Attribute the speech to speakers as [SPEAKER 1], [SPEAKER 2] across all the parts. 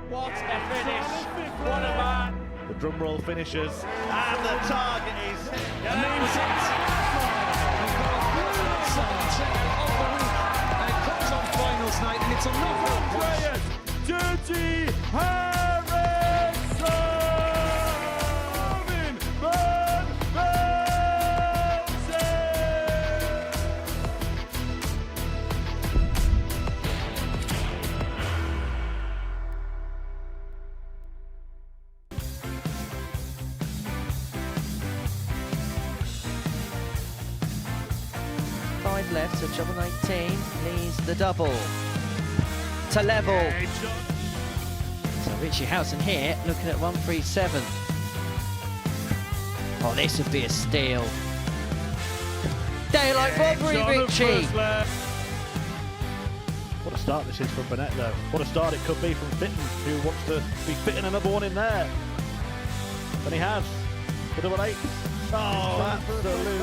[SPEAKER 1] What a finish! What a man!
[SPEAKER 2] The drum roll finishes, and the target is...
[SPEAKER 3] And means it. And it comes on finals night, and it's a knockout.
[SPEAKER 2] Dirty Harrison!
[SPEAKER 4] Left, so trouble 19 leads the double to level. So Richie Howson here looking at 137. Oh, this would be a steal. Daylight robbery, Richie.
[SPEAKER 2] What a start this is from Burnett, though. What a start it could be from Fitton, who wants to be fitting another one in there. And he has. The double eight. Oh, absolutely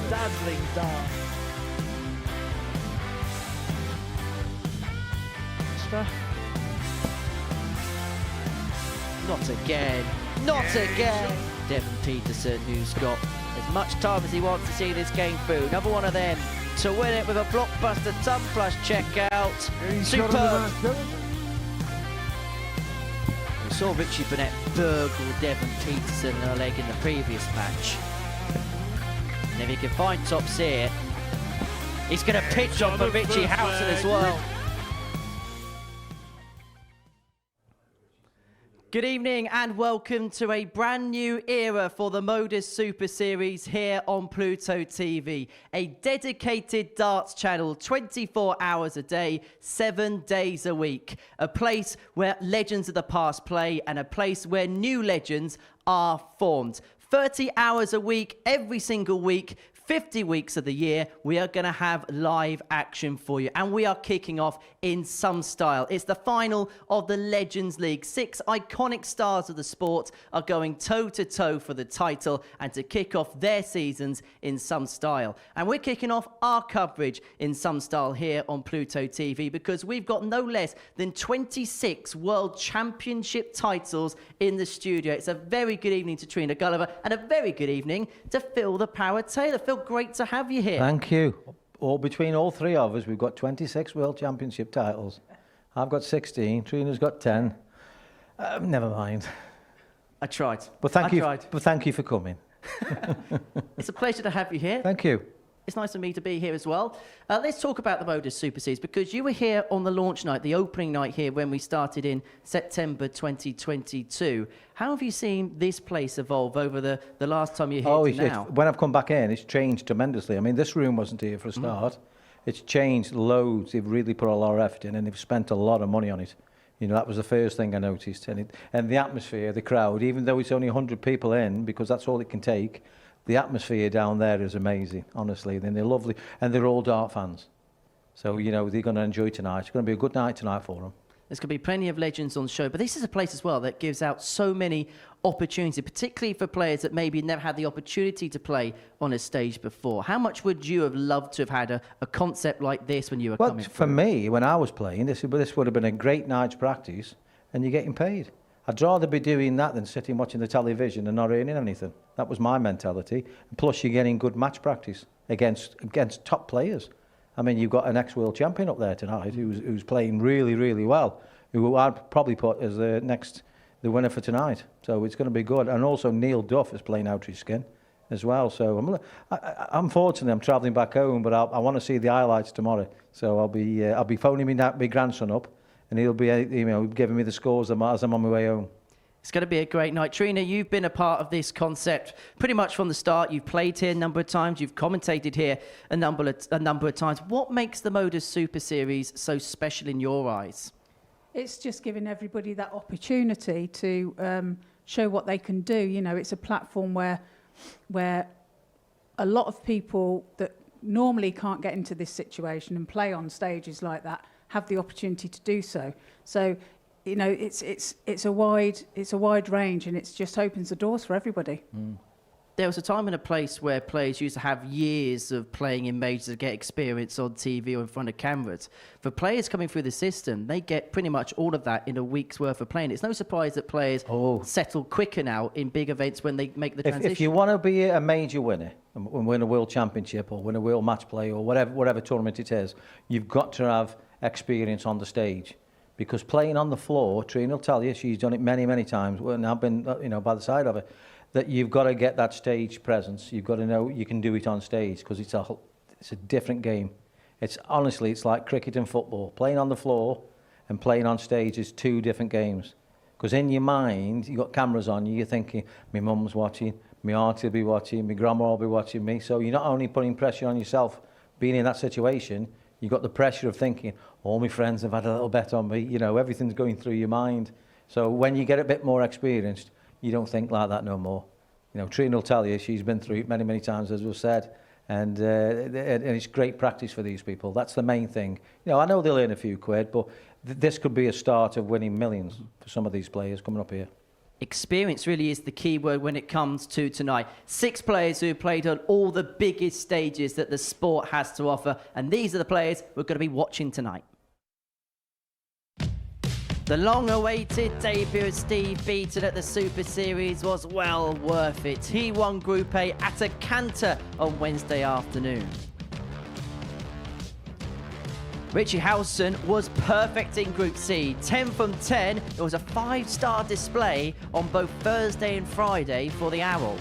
[SPEAKER 2] dazzling start.
[SPEAKER 4] Not again. Not again. Devon Petersen, who's got as much time as he wants to see this game through. Another one of them to win it with a blockbuster ton plus checkout. Superb. We saw Richie Burnett burgle Devon Petersen in a leg in the previous match. And if he can find tops here, he's going to pitch on for Richie Howson as well. Good evening and welcome to a brand new era for the Modus Super Series here on Pluto TV. A dedicated darts channel 24 hours a day, 7 days a week. A place where legends of the past play and a place where new legends are formed. 30 hours a week, every single week. 50 weeks of the year, we are going to have live action for you. And we are kicking off in some style. It's the final of the Legends League. 6 iconic stars of the sport are going toe-to-toe for the title and to kick off their seasons in some style. And we're kicking off our coverage in some style here on Pluto TV because we've got no less than 26 World Championship titles in the studio. It's a very good evening to Trina Gulliver and a very good evening to Phil the Power Taylor. Phil, great to have you here.
[SPEAKER 5] Thank you. Between all three of us, we've got 26 World Championship titles. I've got 16. Trina's got 10. Never mind.
[SPEAKER 4] I tried.
[SPEAKER 5] But thank you for coming.
[SPEAKER 4] It's a pleasure to have you here.
[SPEAKER 5] Thank you.
[SPEAKER 4] It's nice for me to be here as well. Let's talk about the Modus Super Series because you were here on the launch night, the opening night here when we started in September 2022. How have you seen this place evolve over the last time you're here to now?
[SPEAKER 5] When I've come back in, it's changed tremendously. I mean, this room wasn't here for a start. It's changed loads. They've really put a lot of effort in and they've spent a lot of money on it. You know, that was the first thing I noticed. And the atmosphere, the crowd, even though it's only 100 people in, because that's all it can take, the atmosphere down there is amazing, honestly. And they're lovely. And they're all dart fans. So, you know, they're going to enjoy tonight. It's going to be a good night tonight for them.
[SPEAKER 4] There's going to be plenty of legends on show. But this is a place as well that gives out so many opportunities, particularly for players that maybe never had the opportunity to play on a stage before. How much would you have loved to have had a concept like this when you were coming through?
[SPEAKER 5] For me, when I was playing, this would have been a great night's practice and you're getting paid. I'd rather be doing that than sitting watching the television and not earning anything. That was my mentality. And plus, you're getting good match practice against top players. I mean, you've got an ex-world champion up there tonight who's playing really, really well, who I'd probably put as the winner for tonight. So it's going to be good. And also Neil Duff is playing out his skin as well. So unfortunately, I'm travelling back home, but I want to see the highlights tomorrow. So I'll be phoning my grandson up. And he'll be, giving me the scores as I'm on my way home.
[SPEAKER 4] It's going to be a great night. Trina, you've been a part of this concept pretty much from the start. You've played here a number of times. You've commentated here a number of times. What makes the Modus Super Series so special in your eyes?
[SPEAKER 6] It's just giving everybody that opportunity to show what they can do. You know, it's a platform where a lot of people that normally can't get into this situation and play on stages like that have the opportunity to do so. So, you know, it's a wide range, and it just opens the doors for everybody.
[SPEAKER 4] There was a time and a place where players used to have years of playing in majors to get experience on TV or in front of cameras. For players coming through the system, they get pretty much all of that in a week's worth of playing. It's no surprise that players settle quicker now in big events when they make the transition.
[SPEAKER 5] If you want to be a major winner and win a world championship or win a world match play or whatever tournament it is, you've got to have experience on the stage. Because playing on the floor, Trina will tell you, she's done it many, many times, and I've been, by the side of it, that you've got to get that stage presence. You've got to know you can do it on stage because it's a different game. It's like cricket and football. Playing on the floor and playing on stage is two different games. Because in your mind, you've got cameras on you, you're thinking, my mum's watching, my auntie will be watching, my grandma will be watching me. So you're not only putting pressure on yourself being in that situation, you've got the pressure of thinking, all my friends have had a little bet on me. Everything's going through your mind. So when you get a bit more experienced, you don't think like that no more. Trina will tell you, she's been through it many, many times, as we've said, and it's great practice for these people. That's the main thing. I know they'll earn a few quid, but this could be a start of winning millions for some of these players coming up here.
[SPEAKER 4] Experience really is the key word when it comes to tonight. 6 players who have played on all the biggest stages that the sport has to offer, and these are the players we're going to be watching tonight. The long-awaited debut of Steve Beaton at the Super Series was well worth it. He won Group A at a canter on Wednesday afternoon. Richie Howson was perfect in Group C. 10 from 10. It was a 5-star display on both Thursday and Friday for the Owl.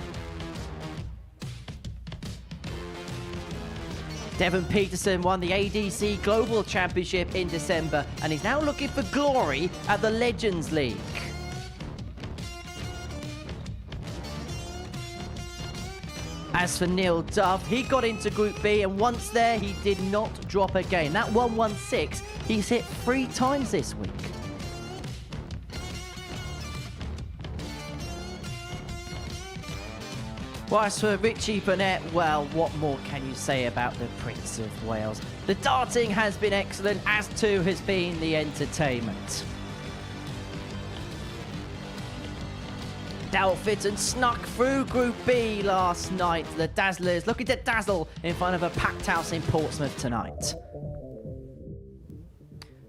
[SPEAKER 4] Devon Petersen won the ADC Global Championship in December and is now looking for glory at the Legends League. As for Neil Duff, he got into Group B and once there he did not drop again. That 116 he's hit 3 times this week. Whilst for Richie, Burnett, well, what more can you say about the Prince of Wales? The darting has been excellent, as too has been the entertainment. Daryl Fitton snuck through Group B last night. The Dazzlers looking to dazzle in front of a packed house in Portsmouth tonight.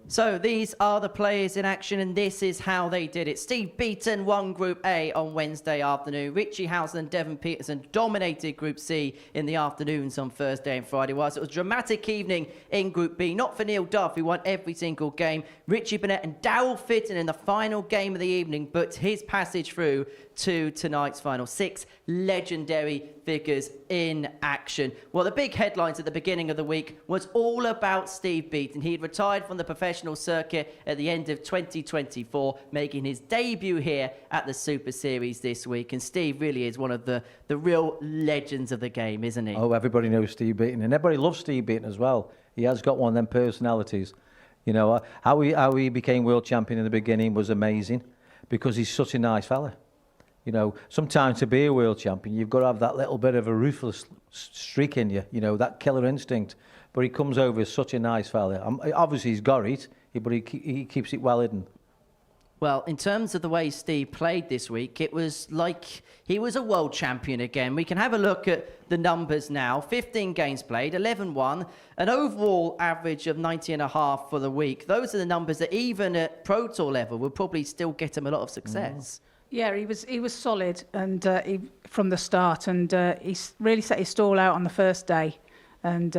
[SPEAKER 4] So these are the players in action and this is how they did it. Steve Beaton won Group A on Wednesday afternoon. Richie Howson and Devon Petersen dominated Group C in the afternoons on Thursday and Friday. Whilst it was a dramatic evening in Group B, not for Neil Duff, who won every single game. Richie Burnett and Daryl Fitton in the final game of the evening booked his passage through to tonight's final. 6 legendary figures in action. Well, the big headlines at the beginning of the week was all about Steve Beaton. He had retired from the professional circuit at the end of 2024, making his debut here at the Super Series this week. And Steve really is one of the real legends of the game, isn't he?
[SPEAKER 5] Oh, everybody knows Steve Beaton, and everybody loves Steve Beaton as well. He has got one of them personalities. How he became world champion in the beginning was amazing because he's such a nice fella. Sometimes to be a world champion, you've got to have that little bit of a ruthless streak in you, that killer instinct. But he comes over as such a nice fella. Obviously, he's got it, but he keeps it well hidden.
[SPEAKER 4] Well, in terms of the way Steve played this week, it was like he was a world champion again. We can have a look at the numbers now. 15 games played, 11 won, an overall average of 90.5 for the week. Those are the numbers that even at Pro Tour level will probably still get him a lot of success.
[SPEAKER 6] Yeah, he was solid and from the start, and he really set his stall out on the first day, and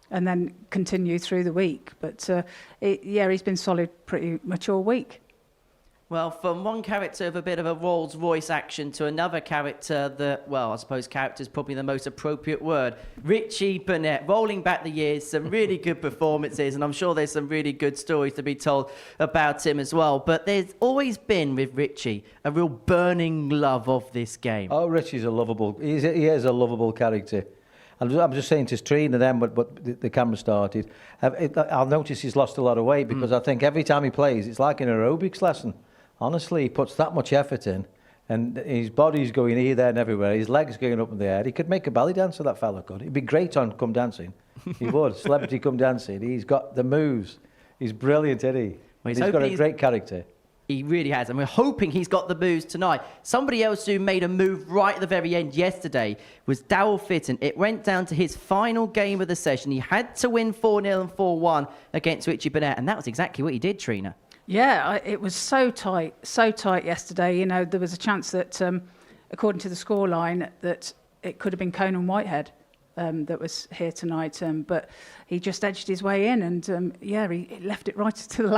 [SPEAKER 6] then continued through the week. But he's been solid pretty much all week.
[SPEAKER 4] Well, from one character of a bit of a Rolls Royce action to another character that, well, I suppose character is probably the most appropriate word. Richie Burnett, rolling back the years, some really good performances, and I'm sure there's some really good stories to be told about him as well. But there's always been, with Richie, a real burning love of this game.
[SPEAKER 5] Oh, Richie's he is a lovable character. I'm just saying to Trina then, but the camera started. I'll notice he's lost a lot of weight because I think every time he plays, it's like an aerobics lesson. Honestly, he puts that much effort in, and his body's going here, there, and everywhere. His legs going up in the air. He could make a belly dancer, that fella could. He'd be great on Come Dancing. He would. Celebrity Come Dancing. He's got the moves. He's brilliant, isn't he?
[SPEAKER 4] Well,
[SPEAKER 5] he's got a great character.
[SPEAKER 4] He really has, and we're hoping he's got the moves tonight. Somebody else who made a move right at the very end yesterday was Daryl Fitton. It went down to his final game of the session. He had to win 4-0 and 4-1 against Richie Burnett, and that was exactly what he did, Trina.
[SPEAKER 6] Yeah, it was so tight yesterday. You know, there was a chance that, according to the scoreline, that it could have been Conan Whitehead that was here tonight, but he just edged his way in, and he left it right to the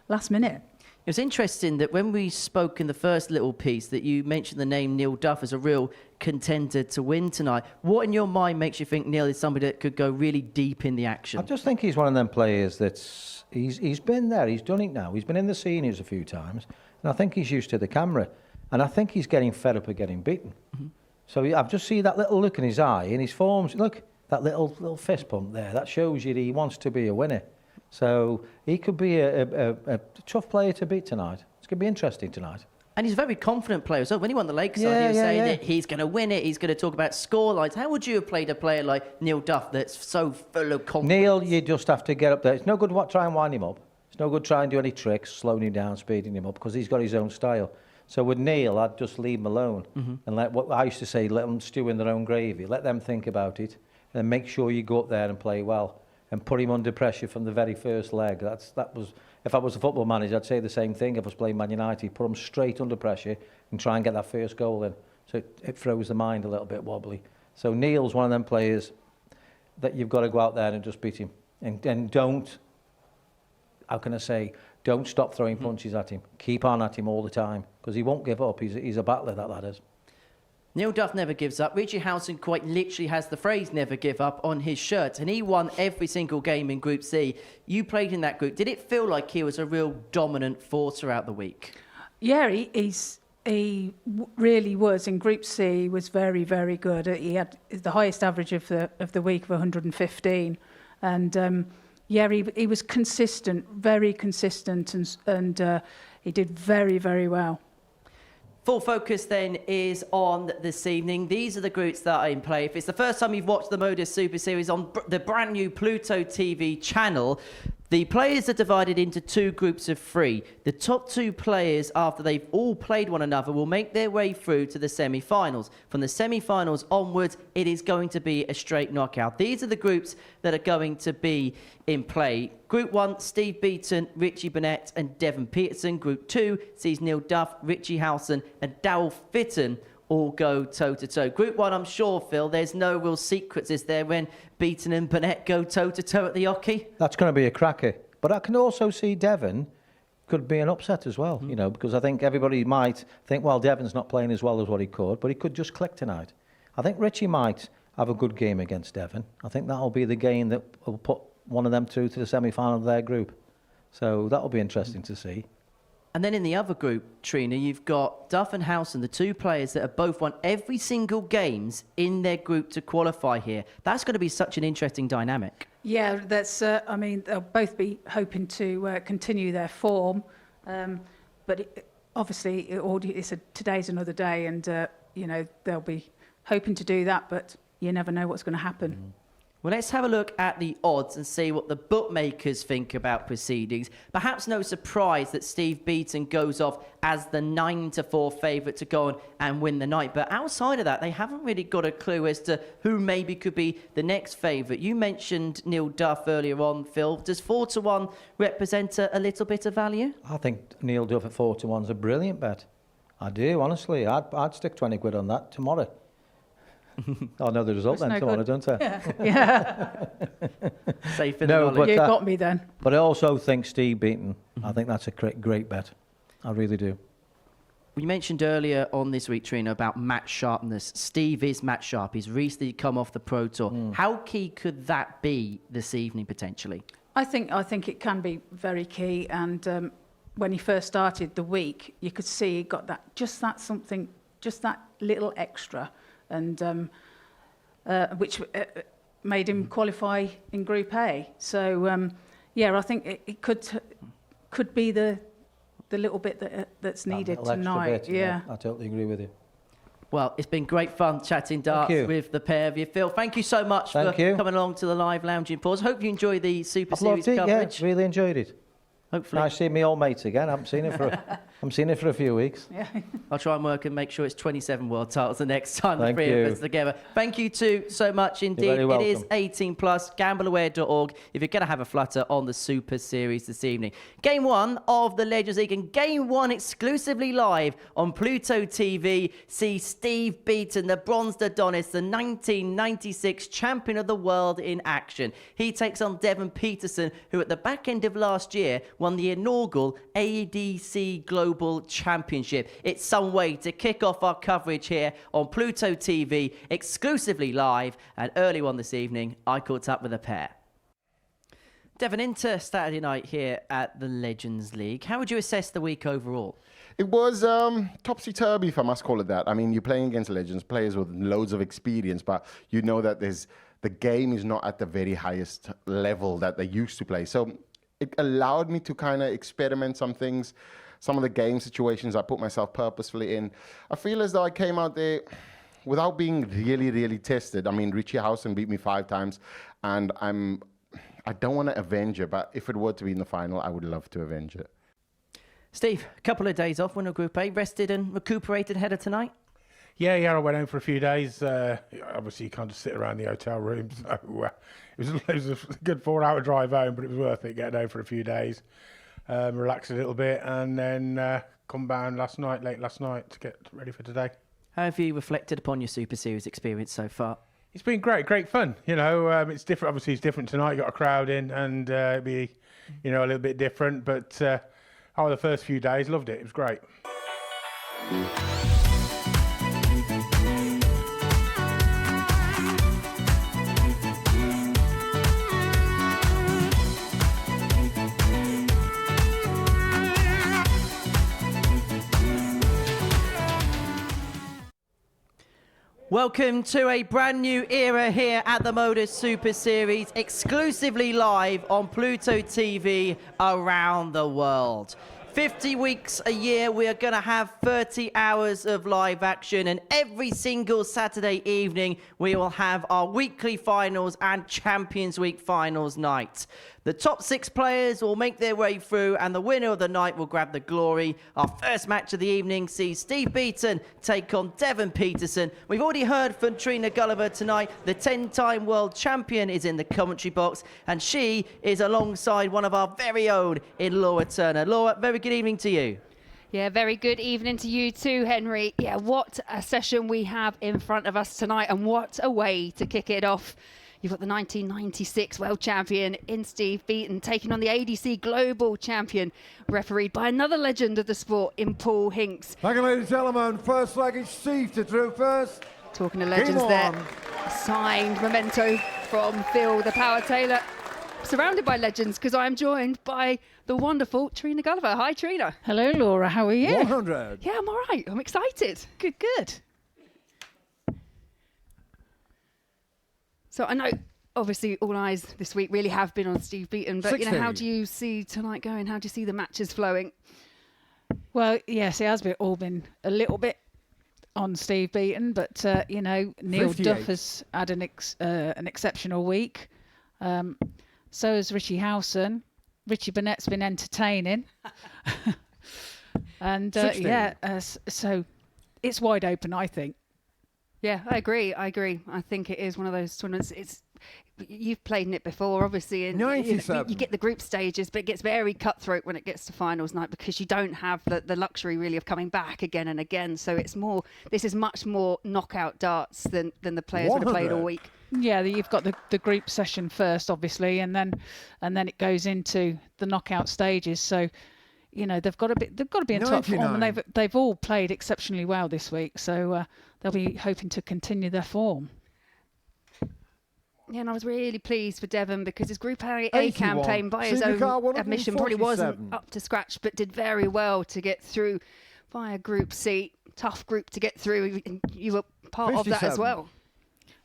[SPEAKER 6] last minute.
[SPEAKER 4] It was interesting that when we spoke in the first little piece that you mentioned the name Neil Duff as a real contender to win tonight. What in your mind makes you think Neil is somebody that could go really deep in the action?
[SPEAKER 5] I just think he's one of them players that's he's been there, he's done it now. He's been in the seniors a few times, and I think he's used to the camera, and I think he's getting fed up of getting beaten. Mm-hmm. So I've just seen that little look in his eye, in his forms. Look, that little fist pump there. That shows you that he wants to be a winner. So he could be a tough player to beat tonight. It's going to be interesting tonight.
[SPEAKER 4] And he's a very confident player. So when he won the Lakeside, he was saying that he's going to win it. He's going to talk about score lines. How would you have played a player like Neil Duff that's so full of confidence?
[SPEAKER 5] Neil, you just have to get up there. It's no good try and wind him up. It's no good try and do any tricks, slowing him down, speeding him up, because he's got his own style. So with Neil, I'd just leave him alone and let what I used to say, let them stew in their own gravy. Let them think about it, and then make sure you go up there and play well. And put him under pressure from the very first leg. That was. If I was a football manager, I'd say the same thing. If I was playing Man United, put him straight under pressure and try and get that first goal in. So it throws the mind a little bit wobbly. So Neil's one of them players that you've got to go out there and just beat him. And don't, how can I say, don't stop throwing punches at him. Keep on at him all the time, because he won't give up. He's a battler, that lad is.
[SPEAKER 4] Neil Duff never gives up. Richie Howson quite literally has the phrase never give up on his shirt, and he won every single game in Group C. You played in that group. Did it feel like he was a real dominant force throughout the week? Yeah,
[SPEAKER 6] he really was. In Group C, he was very, very good. He had the highest average of the week of 115. And he was consistent, very consistent, and he did very, very well.
[SPEAKER 4] Full focus then is on this evening. These are the groups that are in play. If it's the first time you've watched the Modus Super Series on the brand new Pluto TV channel, the players are divided into two groups of three. The top two players, after they've all played one another, will make their way through to the semi-finals. From the semi-finals onwards, it is going to be a straight knockout. These are the groups that are going to be in play. Group 1, Steve Beaton, Richie Burnett and Devon Petersen. Group 2 sees Neil Duff, Richie Howson and Daryl Fitton all go toe-to-toe. Group 1, I'm sure, Phil, there's no real secrets, is there, when Beaton and Burnett go toe-to-toe at the hockey?
[SPEAKER 5] That's going to be a cracker. But I can also see Devon could be an upset as well, you know, because I think everybody might think, well, Devon's not playing as well as what he could, but he could just click tonight. I think Richie might have a good game against Devon. I think that'll be the game that will put one of them through to the semi-final of their group. So that'll be interesting to see.
[SPEAKER 4] And then in the other group, Trina, you've got Duff and Howson, the two players that have both won every single games in their group to qualify here. That's going to be such an interesting dynamic.
[SPEAKER 6] Yeah, that's. They'll both be hoping to continue their form, but obviously, today's another day, and they'll be hoping to do that. But you never know what's going to happen.
[SPEAKER 4] Well, let's have a look at the odds and see what the bookmakers think about proceedings. Perhaps no surprise that Steve Beaton goes off as the 9-4 favourite to go on and win the night. But outside of that, they haven't really got a clue as to who maybe could be the next favourite. You mentioned Neil Duff earlier on, Phil. Does 4-1 represent a little bit of value?
[SPEAKER 5] I think Neil Duff at 4-1 is a brilliant bet. I do, honestly. I'd stick 20 quid on that tomorrow. I'll know the result then tomorrow, don't I?
[SPEAKER 6] Yeah.
[SPEAKER 4] Safe in the knowledge.
[SPEAKER 5] But
[SPEAKER 6] you got me then.
[SPEAKER 5] But I also think Steve Beaton. I think that's a great bet. I really do.
[SPEAKER 4] You mentioned earlier on this week, Trina, about match sharpness. Steve is match sharp. He's recently come off the Pro Tour. How key could that be this evening, potentially?
[SPEAKER 6] I think it can be very key. And when he first started the week, you could see he got that little extra. And which made him qualify in Group A. So I think it could be the little bit that's needed tonight.
[SPEAKER 5] Bit, yeah, I totally agree with you.
[SPEAKER 4] Well, it's been great fun chatting darts with the pair of you. Phil, thank you so much for coming along to the live lounging pause. Hope you enjoy the Super Series coverage.
[SPEAKER 5] Yeah, really enjoyed it.
[SPEAKER 4] Hopefully.
[SPEAKER 5] Nice seeing my old mates again. I haven't seen it for a few weeks.
[SPEAKER 6] Yeah.
[SPEAKER 4] I'll try and work and make sure it's 27 world titles the next time
[SPEAKER 5] Thank
[SPEAKER 4] the three
[SPEAKER 5] you.
[SPEAKER 4] of us together. Thank you two so much indeed.
[SPEAKER 5] You're very welcome.
[SPEAKER 4] It is 18 plus, gambleaware.org if you're going to have a flutter on the Super Series this evening. Game 1 of the Legends League and Game 1 exclusively live on Pluto TV. See Steve Beaton, the bronzed Adonis, the 1996 champion of the world in action. He takes on Devon Petersen, who at the back end of last year won the inaugural ADC Global Championship. It's some way to kick off our coverage here on Pluto TV, exclusively live, and early on this evening, I caught up with a pair. Devon, into Saturday night here at the Legends League. How would you assess the week overall?
[SPEAKER 7] It was topsy-turvy, if I must call it that. I mean, you're playing against Legends, players with loads of experience, but you know that the game is not at the very highest level that they used to play. So it allowed me to kind of experiment some things, some of the game situations I put myself purposefully in. I feel as though I came out there without being really, really tested. I mean, Richie Howson beat me 5 times, and I don't want to avenge it, but if it were to be in the final, I would love to avenge it.
[SPEAKER 4] Steve, a couple of days off, winner Group A, rested and recuperated ahead of tonight?
[SPEAKER 8] Yeah, I went home for a few days. Obviously, you can't just sit around the hotel room. So it was a good 4-hour drive home, but it was worth it getting home for a few days, relax a little bit, and then come down late last night to get ready for today.
[SPEAKER 4] How have you reflected upon your Super Series experience so far?
[SPEAKER 8] It's been great fun. It's different. Obviously, it's different tonight. You got a crowd in, and it'll be, a little bit different. But the first few days, loved it. It was great.
[SPEAKER 4] Welcome to a brand new era here at the Modus Super Series, exclusively live on Pluto TV around the world. 50 weeks a year, we are going to have 30 hours of live action, and every single Saturday evening, we will have our weekly finals and Champions Week finals night. The top 6 players will make their way through, and the winner of the night will grab the glory. Our first match of the evening sees Steve Beaton take on Devon Petersen. We've already heard from Trina Gulliver tonight. The 10-time world champion is in the commentary box, and she is alongside one of our very own in Laura Turner. Laura, very good evening to you.
[SPEAKER 9] Yeah, very good evening to you too, Henry. Yeah, what a session we have in front of us tonight, and what a way to kick it off. You've got the 1996 world champion in Steve Beaton taking on the ADC global champion, refereed by another legend of the sport in Paul Hinks.
[SPEAKER 10] Thank you, ladies and gentlemen. First leg is Steve to through first.
[SPEAKER 9] Talking to legends there. Signed memento from Phil the Power Taylor. Surrounded by legends, because I am joined by the wonderful Trina Gulliver. Hi, Trina.
[SPEAKER 6] Hello, Laura. How are you?
[SPEAKER 10] 100.
[SPEAKER 9] Yeah, I'm all right. I'm excited.
[SPEAKER 6] Good.
[SPEAKER 9] So I know, obviously, all eyes this week really have been on Steve Beaton, but
[SPEAKER 10] 16.
[SPEAKER 9] how do you see tonight going? How do you see the matches flowing?
[SPEAKER 6] Well, yes, it has all been a little bit on Steve Beaton, but Neil
[SPEAKER 10] 58.
[SPEAKER 6] Duff has had an exceptional week. So has Richie Howson. Richie Burnett's been entertaining. And so it's wide open, I think.
[SPEAKER 9] Yeah, I agree. I think it is one of those tournaments. You've played in it before, obviously, and you get the group stages, but it gets very cutthroat when it gets to finals night because you don't have the luxury really of coming back again and again. So this is much more knockout darts than the players would have played all week.
[SPEAKER 6] Yeah, you've got the group session first, obviously, and then it goes into the knockout stages. So, they've got to be in top form, and they've all played exceptionally well this week. So they'll be hoping to continue their form.
[SPEAKER 9] Yeah, and I was really pleased for Devon because his Group A campaign, by his own admission, probably wasn't up to scratch, but did very well to get through via Group C. Tough group to get through. You were part 57. Of that as well.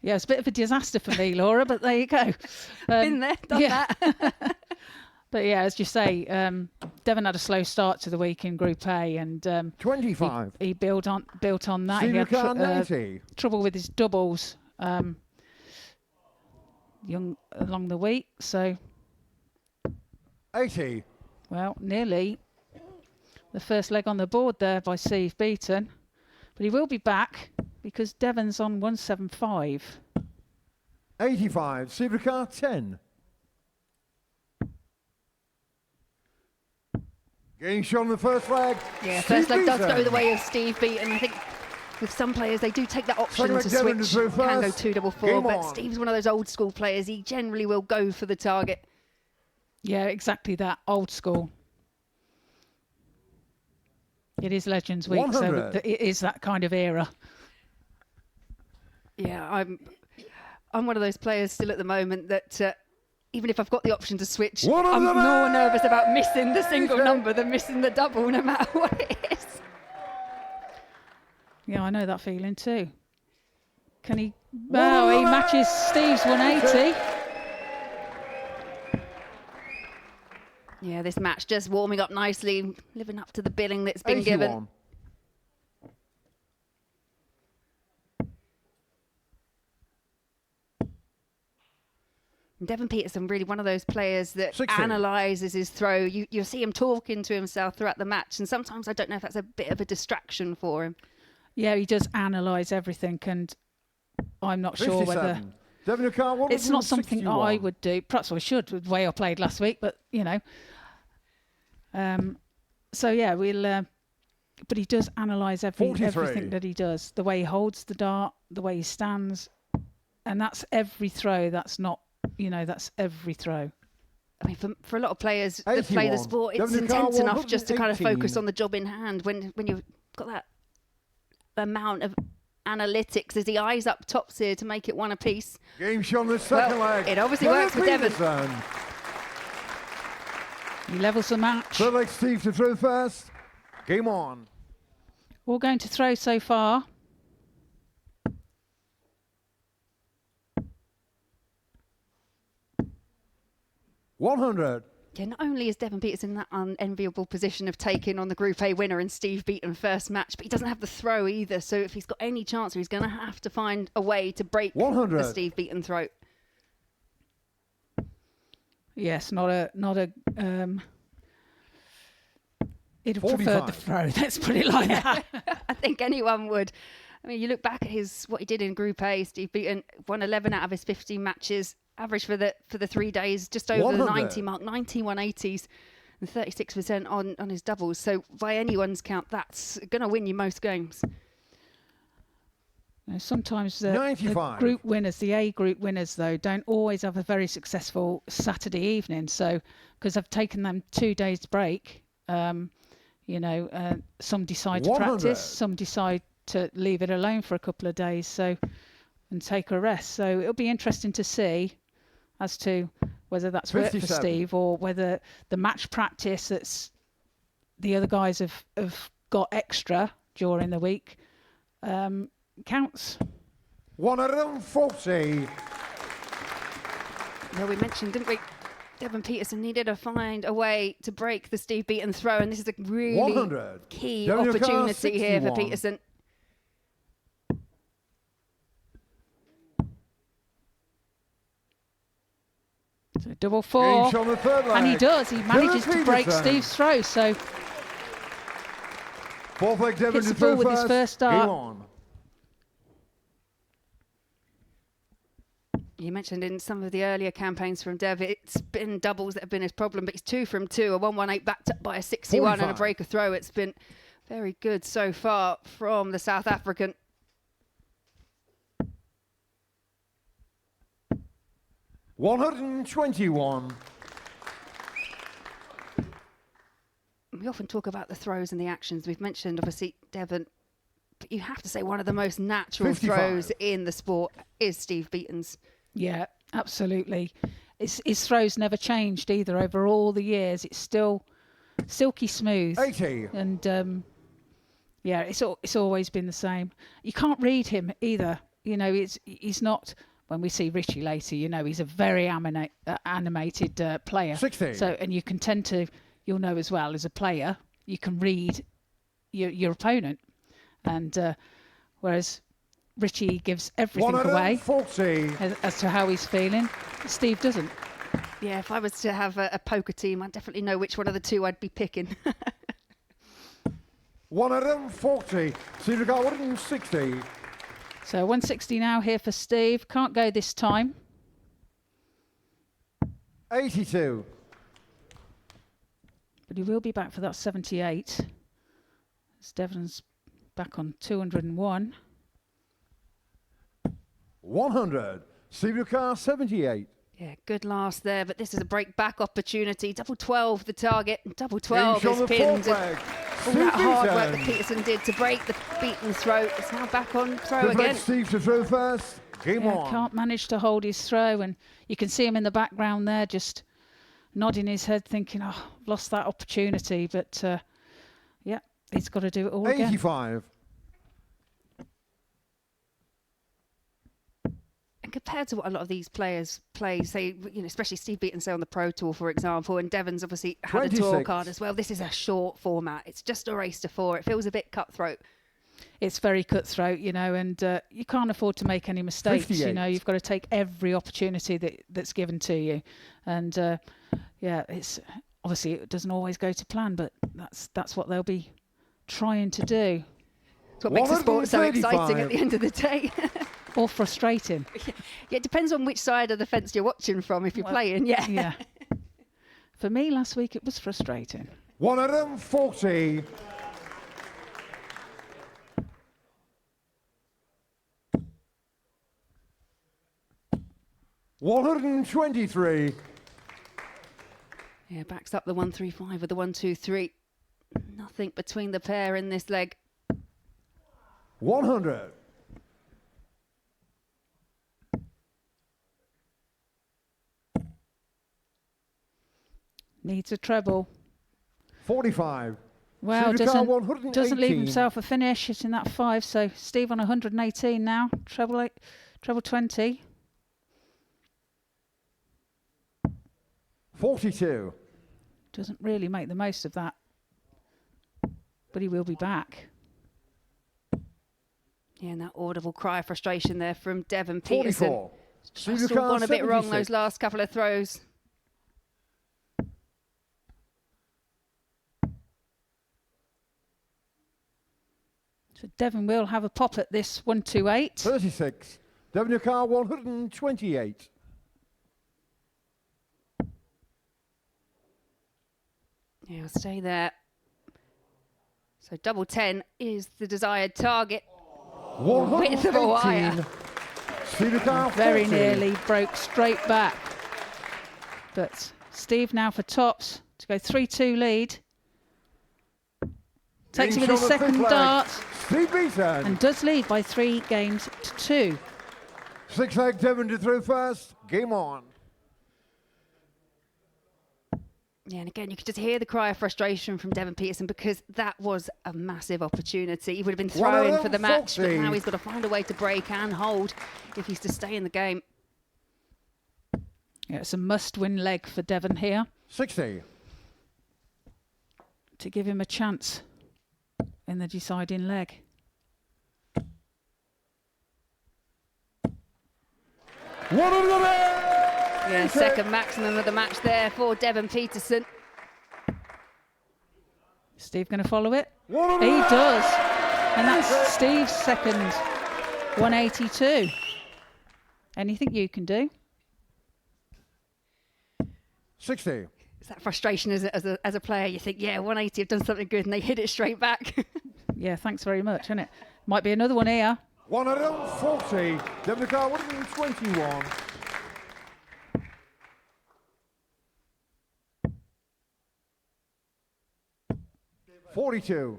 [SPEAKER 6] Yeah, it's a bit of a disaster for me, Laura, but there you go.
[SPEAKER 9] Been there, done that.
[SPEAKER 6] But yeah, as you say, Devon had a slow start to the week in Group A, and
[SPEAKER 10] 25.
[SPEAKER 6] He built on that. He had trouble with his doubles along the week. So
[SPEAKER 10] 80.
[SPEAKER 6] Well, nearly the first leg on the board there by Steve Beaton. But he will be back because Devon's on 175.
[SPEAKER 10] 85, Supercar 10. Getting shot on the first leg.
[SPEAKER 9] Yeah,
[SPEAKER 10] Steve
[SPEAKER 9] first leg does
[SPEAKER 10] Beaton.
[SPEAKER 9] go the way of Steve Beaton. I think with some players, they do take that option
[SPEAKER 10] Second
[SPEAKER 9] to
[SPEAKER 10] leg, Devon
[SPEAKER 9] switch,
[SPEAKER 10] to through
[SPEAKER 9] can go
[SPEAKER 10] first.
[SPEAKER 9] 2-4-4,
[SPEAKER 10] Game
[SPEAKER 9] but
[SPEAKER 10] on.
[SPEAKER 9] Steve's one of those old school players. He generally will go for the target.
[SPEAKER 6] Yeah, exactly that. Old school. It is Legends Week,
[SPEAKER 10] 100.
[SPEAKER 6] so it is that kind of era.
[SPEAKER 9] Yeah, I'm one of those players still at the moment that even if I've got the option to switch,
[SPEAKER 10] One of
[SPEAKER 9] I'm
[SPEAKER 10] them
[SPEAKER 9] more
[SPEAKER 10] is-
[SPEAKER 9] nervous about missing the single number than missing the double, no matter what it is.
[SPEAKER 6] Yeah, I know that feeling too. Can he? Oh, he matches Steve's 180.
[SPEAKER 9] Yeah, this match just warming up nicely, living up to the billing that's been given.
[SPEAKER 10] 81.
[SPEAKER 9] Devon Petersen, really one of those players that
[SPEAKER 10] 60.
[SPEAKER 9] analyses his throw. You'll see him talking to himself throughout the match, and sometimes I don't know if that's a bit of a distraction for him.
[SPEAKER 6] Yeah, he does analyse everything, and I'm not sure whether
[SPEAKER 10] 57. Devon Car
[SPEAKER 6] it's not something
[SPEAKER 10] 161.
[SPEAKER 6] I would do. Perhaps I should, with the way I played last week, but you know. So yeah, we'll. But he does analyse
[SPEAKER 10] 43.
[SPEAKER 6] everything that he does. The way he holds the dart, the way he stands, and that's every throw. That's not, that's every throw.
[SPEAKER 9] I mean, for a lot of players that play the
[SPEAKER 10] 81.
[SPEAKER 9] sport, it's
[SPEAKER 10] Devon Car
[SPEAKER 9] intense enough just to kind of
[SPEAKER 10] 118.
[SPEAKER 9] focus on the job in hand. When you've got that amount of analytics, as he eyes up tops here to make it one apiece.
[SPEAKER 10] Game shot on the second
[SPEAKER 9] Well,
[SPEAKER 10] leg.
[SPEAKER 9] it obviously works for Devon.
[SPEAKER 10] Petersen.
[SPEAKER 6] He levels the match.
[SPEAKER 10] Third leg, Steve to throw first. Game on.
[SPEAKER 6] All going to throw so far.
[SPEAKER 10] $100.
[SPEAKER 9] Yeah, not only is Devon Petersen in that unenviable position of taking on the Group A winner in Steve Beaton first match, but he doesn't have the throw either. So if he's got any chance, he's going to have to find a way to break
[SPEAKER 10] 100.
[SPEAKER 9] the Steve Beaton throat.
[SPEAKER 6] Yes, he'd have preferred the
[SPEAKER 10] 45.
[SPEAKER 6] throw. Let's put it like that.
[SPEAKER 9] I think anyone would. I mean, you look back at what he did in Group A. Steve Beaton won 11 out of his 15 matches. Average for the 3 days, just over the 90 mark, 90 180s, and 36% on his doubles. So by anyone's count, that's going to win you most games.
[SPEAKER 6] Sometimes the
[SPEAKER 10] 95.
[SPEAKER 6] group winners, the A group winners, though, don't always have a very successful Saturday evening. So, because I've taken them 2 days break, some decide to
[SPEAKER 10] 100.
[SPEAKER 6] practice, some decide to leave it alone for a couple of days, and take a rest. So it'll be interesting to see as to whether that's worked for
[SPEAKER 10] 57.
[SPEAKER 6] Steve or whether the match practice that's the other guys have got extra during the week counts.
[SPEAKER 10] 140.
[SPEAKER 9] Well, we mentioned, didn't we? Devon Petersen needed to find a way to break the Steve Beaton throw, and this is a really
[SPEAKER 10] 100.
[SPEAKER 9] key
[SPEAKER 10] Devon Car
[SPEAKER 9] opportunity here for
[SPEAKER 10] 61.
[SPEAKER 9] Petersen.
[SPEAKER 6] So double four,
[SPEAKER 10] Game shot on the third leg.
[SPEAKER 6] and he does. He manages to break
[SPEAKER 10] Petersen.
[SPEAKER 6] Steve's throw. So
[SPEAKER 10] Fourth leg, Devon
[SPEAKER 6] hits
[SPEAKER 10] to
[SPEAKER 6] the ball
[SPEAKER 10] throw
[SPEAKER 6] with his first
[SPEAKER 10] Game
[SPEAKER 6] start.
[SPEAKER 10] on.
[SPEAKER 9] You mentioned in some of the earlier campaigns from Dev, it's been doubles that have been his problem, but he's 2 from 2, a 118 backed up by a 61 and a
[SPEAKER 10] 45.
[SPEAKER 9] break of throw. It's been very good so far from the South African.
[SPEAKER 10] $121.
[SPEAKER 9] We often talk about the throws and the actions. We've mentioned, obviously, Devon, but you have to say one of the most natural
[SPEAKER 10] 55.
[SPEAKER 9] throws in the sport is Steve Beaton's.
[SPEAKER 6] Yeah, absolutely. His throws never changed either over all the years. It's still silky smooth.
[SPEAKER 10] 80.
[SPEAKER 6] And it's always been the same. You can't read him either. He's not. When we see Richie later, he's a very animated player.
[SPEAKER 10] 60.
[SPEAKER 6] So, and you can tend to, you'll know as well as a player, you can read your opponent, and whereas Richie gives everything away
[SPEAKER 10] 140.
[SPEAKER 6] as to how he's feeling. Steve doesn't.
[SPEAKER 9] Yeah, if I was to have a poker team, I'd definitely know which one of the two I'd be picking.
[SPEAKER 10] 140. Steve got 160.
[SPEAKER 6] So 160 now here for Steve. Can't go this time.
[SPEAKER 10] 82.
[SPEAKER 6] But he will be back for that 78. As Devon's back on 201.
[SPEAKER 10] 100. Steve car 78.
[SPEAKER 9] Yeah, good last there, but this is a break back opportunity. Double 12 the target, and double 12 is pinned. All that hard work that Petersen did to break the Beaton throw. It's now back on throw again.
[SPEAKER 10] Steve to throw first. Game on.
[SPEAKER 6] Can't manage to hold his throw, and you can see him in the background there just nodding his head thinking, oh, I've lost that opportunity. But yeah, he's got to do it all
[SPEAKER 10] 85.
[SPEAKER 6] again.
[SPEAKER 10] 85.
[SPEAKER 9] Compared to what a lot of these players play, say, especially Steve Beaton, say on the Pro Tour, for example, and Devon's obviously had
[SPEAKER 10] 26.
[SPEAKER 9] a tour card as well. This is a short format. It's just a race to 4. It feels a bit cutthroat.
[SPEAKER 6] It's very cutthroat, and you can't afford to make any mistakes.
[SPEAKER 10] 58.
[SPEAKER 6] You've got to take every opportunity that's given to you. And yeah, it's obviously it doesn't always go to plan, but that's what they'll be trying to do.
[SPEAKER 9] It's what makes the sport so exciting at the end of the day.
[SPEAKER 6] Or frustrating.
[SPEAKER 9] Yeah, it depends on which side of the fence you're watching from if you're playing, yeah.
[SPEAKER 6] Yeah. For me, last week, it was frustrating.
[SPEAKER 10] 140. 123.
[SPEAKER 9] Yeah, backs up the 135 with the 123. Nothing between the pair in this leg.
[SPEAKER 10] 100.
[SPEAKER 6] Needs a treble.
[SPEAKER 10] 45.
[SPEAKER 6] Well,
[SPEAKER 10] Supercar
[SPEAKER 6] doesn't leave
[SPEAKER 10] 118.
[SPEAKER 6] himself a finish. It's in that 5. So Steve on 118 now. Treble 20.
[SPEAKER 10] 42.
[SPEAKER 6] Doesn't really make the most of that. But he will be back.
[SPEAKER 9] Yeah, and that audible cry of frustration there from Devon Petersen.
[SPEAKER 10] 44.
[SPEAKER 9] Just all gone a bit wrong those last couple of throws.
[SPEAKER 6] So Devon will have a pop at this 128.
[SPEAKER 10] 36. Devon your car 128.
[SPEAKER 9] Yeah, we'll stay there. So double 10 is the desired target. Width of a wire.
[SPEAKER 6] Very nearly broke straight back. But Steve now for tops to go 3-2 lead. Takes him with his second dart and does lead by 3 games to 2.
[SPEAKER 10] 6 leg Devon to throw first. Game on.
[SPEAKER 9] Yeah, and again, you could just hear the cry of frustration from Devon Petersen because that was a massive opportunity. He would have been throwing for the match, but now he's got to find a way to break and hold if he's to stay in the game.
[SPEAKER 6] Yeah, it's a must-win leg for Devon here.
[SPEAKER 10] 60.
[SPEAKER 6] To give him a chance in the deciding leg.
[SPEAKER 9] Yeah, second maximum of the match there for Devon Petersen.
[SPEAKER 6] Steve going to follow it? He does. And that's Steve's second 182. Anything you can do?
[SPEAKER 10] 60.
[SPEAKER 9] It's that frustration as a player. You think, yeah, 180 have done something good, and they hit it straight back.
[SPEAKER 6] Yeah, thanks very much, isn't it? Might be another one here.
[SPEAKER 10] 140. Devon car 121. 42.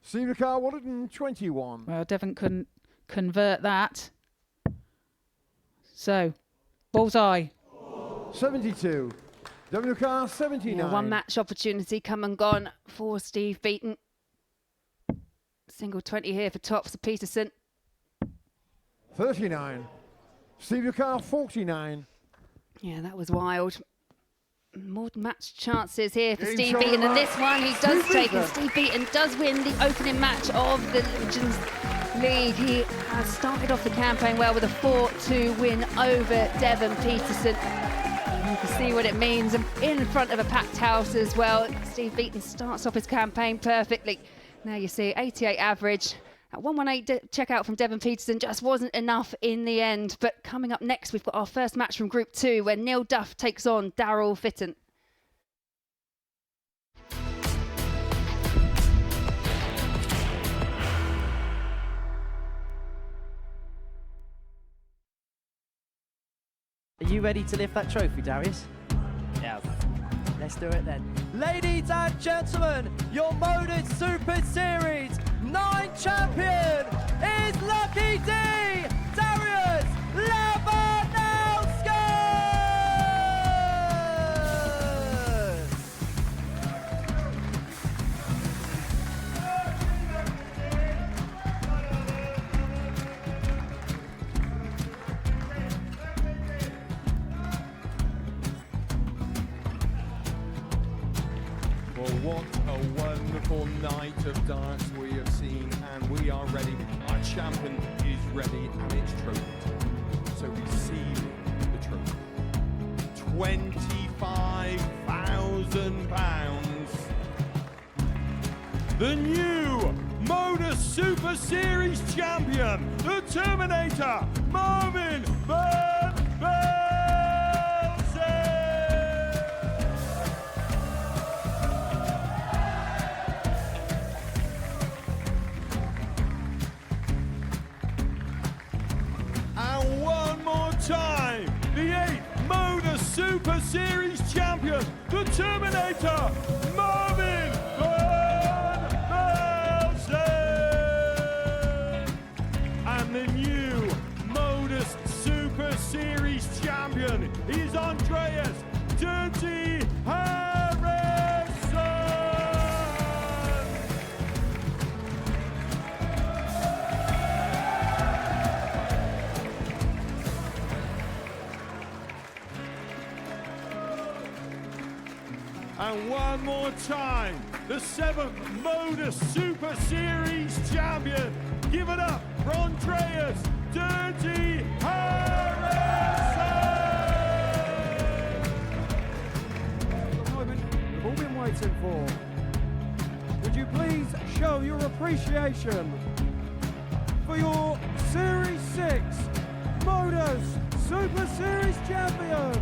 [SPEAKER 10] Steve car 121.
[SPEAKER 6] Well, Devon couldn't convert that. So, bullseye.
[SPEAKER 10] 72. Devon car 79.
[SPEAKER 9] Yeah, one match opportunity come and gone for Steve Beaton. Single 20 here for tops of Petersen.
[SPEAKER 10] 39. Steve car 49.
[SPEAKER 9] Yeah, that was wild. More match chances here for Steve Beaton, and this one he does take, and Steve Beaton does win the opening match of the Legends League. He has started off the campaign well with a 4-2 win over Devon Petersen. And can see what it means. And in front of a packed house as well. Steve Beaton starts off his campaign perfectly. Now you see 88 average. At 118 checkout from Devon Petersen just wasn't enough in the end. But coming up next, we've got our first match from Group 2 where Duff takes on Daryl Fitton.
[SPEAKER 4] Are you ready to lift that trophy, Darius?
[SPEAKER 1] Yes.
[SPEAKER 4] Let's do it then. Ladies and gentlemen, your Modus Super Series 9 champion is Lucky D, Darius Lewandowski!
[SPEAKER 11] Well, what a wonderful night of darts we have seen, and we are ready. Our champion is ready, and it's trophy time. So receive the trophy. £25,000. The new Modus Super Series champion, the Terminator, Marvin Burnett. And one more time, the 8th Modus Super Series champion, the Terminator, Marvin Petersen. And the new Modus Super Series champion is Andreas Dirty Harrison. And one more time, the 7th Modus Super Series champion. Give it up for Andreas Dirty Harrison.
[SPEAKER 10] The moment we've all been waiting for. Would you please show your appreciation for your Series 6 Modus Super Series champion,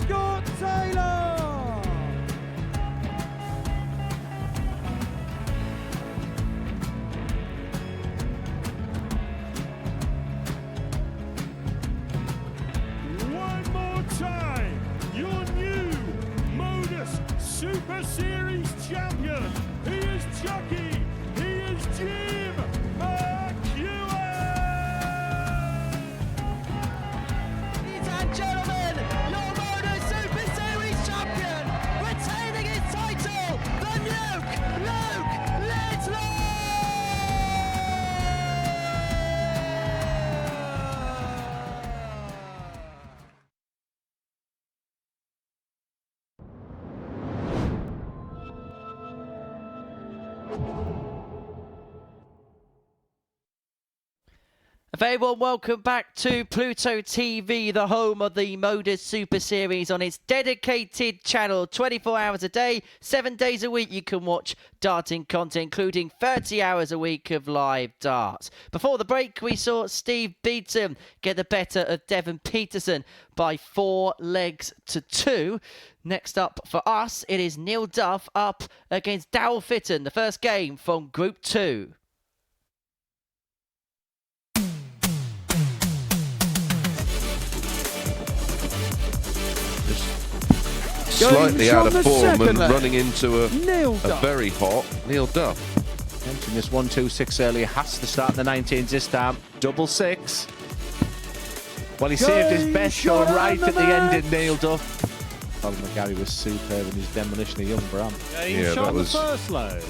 [SPEAKER 10] Scott Taylor?
[SPEAKER 11] One more time, your new Modus Super Series champion. He is Chucky. He is Jim McEwen.
[SPEAKER 4] Ladies and gentlemen, your Modus Super Series champion, retaining his title, the Nuke, Luke Lidlow! A very warm welcome back to Pluto TV, the home of the Modus Super Series on its dedicated channel. 24 hours a day, 7 days a week you can watch darting content, including 30 hours a week of live darts. Before the break, we saw Steve Beaton get the better of Devon Petersen by 4 legs to 2. Next up for us, it is Duff up against Daryl Fitton, the first game from Group 2.
[SPEAKER 12] Slightly out of form and running into a very hot Duff.
[SPEAKER 2] Mentioned this 1-2-6 earlier, has to start in the 19s this time. Double 6. Well, he saved his best shot right at the end in Neil Duff. Colin McGarry was superb in his demolition of Young Bram.
[SPEAKER 12] Yeah, that was
[SPEAKER 2] the first load.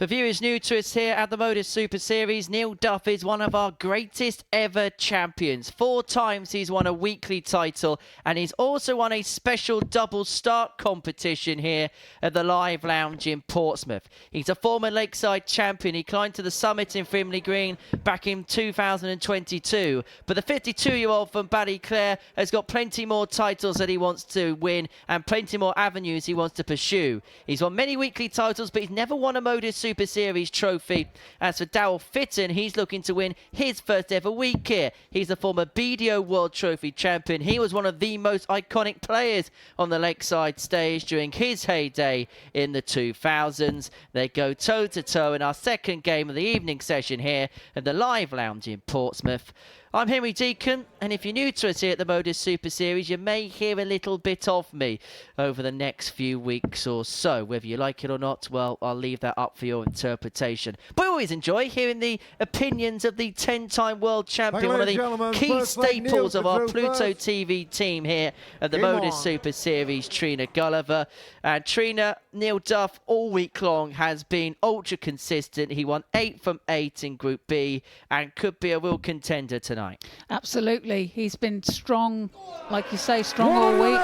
[SPEAKER 4] For viewers new to us here at the Modus Super Series, Neil Duff is one of our greatest ever champions. 4 times he's won a weekly title, and he's also won a special double start competition here at the Live Lounge in Portsmouth. He's a former Lakeside champion. He climbed to the summit in Frimley Green back in 2022. But the 52-year-old from Ballyclare has got plenty more titles that he wants to win and plenty more avenues he wants to pursue. He's won many weekly titles, but he's never won a Modus Super Series trophy. As for Daryl Fitton, he's looking to win his first ever week here. He's a former BDO World Trophy champion. He was one of the most iconic players on the Lakeside stage during his heyday in the 2000s. They go toe-to-toe in our second game of the evening session here at the Live Lounge in Portsmouth. I'm Henry Deacon, and if you're new to us here at the Modus Super Series, you may hear a little bit of me over the next few weeks or so. Whether you like it or not, well, I'll leave that up for your interpretation. But I always enjoy hearing the opinions of the 10-time world champion, one of the key staples of our Pluto TV team here at the Modus Super Series, Trina Gulliver. And Trina, Neil Duff all week long has been ultra consistent. He won 8 from 8 in Group B and could be a real contender tonight.
[SPEAKER 6] Absolutely. He's been strong, like you say, strong all week.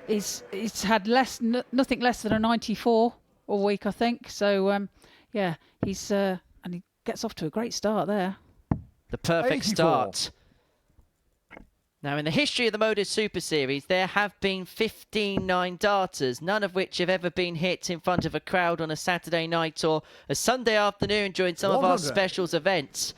[SPEAKER 6] He's had nothing less than a 94 all week, I think. So, yeah, and he gets off to a great start there.
[SPEAKER 4] The perfect start. Now, in the history of the Modus Super Series, there have been 15 9-darters, none of which have ever been hit in front of a crowd on a Saturday night or a Sunday afternoon during some of our specials events.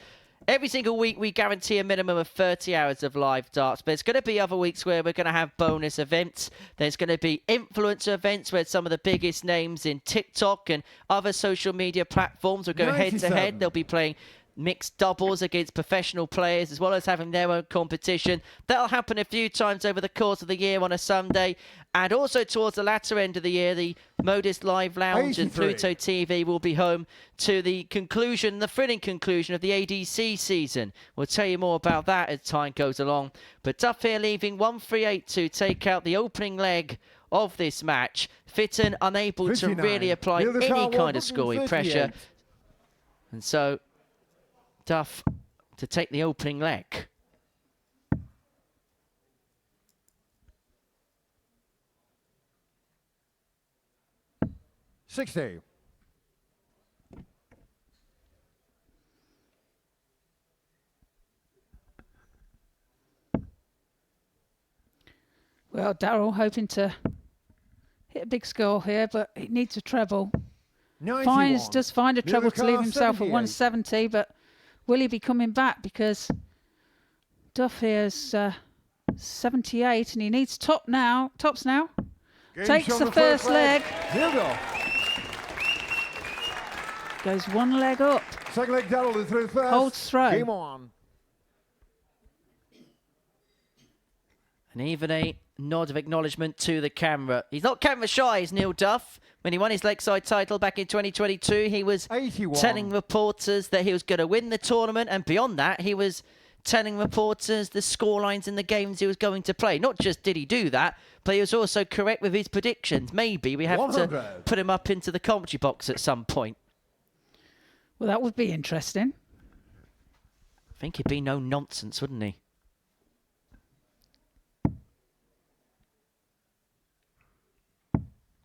[SPEAKER 4] Every single week, we guarantee a minimum of 30 hours of live darts. But there's going to be other weeks where we're going to have bonus events. There's going to be influencer events where some of the biggest names in TikTok and other social media platforms will go head-to-head. They'll be playing mixed doubles against professional players, as well as having their own competition. That'll happen a few times over the course of the year on a Sunday. And also towards the latter end of the year, the Modus Live Lounge and Pluto TV will be home to the thrilling conclusion of the ADC season. We'll tell you more about that as time goes along. But Duff here leaving 1-3-8 to take out the opening leg of this match. Fitton unable to really apply any kind of scoring pressure. And so Duff to take the opening leg.
[SPEAKER 10] $60.
[SPEAKER 6] Well, Daryl hoping to hit a big score here, but he needs a treble. Does find a treble to leave himself at 170, but will he be coming back? Because Duff here's 78 and he needs tops now. Takes the first leg. Goes one leg up.
[SPEAKER 10] Second leg, Daryl through first.
[SPEAKER 6] Holds throw.
[SPEAKER 10] Game on.
[SPEAKER 4] And even a nod of acknowledgement to the camera. He's not camera shy, is Neil Duff. When he won his Lakeside title back in 2022, he was
[SPEAKER 10] 81.
[SPEAKER 4] Telling reporters that he was going to win the tournament, and beyond that, he was telling reporters the scorelines in the games he was going to play. Not just did he do that, but he was also correct with his predictions. Maybe we have 100. To put him up into the commentary box at some point.
[SPEAKER 6] Well, that would be interesting.
[SPEAKER 4] I think he'd be no nonsense, wouldn't he?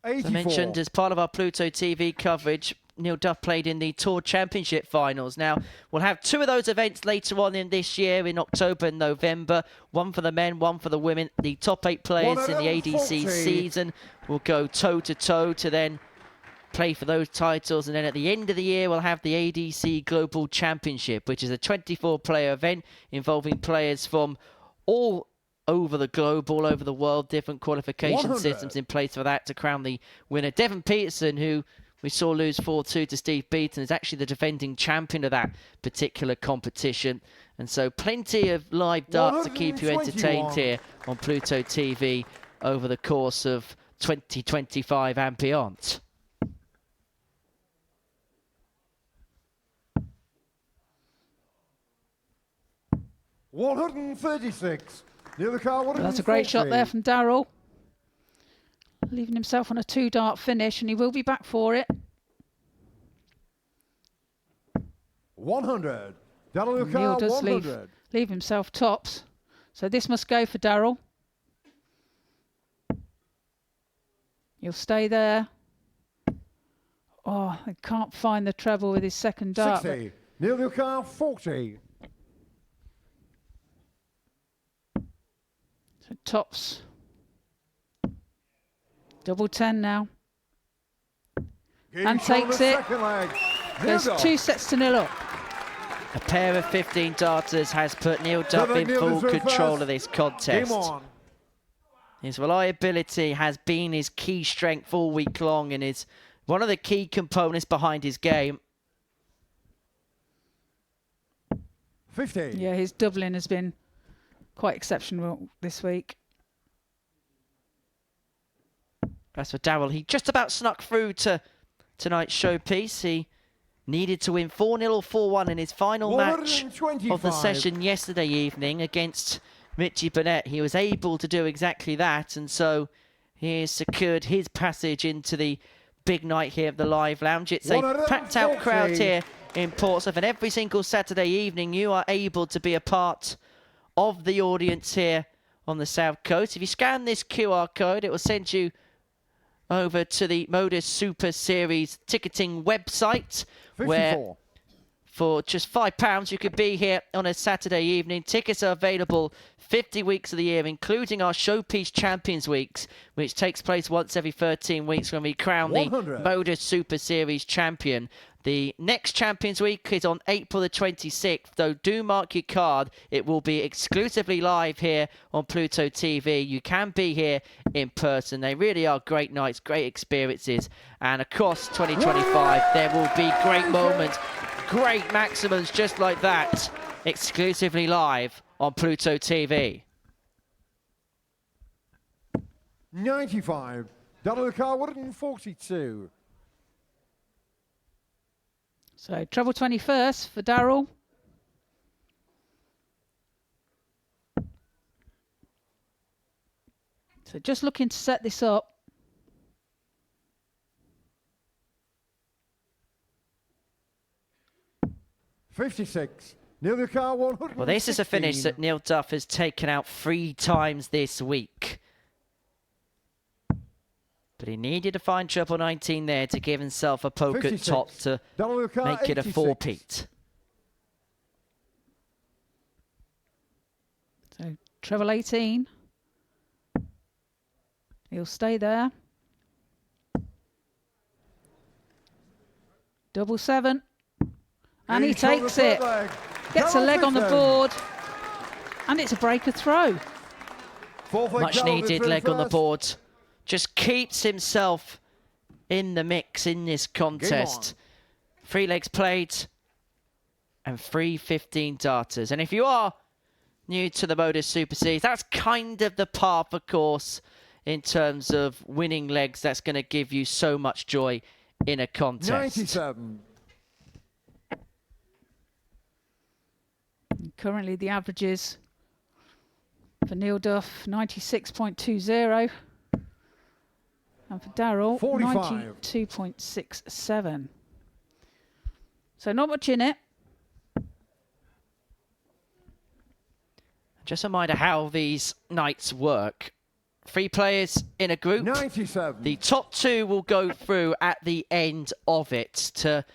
[SPEAKER 4] As I mentioned, as part of our Pluto TV coverage, Neil Duff played in the Tour Championship finals. Now, we'll have 2 of those events later on in this year, in October and November. One for the men, one for the women. The top 8 players in the ADC season will go toe-to-toe to then play for those titles. And then at the end of the year, we'll have the ADC Global Championship, which is a 24-player event involving players from all over the globe, all over the world, different qualification systems in place for that to crown the winner. Devon Petersen, who we saw lose 4-2 to Steve Beaton, is actually the defending champion of that particular competition. And so plenty of live darts to keep you entertained here on Pluto TV over the course of 2025 and beyond.
[SPEAKER 10] $136.
[SPEAKER 6] That's a great shot there from Daryl. Leaving himself on a 2-dart finish, and he will be back for it.
[SPEAKER 10] 100. Daryl
[SPEAKER 6] Neil does
[SPEAKER 10] 100.
[SPEAKER 6] leave himself tops. So this must go for Daryl. He'll stay there. Oh, I can't find the treble with his second dart.
[SPEAKER 10] 60. Neil Lucar 40.
[SPEAKER 6] So tops. Double 10 now. And takes it. There's 2 sets to 0 up.
[SPEAKER 4] A pair of 15 darters has put Neil Duff in full control of this contest. His reliability has been his key strength all week long and is one of the key components behind his game.
[SPEAKER 10] 50.
[SPEAKER 6] Yeah, his doubling has been quite exceptional this week.
[SPEAKER 4] As for Daryl, he just about snuck through to tonight's showpiece. He needed to win 4-0 or 4-1 in his final match of the session yesterday evening against Richie Burnett. He was able to do exactly that, and so he has secured his passage into the big night here at the Live Lounge. It's a packed out crowd here in Portsmouth, and every single Saturday evening you are able to be a part of the audience here on the South Coast. If you scan this QR code, it will send you over to the Modus Super Series ticketing website,
[SPEAKER 10] 54.
[SPEAKER 4] where for just £5 you could be here on a Saturday evening. Tickets are available 50 weeks of the year, including our Showpiece Champions Weeks, which takes place once every 13 weeks when we crown
[SPEAKER 10] 100.
[SPEAKER 4] the Modus Super Series champion. The next Champions Week is on April the 26th, though do mark your card. It will be exclusively live here on Pluto TV. You can be here in person. They really are great nights, great experiences. And across 2025, there will be great moments, great maximums just like that, exclusively live on Pluto TV.
[SPEAKER 10] 95. Daryl Lucar 142.
[SPEAKER 6] So treble 21st for Daryl. So just looking to set this up.
[SPEAKER 10] $56. Neil Lucar 100.
[SPEAKER 4] Well, this is a finish that Neil Duff has taken out 3 times this week. But he needed to find treble 19 there to give himself a poke
[SPEAKER 10] 56.
[SPEAKER 4] at top to make it a 4-peat.
[SPEAKER 6] So treble 18. He'll stay there. Double 7. And he takes it. Gets a leg on the board. And it's a breaker throw.
[SPEAKER 4] Much needed leg on the board. Just keeps himself in the mix in this contest. 3 legs played and 3 15 darters. And if you are new to the Modus Super Series, that's kind of the path, of course, in terms of winning legs. That's going to give you so much joy in a contest.
[SPEAKER 10] 97.
[SPEAKER 6] Currently the averages for Neil Duff, 96.20. And for Daryl, 92.67. So not much in it.
[SPEAKER 4] Just a reminder how these nights work. 3 players in a group.
[SPEAKER 10] 97.
[SPEAKER 4] The top 2 will go through at the end of it to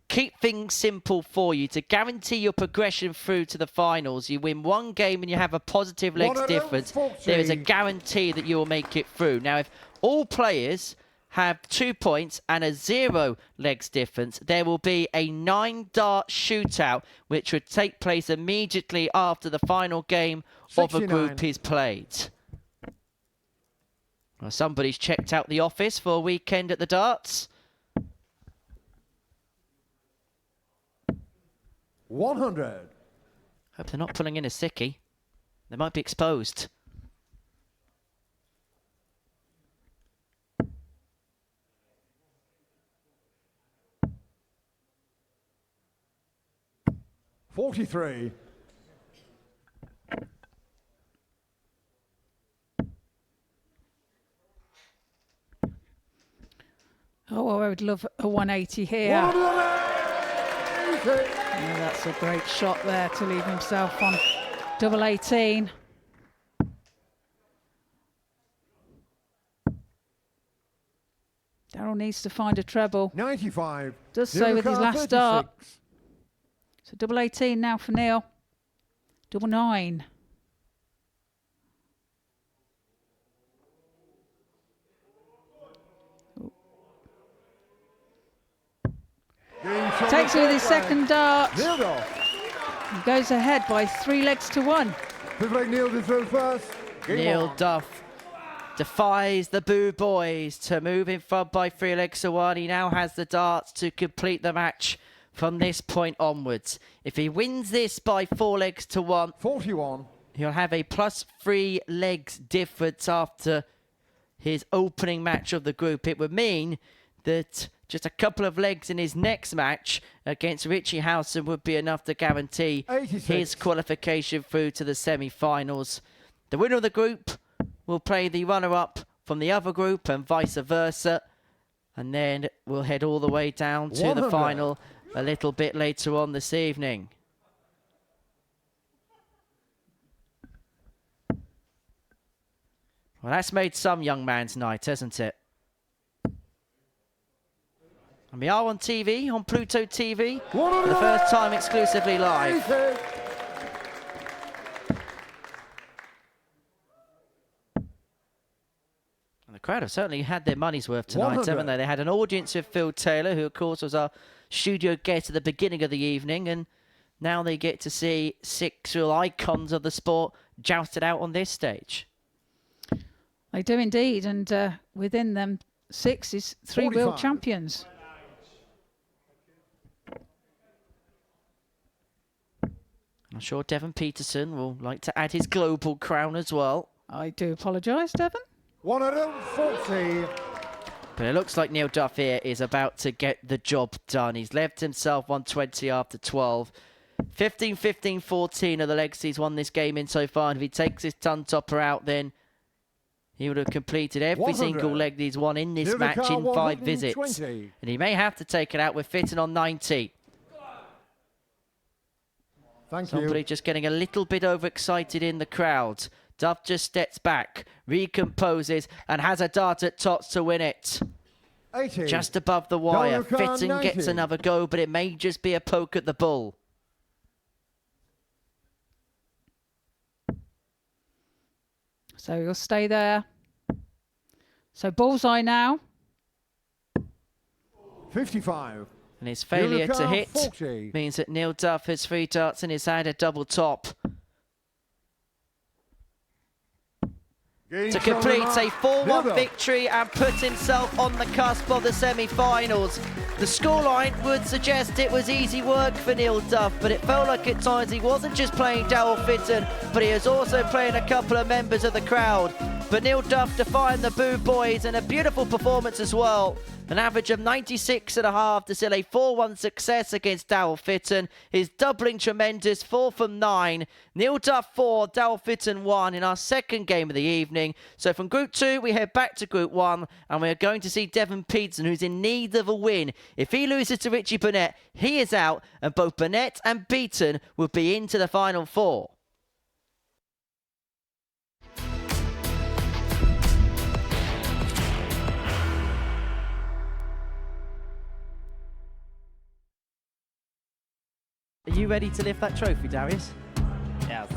[SPEAKER 4] keep things simple for you, to guarantee your progression through to the finals. You win 1 game and you have a positive legs difference. There is a guarantee that you will make it through. Now, if all players have 2 points and a 0 legs difference, there will be a 9-dart shootout, which would take place immediately after the final game
[SPEAKER 10] 69.
[SPEAKER 4] of a group is played. Well, somebody's checked out the office for a weekend at the darts.
[SPEAKER 10] 100.
[SPEAKER 4] Hope they're not pulling in a sickie. They might be exposed.
[SPEAKER 10] $43.
[SPEAKER 6] Oh, well, I would love a 180 here.
[SPEAKER 10] 180.
[SPEAKER 6] Yeah, that's a great shot there to leave himself on double 18. Daryl needs to find a treble.
[SPEAKER 10] 95.
[SPEAKER 6] Does so with his last start. So double 18 now for Neil. Double 9. Takes it with his second dart. He goes ahead by 3 legs to 1.
[SPEAKER 10] Neil to throw first.
[SPEAKER 4] Neil Duff defies the Boo Boys to move in front by 3 legs to 1. He now has the darts to complete the match from this point onwards. If he wins this by 4 legs to 1,
[SPEAKER 10] 41.
[SPEAKER 4] He'll have a +3 legs difference after his opening match of the group. It would mean that just a couple of legs in his next match against Richie Howson would be enough to guarantee
[SPEAKER 10] 86.
[SPEAKER 4] his qualification through to the semi-finals. The winner of the group will play the runner-up from the other group and vice versa. And then we'll head all the way down to the final a little bit later on this evening. Well, that's made some young man's night, hasn't it? And we are on TV, on Pluto TV, for the first time exclusively live. And the crowd have certainly had their money's worth tonight, haven't they? They had an audience with Phil Taylor, who of course was our studio guest at the beginning of the evening, and now they get to see 6 real icons of the sport jousted out on this stage.
[SPEAKER 6] They do indeed, and within them 6 is 3 world champions.
[SPEAKER 4] I'm sure Devon Petersen will like to add his global crown as well.
[SPEAKER 6] I do apologise, Devon.
[SPEAKER 10] 140.
[SPEAKER 4] But it looks like Neil Duff here is about to get the job done. He's left himself 120 after 12. 15, 15, 14 are the legs he's won this game in so far. And if he takes his ton topper out, then he would have completed every single leg that he's won in this match in 5 visits. And he may have to take it out with Fitton on 90. Somebody just getting a little bit overexcited in the crowd. Duff just steps back, recomposes, and has a dart at tots to win it.
[SPEAKER 10] 80.
[SPEAKER 4] Just above the wire. Fitton gets another go, but it may just be a poke at the bull.
[SPEAKER 6] So he'll stay there. So bullseye now.
[SPEAKER 10] 55.
[SPEAKER 4] And his failure to hit 40. Means that Neil Duff has 3 darts in his hand, a double top. To complete a 4-1 victory and put himself on the cusp of the semi-finals. The scoreline would suggest it was easy work for Neil Duff, but it felt like at times he wasn't just playing Daryl Fitton, but he was also playing a couple of members of the crowd. But Neil Duff defying the Boo Boys, and a beautiful performance as well. An average of 96.5 to still a 4-1 success against Daryl Fitton. His doubling tremendous, 4 from 9. Neil Duff 4, Daryl Fitton 1 in our second game of the evening. So from Group 2, we head back to Group 1, and we're going to see Devon Petersen, who's in need of a win. If he loses to Richie Burnett, he is out, and both Burnett and Beaton will be into the Final 4. Are you ready to lift that trophy, Darius? Yes.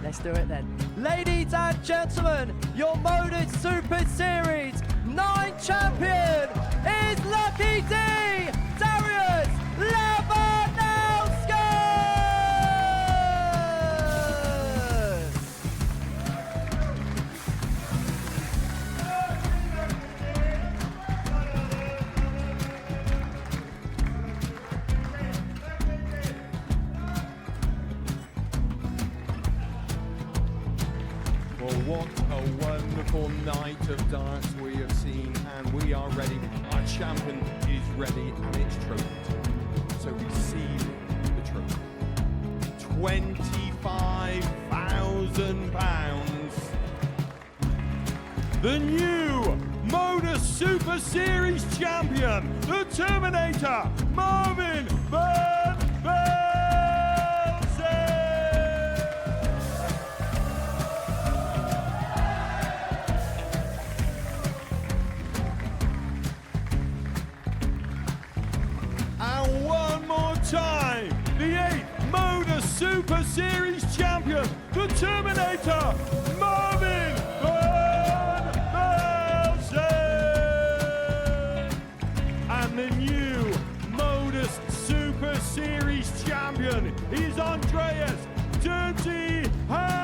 [SPEAKER 4] Let's do it then. Ladies and gentlemen, your Modus Super Series 9 champion is Lucky D, Darius Lebanowski!
[SPEAKER 11] Well, what a wonderful night of darts we have seen, and we are ready. Our champion is ready, and it's trophy time. So receive the trophy. £25,000. The new Modus Super Series champion, the Terminator, Marvin Burnett. Super Series champion, the Terminator, Marvin Howson. And the new Modus Super Series champion is Andreas Dirty Harrison.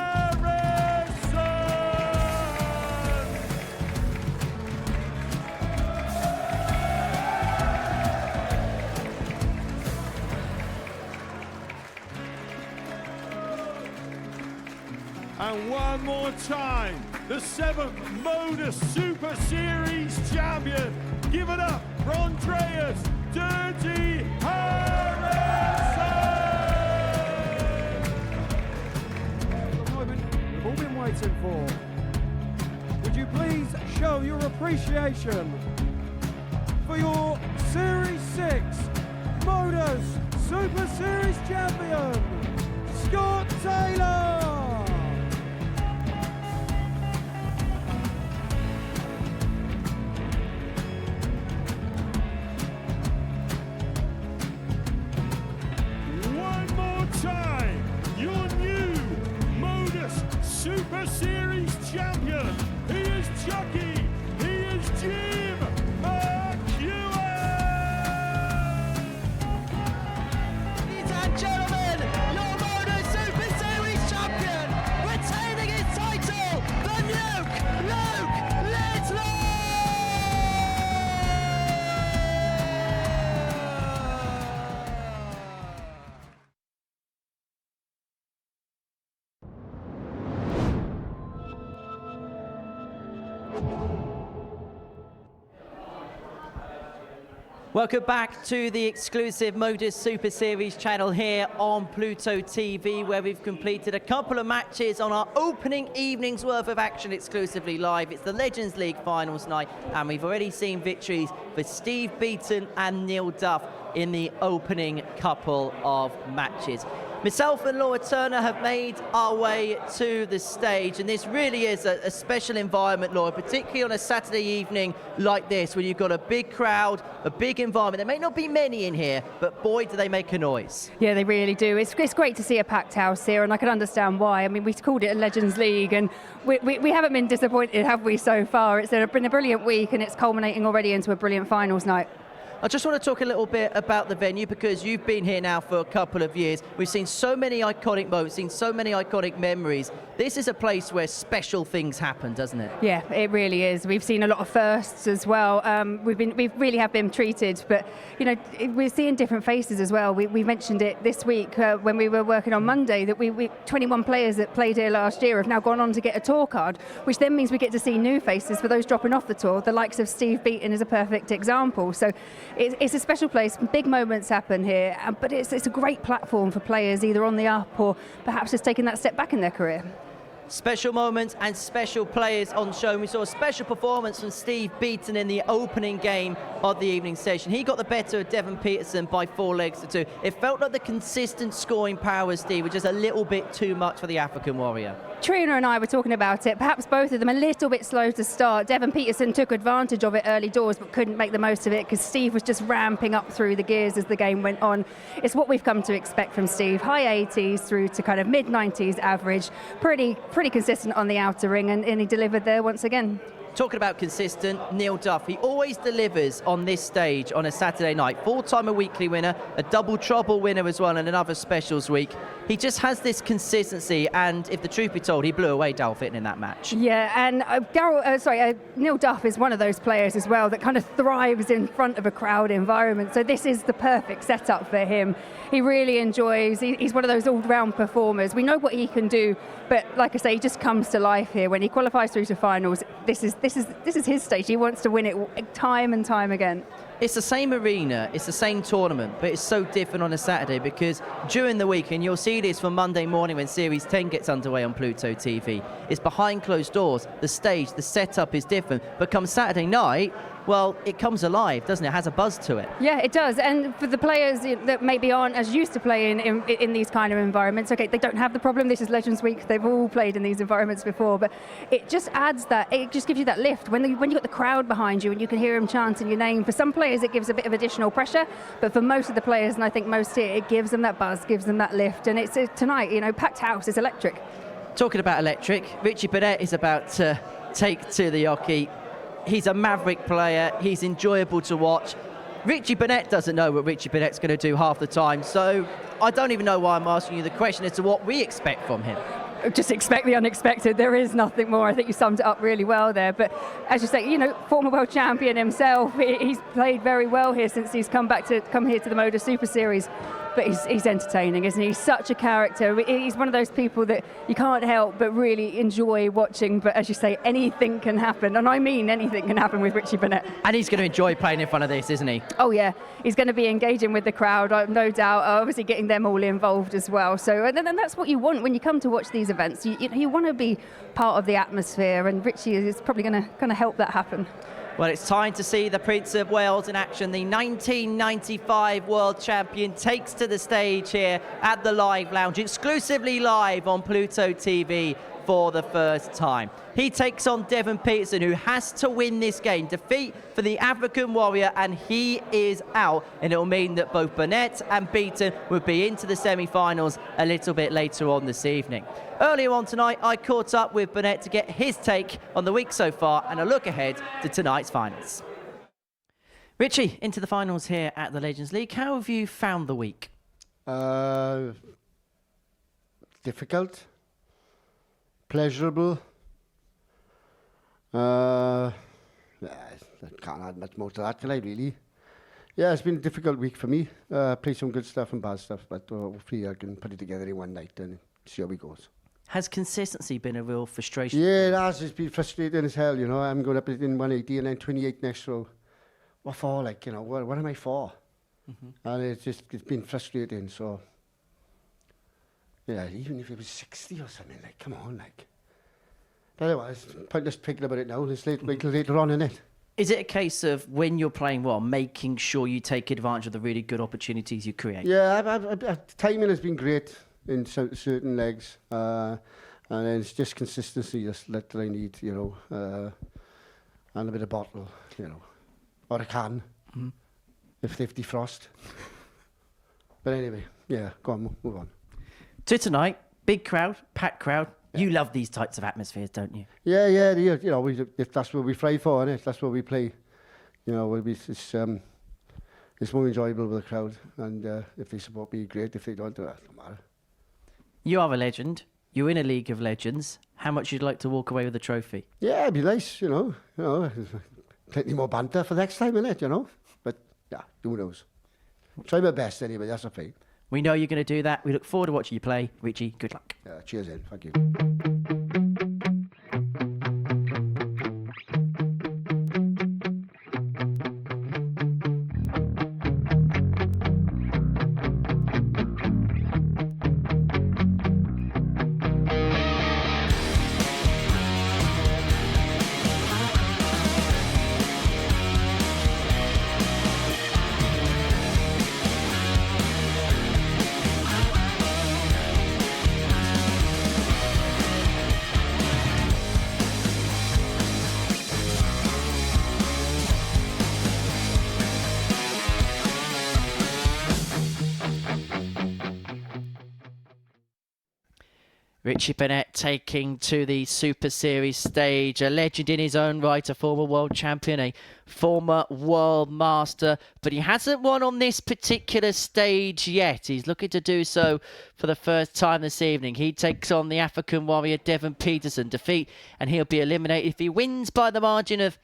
[SPEAKER 11] And one more time, the 7th Modus Super Series champion. Give it up for Andreas Dirty Harrison.
[SPEAKER 10] The moment we've all been waiting for. Would you please show your appreciation for your Series 6 Modus Super Series champion, Scott Taylor.
[SPEAKER 11] Time, your new Modus Super Series champion. He is Chucky. He is Jim McEwen.
[SPEAKER 4] Ladies and gentlemen, your Modus Super Series champion, retaining his title, the Nuke, Luke Lidlow. Welcome back to the exclusive Modus Super Series channel here on Pluto TV, where we've completed a couple of matches on our opening evening's worth of action exclusively live. It's the Legends League finals night, and we've already seen victories for Steve Beaton and Neil Duff in the opening couple of matches. Myself and Laura Turner have made our way to the stage, and this really is a special environment, Laura, particularly on a Saturday evening like this, where you've got a big crowd, a big environment. There may not be many in here, but boy, do they make a noise.
[SPEAKER 9] Yeah, they really do. It's great to see a packed house here, and I can understand why. I mean, we called it a Legends League, and we haven't been disappointed, have we, so far? It's been a brilliant week, and it's culminating already into a brilliant finals night.
[SPEAKER 4] I just want to talk a little bit about the venue, because you've been here now for a couple of years. We've seen so many iconic moments, seen so many iconic memories. This is a place where special things happen, doesn't it?
[SPEAKER 9] Yeah, it really is. We've seen a lot of firsts as well. We really have been treated, but you know, we're seeing different faces as well. We mentioned it this week when we were working on Monday, that we 21 players that played here last year have now gone on to get a tour card, which then means we get to see new faces for those dropping off the tour. The likes of Steve Beaton is a perfect example. So it's a special place. Big moments happen here, but it's a great platform for players either on the up or perhaps just taking that step back in their career.
[SPEAKER 4] Special moments and special players on show. We saw a special performance from Steve Beaton in the opening game of the evening session. He got the better of Devon Petersen by 4 legs to 2. It felt like the consistent scoring power of Steve was just a little bit too much for the African warrior.
[SPEAKER 9] Trina and I were talking about it, perhaps both of them a little bit slow to start. Devon Petersen took advantage of it early doors but couldn't make the most of it because Steve was just ramping up through the gears as the game went on. It's what we've come to expect from Steve. High 80s through to kind of mid 90s average. Pretty consistent on the outer ring, and he delivered there once again.
[SPEAKER 4] Talking about consistent, Neil Duff, he always delivers on this stage on a Saturday night. 4-timer weekly winner, a double trouble winner as well, and another specials week. He just has this consistency, and if the truth be told, he blew away Daryl Fitton in that match.
[SPEAKER 9] Yeah, and Neil Duff is one of those players as well that kind of thrives in front of a crowd environment. So this is the perfect setup for him. He really enjoys. He's one of those all-round performers. We know what he can do, but like I say, he just comes to life here when he qualifies through to finals. This is his stage. He wants to win it time and time again.
[SPEAKER 4] It's the same arena, it's the same tournament, but it's so different on a Saturday because during the week, and you'll see this from Monday morning when Series 10 gets underway on Pluto TV, it's behind closed doors, the stage, the setup is different, but come Saturday night, well, it comes alive, doesn't it? It has a buzz to it.
[SPEAKER 9] Yeah, it does. And for the players that maybe aren't as used to playing in these kind of environments, okay, they don't have the problem. This is Legends Week. They've all played in these environments before, but it just adds that. It just gives you that lift when you've got the crowd behind you and you can hear them chanting your name. For some players, it gives a bit of additional pressure, but for most of the players, and I think most here, it gives them that buzz, gives them that lift. And it's tonight, packed house is electric.
[SPEAKER 4] Talking about electric, Richie Burnett is about to take to the hockey. He's a maverick player. He's enjoyable to watch. Richie Burnett doesn't know what Richie Burnett's going to do half the time, so I don't even know why I'm asking you the question as to what we expect from him.
[SPEAKER 9] Just expect the unexpected. There is nothing more. I think you summed it up really well there. But as you say, former world champion himself, he's played very well here since he's come here to the Modus Super Series. But he's entertaining, isn't he? He's such a character. He's one of those people that you can't help but really enjoy watching. But as you say, anything can happen. And I mean anything can happen with Richie Burnett.
[SPEAKER 4] And he's going to enjoy playing in front of this, isn't he?
[SPEAKER 9] Oh, yeah. He's going to be engaging with the crowd, no doubt. Obviously getting them all involved as well. So and that's what you want when you come to watch these events. You want to be part of the atmosphere. And Richie is probably going to help that happen.
[SPEAKER 4] Well, it's time to see the Prince of Wales in action. The 1995 world champion takes to the stage here at the Live Lounge, exclusively live on Pluto TV for the first time. He takes on Devon Petersen, who has to win this game. Defeat for the African Warrior, and he is out. And it'll mean that both Burnett and Beaton will be into the semi-finals a little bit later on this evening. Earlier on tonight, I caught up with Burnett to get his take on the week so far and a look ahead to tonight's finals. Richie, into the finals here at the Legends League. How have you found the week?
[SPEAKER 13] Difficult. Pleasurable. I can't add much more to that, can I, really? Yeah, it's been a difficult week for me. Played some good stuff and bad stuff, but hopefully I can put it together in one night and see how it goes.
[SPEAKER 4] Has consistency been a real frustration?
[SPEAKER 13] Yeah, it has. It's been frustrating as hell, I'm going up in 180 and then 28 next row. What for, what am I for? And it's been frustrating, so... Yeah, even if it was 60 or something, come on, But anyway, it's pointless thinking about it now. Let's wait till later on, innit?
[SPEAKER 4] Is it a case of when you're playing well, making sure you take advantage of the really good opportunities you create?
[SPEAKER 13] Yeah, timing has been great in certain legs. And then it's just consistency that I need, and a bit of bottle, or a can, if they've defrost. But anyway, yeah, go on, move on.
[SPEAKER 4] To tonight, big crowd, packed crowd. Yeah. You love these types of atmospheres, don't you?
[SPEAKER 13] Yeah. If that's what we play for, innit? That's what we play. It's more enjoyable with the crowd, and if they support me, great. If they don't, it doesn't matter.
[SPEAKER 4] You are a legend. You're in a League of Legends. How much you'd like to walk away with a trophy?
[SPEAKER 13] Yeah, it'd be nice. Plenty more banter for next time, innit? But yeah, who knows? Try my best anyway. That's a thing.
[SPEAKER 4] We know you're going to do that. We look forward to watching you play. Richie, good luck.
[SPEAKER 13] Cheers, Ed. Thank you.
[SPEAKER 4] Richie Burnett taking to the Super Series stage, a legend in his own right, a former world champion, a former world master, but he hasn't won on this particular stage yet. He's looking to do so for the first time this evening. He takes on the African Warrior Devon Petersen. Defeat, and he'll be eliminated. If he wins by the margin of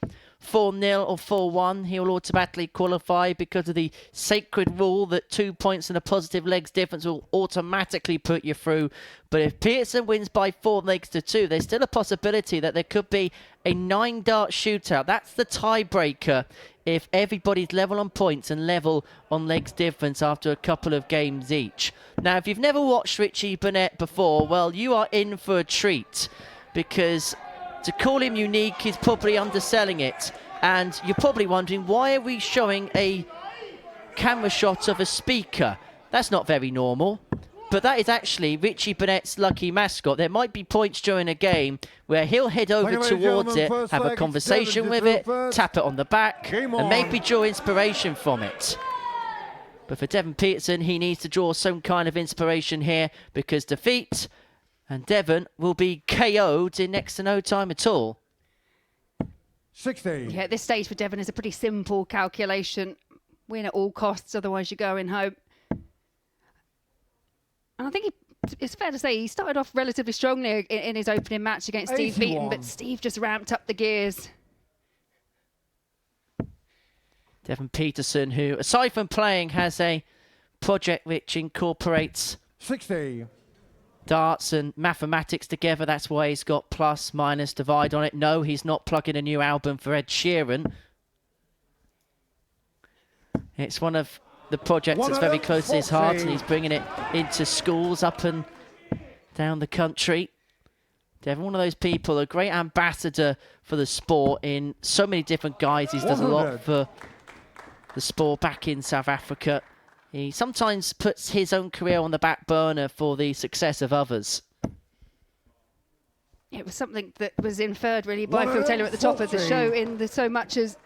[SPEAKER 4] 4-0 or 4-1, he'll automatically qualify because of the sacred rule that 2 points and a positive legs difference will automatically put you through. But if Petersen wins by 4 legs to 2, there's still a possibility that there could be a 9-dart shootout. That's the tiebreaker if everybody's level on points and level on legs difference after a couple of games each. Now, if you've never watched Richie Burnett before, well, you are in for a treat, because to call him unique is probably underselling it. And you're probably wondering, why are we showing a camera shot of a speaker? That's not very normal. But that is actually Richie Burnett's lucky mascot. There might be points during a game where he'll head over towards it, have a conversation with it, tap it on the back, and maybe draw inspiration from it. But for Devon Petersen, he needs to draw some kind of inspiration here, because defeat and Devon will be KO'd in next to no time at all.
[SPEAKER 10] 16.
[SPEAKER 9] Yeah, at this stage for Devon is a pretty simple calculation. Win at all costs, otherwise you're going home. And I think it's fair to say he started off relatively strongly in his opening match against Steve Beaton, but Steve just ramped up the gears.
[SPEAKER 4] Devon Petersen, who, aside from playing, has a project which incorporates
[SPEAKER 10] 60.
[SPEAKER 4] darts and mathematics together. That's why he's got plus, minus, divide on it. No, he's not plugging a new album for Ed Sheeran. It's one of the project that's very close to his heart, and he's bringing it into schools up and down the country. Devon, one of those people, a great ambassador for the sport in so many different guises. Does a lot for the sport back in South Africa. He sometimes puts his own career on the back burner for the success of others.
[SPEAKER 9] It was something that was inferred really by Phil Taylor at the top of the show, in the so much as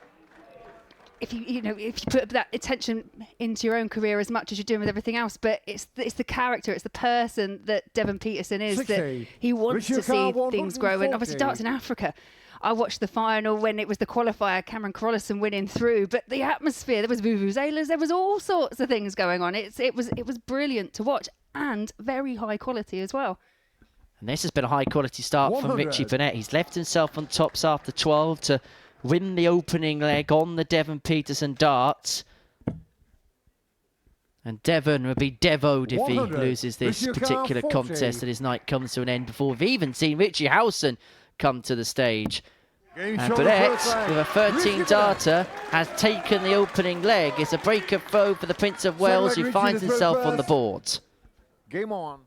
[SPEAKER 9] if you put that attention into your own career as much as you're doing with everything else, but it's the character, it's the person that Devon Petersen is, 60. That he wants to see things grow. And obviously darts in Africa, I watched the final when it was the qualifier, Cameron Carolison winning through, but the atmosphere, there was vuvuzelas, there was all sorts of things going on. It was brilliant to watch, and very high quality as well.
[SPEAKER 4] And this has been a high quality start from Richie Burnett. He's left himself on tops after 12 to win the opening leg on the Devon Petersen darts. And Devon will be devoed if he loses this particular contest and his night comes to an end before we've even seen Richie Howson come to the stage. And Burnett, with a 13 darter, has taken the opening leg. It's a break of throw for the Prince of Wales, who finds himself on the board.
[SPEAKER 10] Game on.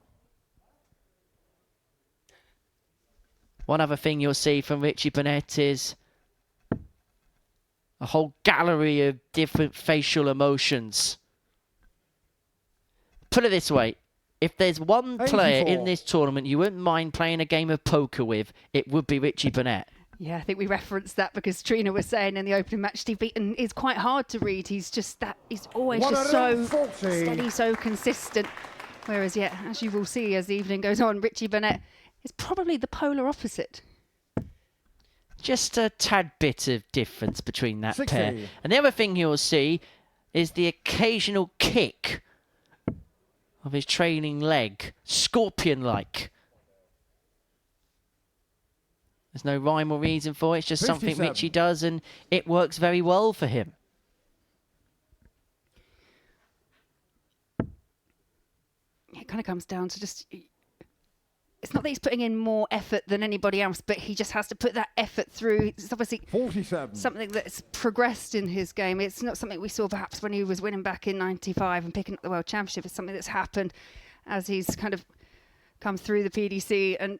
[SPEAKER 4] One other thing you'll see from Richie Burnett is a whole gallery of different facial emotions. Put it this way, if there's one player in this tournament you wouldn't mind playing a game of poker with, it would be Richie Burnett.
[SPEAKER 9] Yeah, I think we referenced that because Trina was saying in the opening match, Steve Beaton is quite hard to read. He's always just so steady, so consistent. Whereas, yeah, as you will see as the evening goes on, Richie Burnett is probably the polar opposite.
[SPEAKER 4] Just a tad bit of difference between that pair. And the other thing you'll see is the occasional kick of his trailing leg, scorpion-like. There's no rhyme or reason for it. It's just something Richie does, and it works very well for him.
[SPEAKER 9] It kind of comes down to just... It's not that he's putting in more effort than anybody else, but he just has to put that effort through. It's obviously something that's progressed in his game. It's not something we saw perhaps when he was winning back in '95 and picking up the World Championship. It's something that's happened as he's kind of come through the PDC. And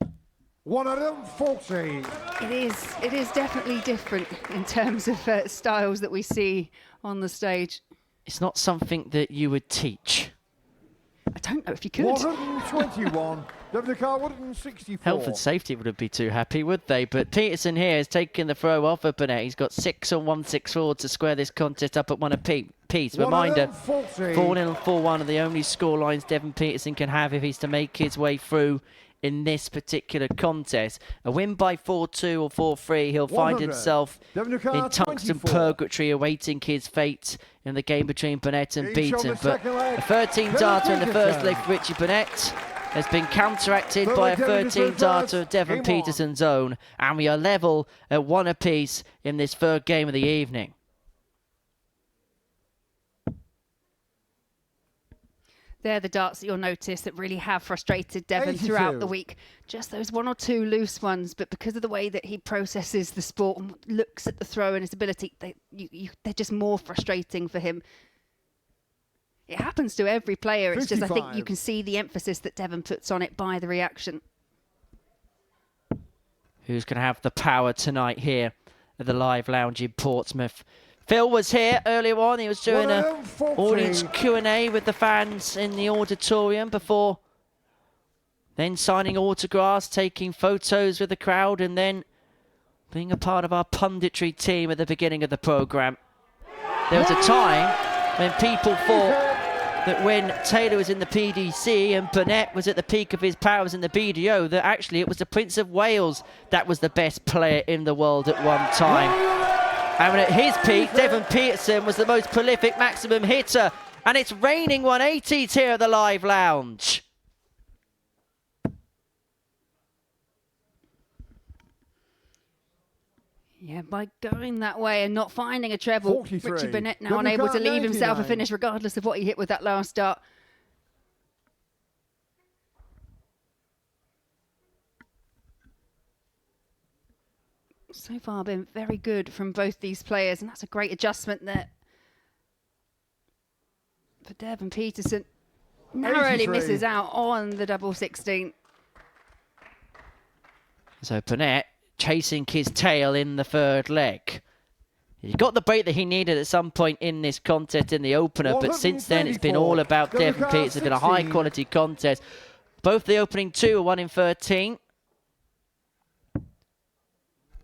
[SPEAKER 10] 140.
[SPEAKER 9] It is definitely different in terms of styles that we see on the stage.
[SPEAKER 4] It's not something that you would teach.
[SPEAKER 9] I don't know if you could.
[SPEAKER 10] 121. WK 164.
[SPEAKER 4] Health and safety wouldn't be too happy, would they? But Petersen here has taken the throw off of Burnett. He's got 6 on 164 to square this contest up at one apiece. Reminder, 4-0 and 4-1 are the only scorelines Devon Petersen can have if he's to make his way through in this particular contest. A win by 4-2 or 4-3, he'll find himself in tungsten purgatory awaiting his fate in the game between Burnett and Beaton. But a 13 darter in the first leg for Richie Burnett has been counteracted by a 13 darter of Devon Petersen's own, and we are level at 1 apiece in this third game of the evening.
[SPEAKER 9] They're the darts that you'll notice that really have frustrated Devon throughout the week. Just those 1 or 2 loose ones, but because of the way that he processes the sport and looks at the throw and his ability, they're just more frustrating for him. It happens to every player. It's 55. Just, I think you can see the emphasis that Devon puts on it by the reaction.
[SPEAKER 4] Who's going to have the power tonight here at the Live Lounge in Portsmouth. Phil was here earlier on. He was doing an audience Q&A with the fans in the auditorium before then signing autographs, taking photos with the crowd, and then being a part of our punditry team at the beginning of the programme. There was a time when people thought that when Taylor was in the PDC and Burnett was at the peak of his powers in the BDO, that actually it was the Prince of Wales that was the best player in the world at one time. And at his peak, Devon Petersen was the most prolific maximum hitter. And it's raining 180s here at the Live Lounge.
[SPEAKER 9] Yeah, by going that way and not finding a treble,
[SPEAKER 11] 43.
[SPEAKER 9] Richie Burnett now unable to leave himself a finish regardless of what he hit with that last start. So far been very good from both these players, and that's a great adjustment there for Devon Petersen. Narrowly misses out on the double 16.
[SPEAKER 4] So Burnett chasing his tail in the third leg. He got the break that he needed at some point in this contest in the opener, but since then it's been all about Devon Petersen. It's been a high quality contest. Both the opening two are 1 in 13.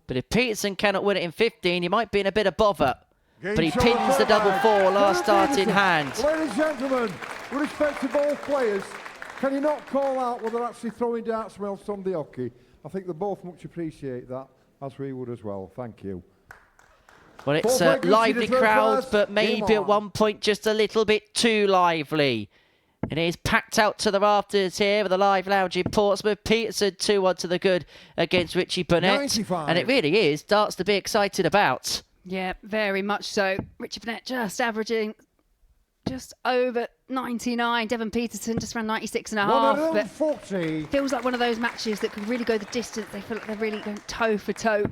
[SPEAKER 4] But if Petersen cannot win it in 15, he might be in a bit of bother. But he pins the double 4 last start in hand.
[SPEAKER 10] Ladies and gentlemen, with respect to both players, can you not call out whether they're actually throwing darts whilst on the hockey? I think they both much appreciate that, as we would as well. Thank you.
[SPEAKER 4] Well, it's a lively crowd, but maybe at one point just a little bit too lively. It is packed out to the rafters here with the Live Lounge in Portsmouth. Petersen 2-1 to the good against Richie Burnett.
[SPEAKER 10] 95.
[SPEAKER 4] And it really is darts to be excited about.
[SPEAKER 9] Yeah, very much so. Richie Burnett just averaging just over 99. Devon Petersen just around 96.5. But feels like one of those matches that could really go the distance. They feel like they're really going toe for toe.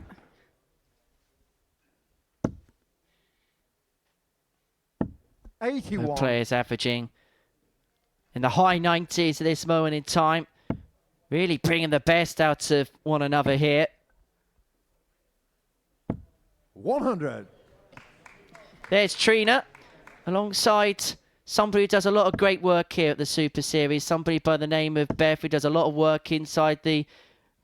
[SPEAKER 4] The players averaging in the high 90s at this moment in time. Really bringing the best out of one another here.
[SPEAKER 10] 100.
[SPEAKER 4] There's Trina alongside somebody who does a lot of great work here at the Super Series. Somebody by the name of Beth who does a lot of work inside the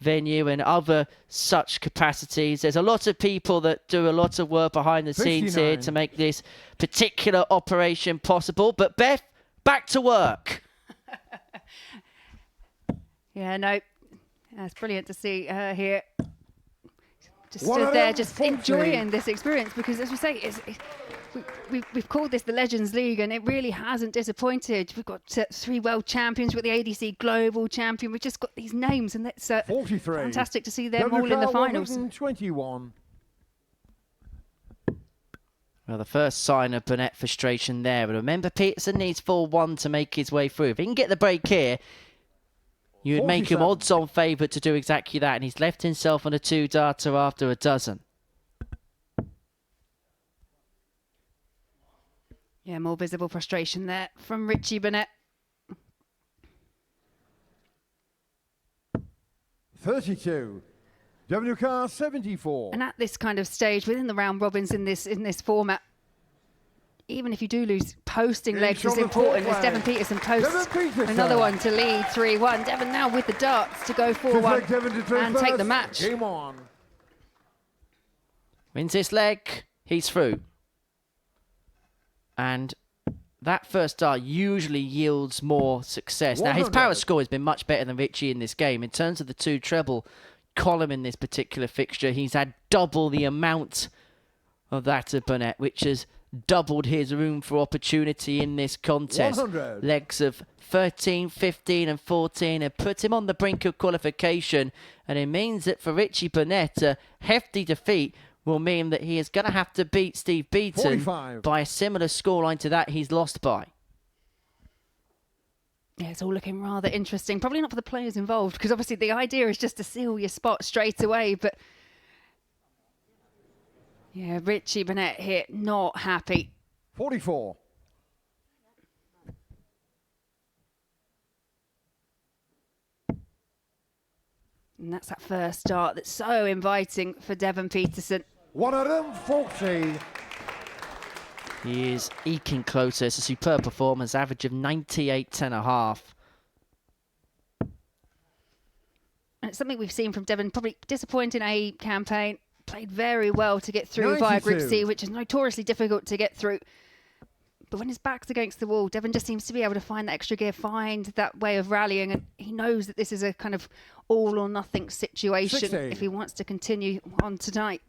[SPEAKER 4] venue and other such capacities. There's a lot of people that do a lot of work behind the scenes here to make this particular operation possible. But Beth, back to work.
[SPEAKER 9] Yeah, no, that's brilliant to see her here. Just stood there, just enjoying this experience, because as we say, we've called this the Legends League, and it really hasn't disappointed. We've got 3 world champions, we've got the ADC Global Champion. We've just got these names, and it's fantastic to see them all in the finals.
[SPEAKER 10] 21.
[SPEAKER 4] Well, the first sign of Burnett frustration there. But remember, Petersen needs 4-1 to make his way through. If he can get the break here, you would make him odds-on favourite to do exactly that. And he's left himself on a 2-darter after a dozen.
[SPEAKER 9] Yeah, more visible frustration there from Richie Burnett.
[SPEAKER 10] 32. WK 74.
[SPEAKER 9] And at this kind of stage, within the round robins in this format, even if you do lose, posting legs is important. As Devon Petersen posts another one to lead 3-1. Devon now with the darts to go 4-1 and take the match.
[SPEAKER 10] Game on.
[SPEAKER 4] Wins this leg, he's through. And that first dart usually yields more success. Now, his power score has been much better than Richie in this game. In terms of the 2 treble column in this particular fixture, he's had double the amount of that of Burnett, which has doubled his room for opportunity in this contest.
[SPEAKER 10] 100.
[SPEAKER 4] Legs of 13, 15 and 14 have put him on the brink of qualification, and it means that for Richie Burnett, a hefty defeat will mean that he is going to have to beat Steve Beaton
[SPEAKER 10] 45.
[SPEAKER 4] by a similar scoreline to that he's lost by.
[SPEAKER 9] Yeah, it's all looking rather interesting. Probably not for the players involved, because obviously the idea is just to seal your spot straight away. But yeah, Richie Burnett here, not happy.
[SPEAKER 10] 44.
[SPEAKER 9] And that's that first start that's so inviting for Devon Petersen.
[SPEAKER 10] 140.
[SPEAKER 4] He is eking closer. It's a superb performance, average of 98.5.
[SPEAKER 9] And it's something we've seen from Devon. Probably disappointing A campaign. Played very well to get through via Group C, which is notoriously difficult to get through. But when his back's against the wall, Devon just seems to be able to find that extra gear, find that way of rallying. And he knows that this is a kind of all or nothing situation
[SPEAKER 10] 60.
[SPEAKER 9] if he wants to continue on tonight.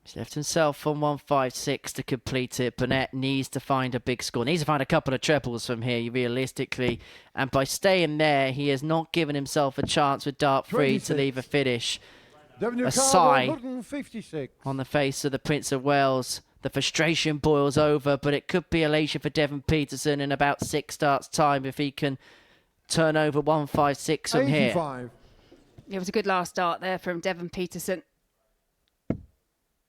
[SPEAKER 4] He's left himself on 156 to complete it. Burnett needs to find a big score. Needs to find a couple of trebles from here, realistically. And by staying there, he has not given himself a chance with dart 3 to leave a finish. A sigh on the face of the Prince of Wales. The frustration boils over, but it could be elation for Devon Petersen in about 6 starts time if he can turn over 156 from
[SPEAKER 10] 85.
[SPEAKER 4] here.
[SPEAKER 9] It was a good last start there from Devon Petersen.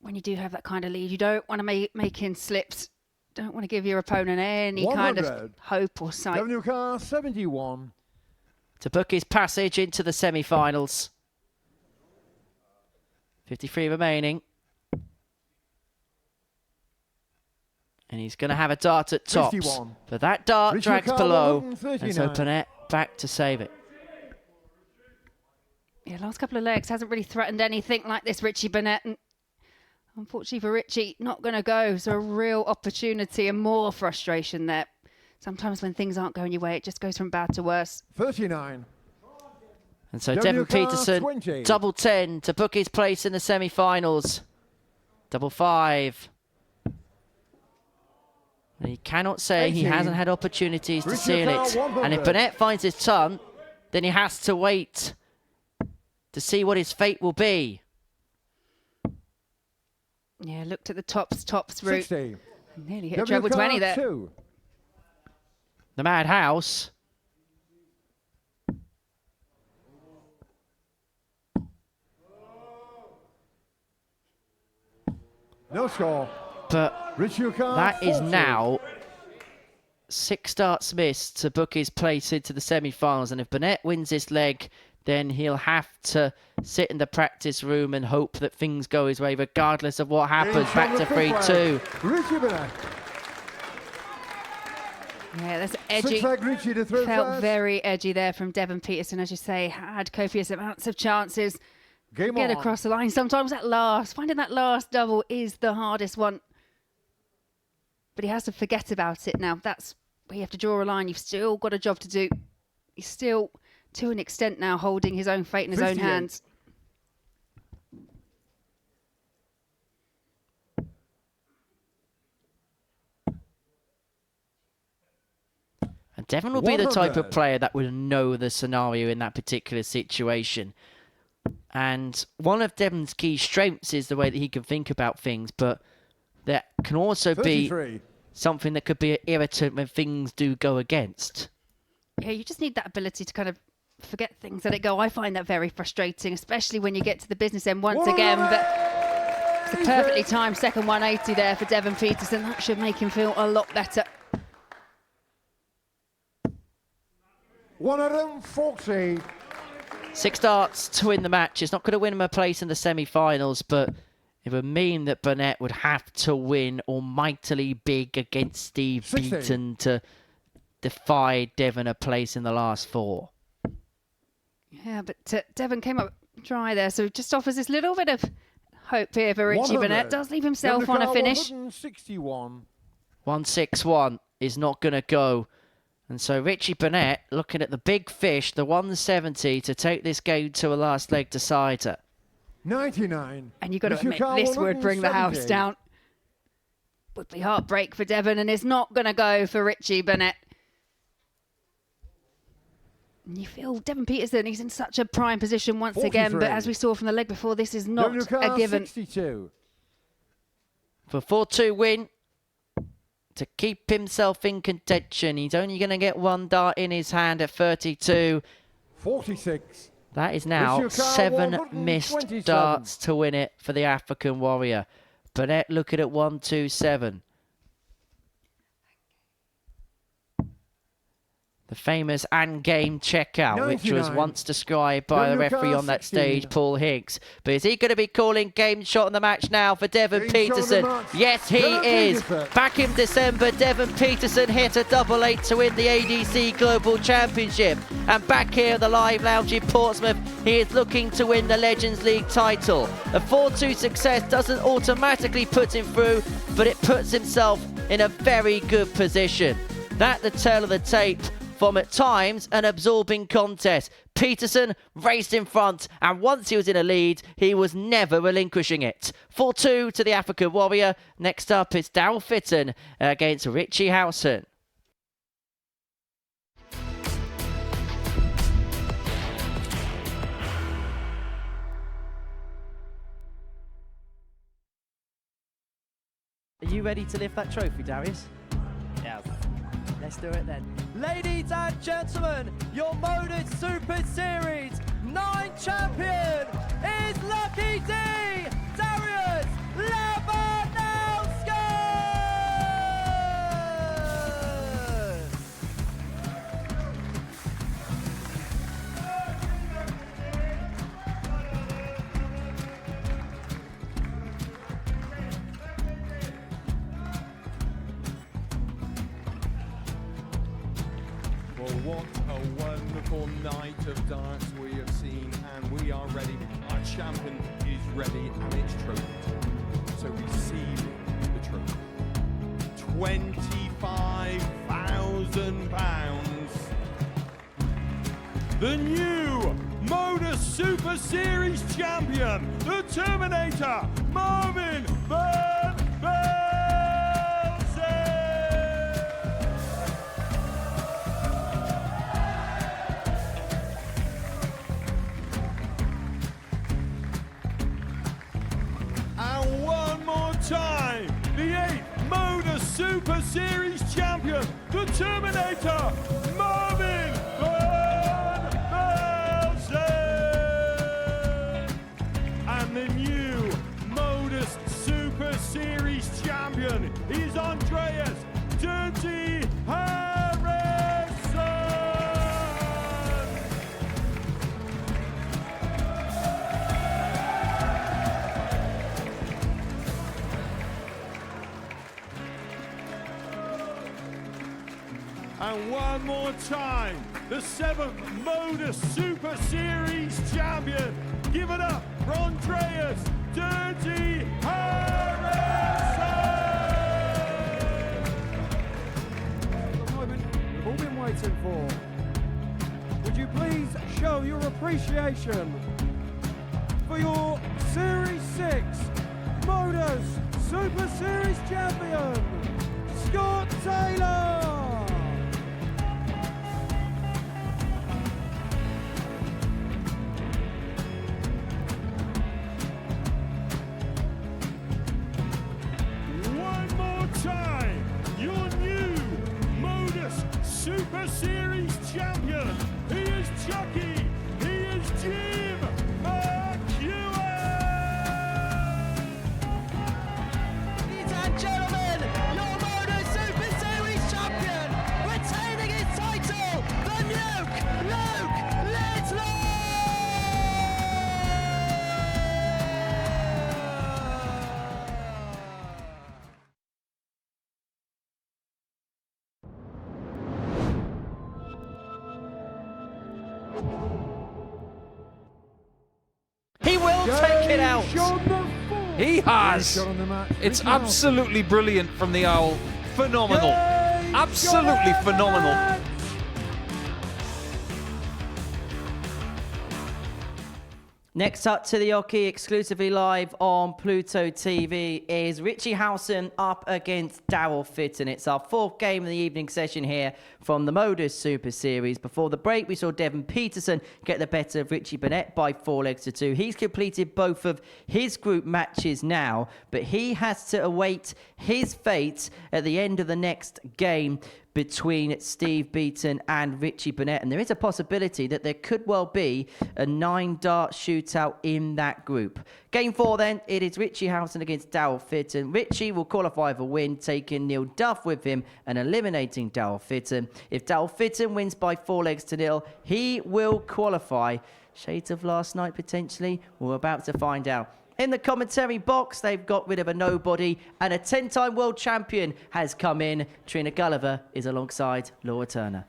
[SPEAKER 9] When you do have that kind of lead, you don't want to make in slips. Don't want to give your opponent any
[SPEAKER 10] 100.
[SPEAKER 9] kind of hope or sight.
[SPEAKER 10] Devon 71.
[SPEAKER 4] To book his passage into the semi-finals. 53 remaining. And he's going to have a dart at tops.
[SPEAKER 10] 51.
[SPEAKER 4] But that dart
[SPEAKER 10] Richie
[SPEAKER 4] drags below. And so
[SPEAKER 10] 139.
[SPEAKER 4] Burnett back to save it.
[SPEAKER 9] Yeah, last couple of legs hasn't really threatened anything like this, Richie Burnett. And unfortunately for Richie, not going to go. So a real opportunity and more frustration there. Sometimes when things aren't going your way, it just goes from bad to worse.
[SPEAKER 10] 39.
[SPEAKER 4] And so Devon Petersen,
[SPEAKER 10] 20.
[SPEAKER 4] double 10 to book his place in the semi-finals. Double 5. And he cannot say
[SPEAKER 10] 18.
[SPEAKER 4] he hasn't had opportunities to
[SPEAKER 10] Richie
[SPEAKER 4] seal it.
[SPEAKER 10] 100.
[SPEAKER 4] And if Burnett finds his ton, then he has to wait to see what his fate will be.
[SPEAKER 9] Yeah, looked at the tops route.
[SPEAKER 10] 60.
[SPEAKER 9] Nearly hit treble 20 there.
[SPEAKER 10] 2.
[SPEAKER 4] The Madhouse.
[SPEAKER 10] No score.
[SPEAKER 4] But
[SPEAKER 10] Richie
[SPEAKER 4] that is
[SPEAKER 10] 40.
[SPEAKER 4] now 6 starts missed to book his place into the semi-finals. And if Burnett wins this leg, then he'll have to sit in the practice room and hope that things go his way, regardless of what happens. Back to 3-2.
[SPEAKER 10] Richie Burnett.
[SPEAKER 9] Yeah, that's edgy.
[SPEAKER 10] Richie to throw
[SPEAKER 9] Felt
[SPEAKER 10] first.
[SPEAKER 9] very edgy there from Devon Petersen, as you say. Had copious amounts of chances.
[SPEAKER 10] Game
[SPEAKER 9] Get
[SPEAKER 10] on.
[SPEAKER 9] across the line. Sometimes finding that last double is the hardest one. But he has to forget about it now. That's where you have to draw a line. You've still got a job to do. He's still, to an extent now, holding his own fate in his own
[SPEAKER 10] 58.
[SPEAKER 9] hands.
[SPEAKER 4] And Devon will be the type of
[SPEAKER 10] 100.
[SPEAKER 4] player that would know the scenario in that particular situation. And one of Devon's key strengths is the way that he can think about things, but there can also
[SPEAKER 10] 33.
[SPEAKER 4] be something that could be an irritant when things do go against.
[SPEAKER 9] Yeah, you just need that ability to kind of forget things, let it go. I find that very frustrating, especially when you get to the business end once again. But it's a perfectly timed second 180 there for Devon Petersen. That should make him feel a lot better.
[SPEAKER 10] 140.
[SPEAKER 4] 6 darts to win the match. It's not going to win him a place in the semi-finals, but it would mean that Burnett would have to win almightily big against Steve
[SPEAKER 10] 60.
[SPEAKER 4] Beaton to defy Devon a place in the last 4.
[SPEAKER 9] Yeah, but Devon came up dry there, so it just offers this little bit of hope here for Richie
[SPEAKER 10] 100.
[SPEAKER 9] Burnett. Does leave himself on a finish.
[SPEAKER 10] 161.
[SPEAKER 4] 161 is not going to go. And so Richie Burnett looking at the big fish, the 170, to take this game to a last leg decider.
[SPEAKER 10] 99.
[SPEAKER 9] And you've got to
[SPEAKER 10] Richie
[SPEAKER 9] admit,
[SPEAKER 10] Carr,
[SPEAKER 9] this would bring the house
[SPEAKER 10] 170.
[SPEAKER 9] down. Would be heartbreak for Devon, and it's not going to go for Richie Burnett. And you feel Devon Petersen, he's in such a prime position once again, but
[SPEAKER 10] 43.
[SPEAKER 9] as we saw from the leg before, this is not
[SPEAKER 10] Devon Carr,
[SPEAKER 9] a given.
[SPEAKER 10] 62.
[SPEAKER 4] For 4-2 win, to keep himself in contention. He's only going to get 1 dart in his hand at 32.
[SPEAKER 10] 46.
[SPEAKER 4] That is now
[SPEAKER 10] Richie Carr,
[SPEAKER 4] 7
[SPEAKER 10] 127.
[SPEAKER 4] missed darts to win it for the African Warrior. Burnett looking at 127. The famous and game checkout, which was
[SPEAKER 10] 99.
[SPEAKER 4] once described by the referee on that
[SPEAKER 10] 16.
[SPEAKER 4] stage, Paul Higgs. But is he going to be calling game shot on the match now for Devon
[SPEAKER 10] Game shot on the
[SPEAKER 4] Petersen?
[SPEAKER 10] match.
[SPEAKER 4] Yes, he
[SPEAKER 10] Devon
[SPEAKER 4] is.
[SPEAKER 10] Petersen.
[SPEAKER 4] Back in December, Devon Petersen hit a double 8 to win the ADC Global Championship. And back here at the Live Lounge in Portsmouth, he is looking to win the Legends League title. A 4-2 success doesn't automatically put him through, but it puts himself in a very good position. That the tale of the tape from at times an absorbing contest. Petersen raced in front, and once he was in a lead, he was never relinquishing it. 4-2 to the African Warrior. Next up is Daryl Fitton against Richie Howson. Are you ready to lift that trophy, Darius? Yeah. Let's do it then. Ladies and gentlemen, your Modus Super Series 9 champion is Lucky D, Darius Labanowski!
[SPEAKER 11] Well, what a wonderful night of darts we have seen, and we are ready. Our champion is ready, and it's trophy time. So receive the trophy. £25,000. The new Modus Super Series champion, the Terminator, Marvin Burnett. And one more time, the 8th Modus Super Series champion, the Terminator, Marvin Petersen. And the new Modus Super Series champion is Andreas Dirty Harrison. And one more time, the 7th Modus Super Series champion. Give it up for Andreas Dirty Harrison.
[SPEAKER 10] The moment we've all been waiting for. Would you please show your appreciation for your Series 6 Modus Super Series champion, Scott Taylor.
[SPEAKER 11] One more time, your new Modus Super Series champion. He is Chucky. He is Jim McEwen.
[SPEAKER 4] Ladies and gentlemen, your Modus Super Series champion, retaining his title, the Nuke, Luke Lidlow! He will take it out.
[SPEAKER 3] He has. It's absolutely brilliant from the Owl. Phenomenal. Absolutely phenomenal.
[SPEAKER 4] Next up to the Oki, exclusively live on Pluto TV, is Richie Howson up against Daryl Fitton. It's our 4th game of the evening session here from the Modus Super Series. Before the break, we saw Devon Petersen get the better of Richie Burnett by 4 legs to 2. He's completed both of his group matches now, but he has to await his fate at the end of the next game between Steve Beaton and Richie Burnett. And there is a possibility that there could well be a 9-dart shootout in that group. Game 4 then, it is Richie Howson against Daryl Fitton. Richie will qualify for win, taking Neil Duff with him and eliminating Daryl Fitton. If Daryl Fitton wins by 4-0, he will qualify. Shades of last night, potentially. We're about to find out. In the commentary box, they've got rid of a nobody, and a 10-time world champion has come in. Trina Gulliver is alongside Laura Turner.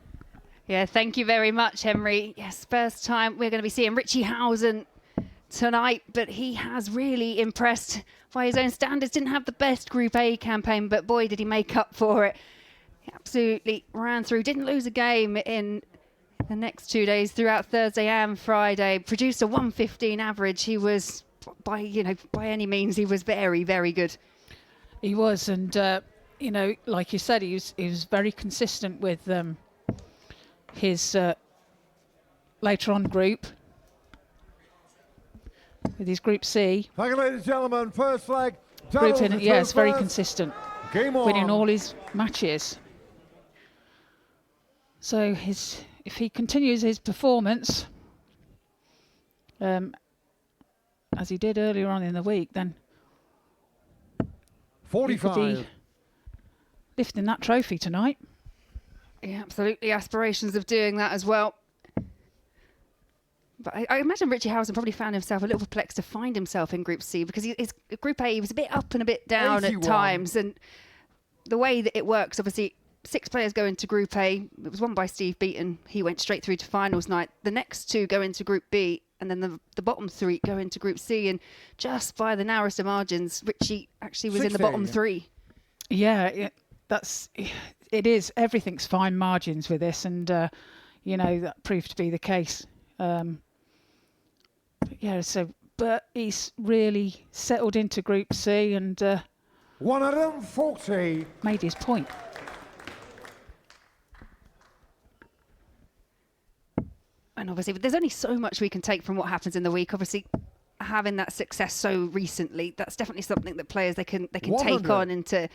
[SPEAKER 9] Yeah, thank you very much, Henry. Yes, first time we're going to be seeing Richie Howson tonight, but he has really impressed by his own standards. Didn't have the best Group A campaign, but boy, did he make up for it. He absolutely ran through, didn't lose a game in the next 2 days throughout Thursday and Friday. Produced a 115 average. He was, by any means, he was very, very good.
[SPEAKER 6] He was, and like you said, he was very consistent with his later on group, with his Group C.
[SPEAKER 10] Thank you, ladies and gentlemen. First leg.
[SPEAKER 6] Group in, yes, very consistent.
[SPEAKER 10] Game on.
[SPEAKER 6] Winning all his matches. So if he continues his performance, as he did earlier on in the week, then
[SPEAKER 10] 45.
[SPEAKER 6] He could be lifting that trophy tonight.
[SPEAKER 9] Yeah, absolutely. Aspirations of doing that as well. But I imagine Richie Howson probably found himself a little perplexed to find himself in Group C, because his Group A, he was a bit up and a bit down
[SPEAKER 10] 81.
[SPEAKER 9] at times. And the way that it works, obviously, 6 players go into Group A. It was won by Steve Beaton. He went straight through to finals night. The next 2 go into Group B, and then the bottom 3 go into Group C. And just by the narrowest of margins, Richie actually was in the bottom 3.
[SPEAKER 6] Yeah, it is. Everything's fine margins with this, and that proved to be the case. But he's really settled into Group C and
[SPEAKER 10] 140.
[SPEAKER 6] Made his point.
[SPEAKER 9] And obviously, there's only so much we can take from what happens in the week. Obviously, having that success so recently, that's definitely something that players they can take on into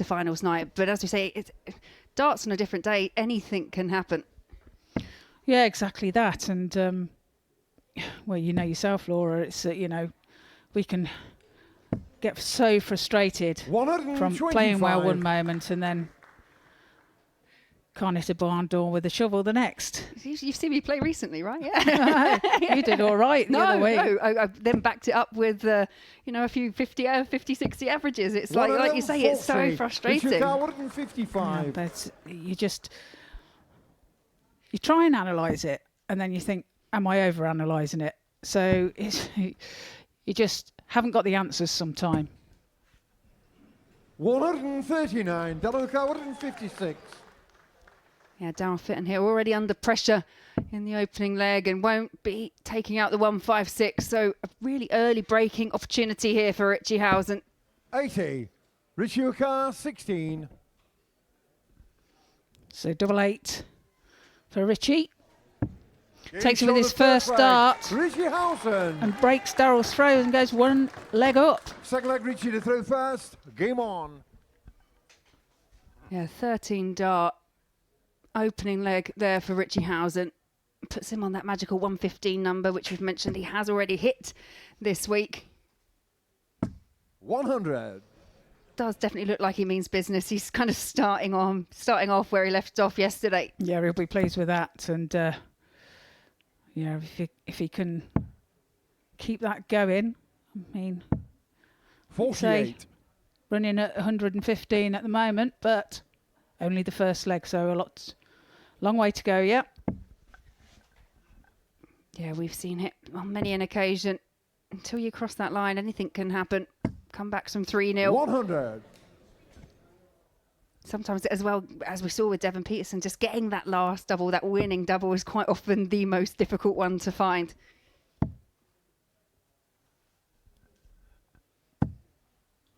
[SPEAKER 9] finals night. But as we say, darts on a different day, anything can happen.
[SPEAKER 6] Yeah, exactly that. And well, you know yourself, Laura, it's that we can get so frustrated from playing well one moment and then can't hit a barn door with a shovel the next.
[SPEAKER 9] You've seen me play recently, right? Yeah.
[SPEAKER 6] You did all right the other week.
[SPEAKER 9] No, I then backed it up with a few 50, 60 averages. It's like you say, it's so frustrating.
[SPEAKER 10] 155.
[SPEAKER 6] Yeah, but you try and analyse it, and then you think, am I over-analysing it? So you just haven't got the answers sometime.
[SPEAKER 10] 139, Daryl 156.
[SPEAKER 9] Yeah, Daryl Fitton here already under pressure in the opening leg and won't be taking out the 156. So a really early breaking opportunity here for Richie Howson.
[SPEAKER 10] 80, Richie 16.
[SPEAKER 6] So 88 for Richie. Takes it with his first dart.
[SPEAKER 10] Richie Howson.
[SPEAKER 6] And breaks Daryl's throw and goes 1 leg up.
[SPEAKER 10] Second leg, Richie to throw first. Game on.
[SPEAKER 9] Yeah, 13 dart opening leg there for Richie Howson. Puts him on that magical 115 number, which we've mentioned he has already hit this week.
[SPEAKER 10] 100.
[SPEAKER 6] does definitely look like he means business. He's kind of starting off where he left off yesterday. Yeah, he'll be pleased with that. And yeah, if he can keep that going, I mean,
[SPEAKER 10] 48.
[SPEAKER 6] Running at 115 at the moment, but only the first leg, so long way to go yet. Yeah, we've seen it on many an occasion. Until you cross that line, anything can happen. Come back from 3-0.
[SPEAKER 10] 100.
[SPEAKER 6] Sometimes, as well as we saw with Devon Petersen, just getting that last double, that winning double, is quite often the most difficult one to find.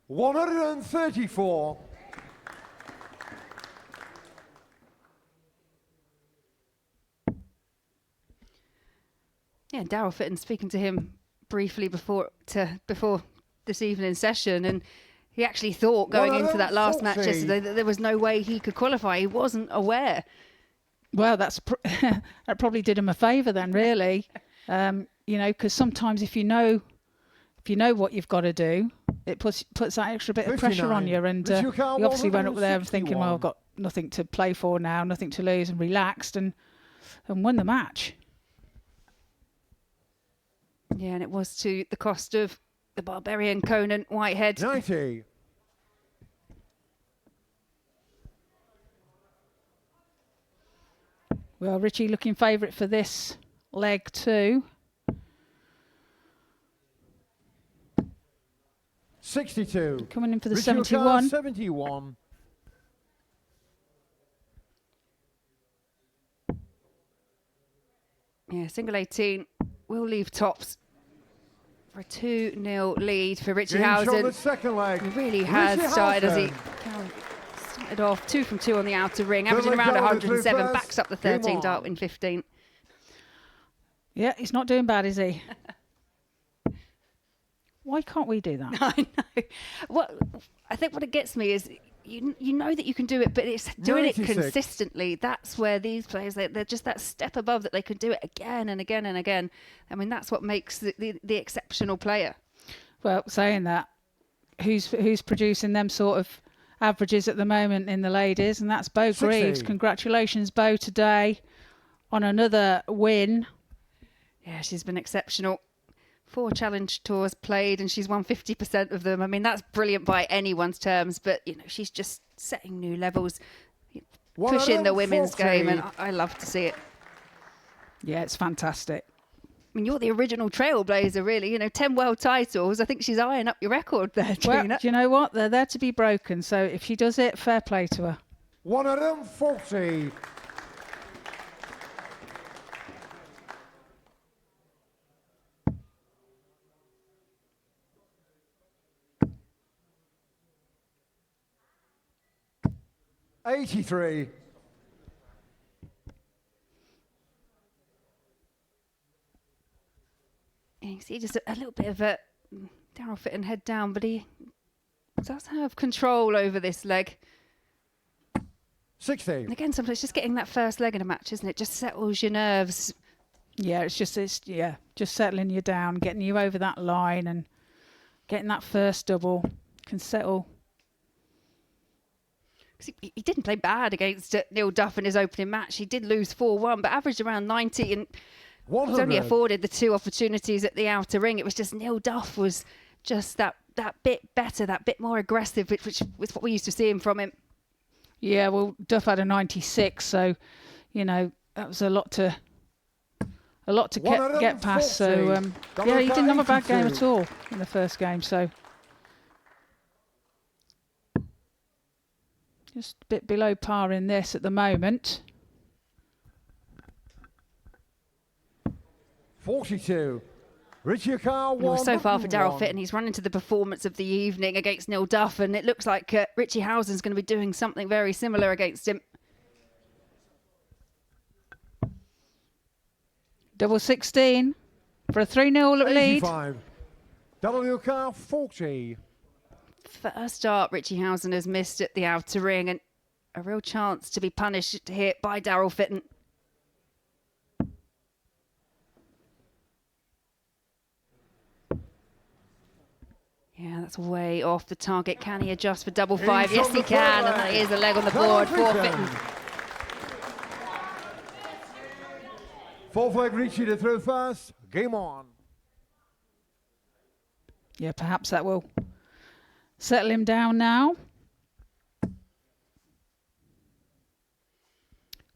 [SPEAKER 10] $134.
[SPEAKER 6] Yeah, Daryl Fitton, speaking to him briefly before this evening's session, and
[SPEAKER 9] He actually thought going into that last match yesterday that there was no way he could qualify. He wasn't aware.
[SPEAKER 6] Well, that probably did him a favour then, really. You know, because sometimes if you know what you've got to do, it puts that extra bit of pressure on you. And he obviously went up there thinking, well, I've got nothing to play for now, nothing to lose, and relaxed and won the match.
[SPEAKER 9] Yeah, and it was to the cost of the barbarian Conan Whitehead.
[SPEAKER 10] 90.
[SPEAKER 6] Well, Richie looking favourite for this leg too.
[SPEAKER 10] 62.
[SPEAKER 6] Coming in for the
[SPEAKER 10] Richie
[SPEAKER 6] 71.
[SPEAKER 10] 71.
[SPEAKER 9] Yeah, single 18 will leave tops for a 2-0 lead for Richie Howson.
[SPEAKER 10] The second leg.
[SPEAKER 9] He really has started as he started off 2 from 2 on the outer ring, averaging around 107, backs up the 13 dart in 15.
[SPEAKER 6] Yeah, he's not doing bad, is he? Why can't we do that?
[SPEAKER 9] I know. I think what it gets me is you know that you can do it, but it's doing
[SPEAKER 10] 96.
[SPEAKER 9] it consistently. That's where these players, they're just that step above that they can do it again and again and again. I mean, that's what makes the exceptional player.
[SPEAKER 6] Well, saying that, who's producing them sort of averages at the moment in the ladies, and that's Bo
[SPEAKER 10] 60.
[SPEAKER 6] Greaves. Congratulations, Bo, today on another win.
[SPEAKER 9] Yeah, she's been exceptional. 4 challenge tours played and she's won 50% of them. I mean, that's brilliant by anyone's terms, but you know, she's just setting new levels, pushing the women's game, and I love to see it.
[SPEAKER 6] Yeah, it's fantastic.
[SPEAKER 9] I mean, you're the original trailblazer, really. You know, 10 world titles. I think she's eyeing up your record there, Gina.
[SPEAKER 6] Well, do you know what? They're there to be broken, so if she does it, fair play to her.
[SPEAKER 10] 140. $83.
[SPEAKER 9] You see just a little bit of a Daryl Fitton head down, but he does have control over this leg.
[SPEAKER 10] 60.
[SPEAKER 9] And again, sometimes it's just getting that first leg in a match, isn't it? Just settles your nerves.
[SPEAKER 6] Yeah, it's just settling you down, getting you over that line, and getting that first double can settle.
[SPEAKER 9] He didn't play bad against Neil Duff in his opening match. He did lose 4-1, but averaged around 90 and was only afforded the 2 opportunities at the outer ring. It was just Neil Duff was just that bit better, that bit more aggressive, which was what we used to see from him.
[SPEAKER 6] Yeah, well, Duff had a 96, so, you know, that was a lot to get past. So, yeah, he didn't have a bad game at all in the first game, so... Just a bit below par in this at the moment.
[SPEAKER 10] 42. Richie Carr
[SPEAKER 9] Well, so far for Daryl Fitton, he's run into the performance of the evening against Neil Duff, and it looks like Richie Howson's going to be doing something very similar against him.
[SPEAKER 6] Double 16 for a 3-0 lead.
[SPEAKER 10] 85. W Carr 40.
[SPEAKER 9] First start Richie Howson has missed at the outer ring, and a real chance to be punished here by Daryl Fitton. Yeah, that's way off the target. Can he adjust for double 5? Yes, he can, and that is a leg on the board for Fitton.
[SPEAKER 10] Fourth leg Richie to throw first. Game on.
[SPEAKER 6] Yeah, perhaps that will settle him down now.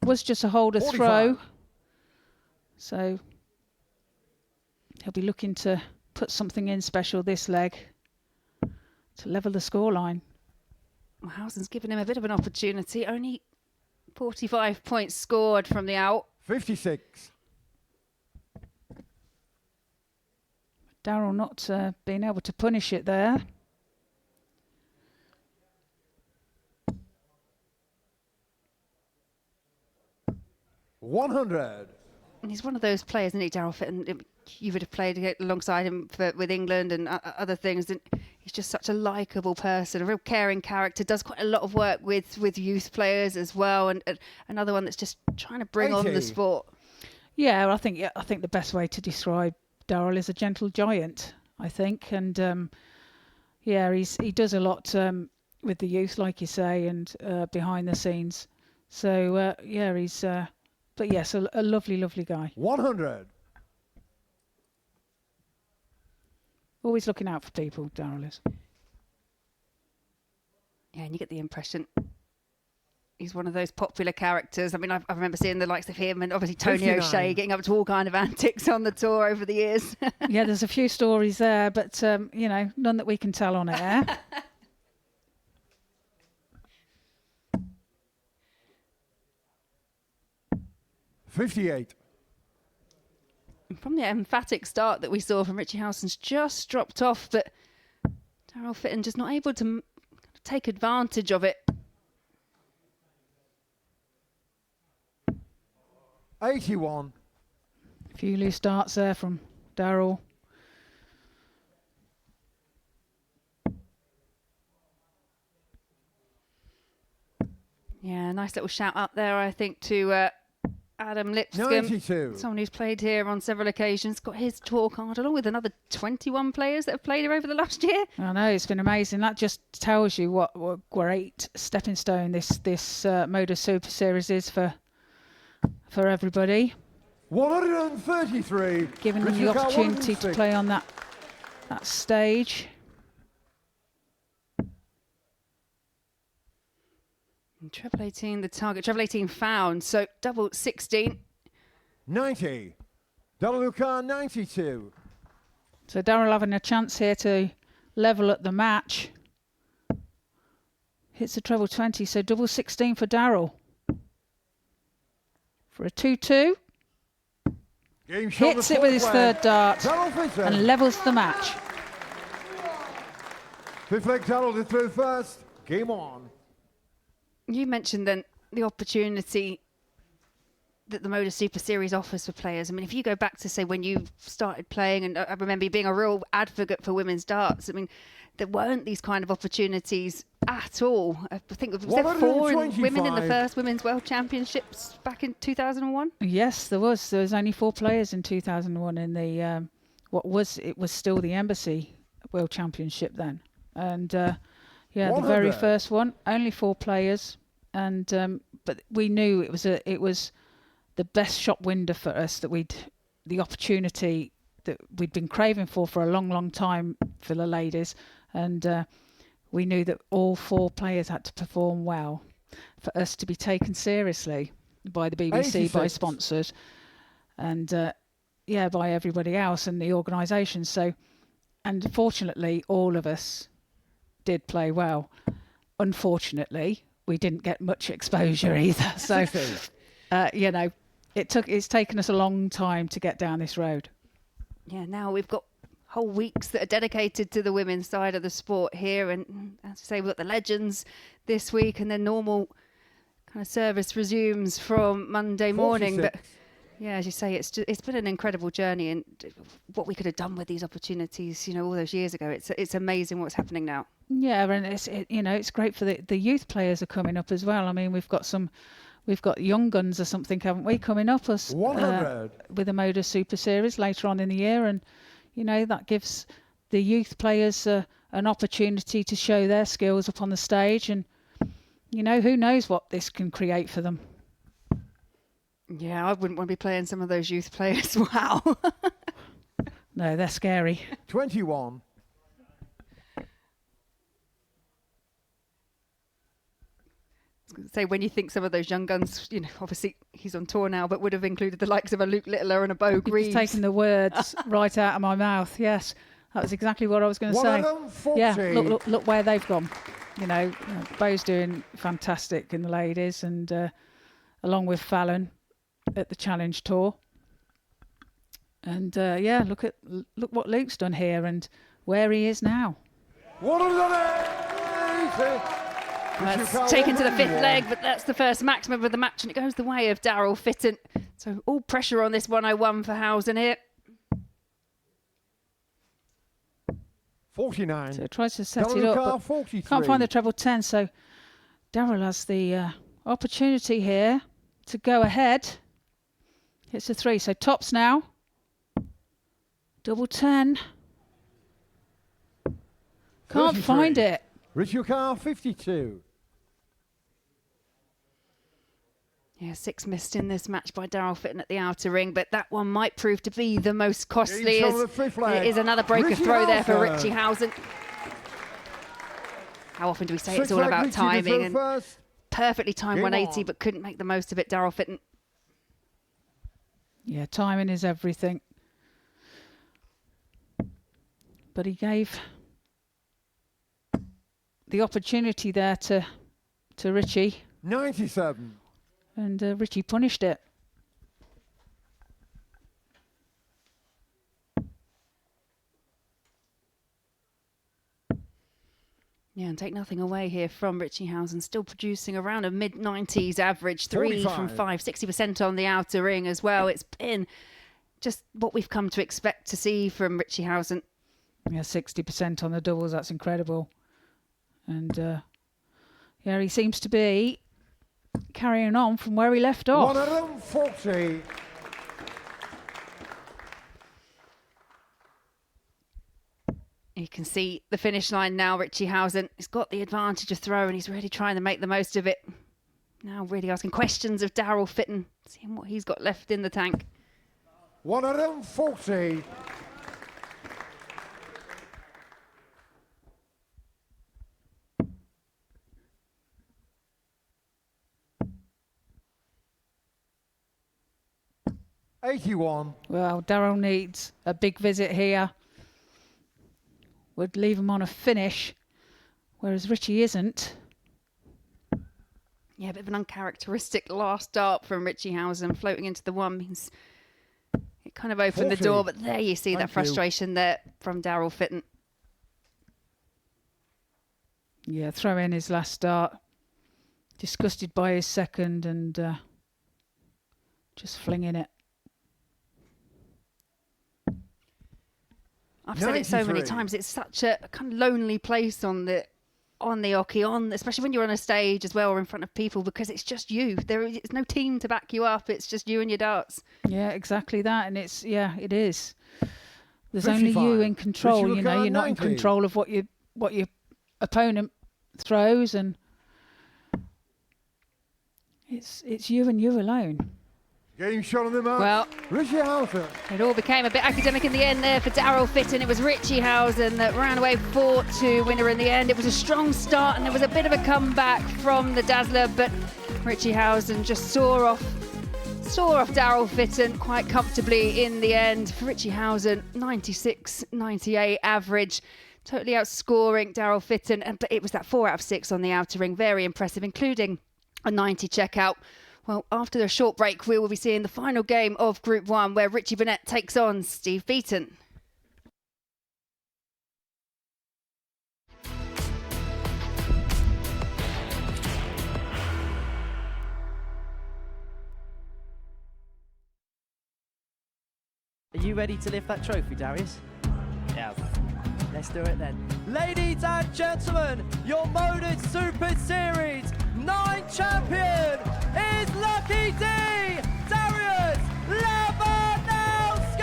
[SPEAKER 6] Was just a holder
[SPEAKER 10] 45.
[SPEAKER 6] throw. So he'll be looking to put something in special this leg to level the scoreline.
[SPEAKER 9] Well, Howson's given him a bit of an opportunity. Only 45 points scored from the out.
[SPEAKER 10] 56.
[SPEAKER 6] Daryl not being able to punish it there.
[SPEAKER 10] $100.
[SPEAKER 9] he's one of those players, isn't he, Daryl Fitton? You would have played alongside him with England and other things. And he's just such a likeable person, a real caring character. Does quite a lot of work with youth players as well, and another one that's just trying to bring on the sport.
[SPEAKER 6] Yeah, I think the best way to describe Daryl is a gentle giant, I think, and he does a lot with the youth, like you say, and behind the scenes. So he's but yes, a lovely guy.
[SPEAKER 10] 100.
[SPEAKER 6] Always looking out for people, Daryl is.
[SPEAKER 9] Yeah, and you get the impression he's one of those popular characters. I mean, I remember seeing the likes of him and obviously Tony
[SPEAKER 10] 59.
[SPEAKER 9] O'Shea getting up to all kind of antics on the tour over the years.
[SPEAKER 6] Yeah, there's a few stories there, but none that we can tell on air.
[SPEAKER 10] 58.
[SPEAKER 9] From the emphatic start that we saw from Richie, Howson's just dropped off, but Daryl Fitton just not able to take advantage of it.
[SPEAKER 10] 81.
[SPEAKER 6] A few loose starts there from Daryl.
[SPEAKER 9] Yeah, nice little shout out there, I think, to Adam Lipscomb,
[SPEAKER 10] 92.
[SPEAKER 9] someone who's played here on several occasions, got his tour card along with another 21 players that have played here over the last year.
[SPEAKER 6] I know, it's been amazing. That just tells you what great stepping stone this Modus Super Series is for everybody.
[SPEAKER 10] 133.
[SPEAKER 6] Giving them the opportunity to play on that stage.
[SPEAKER 9] And treble 18, the target. Treble 18 found, so double 16.
[SPEAKER 10] 90. Double car 92.
[SPEAKER 6] So Daryl having a chance here to level at the match. Hits the treble 20, so double 16 for Daryl. For a 2-2. Hits it with his third dart and levels the match.
[SPEAKER 10] Fifth leg Daryl did through first. Game on.
[SPEAKER 9] You mentioned then the opportunity that the Modus Super Series offers for players. I mean, if you go back to, say, when you started playing, and I remember you being a real advocate for women's darts, I mean, there weren't these kind of opportunities at all. I think was there 4 women in the first Women's World Championships back in 2001?
[SPEAKER 6] Yes, there was. There was only 4 players in 2001 in the it was still the Embassy World Championship then, and the very first one, only 4 players, and but we knew it was the best shop window for us, that the opportunity that we'd been craving for a long time for the ladies, and we knew that all 4 players had to perform well for us to be taken seriously by the BBC,
[SPEAKER 10] 86.
[SPEAKER 6] by sponsors, and by everybody else and the organisation. So, and fortunately, all of us did play well. Unfortunately, we didn't get much exposure either. So, it's taken us a long time to get down this road.
[SPEAKER 9] Yeah, now we've got whole weeks that are dedicated to the women's side of the sport here, and as I say, we've got the legends this week, and then normal kind of service resumes from Monday morning.
[SPEAKER 10] 46.
[SPEAKER 9] But yeah, as you say, it's been an incredible journey, and what we could have done with these opportunities, all those years ago. It's amazing what's happening now. Yeah,
[SPEAKER 6] and it's great for the youth players are coming up as well. I mean, we've got young guns or something, haven't we, coming up us
[SPEAKER 10] 100
[SPEAKER 6] with the Modus Super Series later on in the year, and that gives the youth players an opportunity to show their skills up on the stage, and who knows what this can create for them.
[SPEAKER 9] Yeah, I wouldn't want to be playing some of those youth players. Wow.
[SPEAKER 6] No, they're scary.
[SPEAKER 10] 21.
[SPEAKER 9] Say, when you think some of those young guns, obviously he's on tour now, but would have included the likes of a Luke Littler and a Bo Greaves.
[SPEAKER 6] He's taken the words right out of my mouth. Yes, that was exactly what I was going to say.
[SPEAKER 10] 140.
[SPEAKER 6] Yeah, look where they've gone. Bo's doing fantastic in the ladies, and along with Fallon at the Challenge Tour. And look what Luke's done here and where he is now.
[SPEAKER 10] 180.
[SPEAKER 9] That's taken to the fifth leg, but that's the first maximum of the match, and it goes the way of Daryl Fitton. So all pressure on this 101 for Howson here.
[SPEAKER 10] 49.
[SPEAKER 6] So tries to set it up, but can't find the treble 10. So Daryl has the opportunity here to go ahead. Hits a 3. So tops now. Double 10. Can't find it.
[SPEAKER 10] Richie car 52.
[SPEAKER 9] Yeah, 6 missed in this match by Daryl Fitton at the outer ring, but that one might prove to be the most costly. It is another breaker throw there for Richie Howson. How often do we say it's all about timing? And perfectly timed 180, but couldn't make the most of it, Daryl Fitton.
[SPEAKER 6] Yeah, timing is everything. But he gave the opportunity there to Richie.
[SPEAKER 10] 97.
[SPEAKER 6] And Richie punished it.
[SPEAKER 9] Yeah, and take nothing away here from Richie Howson, still producing around a mid-90s average, 3 from 5, 60% on the outer ring as well. It's been just what we've come to expect to see from Richie Howson.
[SPEAKER 6] Yeah, 60% on the doubles, that's incredible. And yeah, he seems to be carrying on from where he left off.
[SPEAKER 10] 140.
[SPEAKER 9] You can see the finish line now, Richie Howson. He's got the advantage of throw and he's really trying to make the most of it. Now really asking questions of Daryl Fitton, seeing what he's got left in the tank.
[SPEAKER 10] 140. $81.
[SPEAKER 6] Well, Daryl needs a big visit here. Would leave him on a finish, whereas Richie isn't.
[SPEAKER 9] Yeah, a bit of an uncharacteristic last dart from Richie Howson. Floating into the 1 means it kind of opened
[SPEAKER 10] 40.
[SPEAKER 9] the door, but there you see that frustration there from Daryl Fitton.
[SPEAKER 6] Yeah, throw in his last start. Disgusted by his second and just flinging it.
[SPEAKER 9] I've said it so many times. It's such a kind of lonely place on the oche, especially when you're on a stage as well or in front of people, because it's just you. There is no team to back you up. It's just you and your darts.
[SPEAKER 6] Yeah, exactly that. And it's it is. There's
[SPEAKER 10] 55.
[SPEAKER 6] only you in control. You know, you're not in
[SPEAKER 10] 90.
[SPEAKER 6] control of what your opponent throws, and it's you and you alone.
[SPEAKER 10] Game shot on the mark.
[SPEAKER 9] Well,
[SPEAKER 10] Richie Howson.
[SPEAKER 9] it all became a bit academic in the end there for Daryl Fitton. It was Richie Howson that ran away 4-2 winner in the end. It was a strong start and there was a bit of a comeback from the Dazzler, but Richie Howson just saw off Daryl Fitton quite comfortably in the end. For Richie Howson, 96-98 average. Totally outscoring Daryl Fitton, but it was that 4 out of 6 on the outer ring. Very impressive, including a 90 checkout. Well, after a short break, we will be seeing the final game of Group 1, where Richie Burnett takes on Steve Beaton.
[SPEAKER 4] Are you ready to lift that trophy, Darius? Yes. Let's do it then. Ladies and gentlemen, your Modus Super Series 9 champion is Lucky D, Darius Labanowski!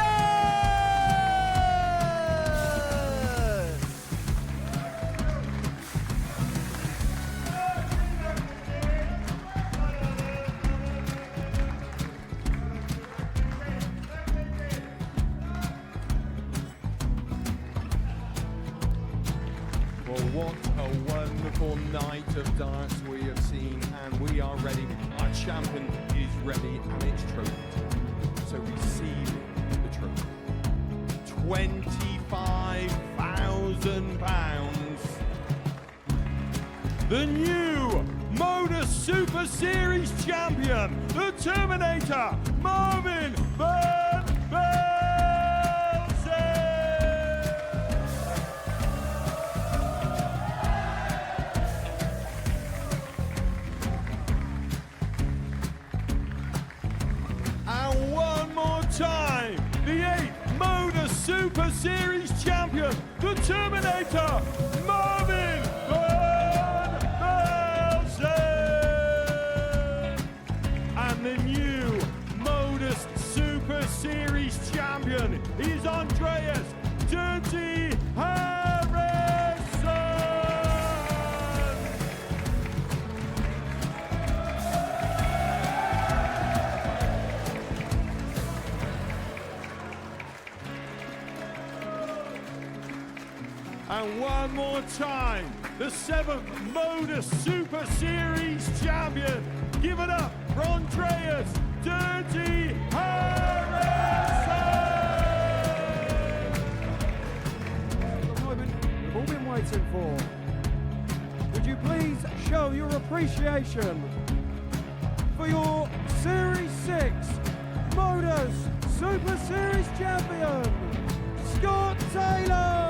[SPEAKER 11] Well, what a wonderful night of darts we have seen, and we are ready. Our champion is ready, and it's trophy time. So receive the trophy. £25,000. The new Modus Super Series champion, the Terminator, Marvin Burnett. And one more time, the 7th Modus Super Series champion. Give it up for Andreas Dirty Harrison!
[SPEAKER 10] The moment we've all been waiting for. Would you please show your appreciation for your Series 6 Modus Super Series champion, Scott Taylor!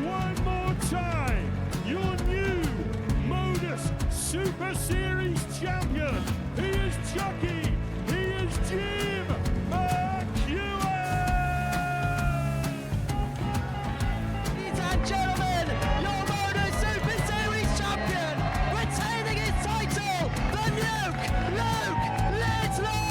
[SPEAKER 11] One more time, your new Modus Super Series champion. He is Chucky. He is Jim McEwen.
[SPEAKER 4] Ladies and gentlemen, your Modus Super Series champion, retaining his title, the Nuke, Luke Littler!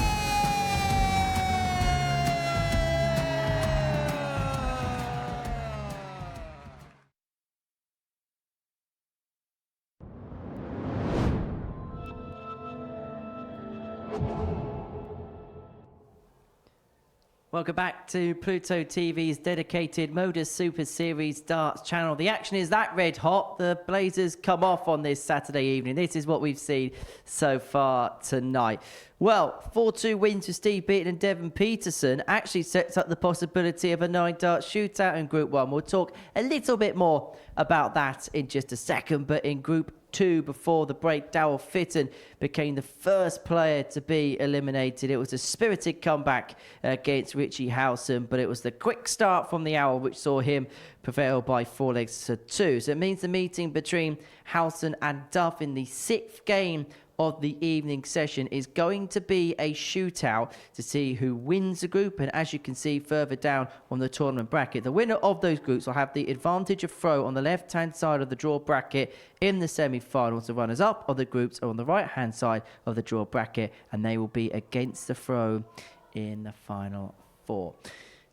[SPEAKER 4] Welcome back to Pluto TV's dedicated Modus Super Series darts channel. The action is that red hot. The Blazers come off on this Saturday evening. This is what we've seen so far tonight. Well, 4-2 wins for Steve Beaton and Devon Petersen actually sets up the possibility of a 9-dart shootout in Group 1. We'll talk a little bit more about that in just a second, but in Group 2 before the break, Daryl Fitton became the first player to be eliminated. It was a spirited comeback against Richie Howson, but it was the quick start from the Owl which saw him prevail by 4 legs to 2. So it means the meeting between Howson and Duff in the 6th game of the evening session is going to be a shootout to see who wins the group. And as you can see further down on the tournament bracket, the winner of those groups will have the advantage of throw on the left hand side of the draw bracket in the semi-finals. The runners up of the groups are on the right hand side of the draw bracket, and they will be against the throw in the final 4.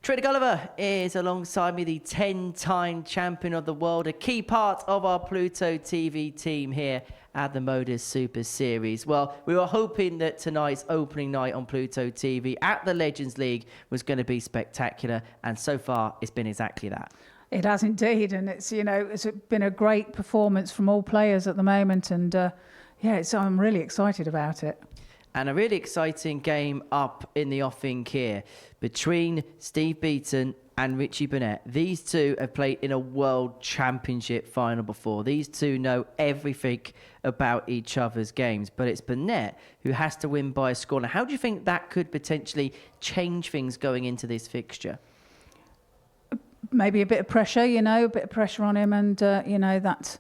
[SPEAKER 4] Trader Gulliver is alongside me, the 10-time champion of the world, a key part of our Pluto TV team here at the Modus Super Series. Well, we were hoping that tonight's opening night on Pluto TV at the Legends League was going to be spectacular, and so far it's been exactly that.
[SPEAKER 6] It has indeed, and it's been a great performance from all players at the moment, and I'm really excited about it.
[SPEAKER 4] And a really exciting game up in the offing here between Steve Beaton and Richie Burnett. These two have played in a World Championship final before. These two know everything about each other's games, but it's Burnett who has to win by a score. Now, how do you think that could potentially change things going into this fixture?
[SPEAKER 6] Maybe a bit of pressure, a bit of pressure on him, and that's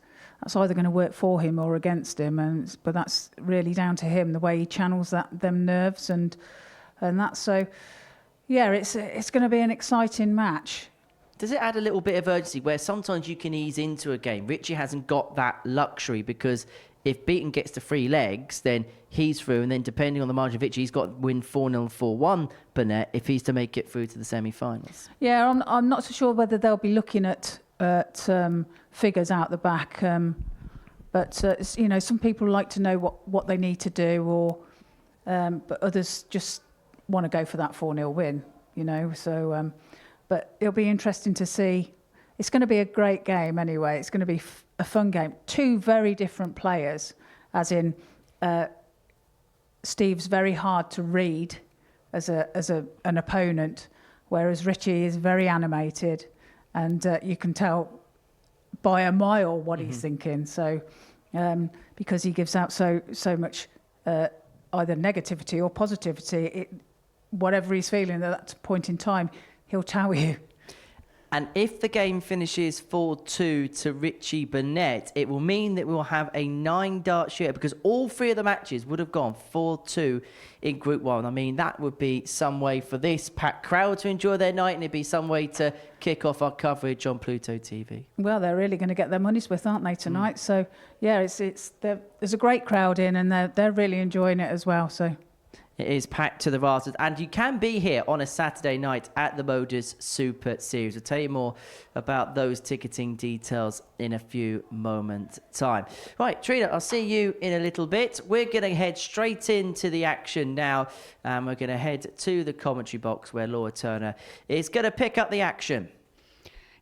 [SPEAKER 6] either going to work for him or against him, but that's really down to him, the way he channels them nerves and that. So, yeah, it's going to be an exciting match.
[SPEAKER 4] Does it add a little bit of urgency where sometimes you can ease into a game? Richie hasn't got that luxury because if Beaton gets to 3 legs, then he's through, and then depending on the margin of victory, he's got to win 4-0, 4-1 Burnett if he's to make it through to the semi-finals.
[SPEAKER 6] Yeah, I'm not so sure whether they'll be looking at figures out the back, but some people like to know what they need to do, or but others just want to go for that 4-0 win, so but it'll be interesting to see. It's going to be a great game anyway. It's going to be a fun game. 2 very different players, as in Steve's very hard to read as an opponent, whereas Richie is very animated, and you can tell by a mile what he's thinking. So because he gives out so much either negativity or positivity, whatever he's feeling at that point in time, he'll tell you.
[SPEAKER 4] And if the game finishes 4-2 to Richie Burnett, it will mean that we will have a 9-dart shootout, because all 3 of the matches would have gone 4-2 in Group 1. I mean, that would be some way for this packed crowd to enjoy their night, and it'd be some way to kick off our coverage on Pluto TV.
[SPEAKER 6] Well, they're really going to get their money's worth, aren't they, tonight? So, yeah, there's a great crowd in, and they're really enjoying it as well. So.
[SPEAKER 4] It is packed to the rafters, and you can be here on a Saturday night at the Modus Super Series. We'll tell you more about those ticketing details in a few moments' time. Right, Trina, I'll see you in a little bit. We're going to head straight into the action now, and we're going to head to the commentary box where Laura Turner is going to pick up the action.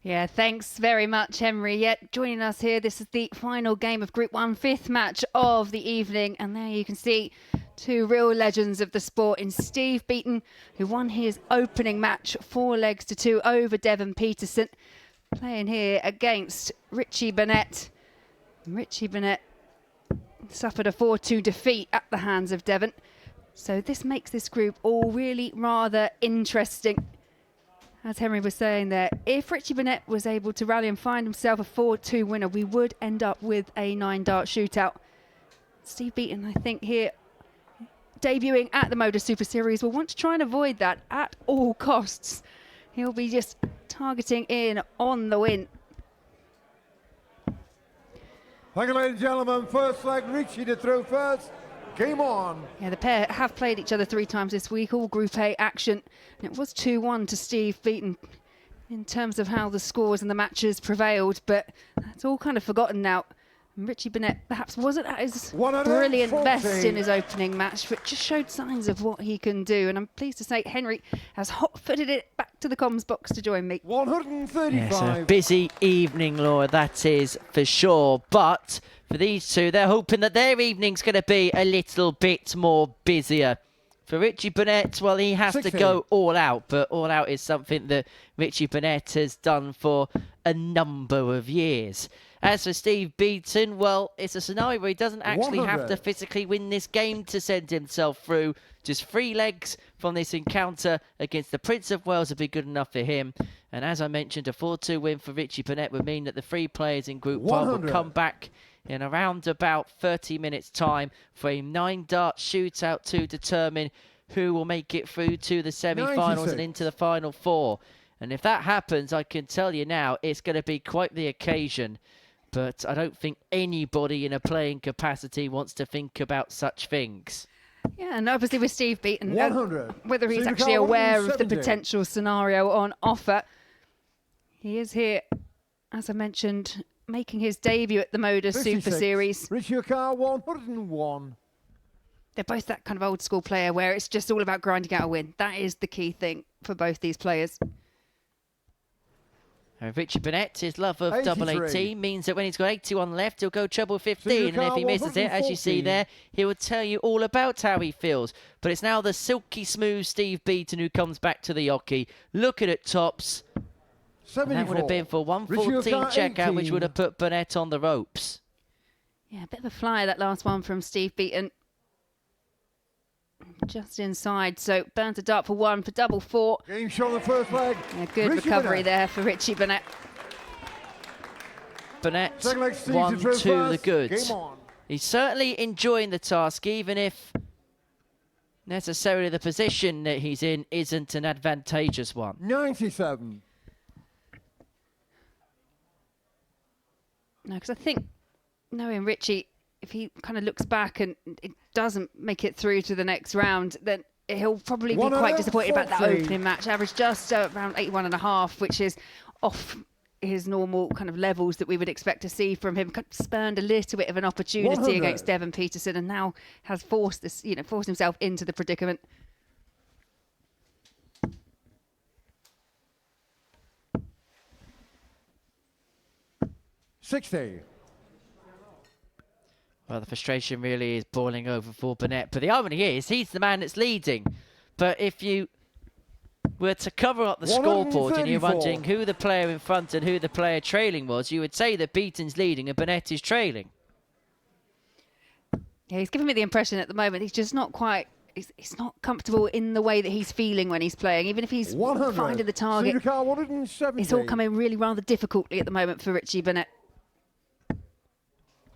[SPEAKER 9] Yeah, thanks very much, Henry. Yeah, joining us here, this is the final game of Group 1, 5th match of the evening. And there you can see two real legends of the sport in Steve Beaton, who won his opening match 4-2 over Devon Petersen, playing here against Richie Burnett. Richie Burnett suffered a 4-2 defeat at the hands of Devon. So this makes this group all really rather interesting. As Henry was saying there, if Richie Burnett was able to rally and find himself a 4-2 winner, we would end up with a 9-dart shootout. Steve Beaton, I think, here debuting at the Modus Super Series, will want to try and avoid that at all costs. He'll be just targeting in on the win.
[SPEAKER 10] Thank you, ladies and gentlemen. First leg, Richie to throw first. Game on.
[SPEAKER 9] Yeah, the pair have played each other 3 times this week, all Group A action. And it was 2-1 to Steve Beaton in terms of how the scores and the matches prevailed, but that's all kind of forgotten now. And Richie Burnett perhaps wasn't at his brilliant best in his opening match, but just showed signs of what he can do. And I'm pleased to say Henry has hot-footed it back to the comms box to join me.
[SPEAKER 10] 135.
[SPEAKER 4] Yes, a busy evening, Laura, that is for sure. But for these two, they're hoping that their evening's going to be a little bit more busier. For Richie Burnett, well, he has to go all out, but all out is something that Richie Burnett has done for a number of years. As for Steve Beaton, well, it's a scenario where he doesn't actually have to physically win this game to send himself through. Just 3 legs from this encounter against the Prince of Wales would be good enough for him. And as I mentioned, a 4-2 win for Richie Burnett would mean that the 3 players in Group 1 will come back in around about 30 minutes' time for a 9-dart shootout to determine who will make it through to the semi-finals and into the Final 4. And if that happens, I can tell you now, it's going to be quite the occasion. But I don't think anybody in a playing capacity wants to think about such things.
[SPEAKER 9] Yeah, and obviously with Steve Beaton, whether he's actually aware of the potential scenario on offer, he is here, as I mentioned, making his debut at the Modus Super Series.
[SPEAKER 10] Richie Car 101.
[SPEAKER 9] They're both that kind of old school player where it's just all about grinding out a win. That is the key thing for both these players.
[SPEAKER 4] Richie Burnett, his love of double 18 means that when he's got 81 left, he'll go treble 15. And if he misses it, as you see there, he will tell you all about how he feels. But it's now the silky smooth Steve Beaton who comes back to the hockey. Look at it, tops. And that would have been for 114 checkout, which would have put Burnett on the ropes.
[SPEAKER 9] Yeah, a bit of a flyer, that last one from Steve Beaton. Just inside, so burns a dart for 1 for double 4.
[SPEAKER 10] Game shot on the first leg.
[SPEAKER 9] A good recovery there for Richie Burnett.
[SPEAKER 4] Burnett 1 to the goods. He's certainly enjoying the task, even if necessarily the position that he's in isn't an advantageous one.
[SPEAKER 10] 97.
[SPEAKER 9] No, because I think knowing Richie, if he kind of looks back and it doesn't make it through to the next round, then he'll probably be quite disappointed about that opening match. Average just around 81.5, which is off his normal kind of levels that we would expect to see from him. Spurned a little bit of an opportunity against Devon Petersen and now has forced this, forced himself into the predicament.
[SPEAKER 4] Well, the frustration really is boiling over for Burnett. But the irony is, he's the man that's leading. But if you were to cover up the scoreboard and you're wondering who the player in front and who the player trailing was, you would say that Beaton's leading and Burnett is trailing.
[SPEAKER 9] Yeah, he's giving me the impression at the moment he's just not quite... He's not comfortable in the way that he's feeling when he's playing. Even if he's finding the target, it's all coming really rather difficultly at the moment for Richie Burnett.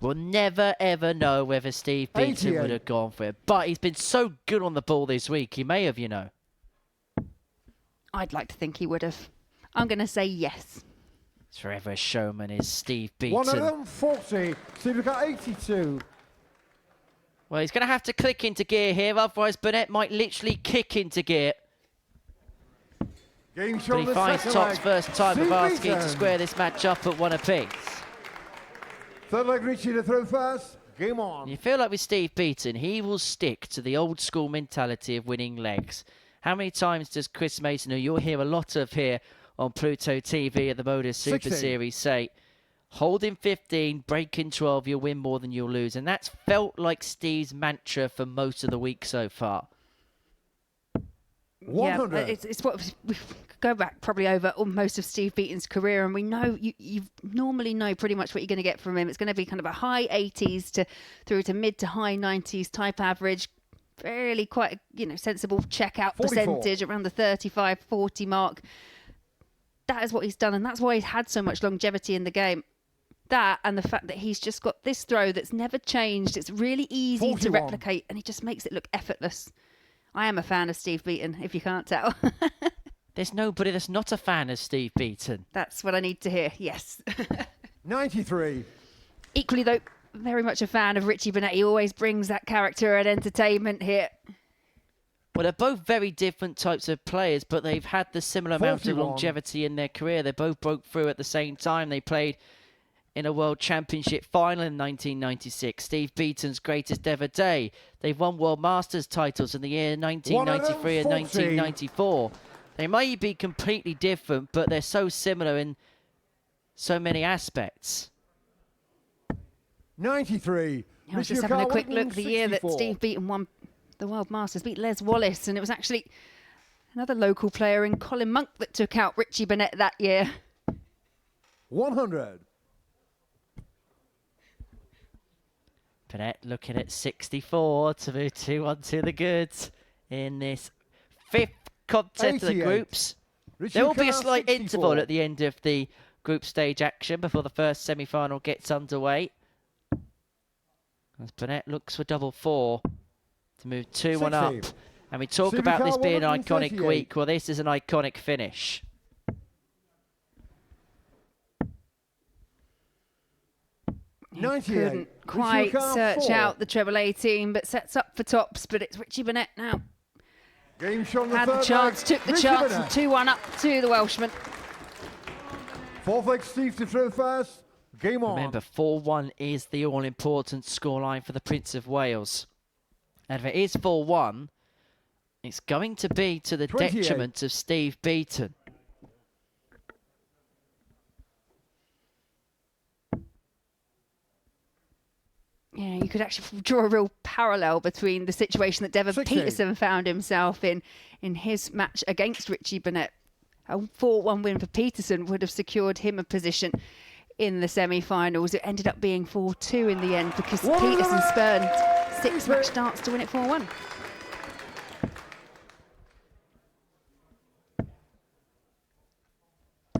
[SPEAKER 4] We'll never, ever know whether Steve Beaton would have gone for it. But he's been so good on the ball this week. He may have,
[SPEAKER 9] I'd like to think he would have. I'm going to say yes.
[SPEAKER 4] It's forever a showman is Steve Beaton.
[SPEAKER 10] 140. Steve got 82.
[SPEAKER 4] Well, he's going to have to click into gear here, otherwise Burnett might literally kick into gear. But he finds tops first time of asking to square this match up at 1 apiece.
[SPEAKER 10] Third leg, Richie to throw first. Game on.
[SPEAKER 4] You feel like with Steve Beaton, he will stick to the old school mentality of winning legs. How many times does Chris Mason, who you'll hear a lot of here on Pluto TV at the Modus Super Series, say, hold in 15, break in 12, you'll win more than you'll lose. And that's felt like Steve's mantra for most of the week so far.
[SPEAKER 10] 100.
[SPEAKER 9] Yeah, it's what we go back probably over most of Steve Beaton's career, and we know you normally know pretty much what you're going to get from him. It's going to be kind of a high 80s through to mid to high 90s type average, fairly quite sensible checkout percentage around the 35-40 mark. That is what he's done, and that's why he's had so much longevity in the game. That and the fact that he's just got this throw that's never changed. It's really easy to replicate, and he just makes it look effortless. I am a fan of Steve Beaton, if you can't tell.
[SPEAKER 4] There's nobody that's not a fan of Steve Beaton.
[SPEAKER 9] That's what I need to hear, yes.
[SPEAKER 10] 93.
[SPEAKER 9] Equally, though, very much a fan of Richie Burnett. He always brings that character and entertainment here.
[SPEAKER 4] Well, they're both very different types of players, but they've had the similar amount of longevity in their career. They both broke through at the same time. They played in a World Championship final in 1996, Steve Beaton's greatest ever day. They've won World Masters titles in the year 1993 and 1994. They may be completely different, but they're so similar in so many aspects.
[SPEAKER 10] 93.
[SPEAKER 9] I was just having a quick look. The year that Steve Beaton won the World Masters, beat Les Wallace, and it was actually another local player in Colin Monk that took out Richie Burnett that year.
[SPEAKER 10] 100.
[SPEAKER 4] Burnett looking at 64 to move 2-1 to the goods in this fifth contest of the groups. Richie there will be a slight 64. Interval at the end of the group stage action before the first semi-final gets underway. As Burnett looks for double 4 to move 2-1 up. And we talk about this being an iconic week. Well, this is an iconic finish.
[SPEAKER 9] Couldn't quite search out the treble 18, but sets up for tops. But it's Richie Burnett now. Had the chance, took the chance, and 2-1 up to the Welshman.
[SPEAKER 10] Fourth leg, Steve to throw first. Game on.
[SPEAKER 4] Remember, 4-1 is the all-important scoreline for the Prince of Wales. And if it is 4-1, it's going to be to the detriment of Steve Beaton.
[SPEAKER 9] Yeah, you could actually draw a real parallel between the situation that Devon Petersen found himself in his match against Richie Burnett. A 4-1 win for Petersen would have secured him a position in the semi-finals. It ended up being 4-2 in the end because Petersen spurned 6 match starts to win it 4-1.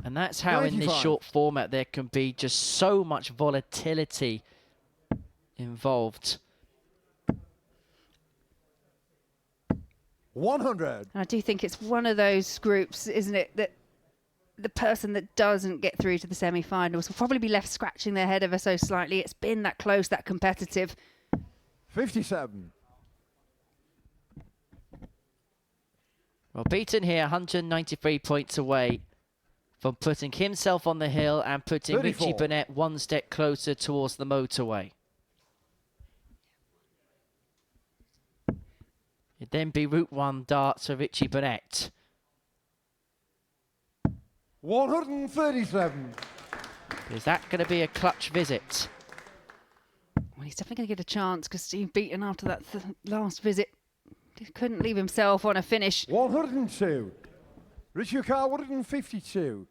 [SPEAKER 4] And that's how in this short format there can be just so much volatility involved.
[SPEAKER 10] 100.
[SPEAKER 9] And I do think it's one of those groups, isn't it, that the person that doesn't get through to the semi-finals will probably be left scratching their head ever so slightly. It's been that close, that competitive.
[SPEAKER 10] 57.
[SPEAKER 4] Well, Beaton here, 193 points away from putting himself on the hill and putting 34. Richie Burnett one step closer towards the motorway. It'd then be Route 1 darts for Richie Burnett.
[SPEAKER 10] 137.
[SPEAKER 4] Is that going to be a clutch visit?
[SPEAKER 9] Well, he's definitely going to get a chance because Steve Beaton, after that last visit, couldn't leave himself on a finish.
[SPEAKER 10] 102. Richie Carr, 152.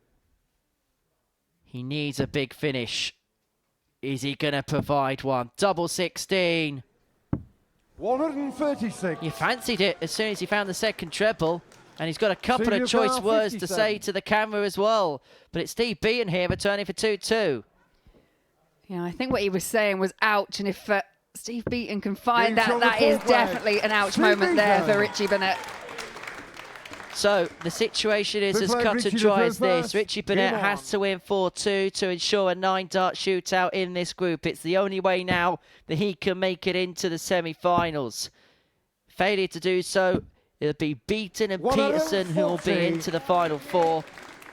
[SPEAKER 4] He needs a big finish. Is he going to provide one? Double 16.
[SPEAKER 10] 136.
[SPEAKER 4] He fancied it as soon as he found the second treble. And he's got a couple of choice words to say to the camera as well. But it's Steve Beaton here returning for 2-2.
[SPEAKER 9] Yeah, I think what he was saying was ouch. And if Steve Beaton can find that, that is definitely an ouch moment there for Richie Burnett.
[SPEAKER 4] So the situation is as cut and dry as this. Richie Burnett has to win 4-2 to ensure a 9-dart shootout in this group. It's the only way now that he can make it into the semi-finals. Failure to do so, it'll be Beaton and Petersen who will be into the final 4,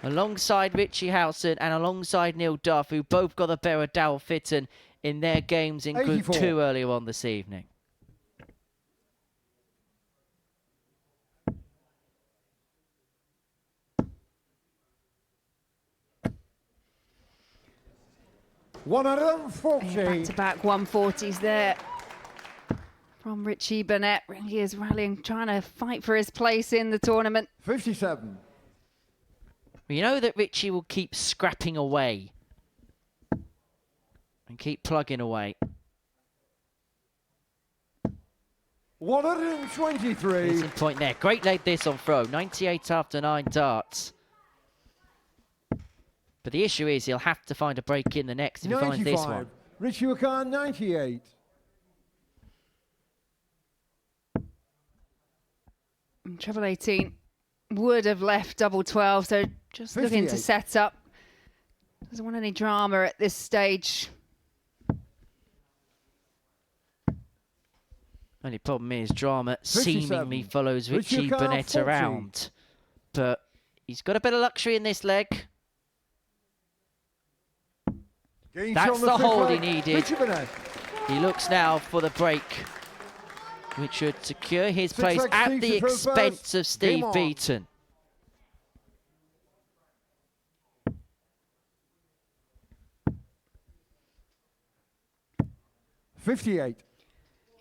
[SPEAKER 4] alongside Richie Howson and alongside Neil Duff, who both got the better of Daryl Fitton in their games in Group 2 earlier on this evening.
[SPEAKER 9] Back-to-back 140s there from Richie Burnett. Really is rallying, trying to fight for his place in the tournament.
[SPEAKER 10] 57.
[SPEAKER 4] You know that Richie will keep scrapping away and keep plugging away.
[SPEAKER 10] 123.
[SPEAKER 4] Decent point there. Great leg this on throw. 98 after 9 darts. But the issue is he'll have to find a break in the next if he finds this one.
[SPEAKER 10] Richie Wakan, 98.
[SPEAKER 9] Treble 18 would have left double 12, so just
[SPEAKER 10] 58.
[SPEAKER 9] looking to set up. Doesn't want any drama at this stage.
[SPEAKER 4] Only problem is drama
[SPEAKER 10] 57.
[SPEAKER 4] seemingly follows Richie Burnett around. But he's got a bit of luxury in this leg. That's the hold he needed. He looks now for the break, which should secure his place at the expense of Steve Beaton.
[SPEAKER 10] $58.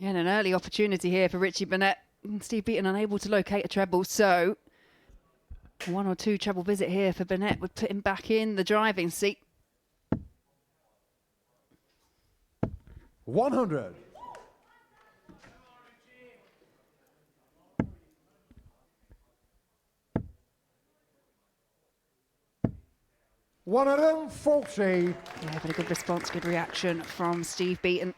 [SPEAKER 9] Yeah, and an early opportunity here for Richie Burnett. Steve Beaton unable to locate a treble, so 1 or 2 treble visit here for Burnett would put him back in the driving seat.
[SPEAKER 10] 100. $140.
[SPEAKER 9] Yeah, but a good response, good reaction from Steve Beaton.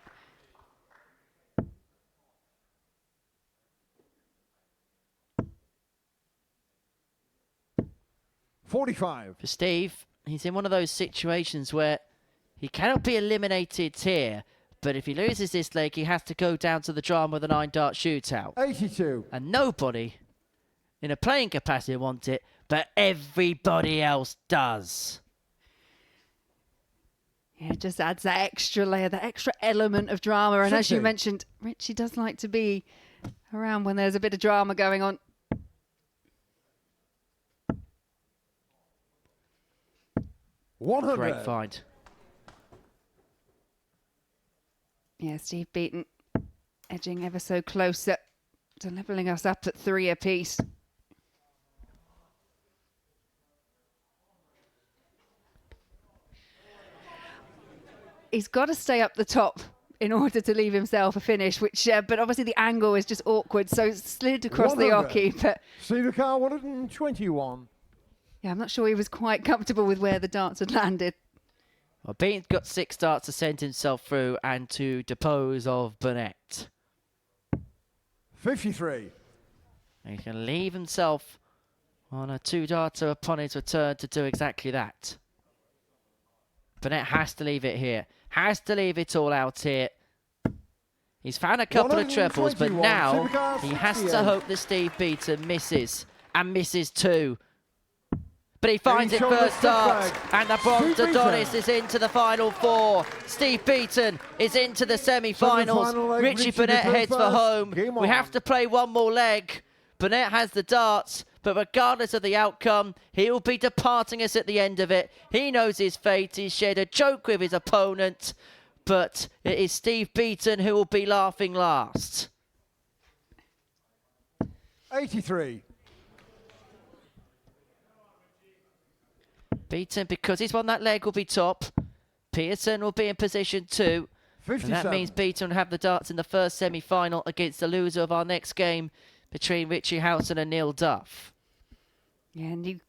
[SPEAKER 10] $45.
[SPEAKER 4] For Steve, he's in one of those situations where he cannot be eliminated here, but if he loses this leg, he has to go down to the drama with a 9-dart shootout.
[SPEAKER 10] 82.
[SPEAKER 4] And nobody in a playing capacity wants it, but everybody else does.
[SPEAKER 9] Yeah, it just adds that extra layer, that extra element of drama. And as you mentioned, Richie does like to be around when there's a bit of drama going on.
[SPEAKER 4] Great find.
[SPEAKER 9] Yeah, Steve Beaton edging ever so closer to levelling us up at 3 apiece. He's got to stay up the top in order to leave himself a finish, which, but obviously the angle is just awkward, so it slid across the oche. But
[SPEAKER 10] Steve Wakan, 121.
[SPEAKER 9] yeah, I'm not sure he was quite comfortable with where the darts had landed.
[SPEAKER 4] Well, Beaton's got 6 darts to send himself through and to dispose of Burnett.
[SPEAKER 10] 53.
[SPEAKER 4] And he can leave himself on a 2-darter upon his return to do exactly that. Burnett has to leave it here. Has to leave it all out here. He's found a couple of trebles, but now he has to hope that Steve Beaton misses, and misses 2. But he finds it first dart, and the bronze Adonis is into the final 4. Steve Beaton is into the semi-finals. Richie Burnett heads for home. We have to play one more leg. Burnett has the darts, but regardless of the outcome, he will be departing us at the end of it. He knows his fate. He's shared a joke with his opponent, but it is Steve Beaton who will be laughing last.
[SPEAKER 10] 83.
[SPEAKER 4] Beaton, because he's won that leg, will be top. Petersen will be in position 2.
[SPEAKER 10] 57.
[SPEAKER 4] And that means Beaton will have the darts in the first semi-final against the loser of our next game between Richie Howson and Neil Duff.
[SPEAKER 9] Yeah, and you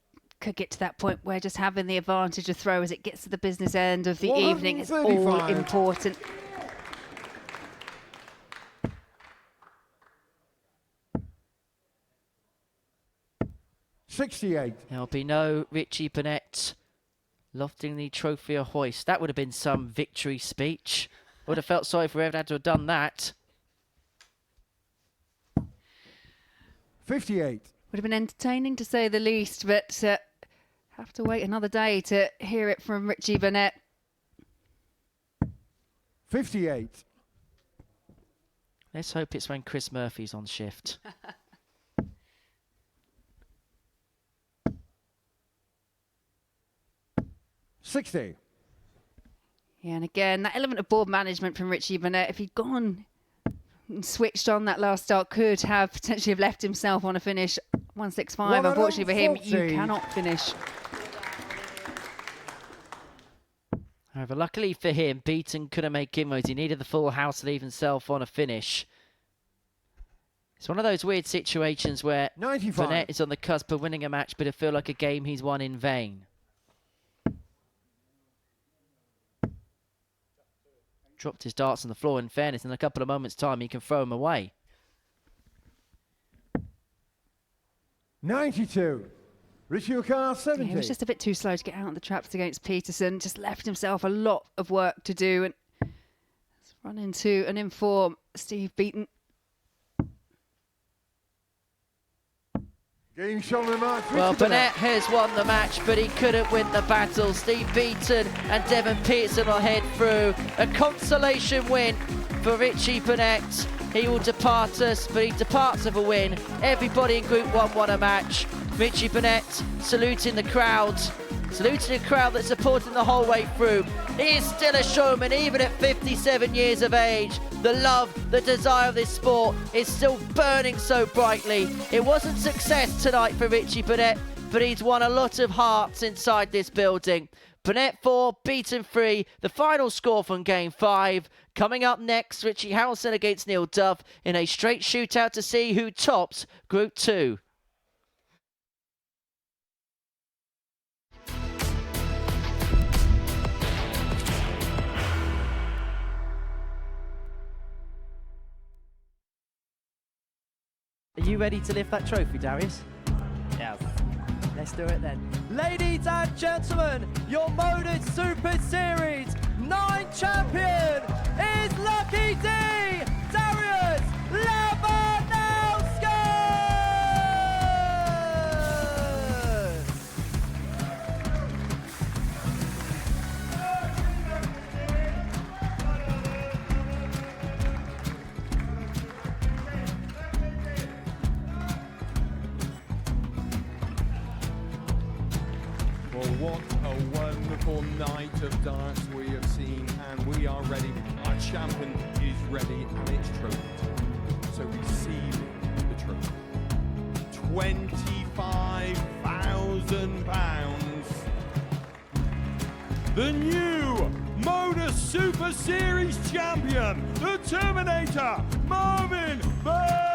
[SPEAKER 9] could get to that point where just having the advantage of throw as it gets to the business end of the evening is all important.
[SPEAKER 10] 68.
[SPEAKER 4] There'll be no Richie Burnett lofting the trophy or hoist. That would have been some victory speech. Would have felt sorry for whoever had to have done that.
[SPEAKER 10] 58.
[SPEAKER 9] Would have been entertaining to say the least, but have to wait another day to hear it from Richie Burnett.
[SPEAKER 10] 58.
[SPEAKER 4] Let's hope it's when Chris Murphy's on shift.
[SPEAKER 10] 60.
[SPEAKER 9] Yeah, and again, that element of board management from Richie Burnett, if he'd gone and switched on that last start, could have potentially have left himself on a finish 165. Unfortunately for him, you cannot finish.
[SPEAKER 4] However, luckily for him, Beaton couldn't make inroads. He needed the full house to leave himself on a finish. It's one of those weird situations where
[SPEAKER 10] 95.
[SPEAKER 4] Burnett is on the cusp of winning a match, but it feel like a game he's won in vain. Dropped his darts on the floor. In fairness, in a couple of moments' time, he can throw them away.
[SPEAKER 10] 92. Richie O'Carr, 70.
[SPEAKER 9] Yeah, he was just a bit too slow to get out of the traps against Petersen. Just left himself a lot of work to do. And let's run into an informed Steve Beaton.
[SPEAKER 10] Game shown the match.
[SPEAKER 4] Well, Burnett has won the match, but he couldn't win the battle. Steve Beaton and Devon Petersen will head through. A consolation win for Richie Burnett. He will depart us, but he departs with a win. Everybody in Group 1 won a match. Richie Burnett saluting the crowd. Saluting a crowd that's supporting the whole way through. He is still a showman, even at 57 years of age. The love, the desire of this sport is still burning so brightly. It wasn't success tonight for Richie Burnett, but he's won a lot of hearts inside this building. Burnett 4, Beaton 3, the final score from Game 5. Coming up next, Richie Howson against Neil Duff in a straight shootout to see who tops Group 2. Are you ready to lift that trophy, Darius? Yes. Let's do it then. Ladies and gentlemen, your Modus Super Series 9 champion is Lucky D, Darius Labanowski!
[SPEAKER 11] Well, what a wonderful night of darts we have seen, and we are ready. Our champion is ready, and it's trophy. So receive the trophy. £25,000. The new Modus Super Series champion, the Terminator, Marvin Burnett.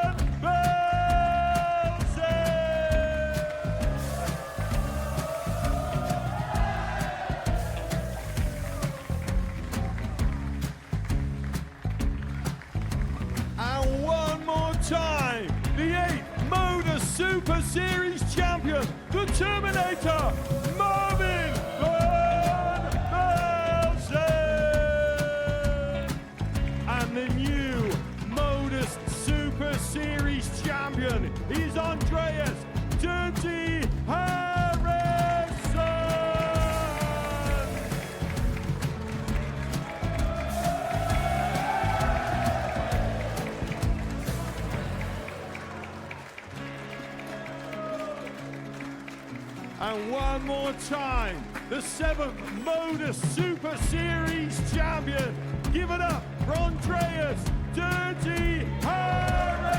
[SPEAKER 11] And one more time, the 8th Modus Super Series champion, the Terminator, Marvin Burnett. And the new Modus Super Series champion is Andreas Dirty Harrison. And one more time, the 7th Modus Super Series champion. Give it up for Andreas Dirty Harrison!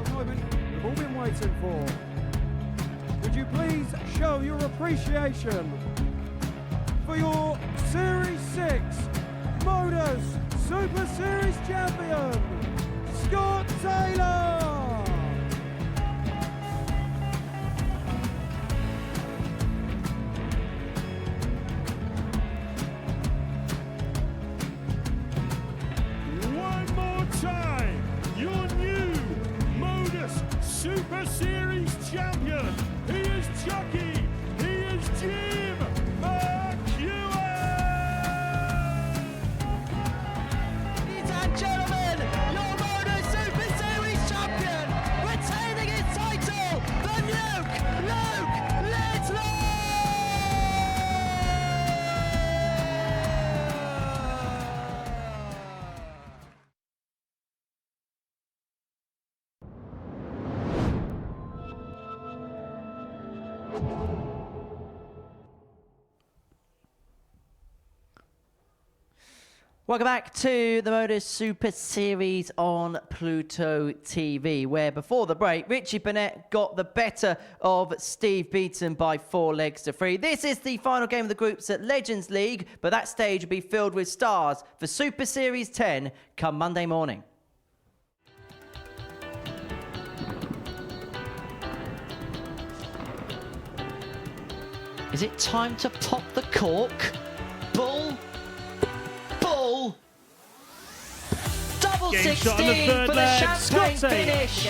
[SPEAKER 10] The moment we've all been waiting for. Would you please show your appreciation for your Series 6 Modus Super Series champion, Scott Taylor!
[SPEAKER 11] Super Series champion. He is Chucky. He is Jim McEwen.
[SPEAKER 4] Ladies and gentlemen, your Modus Super Series champion, retaining his title, the Luke Lidlow! Welcome back to the Modus Super Series on Pluto TV, where before the break, Richie Burnett got the better of Steve Beaton by 4 legs to 3. This is the final game of the groups at Legends League, but that stage will be filled with stars for Super Series 10 come Monday morning. Is it time to pop the cork? Bull? Double
[SPEAKER 11] Game
[SPEAKER 4] 16
[SPEAKER 11] shot on the third
[SPEAKER 4] for the
[SPEAKER 11] leg.
[SPEAKER 4] champagne
[SPEAKER 11] Scotty.
[SPEAKER 4] finish.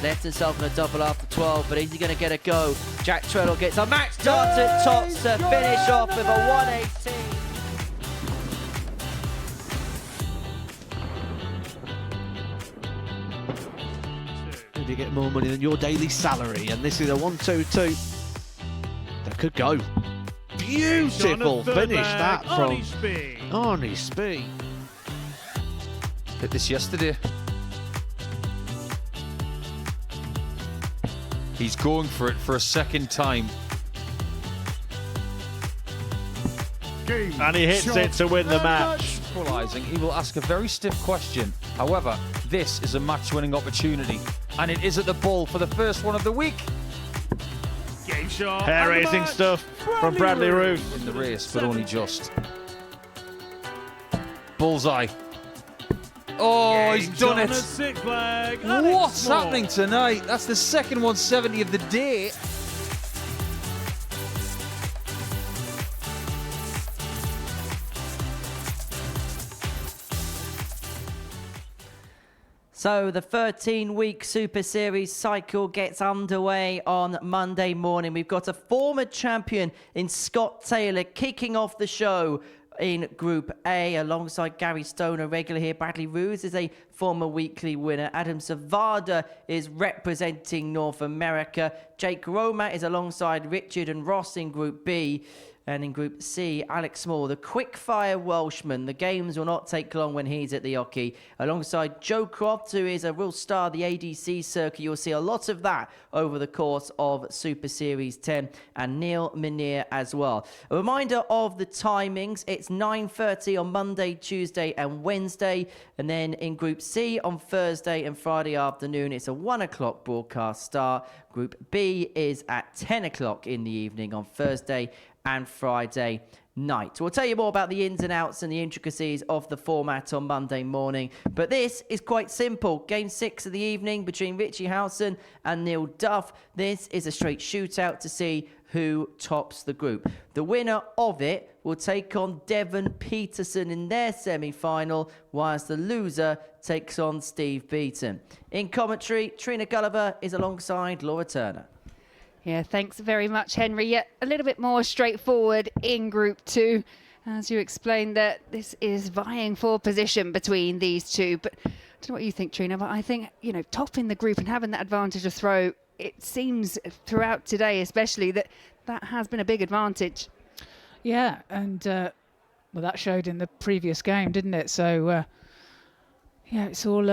[SPEAKER 4] Left himself in a double after 12, but is he going to get a go? Jack Treadle gets a max dart at tops to finish off with a 118.
[SPEAKER 2] Did you get more money than your daily salary? And this is a 1-2-2 that could go. Beautiful finish that from Arnie Spee.
[SPEAKER 14] Hit this yesterday. He's going for it for a second time.
[SPEAKER 2] And he hits it to win the match.
[SPEAKER 14] Equalising, he will ask a very stiff question. However, this is a match-winning opportunity, and it is at the ball for the first one of the week.
[SPEAKER 11] Game shot.
[SPEAKER 2] Hair raising stuff from Bradley Root.
[SPEAKER 14] In the race, but only just. Bullseye. Oh, he's done it. What's happening tonight? That's the second 170 of the day.
[SPEAKER 4] So the 13-week Super Series cycle gets underway on Monday morning. We've got a former champion in Scott Taylor kicking off the show in Group A alongside Gary Stoner, regular here. Bradley Roos is a former weekly winner. Adam Savada is representing North America. Jake Romat is alongside Richard and Ross in Group B. And in Group C, Alex Small, the quick-fire Welshman. The games will not take long when he's at the hockey. Alongside Joe Croft, who is a real star of the ADC circuit. You'll see a lot of that over the course of Super Series 10. And Neil Minear as well. A reminder of the timings. It's 9:30 on Monday, Tuesday and Wednesday. And then in Group C on Thursday and Friday afternoon, it's a 1 o'clock broadcast start. Group B is at 10 o'clock in the evening on Thursday and Friday night. We'll tell you more about the ins and outs and the intricacies of the format on Monday morning. But this is quite simple. Game 6 of the evening between Richie Howson and Neil Duff. This is a straight shootout to see who tops the group. The winner of it will take on Devon Petersen in their semi-final, whilst the loser takes on Steve Beaton. In commentary, Trina Gulliver is alongside Laura Turner.
[SPEAKER 9] Yeah, thanks very much, Henry. Yet a little bit more straightforward in Group 2. As you explained, that this is vying for position between these two. But I don't know what you think, Trina, but I think, you know, topping the group and having that advantage of throw, it seems throughout today especially that has been a big advantage.
[SPEAKER 6] Yeah, and well, that showed in the previous game, didn't it? So, yeah, it's all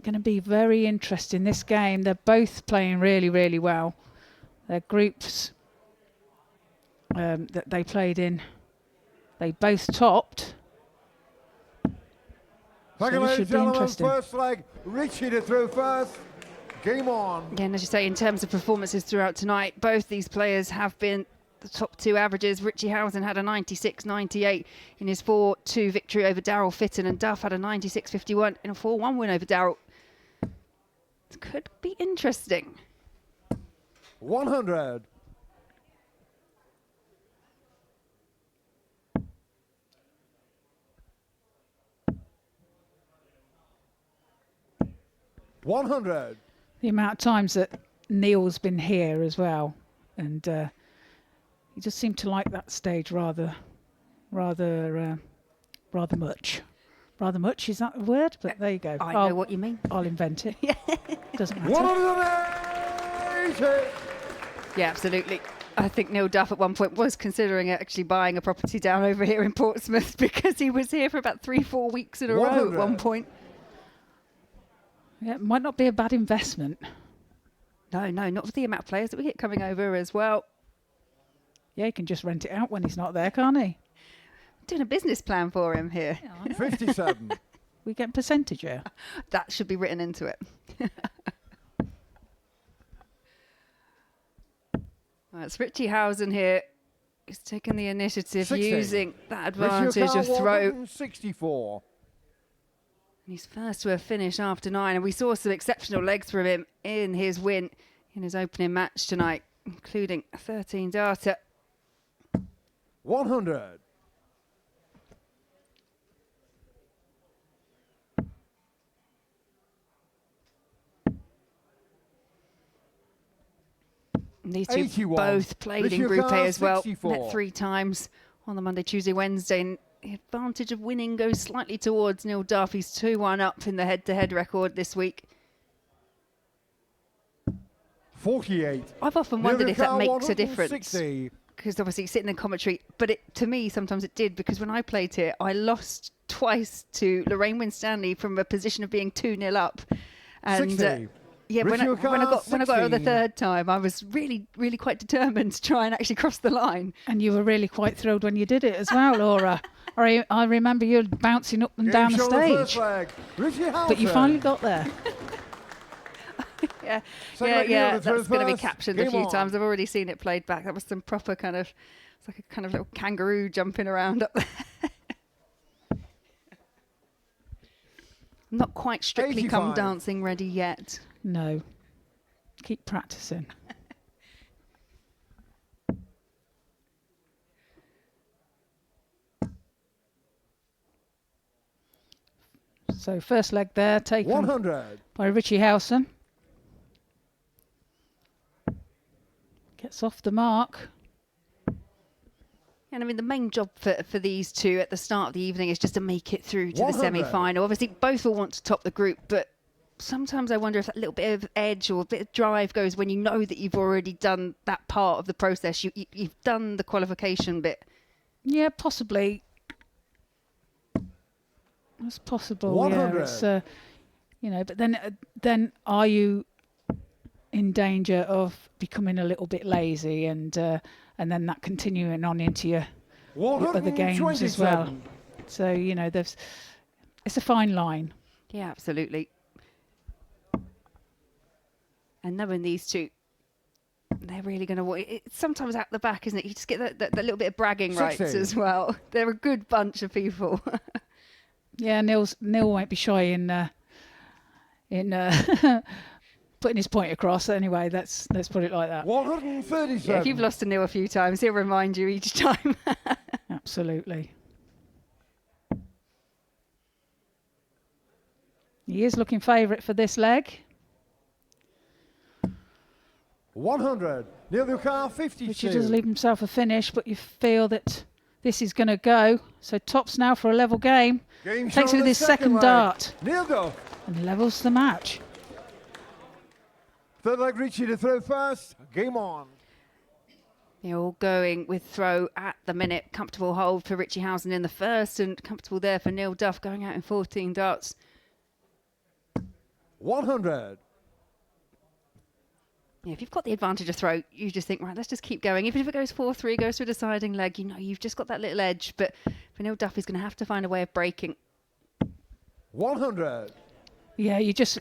[SPEAKER 6] going to be very interesting, this game. They're both playing really, really well. Their groups that they played in, they both topped.
[SPEAKER 10] Thank you, ladies and gentlemen. First leg, Richie to throw first. Game on.
[SPEAKER 9] Again, as you say, in terms of performances throughout tonight, both these players have been the top two averages. Richie Howson had a 96-98 in his 4-2 victory over Daryl Fitton, and Duff had a 96-51 in a 4-1 win over Daryl. It could be interesting.
[SPEAKER 10] 100. 100.
[SPEAKER 6] The amount of times that Neil's been here as well, and he just seemed to like that stage rather much. Rather much, is that a word? But there you go.
[SPEAKER 9] I know what you mean.
[SPEAKER 6] I'll invent it. Doesn't matter.
[SPEAKER 10] 180.
[SPEAKER 9] Yeah, absolutely. I think Neil Duff at one point was considering actually buying a property down over here in Portsmouth because he was here for about 3-4 weeks in a row at one point.
[SPEAKER 6] Yeah, it might not be a bad investment.
[SPEAKER 9] No, not for the amount of players that we get coming over as well.
[SPEAKER 6] Yeah, he can just rent it out when he's not there, can't he?
[SPEAKER 9] Doing a business plan for him here.
[SPEAKER 6] Yeah,
[SPEAKER 10] 57.
[SPEAKER 6] We get percentage here.
[SPEAKER 9] That should be written into it. Well, it's Richie Howson here. He's taken the initiative
[SPEAKER 10] 60.
[SPEAKER 9] using that advantage of throw.
[SPEAKER 10] 64.
[SPEAKER 9] He's first to a finish after 9, and we saw some exceptional legs from him in his win in his opening match tonight, including a 13 darter.
[SPEAKER 10] 100.
[SPEAKER 9] These two
[SPEAKER 10] 81.
[SPEAKER 9] both played
[SPEAKER 10] Richie
[SPEAKER 9] in Group A as well.
[SPEAKER 10] 64.
[SPEAKER 9] Met 3 times on the Monday, Tuesday, Wednesday. And the advantage of winning goes slightly towards Neil Duff. He's 2-1 up in the head-to-head record this week.
[SPEAKER 10] 48.
[SPEAKER 9] I've often wondered if that makes a
[SPEAKER 10] 160.
[SPEAKER 9] difference. Because obviously sitting in commentary, but to me sometimes it did, because when I played here, I lost twice to Lorraine Winstanley from a position of being 2-0 up. And
[SPEAKER 10] 60.
[SPEAKER 9] yeah, when I got over the
[SPEAKER 10] 16.
[SPEAKER 9] third time, I was really quite determined to try and actually cross the line.
[SPEAKER 6] And you were really quite thrilled when you did it as well, Laura. I remember you bouncing up and down the
[SPEAKER 10] Game show on the
[SPEAKER 6] stage.
[SPEAKER 10] first leg. Richie
[SPEAKER 6] But you
[SPEAKER 10] Howson.
[SPEAKER 6] finally got there.
[SPEAKER 9] Yeah,
[SPEAKER 10] Second leg
[SPEAKER 9] yeah,
[SPEAKER 10] here, the
[SPEAKER 9] that's going to be
[SPEAKER 10] first.
[SPEAKER 9] captioned a
[SPEAKER 10] Game
[SPEAKER 9] few
[SPEAKER 10] on.
[SPEAKER 9] times. I've already seen it played back. That was some proper kind of, it's like a kind of little kangaroo jumping around up there. I'm not quite strictly come
[SPEAKER 10] 85.
[SPEAKER 9] dancing ready yet.
[SPEAKER 6] No. Keep practicing. So first leg there taken
[SPEAKER 10] 100.
[SPEAKER 6] by Richie Howson. Gets off the mark.
[SPEAKER 9] And I mean, the main job for these two at the start of the evening is just to make it through to the
[SPEAKER 10] 100.
[SPEAKER 9] semi-final. Obviously, both will want to top the group, but sometimes I wonder if that little bit of edge or a bit of drive goes when you know that you've already done that part of the process. You've done the qualification bit.
[SPEAKER 6] Yeah, possibly. That's possible.
[SPEAKER 10] 100.
[SPEAKER 6] Yeah, it's, but then are you in danger of becoming a little bit lazy and then that continuing on into your other games as well? So it's a fine line.
[SPEAKER 9] Yeah, absolutely. And knowing these two, they're really going to want it. It's sometimes out the back, isn't it? You just get that little bit of bragging rights
[SPEAKER 10] 60.
[SPEAKER 9] as well. They're a good bunch of people.
[SPEAKER 6] Yeah, Neil won't be shy in putting his point across. Anyway, let's put it like that.
[SPEAKER 10] 137.
[SPEAKER 9] Yeah, if you've lost to Neil a few times, he'll remind you each time.
[SPEAKER 6] Absolutely. He is looking favourite for this leg.
[SPEAKER 10] 100. Neil Ducar, 52.
[SPEAKER 6] Richie does leave himself a finish, but you feel that this is going to go. So tops now for a level game.
[SPEAKER 10] Game
[SPEAKER 6] Takes
[SPEAKER 10] show
[SPEAKER 6] it with
[SPEAKER 10] on the
[SPEAKER 6] his second
[SPEAKER 10] leg.
[SPEAKER 6] dart
[SPEAKER 10] Neil Duff.
[SPEAKER 6] and levels the match.
[SPEAKER 10] Third leg, Richie to throw first. Game on.
[SPEAKER 9] They're all going with throw at the minute. Comfortable hold for Richie Howson in the first, and comfortable there for Neil Duff going out in 14 darts.
[SPEAKER 10] 100.
[SPEAKER 9] Yeah, if you've got the advantage of throw, you just think, right, let's just keep going. Even if it goes 4-3, goes to a deciding leg, you've just got that little edge. But for Neil Duff, he's going to have to find a way of breaking.
[SPEAKER 10] 100.
[SPEAKER 6] Yeah, you just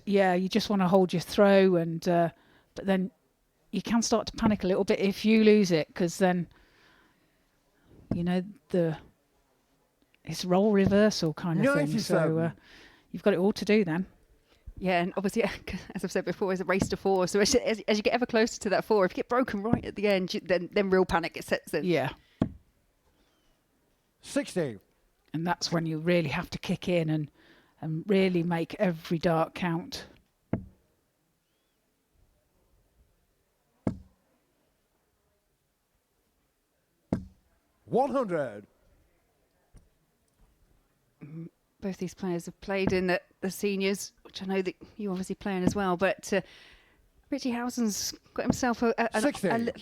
[SPEAKER 6] want to hold your throw, and but then you can start to panic a little bit if you lose it, because then it's role reversal kind of thing. So you've got it all to do then.
[SPEAKER 9] Yeah, and obviously, as I've said before, it's a race to 4. So as you get ever closer to that 4, if you get broken right at the end, then real panic sets in.
[SPEAKER 6] Yeah.
[SPEAKER 10] 60.
[SPEAKER 6] And that's when you really have to kick in and really make every dart count.
[SPEAKER 10] 100.
[SPEAKER 9] Both these players have played in the seniors, which I know that you're obviously playing as well, but Richie Howson's got himself a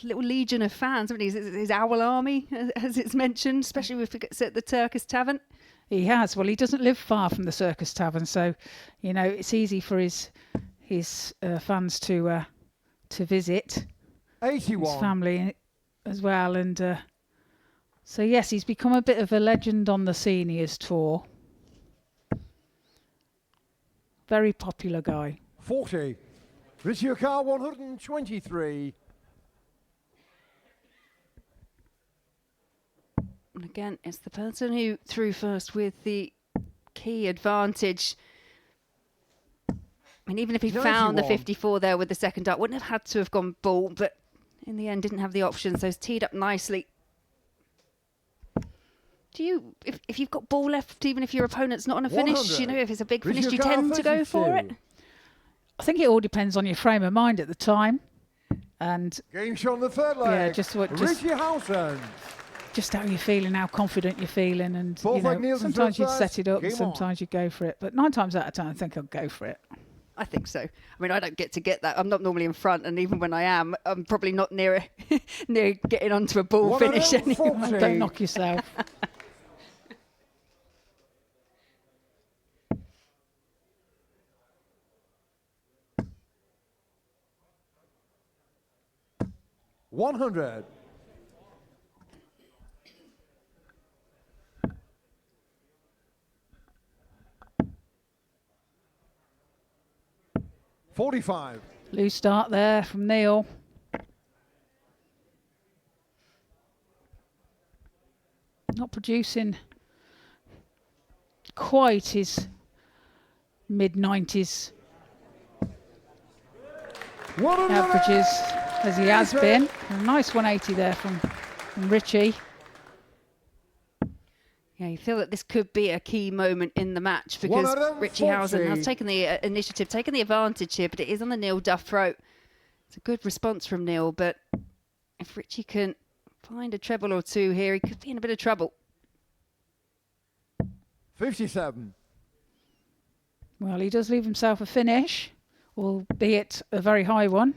[SPEAKER 9] little legion of fans, haven't he? His Owl Army, as it's mentioned, especially if it's at the Circus Tavern.
[SPEAKER 6] He has. Well, he doesn't live far from the Circus Tavern, so, you know, it's easy for his fans to visit.
[SPEAKER 10] 81.
[SPEAKER 6] His family as well. And so, yes, he's become a bit of a legend on the seniors tour. Very popular guy.
[SPEAKER 10] 40. Richie Car 123.
[SPEAKER 9] And again, it's the person who threw first with the key advantage. I mean, even if he found the 54 there with the second dart, wouldn't have had to have gone ball, but in the end didn't have the option, so it's teed up nicely. Do you, if you've got ball left, even if your opponent's not on a finish, you know, if it's a big finish, do you tend to go for it?
[SPEAKER 6] I think it all depends on your frame of mind at the time. And
[SPEAKER 10] game shot on the third leg.
[SPEAKER 6] Yeah, just
[SPEAKER 10] Richie Howson.
[SPEAKER 6] Just how you're feeling, how confident you're feeling, and you know, sometimes you set it up, and sometimes you go for it. But 9 times out of 10, I think I'll go for it.
[SPEAKER 9] I think so. I mean, I don't get that. I'm not normally in front, and even when I am, I'm probably not near getting onto a ball finish anyway.
[SPEAKER 6] Don't knock yourself.
[SPEAKER 10] $100. $45.
[SPEAKER 6] Loose start there from Neil. Not producing quite his mid-90s averages as he has been. A nice 180 there from Richie.
[SPEAKER 9] Yeah, you feel that this could be a key moment in the match because Richie Howson has taken the initiative, taken the advantage here, but it is on the Neil Duff throat. It's a good response from Neil, but if Richie can find a treble or two here, he could be in a bit of trouble.
[SPEAKER 10] 57.
[SPEAKER 6] Well, he does leave himself a finish, albeit a very high one.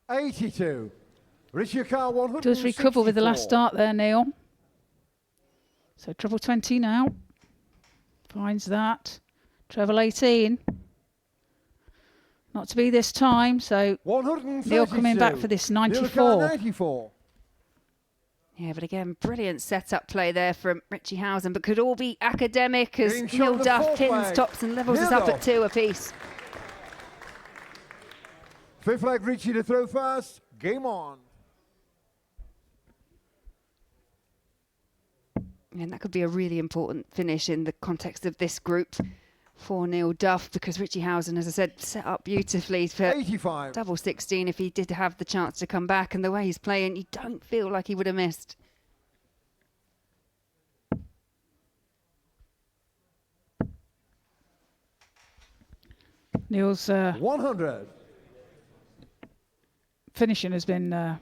[SPEAKER 10] $82. Richie Car 164.
[SPEAKER 6] Does recover with the last start there, Neil. So treble 20 now. Finds that. Treble 18. Not to be this time, so Neil coming back for this 94.
[SPEAKER 9] Yeah, but again, brilliant setup play there from Richie Howson, but could all be academic as Neil Duff pins, tops and levels us up at 2 apiece.
[SPEAKER 10] Fifth leg, Richie to throw first. Game on.
[SPEAKER 9] And that could be a really important finish in the context of this group for Neil Duff, because Richie Howson, as I said, set up beautifully for
[SPEAKER 10] 85.
[SPEAKER 9] double 16 if he did have the chance to come back. And the way he's playing, you don't feel like he would have missed.
[SPEAKER 6] Neil's
[SPEAKER 10] 100.
[SPEAKER 6] Finishing has been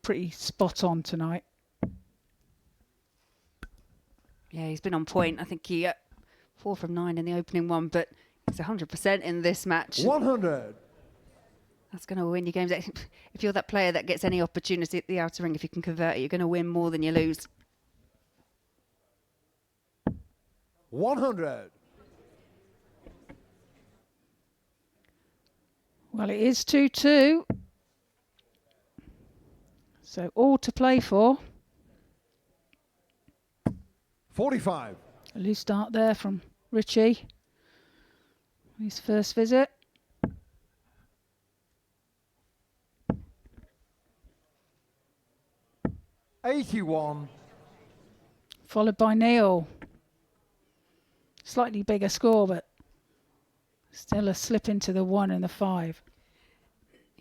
[SPEAKER 6] pretty spot on tonight.
[SPEAKER 9] Yeah, he's been on point. I think he 4 from 9 in the opening one, but he's 100% in this match.
[SPEAKER 10] 100.
[SPEAKER 9] That's going to win you games. If you're that player that gets any opportunity at the outer ring, if you can convert it, you're going to win more than you lose.
[SPEAKER 10] 100.
[SPEAKER 6] Well, it is 2-2. So all to play for.
[SPEAKER 10] 45.
[SPEAKER 6] A loose start there from Richie. His first visit.
[SPEAKER 10] $81.
[SPEAKER 6] Followed by Neil. Slightly bigger score, but still a slip into the 1 and the 5.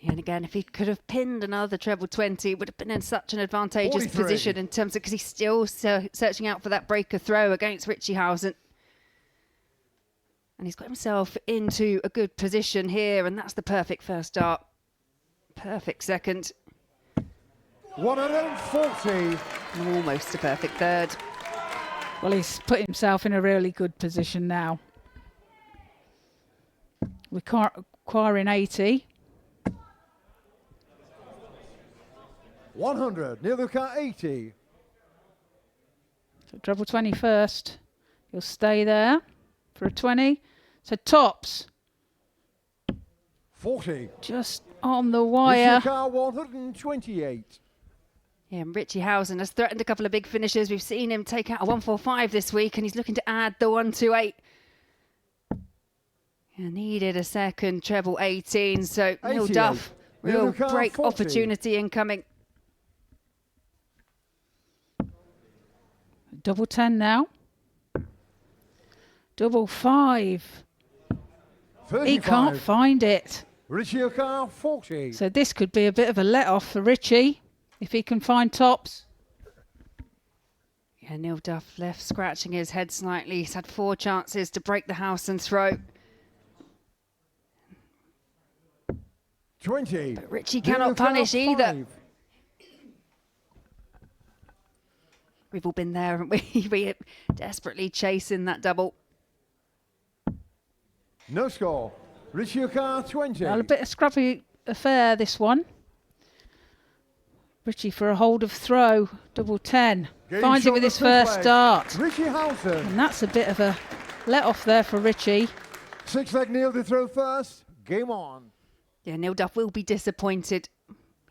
[SPEAKER 9] And again, if he could have pinned another treble 20, it would have been in such an advantageous
[SPEAKER 10] 43.
[SPEAKER 9] position in terms of, because he's still searching out for that breaker throw against Richie Howson. And he's got himself into a good position here, and that's the perfect first start. Perfect second.
[SPEAKER 10] 140.
[SPEAKER 9] Almost a perfect third.
[SPEAKER 6] Well, he's put himself in a really good position now. Requiring 80.
[SPEAKER 10] 100. Neil look at 80.
[SPEAKER 6] So treble 20 first. He'll stay there for a 20. So tops.
[SPEAKER 10] 40.
[SPEAKER 6] Just on the wire.
[SPEAKER 10] Richie car 128.
[SPEAKER 9] Yeah, and Richie Howson has threatened a couple of big finishes. We've seen him take out a 145 this week, and he's looking to add the 128. Yeah, needed a second treble 18, so Neil Duff, real break
[SPEAKER 6] 40.
[SPEAKER 9] opportunity incoming.
[SPEAKER 6] Double 10 now. Double 5.
[SPEAKER 10] 35.
[SPEAKER 6] He can't find it.
[SPEAKER 10] Richie car 40.
[SPEAKER 6] So this could be a bit of a let-off for Richie if he can find tops.
[SPEAKER 9] Yeah, Neil Duff left scratching his head slightly. He's had 4 chances to break the Howson throw.
[SPEAKER 10] 20.
[SPEAKER 9] But Richie cannot punish either. We've all been there, haven't we? We're desperately chasing that double.
[SPEAKER 10] No score. Richie car 20.
[SPEAKER 6] Well, a bit of scrappy affair, this one. Richie for a hold of throw. Double 10.
[SPEAKER 10] Game
[SPEAKER 6] Finds it with his first dart.
[SPEAKER 10] Richie Howson.
[SPEAKER 6] And that's a bit of a let-off there for Richie.
[SPEAKER 10] 6 leg Neil to throw first. Game on.
[SPEAKER 9] Yeah, Neil Duff will be disappointed.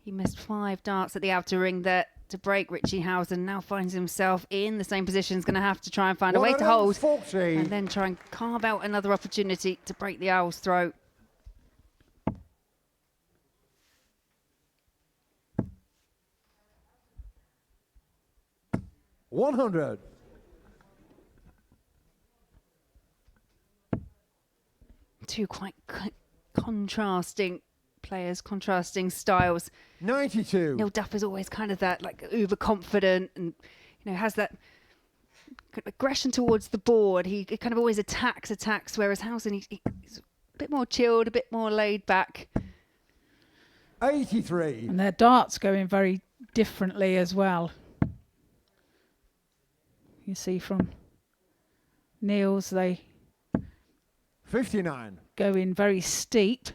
[SPEAKER 9] He missed 5 darts at the outer ring there to break Richie Howson. Now finds himself in the same position. He's going to have to try and find a way to hold
[SPEAKER 10] 140.
[SPEAKER 9] and then try and carve out another opportunity to break the Owl's throw.
[SPEAKER 10] $100.
[SPEAKER 9] Two quite contrasting players, contrasting styles.
[SPEAKER 10] 92.
[SPEAKER 9] Neil Duff is always kind of that like uber confident and has that aggression towards the board. He kind of always attacks, whereas Howson he's a bit more chilled, a bit more laid back.
[SPEAKER 10] 83.
[SPEAKER 6] And their darts going very differently as well. You see from Neil's, they
[SPEAKER 10] 59.
[SPEAKER 6] go in very steep,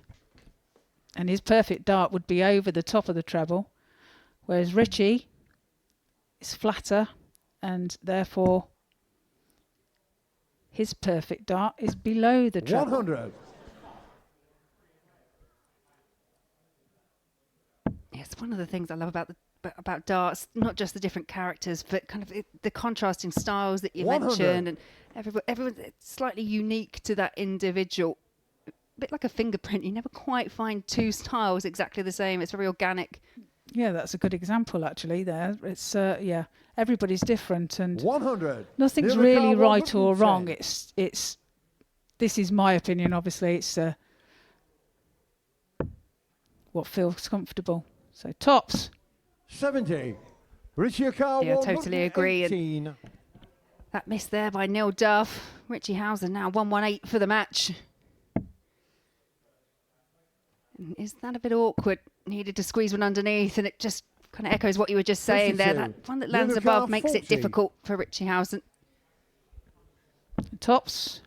[SPEAKER 6] and his perfect dart would be over the top of the treble, whereas Richie is flatter, and therefore his perfect dart is below the treble.
[SPEAKER 10] 100.
[SPEAKER 9] Yes, one of the things I love about darts, not just the different characters, but kind of the contrasting styles that you
[SPEAKER 10] 100.
[SPEAKER 9] mentioned, and everyone slightly unique to that individual. A bit like a fingerprint, you never quite find 2 styles exactly the same. It's very organic.
[SPEAKER 6] Yeah, that's a good example actually there. It's yeah, everybody's different and
[SPEAKER 10] 100.
[SPEAKER 6] nothing's really right or wrong. It's this is my opinion, obviously. It's what feels comfortable. So tops.
[SPEAKER 10] 70. Richie car
[SPEAKER 9] Yeah, totally agree.
[SPEAKER 10] 118.
[SPEAKER 9] That miss there by Neil Duff. Richie Howson now 118 for the match. And is that a bit awkward? Needed to squeeze one underneath, and it just kind of echoes what you were just saying there. That one that lands above makes it difficult for Richie Howson.
[SPEAKER 6] Tops.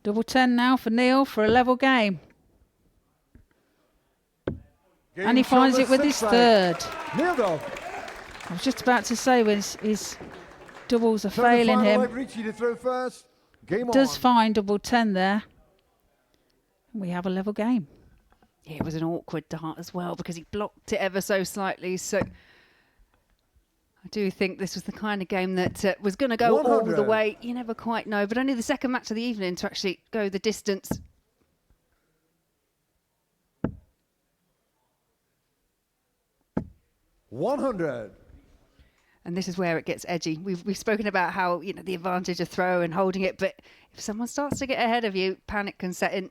[SPEAKER 6] Double 10 now for Neil for a level game. And he finds it with his third.
[SPEAKER 10] Neil though.
[SPEAKER 6] I was just about to say when his doubles are failing him.
[SPEAKER 10] Richie to throw first. Game
[SPEAKER 6] Does
[SPEAKER 10] on.
[SPEAKER 6] find double 10 there. We have a level game.
[SPEAKER 9] Yeah, it was an awkward dart as well because he blocked it ever so slightly. So I do think this was the kind of game that was going to go
[SPEAKER 10] 100.
[SPEAKER 9] all the way. You never quite know, but only the second match of the evening to actually go the distance.
[SPEAKER 10] $100.
[SPEAKER 9] And this is where it gets edgy. We've spoken about how the advantage of throw and holding it, but if someone starts to get ahead of you, panic can set in.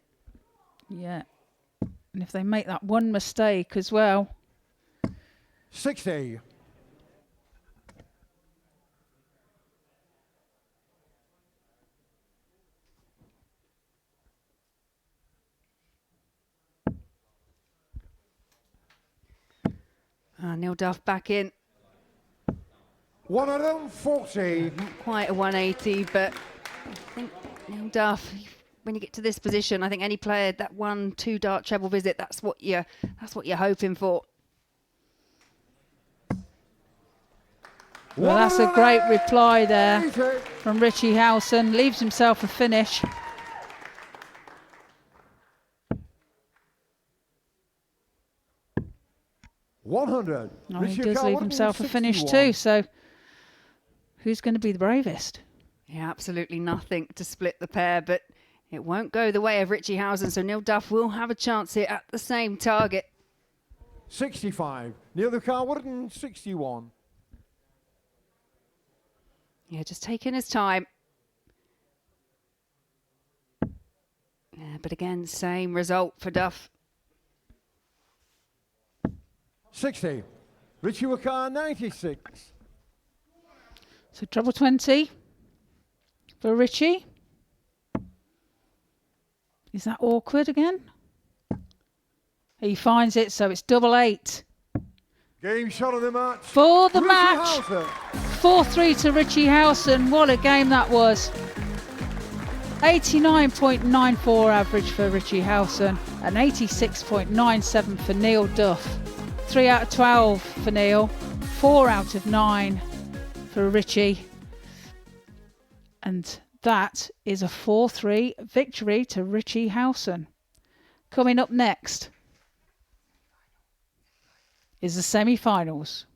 [SPEAKER 6] Yeah. And if they make that one mistake as well.
[SPEAKER 10] 60.
[SPEAKER 9] Neil Duff back in.
[SPEAKER 10] 140.
[SPEAKER 9] Not quite a 180, but I think Neil Duff, when you get to this position, I think any player that 1-2 dart treble visit, that's what you're hoping for.
[SPEAKER 6] Well, that's a great reply there from Richie Howson. Leaves himself a finish.
[SPEAKER 10] $100.
[SPEAKER 6] Oh, he does leave himself a finish too, so who's going to be the bravest?
[SPEAKER 9] Yeah, absolutely nothing to split the pair, but it won't go the way of Richie Howson, so Neil Duff will have a chance here at the same target.
[SPEAKER 10] 65. Neil the Carwood 61.
[SPEAKER 9] Yeah, just taking his time. Yeah, but again, same result for Duff.
[SPEAKER 10] 60. Richie Wakar 96.
[SPEAKER 6] So treble 20 for Richie. Is that awkward again? He finds it, so it's double 8.
[SPEAKER 10] Game shot of the match.
[SPEAKER 6] For the
[SPEAKER 10] Richie
[SPEAKER 6] match.
[SPEAKER 10] Howson.
[SPEAKER 6] 4-3 to Richie Howson. What a game that was. 89.94 average for Richie Howson and 86.97 for Neil Duff. 3 out of 12 for Neil, 4 out of 9 for Richie. And that is a 4-3 victory to Richie Howson. Coming up next is the semi-finals.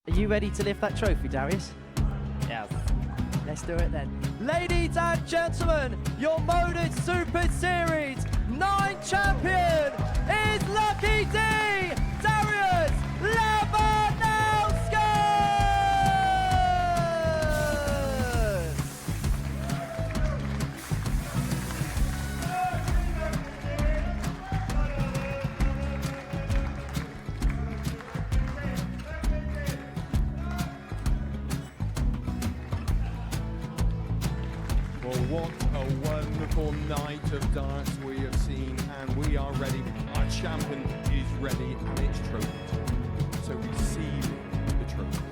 [SPEAKER 4] Are you ready to lift that trophy, Darius? Yes. Let's do it then. Ladies and gentlemen, your Modus Super Series 9 champion is Lucky D, Darius Lewandowski!
[SPEAKER 11] Well, what a wonderful night of darts we have seen, and we are ready. Our champion is ready, and it's trophy time. So receive the trophy.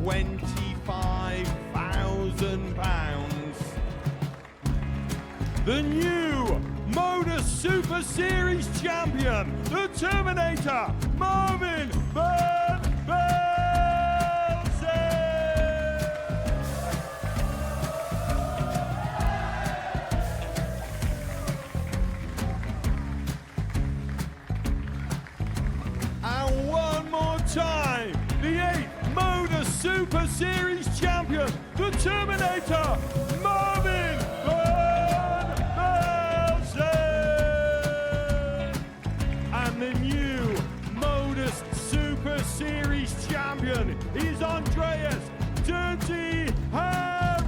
[SPEAKER 11] £25,000. The new Modus Super Series champion, the Terminator, Marvin Burnett. And one more time, the 8th Modus Super Series champion, the Terminator, Marvin Petersen. And the new Modus Super Series champion is Andreas Dirty Harrison.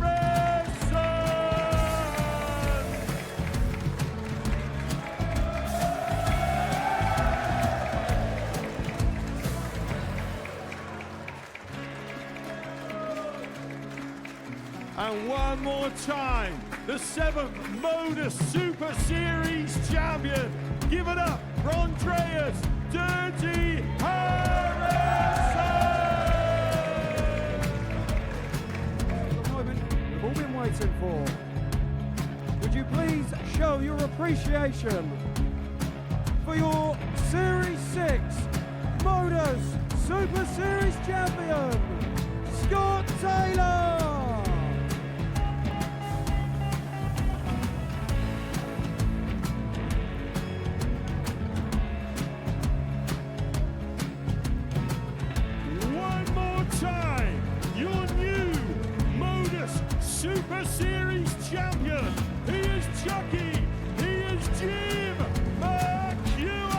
[SPEAKER 11] And one more time, the 7th Modus Super Series champion. Give it up for Andreas Dirty Harrison.
[SPEAKER 10] The moment we've all been waiting for. Would you please show your appreciation for your Series 6 Modus Super Series champion, Scott Taylor.
[SPEAKER 11] One more time, your new Modus Super Series champion. He is Chucky. He is Jim McEwen.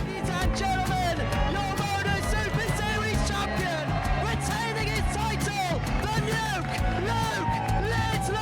[SPEAKER 4] Ladies and gentlemen, your Modus Super Series champion, retaining his title, the Nuke, Luke Littler!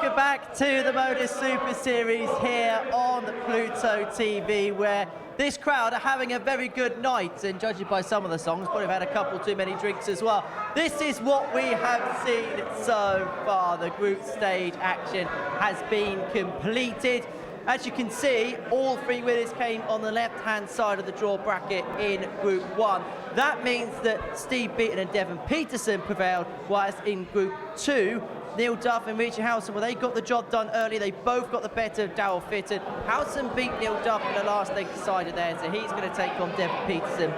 [SPEAKER 4] welcome back to the Modus Super Series here on Pluto TV, where this crowd are having a very good night, and judging by some of the songs, probably have had a couple too many drinks as well. This is what we have seen so far. The group stage action has been completed. As you can see, all 3 winners came on the left-hand side of the draw bracket in Group 1. That means that Steve Beaton and Devon Petersen prevailed, whilst in Group 2, Neil Duff and Richie Howson, well, they got the job done early. They both got the better of Daryl Fitton. Howson beat Neil Duff in the last leg decided there, so he's going to take on Devon Petersen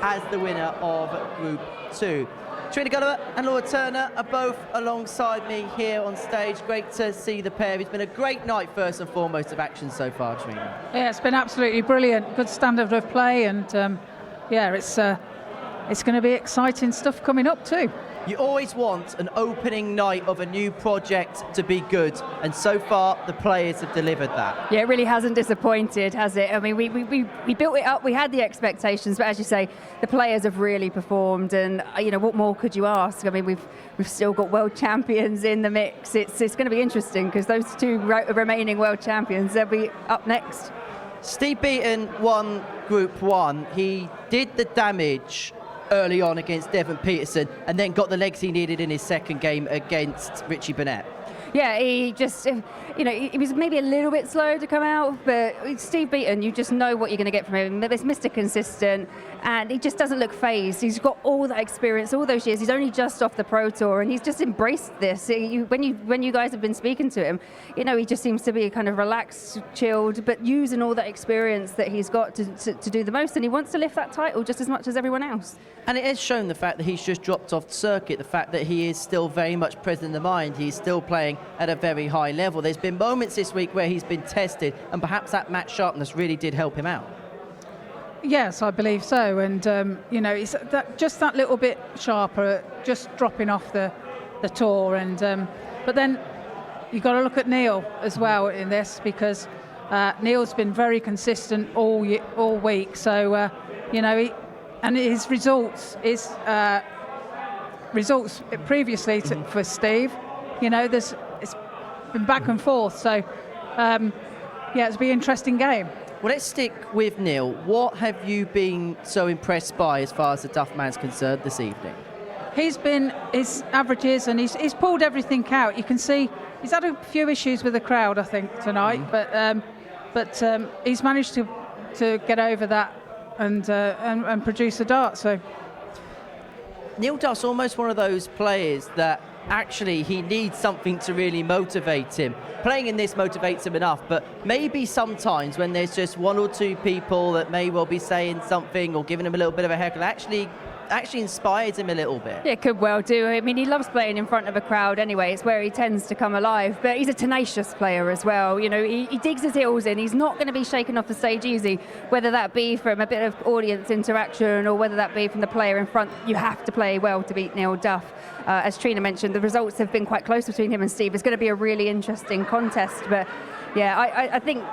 [SPEAKER 4] as the winner of Group 2. Trina Gulliver and Laura Turner are both alongside me here on stage. Great to see the pair. It's been a great night, first and foremost, of action so far, Trina.
[SPEAKER 6] Yeah, it's been absolutely brilliant. Good standard of play, and yeah, it's going to be exciting stuff coming up too.
[SPEAKER 4] You always want an opening night of a new project to be good, and so far the players have delivered that.
[SPEAKER 9] Yeah, it really hasn't disappointed, has it? I mean, we built it up, we had the expectations, but as you say, the players have really performed, and you know, what more could you ask? I mean, we've still got world champions in the mix. It's going to be interesting because those 2 remaining world champions, they'll be up next.
[SPEAKER 4] Steve Beaton won Group 1. He did the damage early on against Devon Petersen, and then got the legs he needed in his second game against Richie Burnett.
[SPEAKER 9] Yeah, he just, you know, he was maybe a little bit slow to come out, but Steve Beaton, you just know what you're going to get from him. He's Mr. Consistent, and he just doesn't look phased. He's got all that experience, all those years. He's only just off the Pro Tour, and he's just embraced this. When you guys have been speaking to him, you know, he just seems to be kind of relaxed, chilled, but using all that experience that he's got to do the most, and he wants to lift that title just as much as everyone else.
[SPEAKER 4] And it has shown the fact that he's just dropped off the circuit, the fact that he is still very much present in the mind. He's still playing at a very high level. There's been moments this week where he's been tested, and perhaps that match sharpness really did help him out.
[SPEAKER 6] Yes, I believe so, and you know, it's just that little bit sharper, just dropping off the tour, and but then you've got to look at Neil as well in this, because Neil's been very consistent all week, so you know, and his results previously for Steve, you know, it's been back and forth, so yeah, it's been an interesting game.
[SPEAKER 4] Well, let's stick with Neil. What have you been so impressed by as far as the Duff man's concerned this evening?
[SPEAKER 6] He's been his averages, and he's pulled everything out. You can see he's had a few issues with the crowd, I think, tonight, but he's managed to get over that and produce a dart. So
[SPEAKER 4] Neil Duff's almost one of those players that actually he needs something to really motivate him. Playing in this motivates him enough, but maybe sometimes when there's just 1 or 2 people that may well be saying something or giving him a little bit of a heckle, actually inspires him a little bit.
[SPEAKER 9] Yeah, it could well do. I mean, he loves playing in front of a crowd anyway. It's where he tends to come alive. But he's a tenacious player as well. You know, he digs his heels in. He's not going to be shaken off the stage easy, whether that be from a bit of audience interaction or whether that be from the player in front. You have to play well to beat Neil Duff. As Trina mentioned, the results have been quite close between him and Steve. It's going to be a really interesting contest. But yeah, I think,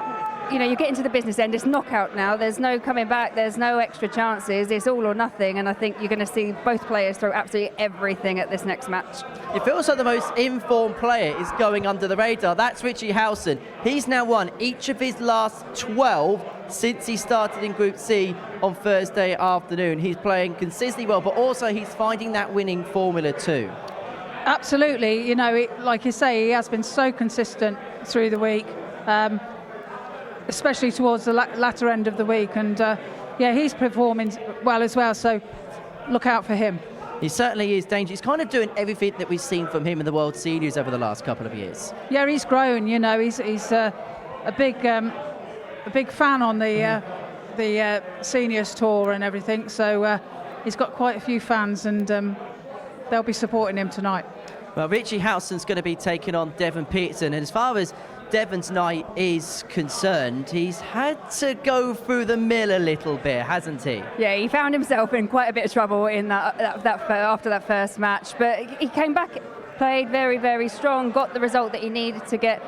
[SPEAKER 9] you know, you get into the business end, it's knockout now. There's no coming back, there's no extra chances, it's all or nothing, and I think you're going to see both players throw absolutely everything at this next match.
[SPEAKER 4] It feels like the most informed player is going under the radar. That's Richie Howson. He's now won each of his last 12 since he started in Group C on Thursday afternoon. He's playing consistently well, but also he's finding that winning formula too.
[SPEAKER 6] Absolutely, you know, like you say, he has been so consistent through the week. Especially towards the latter end of the week, and yeah, he's performing well as well, so look out for him.
[SPEAKER 4] He certainly is dangerous. He's kind of doing everything that we've seen from him in the World Seniors over the last couple of years.
[SPEAKER 6] Yeah, he's grown, you know, he's a big fan on the Seniors Tour and everything, so he's got quite a few fans, and they'll be supporting him tonight.
[SPEAKER 4] Well, Richie Howson's going to be taking on Devon Petersen, and as far as Devon's night is concerned, he's had to go through the mill a little bit, hasn't he?
[SPEAKER 9] Yeah, he found himself in quite a bit of trouble in that after that first match, but he came back, played very, very strong, got the result that he needed to get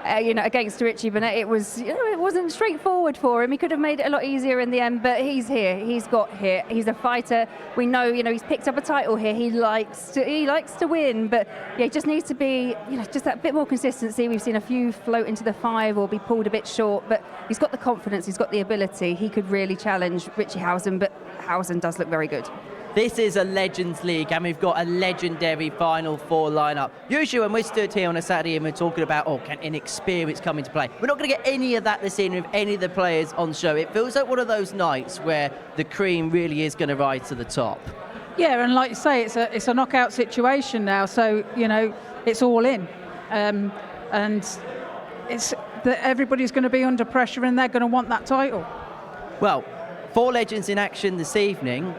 [SPEAKER 9] against Richie Burnett, it wasn't straightforward for him. He could have made it a lot easier in the end, but he's here. He's got here. He's a fighter. We know, he's picked up a title here. He likes to win, but he just needs to be, just that bit more consistency. We've seen a few float into the 5 or be pulled a bit short, but he's got the confidence. He's got the ability. He could really challenge Richie Howson, but Howson does look very good.
[SPEAKER 4] This is a Legends League, and we've got a legendary Final Four lineup. Usually when we're stood here on a Saturday and we're talking about, can inexperience come into play? We're not going to get any of that this evening with any of the players on show. It feels like one of those nights where the cream really is going to rise to the top.
[SPEAKER 6] Yeah, and like you say, it's a knockout situation now, so, it's all in. And it's that everybody's going to be under pressure and they're going to want that title.
[SPEAKER 4] Well, 4 legends in action this evening.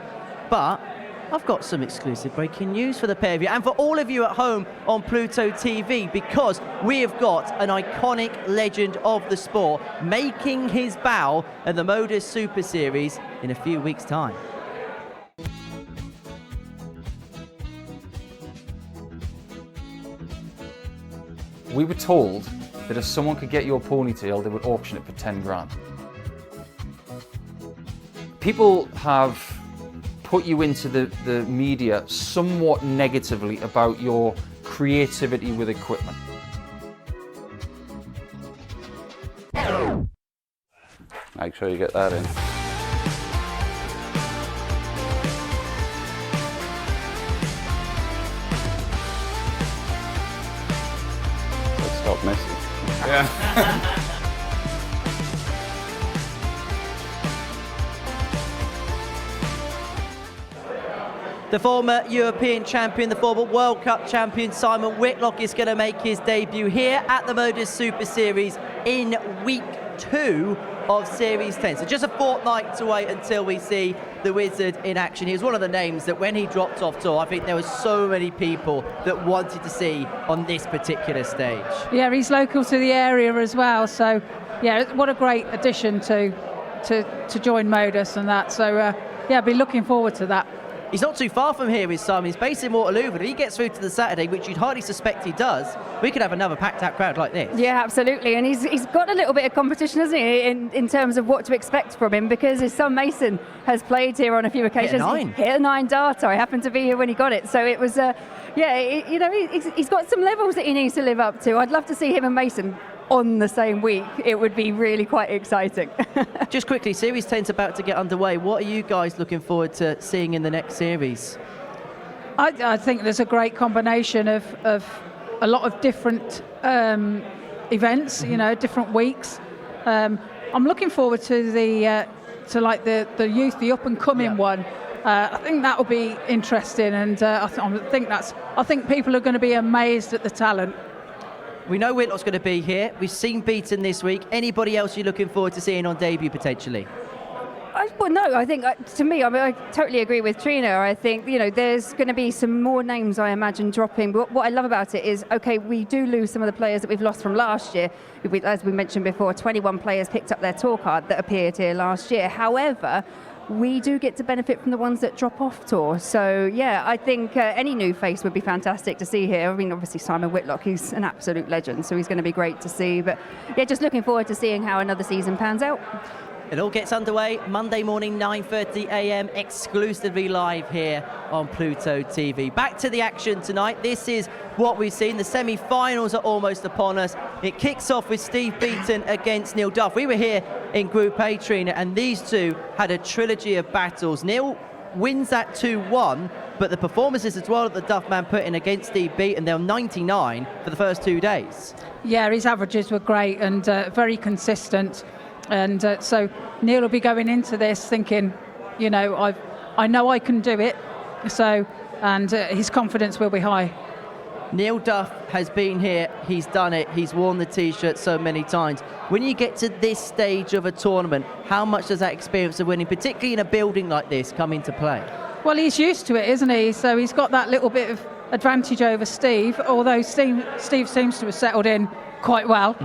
[SPEAKER 4] But I've got some exclusive breaking news for the pair of you and for all of you at home on Pluto TV, because we have got an iconic legend of the sport making his bow at the Modus Super Series in a few weeks' time.
[SPEAKER 15] We were told that if someone could get your ponytail, they would auction it for 10 grand. People have put you into the media somewhat negatively about your creativity with equipment.
[SPEAKER 16] Make sure you get that in. Let's stop messing. Yeah.
[SPEAKER 4] The former European champion, the former World Cup champion, Simon Whitlock is going to make his debut here at the Modus Super Series in week 2 of Series 10. So just a fortnight to wait until we see the Wizard in action. He was one of the names that when he dropped off tour, I think there were so many people that wanted to see on this particular stage.
[SPEAKER 6] Yeah, he's local to the area as well. So, yeah, what a great addition to join Modus and that. So, yeah, I'll be looking forward to that.
[SPEAKER 4] He's not too far from here, is Simon. He's based in Waterloo, but if he gets through to the Saturday, which you'd hardly suspect he does, we could have another packed-out crowd like this.
[SPEAKER 9] Yeah, absolutely. And he's got a little bit of competition, hasn't he, in terms of what to expect from him, because his son Mason has played here on a few occasions. Hit a 9 darter. I happened to be here when he got it. So it was, he's got some levels that he needs to live up to. I'd love to see him and Mason on the same week. It would be really quite exciting.
[SPEAKER 4] Just quickly, Series 10's about to get underway. What are you guys looking forward to seeing in the next series?
[SPEAKER 6] I think there's a great combination of a lot of different events, different weeks. I'm looking forward to the youth, the up and coming one. I think that will be interesting, and I think people are going to be amazed at the talent.
[SPEAKER 4] We know Whitlock's going to be here. We've seen Beaton this week. Anybody else you're looking forward to seeing on debut potentially?
[SPEAKER 9] Well, no, I think, to me, I totally agree with Trina. I think, there's going to be some more names, I imagine, dropping. But what I love about it is, we do lose some of the players that we've lost from last year. As we mentioned before, 21 players picked up their tour card that appeared here last year. However, we do get to benefit from the ones that drop off tour. So, yeah, I think any new face would be fantastic to see here. I mean, obviously, Simon Whitlock, he's an absolute legend, so he's going to be great to see. But, yeah, just looking forward to seeing how another season pans out.
[SPEAKER 4] It all gets underway Monday morning, 9:30 a.m, exclusively live here on Pluto TV. Back to the action tonight. This is what we've seen. The semi-finals are almost upon us. It kicks off with Steve Beaton against Neil Duff. We were here in Group A, Trina, and these two had a trilogy of battles. Neil wins that 2-1, but the performances as well that the Duff man put in against Steve Beaton, they're 99 for the first 2 days. Yeah,
[SPEAKER 6] his averages were great and very consistent. And so Neil will be going into this thinking, I know I can do it. So, and his confidence will be high.
[SPEAKER 4] Neil Duff has been here, he's done it, he's worn the T-shirt so many times. When you get to this stage of a tournament, how much does that experience of winning, particularly in a building like this, come into play?
[SPEAKER 6] Well, he's used to it, isn't he? So he's got that little bit of advantage over Steve, although Steve seems to have settled in quite well.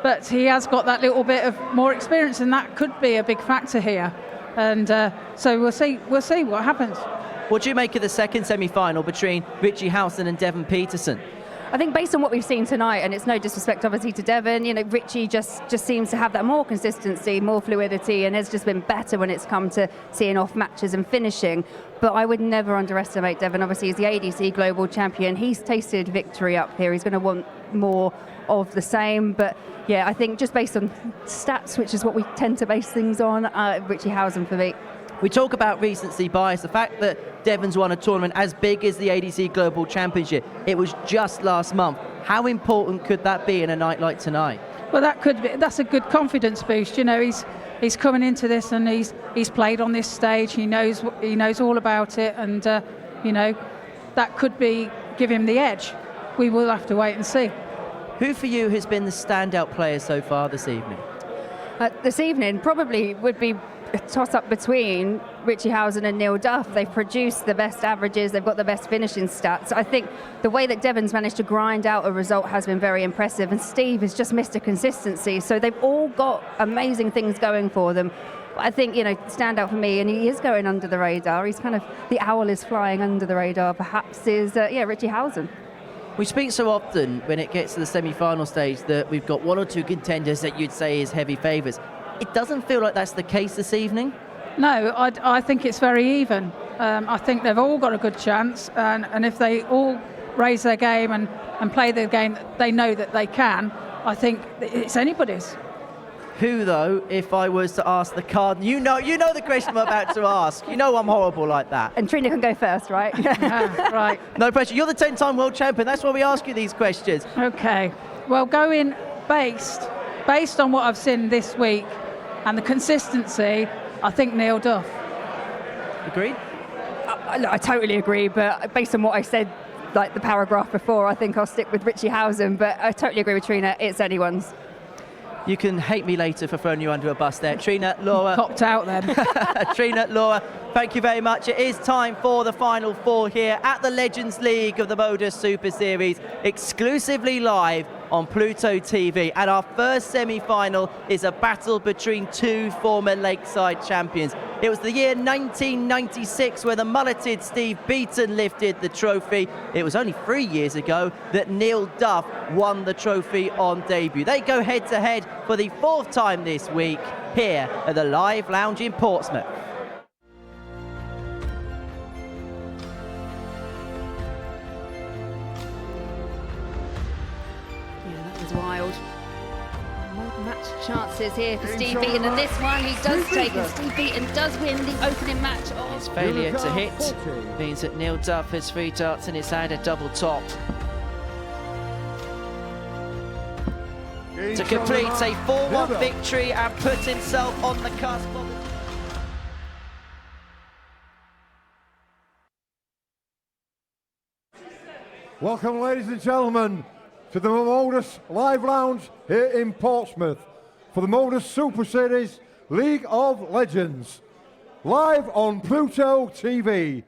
[SPEAKER 6] But he has got that little bit of more experience, and that could be a big factor here. And so we'll see what happens.
[SPEAKER 4] What do you make of the second semi-final between Richie Howson and Devon Petersen?
[SPEAKER 9] I think based on what we've seen tonight, and it's no disrespect obviously to Devon, you know, Richie just seems to have that more consistency, more fluidity, and has just been better when it's come to seeing off matches and finishing. But I would never underestimate Devon. Obviously, he's the ADC Global Champion. He's tasted victory up here. He's going to want more of the same. But yeah, I think just based on stats, which is what we tend to base things on, Richie Howson for me.
[SPEAKER 4] We talk about recency bias. The fact that Devon's won a tournament as big as the ADC Global Championship, it was just last month. How important could that be in a night like tonight?
[SPEAKER 6] Well, that's a good confidence boost. You know, he's coming into this and he's played on this stage. He knows all about it, and you know, that could give him the edge. We will have to wait and see.
[SPEAKER 4] Who for you has been the standout player so far this evening?
[SPEAKER 9] This evening probably would be a toss-up between Richie Howson and Neil Duff. They've produced the best averages, they've got the best finishing stats. I think the way that Devon's managed to grind out a result has been very impressive, and Steve has just missed a consistency. So they've all got amazing things going for them. I think, you know, standout for me, and he is going under the radar. He's kind of, the owl is flying under the radar, perhaps, is Richie Howson.
[SPEAKER 4] We speak so often when it gets to the semi-final stage that we've got one or two contenders that you'd say is heavy favourites. It doesn't feel like that's the case this evening.
[SPEAKER 6] No, I think it's very even. I think they've all got a good chance, and if they all raise their game and play the game that they know that they can, I think it's anybody's.
[SPEAKER 4] Who, though, if I was to ask the card, you know the question I'm about to ask. You know I'm horrible like that.
[SPEAKER 9] And Trina can go first, right?
[SPEAKER 6] Right.
[SPEAKER 4] No pressure. You're the 10-time world champion. That's why we ask you these questions.
[SPEAKER 6] Okay. Well, going based on what I've seen this week and the consistency, I think Neil Duff.
[SPEAKER 4] Agreed?
[SPEAKER 9] I totally agree, but based on what I said, like the paragraph before, I think I'll stick with Richie Howson, but I totally agree with Trina. It's anyone's.
[SPEAKER 4] You can hate me later for throwing you under a bus there. Trina, Laura.
[SPEAKER 6] Copped out then.
[SPEAKER 4] Trina, Laura, thank you very much. It is time for the Final Four here at the Legends League of the Modus Super Series, exclusively live on Pluto TV. And our first semi-final is a battle between two former Lakeside champions. It was the year 1996 where the mulleted Steve Beaton lifted the trophy. It was only 3 years ago that Neil Duff won the trophy on debut. They go head-to-head for the 4th time this week here at the Live Lounge in Portsmouth.
[SPEAKER 9] Wild. More match chances here for Steve Beaton, and this one he does take, and Steve Beaton does win the opening match.
[SPEAKER 4] His failure to hit means that Neil Duff has 3 darts in his hand, a double top. To complete a 4-1 victory and put himself on the cusp of
[SPEAKER 10] Welcome, ladies and gentlemen, to the Modus Live Lounge here in Portsmouth for the Modus Super Series League of Legends, live on Pluto TV.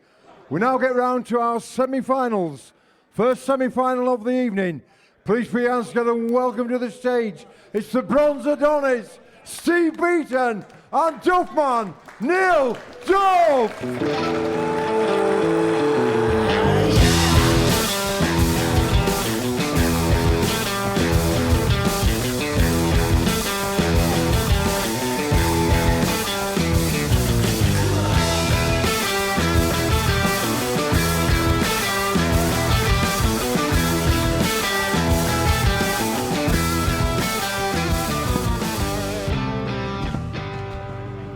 [SPEAKER 10] We now get round to our semi-finals. First semi-final of the evening. Please put your hands together and welcome to the stage. It's the Bronze Adonis, Steve Beaton, and Duffman, Neil Duff.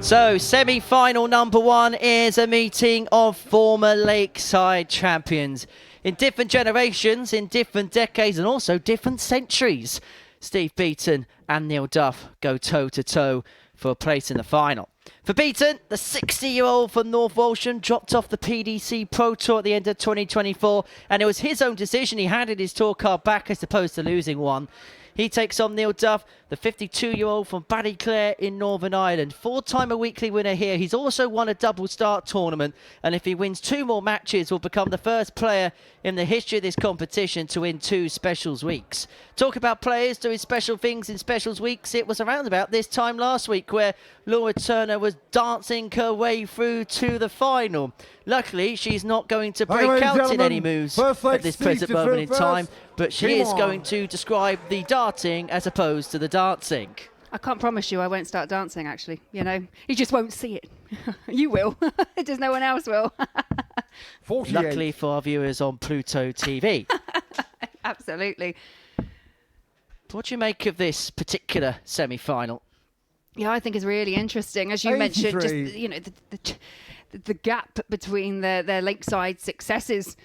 [SPEAKER 4] So, semi-final number 1 is a meeting of former Lakeside champions. In different generations, in different decades, and also different centuries. Steve Beaton and Neil Duff go toe-to-toe for a place in the final. For Beaton, the 60-year-old from North Walsham dropped off the PDC Pro Tour at the end of 2024, and it was his own decision. He handed his tour card back as opposed to losing one. He takes on Neil Duff, the 52-year-old from Ballyclare in Northern Ireland. 4-time weekly winner here. He's also won a double start tournament, and if he wins 2 more matches, will become the first player in the history of this competition to win 2 specials weeks. Talk about players doing special things in specials weeks. It was around about this time last week where Laura Turner was dancing her way through to the final. Luckily, she's not going to break out in any moves at this present moment in time. but she is going to describe the darting as opposed to the dancing.
[SPEAKER 9] I can't promise you I won't start dancing, actually. You know, you just won't see it. You will. Just no one else will.
[SPEAKER 4] Luckily for our viewers on Pluto TV.
[SPEAKER 9] Absolutely.
[SPEAKER 4] What do you make of this particular semi-final?
[SPEAKER 9] Yeah, I think it's really interesting. As you mentioned, just, you know, the gap between their lakeside successes,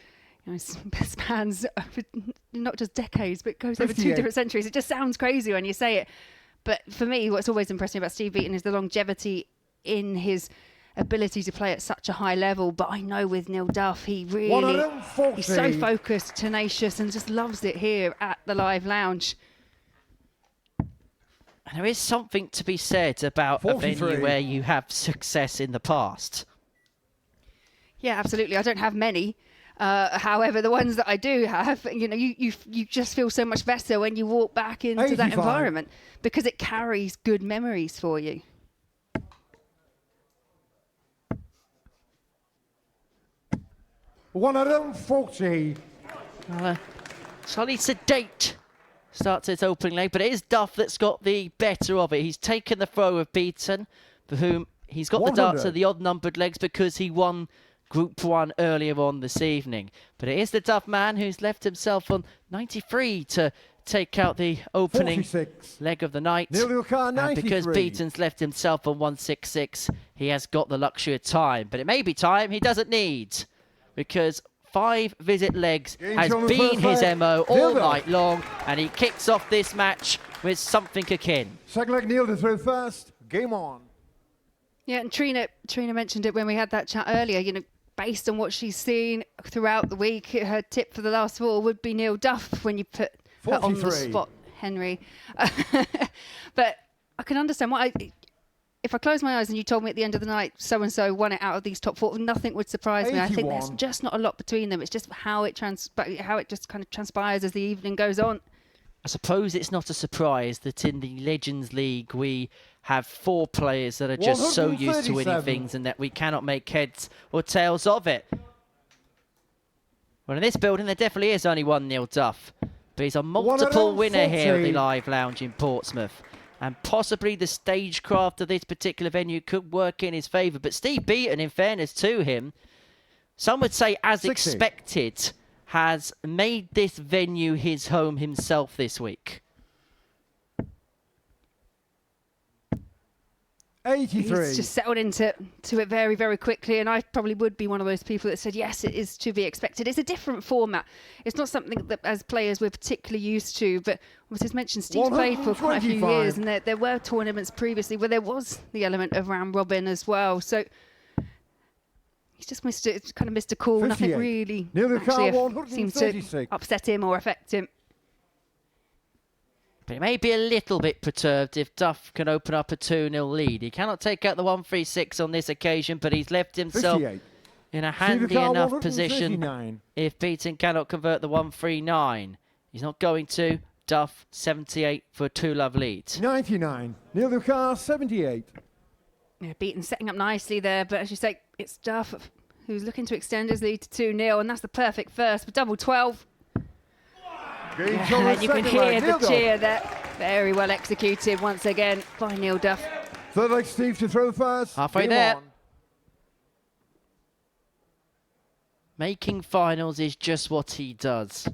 [SPEAKER 9] you know, spans not just decades, but goes over 2 different centuries. It just sounds crazy when you say it. But for me, what's always impressed me about Steve Beaton is the longevity in his ability to play at such a high level. But I know with Neil Duff, he's so focused, tenacious, and just loves it here at the Live Lounge.
[SPEAKER 4] And there is something to be said about a venue where you have success in the past.
[SPEAKER 9] Yeah, absolutely. I don't have many. However, the ones that I do have, you know, you just feel so much better when you walk back into that environment because it carries good memories for you.
[SPEAKER 4] Slightly sedate start to its opening leg, but it is Duff that's got the better of it. He's taken the throw of Beaton, for whom he's got the darts of the odd-numbered legs because he won Group 1 earlier on this evening. But it is the Duff man who's left himself on 93 to take out the opening leg of the night. And because Beaton's left himself on 166, he has got the luxury of time. But it may be time he doesn't need, because 5 visit legs has been his MO all night long, and he kicks off this match with something akin.
[SPEAKER 10] Second leg, Neil to throw first. Game on.
[SPEAKER 9] Yeah, and Trina mentioned it when we had that chat earlier. You know, based on what she's seen throughout the week, her tip for the last 4 would be Neil Duff when you put her on the spot, Henry. But I can understand why. If I close my eyes and you told me at the end of the night so-and-so won it out of these top 4, nothing would surprise me. I think there's just not a lot between them. It's just how it just kind of transpires as the evening goes on.
[SPEAKER 4] I suppose it's not a surprise that in the Legends League we have 4 players that are just so used to winning things and that we cannot make heads or tails of it. Well, in this building there definitely is only one Neil Duff, but he's a multiple winner here at the Live Lounge in Portsmouth. And possibly the stagecraft of this particular venue could work in his favour. But Steve Beaton, in fairness to him, some would say as expected, has made this venue his home himself this week.
[SPEAKER 10] 83.
[SPEAKER 9] He's just settled into it very, very quickly, and I probably would be one of those people that said, yes, it is to be expected. It's a different format. It's not something that, as players, we're particularly used to, but as mentioned, Steve's played for quite a few years, and there were tournaments previously where there was the element of round robin as well, so he's just missed a call. 58. Nothing really actually seems to upset him or affect him.
[SPEAKER 4] But he may be a little bit perturbed if Duff can open up a 2-0 lead. He cannot take out the 136 on this occasion, but he's left himself 58. In a handy enough position if Beaton cannot convert the 139. He's not going to. Duff, 78 for a 2-love lead.
[SPEAKER 10] 99. Neil Lucar, 78.
[SPEAKER 9] Yeah, Beaton setting up nicely there, but as you say, it's Duff who's looking to extend his lead to 2-0, and that's the perfect first for double 12. Yeah, and you can hear the cheer there. Very well executed once again by Neil Duff.
[SPEAKER 10] Third leg, Steve to throw first.
[SPEAKER 4] Halfway there. Making finals is just what he does.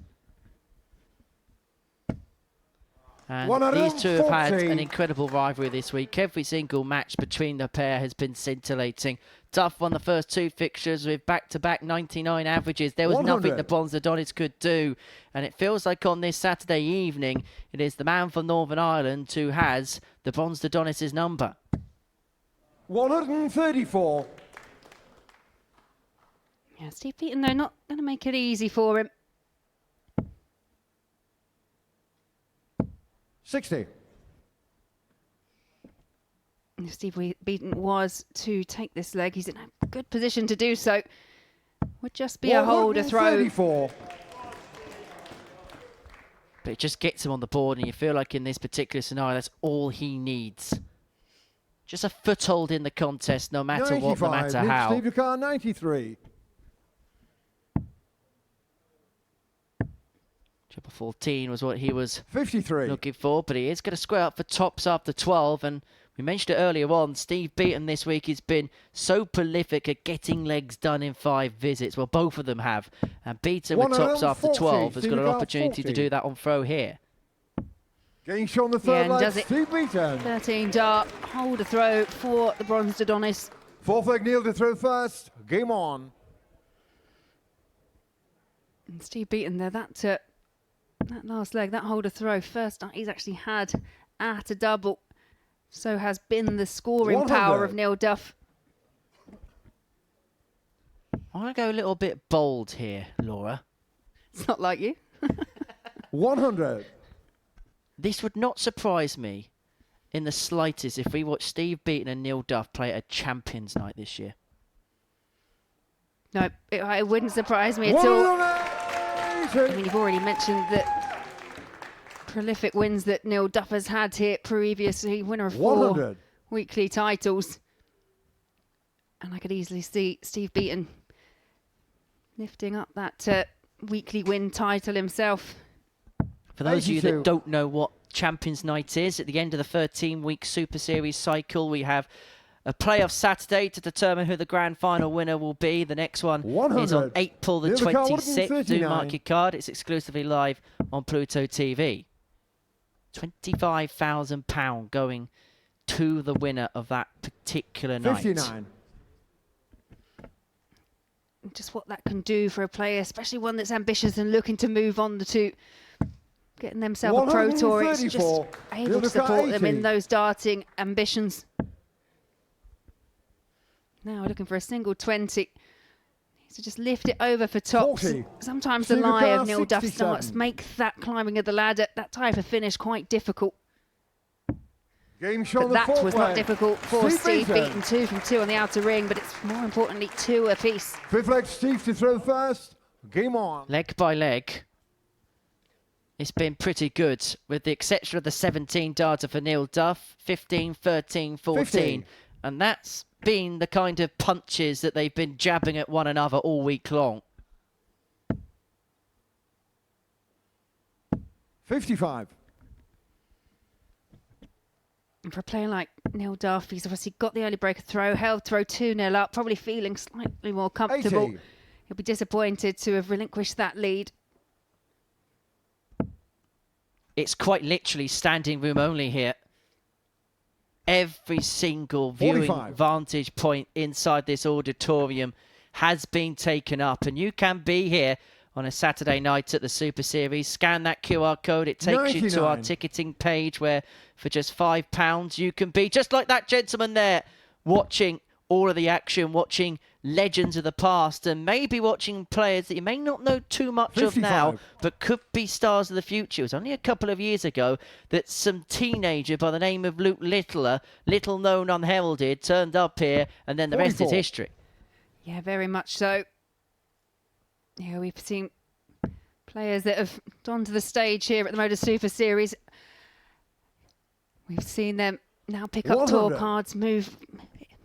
[SPEAKER 4] And these two have had an incredible rivalry this week. Every single match between the pair has been scintillating. Duff won the first 2 fixtures with back-to-back 99 averages. There was 100. Nothing the Bonds Adonis could do. And it feels like on this Saturday evening, it is the man from Northern Ireland who has the Bonds Adonis' number.
[SPEAKER 10] 134.
[SPEAKER 9] Yeah, Steve Beaton, though, not going to make it easy for him.
[SPEAKER 10] 60.
[SPEAKER 9] If Steve Beaton was to take this leg, he's in a good position to do so. Would just be a hold, a throw.
[SPEAKER 4] But it just gets him on the board, and you feel like in this particular scenario, that's all he needs. Just a foothold in the contest, no matter 95. What, no matter how.
[SPEAKER 10] Steve Lucar, 93.
[SPEAKER 4] Triple 14 was what he was
[SPEAKER 10] 53.
[SPEAKER 4] looking for, but he is going to square up for tops after 12. And we mentioned it earlier on, Steve Beaton this week has been so prolific at getting legs done in 5 visits. Well, both of them have. And Beaton with tops after 12 has got an opportunity to do that on throw here.
[SPEAKER 10] Getting shown the third leg,
[SPEAKER 9] does it.
[SPEAKER 10] Steve Beaton.
[SPEAKER 9] 13 dart, hold a throw for the bronzed Adonis.
[SPEAKER 10] Fourth leg, Neil to throw first. Game on.
[SPEAKER 9] And Steve Beaton there, that last leg, that hold a throw, first dart he's actually had at a double. So has been the scoring
[SPEAKER 10] 100.
[SPEAKER 9] power of Neil Duff.
[SPEAKER 4] I want to go a little bit bold here, Laura.
[SPEAKER 9] It's not like you.
[SPEAKER 10] 100.
[SPEAKER 4] This would not surprise me in the slightest if we watch Steve Beaton and Neil Duff play at a Champions Night this year.
[SPEAKER 9] No, it wouldn't surprise me at all. I mean, you've already mentioned that prolific wins that Neil Duff has had here previously, winner of 4
[SPEAKER 10] 100.
[SPEAKER 9] weekly titles. And I could easily see Steve Beaton lifting up that weekly win title himself.
[SPEAKER 4] For those of you that don't know what Champions Night is, at the end of the 13-week Super Series cycle, we have a playoff Saturday to determine who the grand final winner will be. The next one is on April the 26th. Do mark your card. It's exclusively live on Pluto TV. £25,000 going to the winner of that particular night.
[SPEAKER 10] 59.
[SPEAKER 9] Just what that can do for a player, especially one that's ambitious and looking to move on to getting themselves a pro tour. It's just able to support them in those darting ambitions. Now looking for a single 20. So just lift it over for tops.
[SPEAKER 10] 40.
[SPEAKER 9] Sometimes the lie of Neil Duff starts make that climbing of the ladder, that type of finish, quite difficult.
[SPEAKER 10] Game show
[SPEAKER 9] But that was not
[SPEAKER 10] leg.
[SPEAKER 9] difficult for Steve
[SPEAKER 10] Beaton.
[SPEAKER 9] Beaton. 2 from 2 on the outer ring, but it's more importantly 2 apiece.
[SPEAKER 10] Fifth leg, Steve to throw first. Game on.
[SPEAKER 4] Leg by leg, it's been pretty good, with the exception of the 17 darter for Neil Duff, 15, 13, 14.
[SPEAKER 10] 15.
[SPEAKER 4] And that's been the kind of punches that they've been jabbing at one another all week long.
[SPEAKER 10] 55.
[SPEAKER 9] And for a player like Neil Duff, he's obviously got the early breaker throw, held throw 2-0 up, probably feeling slightly more comfortable.
[SPEAKER 10] 80.
[SPEAKER 9] He'll be disappointed to have relinquished that lead.
[SPEAKER 4] It's quite literally standing room only here. Every single viewing
[SPEAKER 10] 45.
[SPEAKER 4] vantage point inside this auditorium has been taken up, and you can be here on a Saturday night at the Super Series. Scan that QR code. It takes you to our
[SPEAKER 10] 99.
[SPEAKER 4] ticketing page where for just £5 you can be just like that gentleman there, watching all of the action, watching legends of the past, and maybe watching players that you may not know too much
[SPEAKER 10] 55.
[SPEAKER 4] of now, but could be stars of the future. It was only a couple of years ago that some teenager by the name of Luke Littler, little known unheralded, turned up here, and then the rest is
[SPEAKER 10] 44.
[SPEAKER 4] history.
[SPEAKER 9] Yeah, very much so. Yeah, we've seen players that have gone to the stage here at the Modus Super Series. We've seen them now pick up
[SPEAKER 10] 100.
[SPEAKER 9] tour cards, move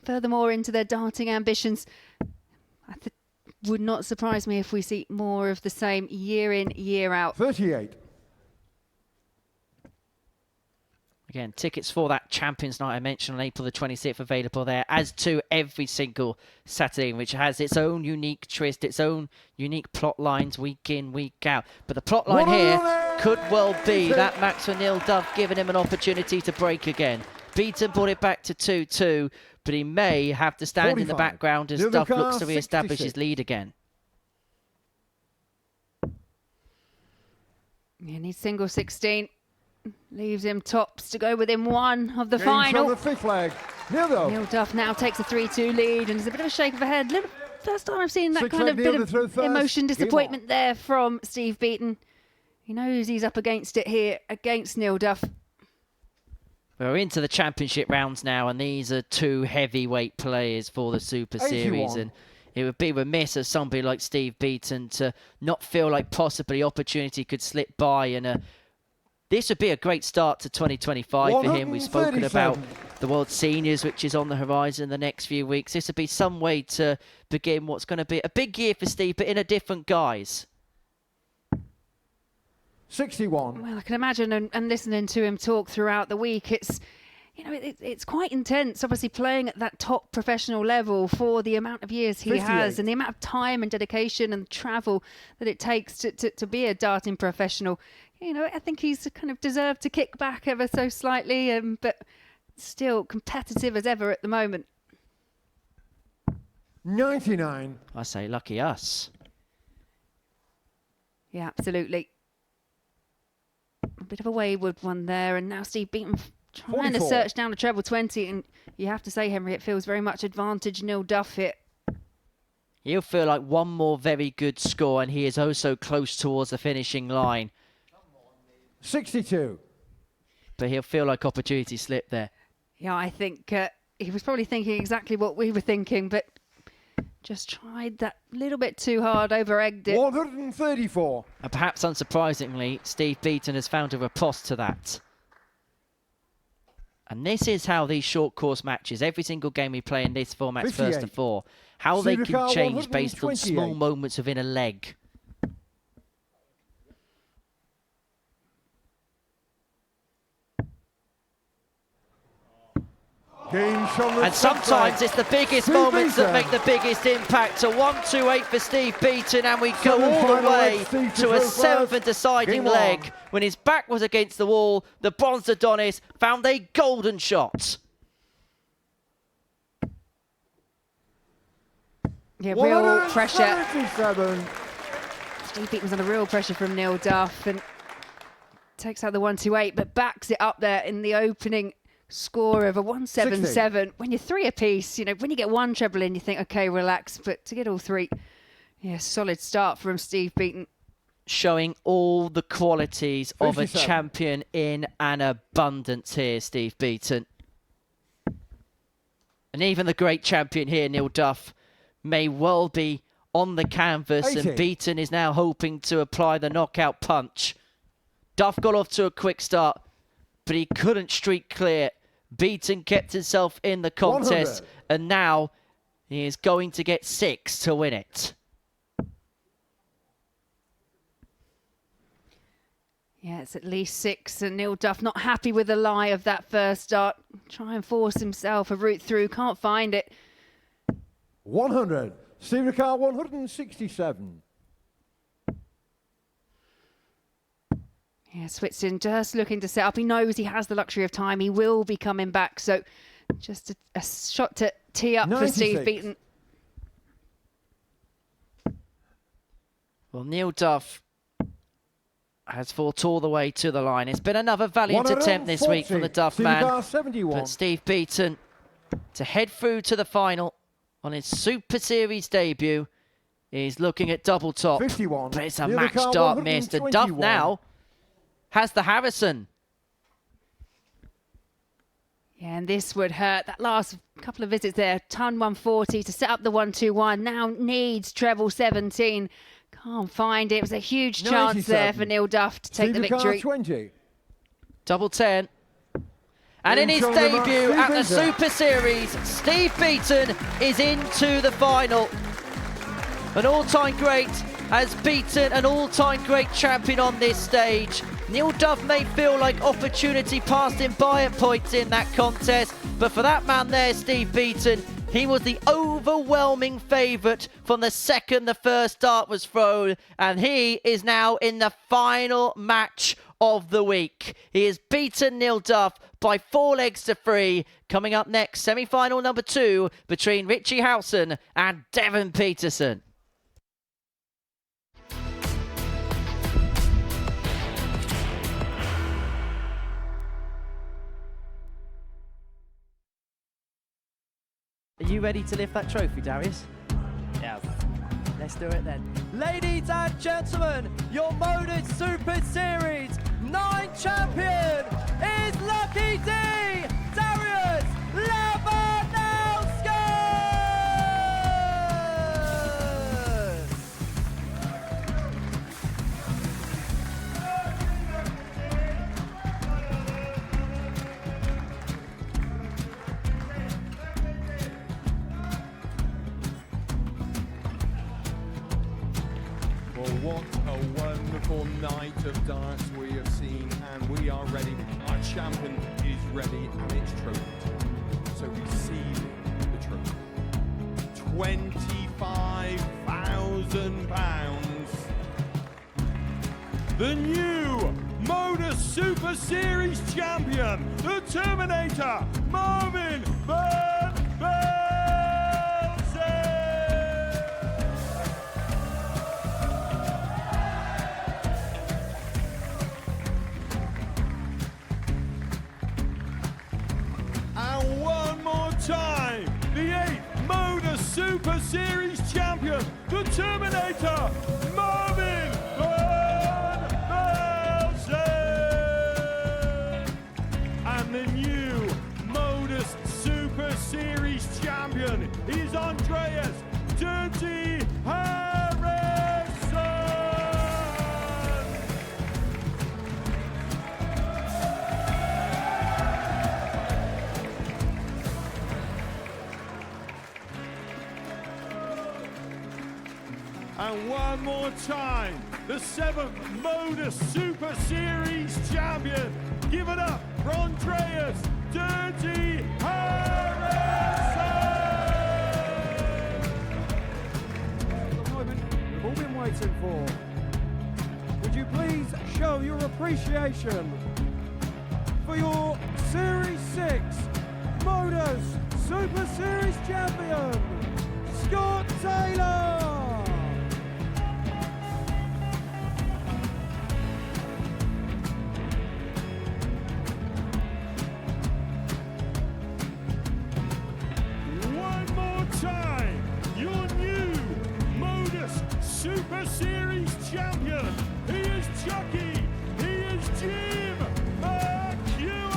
[SPEAKER 9] furthermore into their darting ambitions. Would not surprise me if we see more of the same year in, year out.
[SPEAKER 10] 38.
[SPEAKER 4] Again, tickets for that Champions Night I mentioned on April the 26th available there, as to every single Saturday, which has its own unique twist, its own unique plot lines week in, week out. But the plot line here could well be that Max for Neil Duff giving him an opportunity to break again. Beaton brought it back to 2-2, but he may have to stand
[SPEAKER 10] 45.
[SPEAKER 4] in the background as
[SPEAKER 10] Neil
[SPEAKER 4] Duff
[SPEAKER 10] Duff,
[SPEAKER 4] looks to re-establish
[SPEAKER 10] 66.
[SPEAKER 4] his lead again.
[SPEAKER 9] And he's single 16. Leaves him tops to go within 1 of the
[SPEAKER 10] Games
[SPEAKER 9] final.
[SPEAKER 10] on the fifth leg.
[SPEAKER 9] Neil Duff now takes a 3-2 lead, and there's a bit of a shake of the head. First time I've seen that
[SPEAKER 10] Six
[SPEAKER 9] kind
[SPEAKER 10] leg
[SPEAKER 9] of
[SPEAKER 10] Neil
[SPEAKER 9] bit
[SPEAKER 10] to
[SPEAKER 9] of
[SPEAKER 10] throw first.
[SPEAKER 9] emotion,
[SPEAKER 10] Game
[SPEAKER 9] disappointment
[SPEAKER 10] on.
[SPEAKER 9] there from Steve Beaton. He knows he's up against it here against Neil Duff.
[SPEAKER 4] We're into the championship rounds now, and these are 2 heavyweight players for the Super
[SPEAKER 10] 81.
[SPEAKER 4] Series. And it would be remiss of somebody like Steve Beaton to not feel like possibly opportunity could slip by. And this would be a great start to 2025 for him. We've spoken about the World Seniors, which is on the horizon the next few weeks. This would be some way to begin what's going to be a big year for Steve, but in a different guise.
[SPEAKER 10] 61.
[SPEAKER 9] Well, I can imagine, and listening to him talk throughout the week, it's, you know, it's quite intense, obviously playing at that top professional level for the amount of years he
[SPEAKER 10] 58.
[SPEAKER 9] has and the amount of time and dedication and travel that it takes to be a darting professional. You know, I think he's kind of deserved to kick back ever so slightly, but still competitive as ever at the moment.
[SPEAKER 10] 99.
[SPEAKER 4] I say lucky us.
[SPEAKER 9] Yeah, absolutely. A bit of a wayward one there, and now Steve Beaton trying
[SPEAKER 10] 44.
[SPEAKER 9] to search down a treble 20, and you have to say, Henry, it feels very much advantage nil Duff here.
[SPEAKER 4] He'll feel like one more very good score, and he is oh so close towards the finishing line.
[SPEAKER 10] 62.
[SPEAKER 4] But he'll feel like opportunity slipped there.
[SPEAKER 9] Yeah, I think he was probably thinking exactly what we were thinking, but just tried that little bit too hard, over-egged it.
[SPEAKER 10] 134.
[SPEAKER 4] And perhaps unsurprisingly, Steve Beaton has found a riposte to that. And this is how these short course matches, every single game we play in this format,
[SPEAKER 10] 58.
[SPEAKER 4] first to four, how they
[SPEAKER 10] Steve
[SPEAKER 4] can
[SPEAKER 10] Carr,
[SPEAKER 4] change based on
[SPEAKER 10] 128.
[SPEAKER 4] small moments within a leg. And sometimes it's the biggest moments that make the biggest impact. So 1-2-8 for Steve Beaton, and we go all the way to a seventh and deciding leg. When his back was against the wall, the bronze Adonis found a golden shot.
[SPEAKER 9] Yeah, real pressure. Steve Beaton's under real pressure from Neil Duff and takes out the 1-2-8, but backs it up there in the opening score of a 177. When you're three apiece, you know, when you get one treble in, you think, okay, relax. But to get all three, yeah, solid start from Steve Beaton.
[SPEAKER 4] Showing all the qualities of a
[SPEAKER 10] 57.
[SPEAKER 4] champion in an abundance here, Steve Beaton. And even the great champion here, Neil Duff, may well be on the canvas,
[SPEAKER 10] 80.
[SPEAKER 4] and Beaton is now hoping to apply the knockout punch. Duff got off to a quick start, but he couldn't streak clear. Beaton kept himself in the contest,
[SPEAKER 10] 100.
[SPEAKER 4] and now he is going to get 6 to win it.
[SPEAKER 9] Yeah, it's at least 6, and Neil Duff not happy with the lie of that first start. Try and force himself a route through, can't find it.
[SPEAKER 10] 100. Steve Carr, 167.
[SPEAKER 9] Yeah, Switson just looking to set up. He knows he has the luxury of time. He will be coming back. So just a shot to tee up
[SPEAKER 10] 96.
[SPEAKER 9] for Steve Beaton.
[SPEAKER 4] Well, Neil Duff has fought all the way to the line. It's been another valiant attempt this week from the Duff man.
[SPEAKER 10] 71.
[SPEAKER 4] But Steve Beaton to head through to the final on his Super Series debut. He's looking at double top.
[SPEAKER 10] 51.
[SPEAKER 4] But it's a
[SPEAKER 10] Neil
[SPEAKER 4] match
[SPEAKER 10] Carr,
[SPEAKER 4] start missed. And Duff
[SPEAKER 10] 121.
[SPEAKER 4] now has the Howson.
[SPEAKER 9] Yeah, and this would hurt. That last couple of visits there, ton 140 to set up the 121. Now needs treble 17. Can't find it. It was a huge chance there for Neil Duff to take the victory.
[SPEAKER 10] 20.
[SPEAKER 4] Double 10. And in his debut at the Super Series, Steve Beaton is into the final. An all-time great has beaten an all-time great champion on this stage. Neil Duff may feel like opportunity passed him by at points in that contest, but for that man there, Steve Beaton, he was the overwhelming favourite from the second the first dart was thrown, and he is now in the final match of the week. He has beaten Neil Duff by 4 legs to 3. Coming up next, semi-final number 2 between Richie Howson and Devon Petersen. Are you ready to lift that trophy, Darius? Yeah. Let's do it then. Ladies and gentlemen, your Modus Super Series 9 champion is Lucky D, Darius Labanowski!
[SPEAKER 11] What a wonderful wonderful night of darts we have seen, and we are ready. Our champion is ready, and it's trophy time. So receive the trophy. £25,000. The new Modus Super Series champion, the Terminator, Marvin Burnett. And one more time, the 8th Modus Super Series champion, the Terminator, Marvin Burnett. And the new Modus Super Series champion is Andreas Dirty Harrison. And one more time, the 7th Modus Super Series champion. Give it up for Andreas Dirty Harrison.
[SPEAKER 10] The moment we've all been waiting for. Would you please show your appreciation for your Series 6 Modus Super Series champion, Scott Taylor.
[SPEAKER 11] Time, your new Modus Super Series champion. He is Chucky. He is Jim McEwen.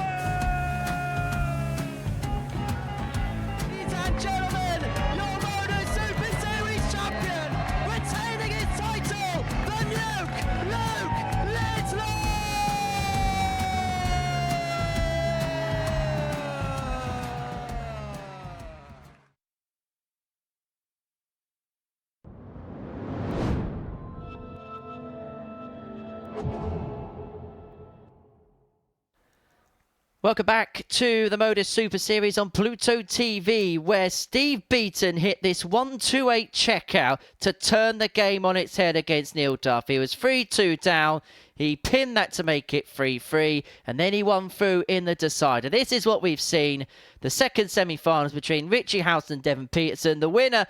[SPEAKER 4] Ladies and gentlemen, your Modus Super Series champion, retaining his title, the Luke Lidlow. Welcome back to the Modus Super Series on Pluto TV, where Steve Beaton hit this 1-2-8 checkout to turn the game on its head against Neil Duff. He was 3-2 down. He pinned that to make it 3-3, and then he won through in the decider. This is what we've seen. The second semi-finals between Richie, Howson and Devon Petersen. The winner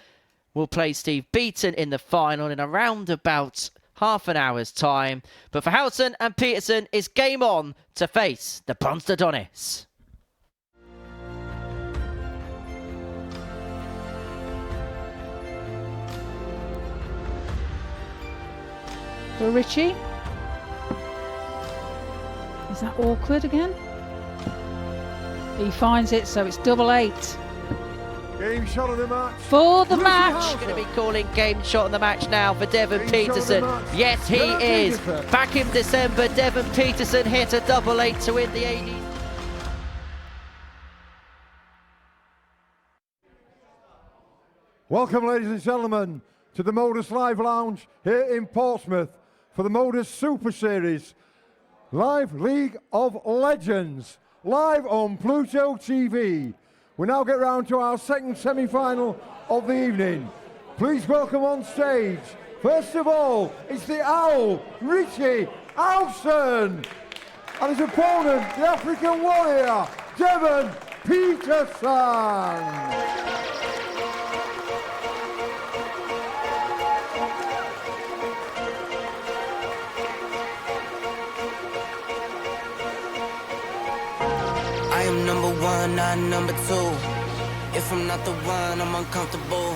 [SPEAKER 4] will play Steve Beaton in the final in around about half an hour's time. But for Howson and Petersen, it's game on to face the Bronstodonics.
[SPEAKER 6] For Richie. Is that awkward again? He finds it, so it's 8-8.
[SPEAKER 10] Game shot of the match.
[SPEAKER 6] For the match.
[SPEAKER 4] Going to be calling game shot of the match now for Devon Petersen. Yes, he is. Back in December, Devon Petersen hit a 8-8 to win the AD.
[SPEAKER 10] Welcome, ladies and gentlemen, to the Modus Live Lounge here in Portsmouth for the Modus Super Series Live League of Legends, live on Pluto TV. We now get round to our second semi-final of the evening. Please welcome on stage, first of all, it's the Owl, Richie Howson, and his opponent, the African Warrior, Devon Petersen.
[SPEAKER 17] I am number one, not number two. If I'm not the one, I'm uncomfortable.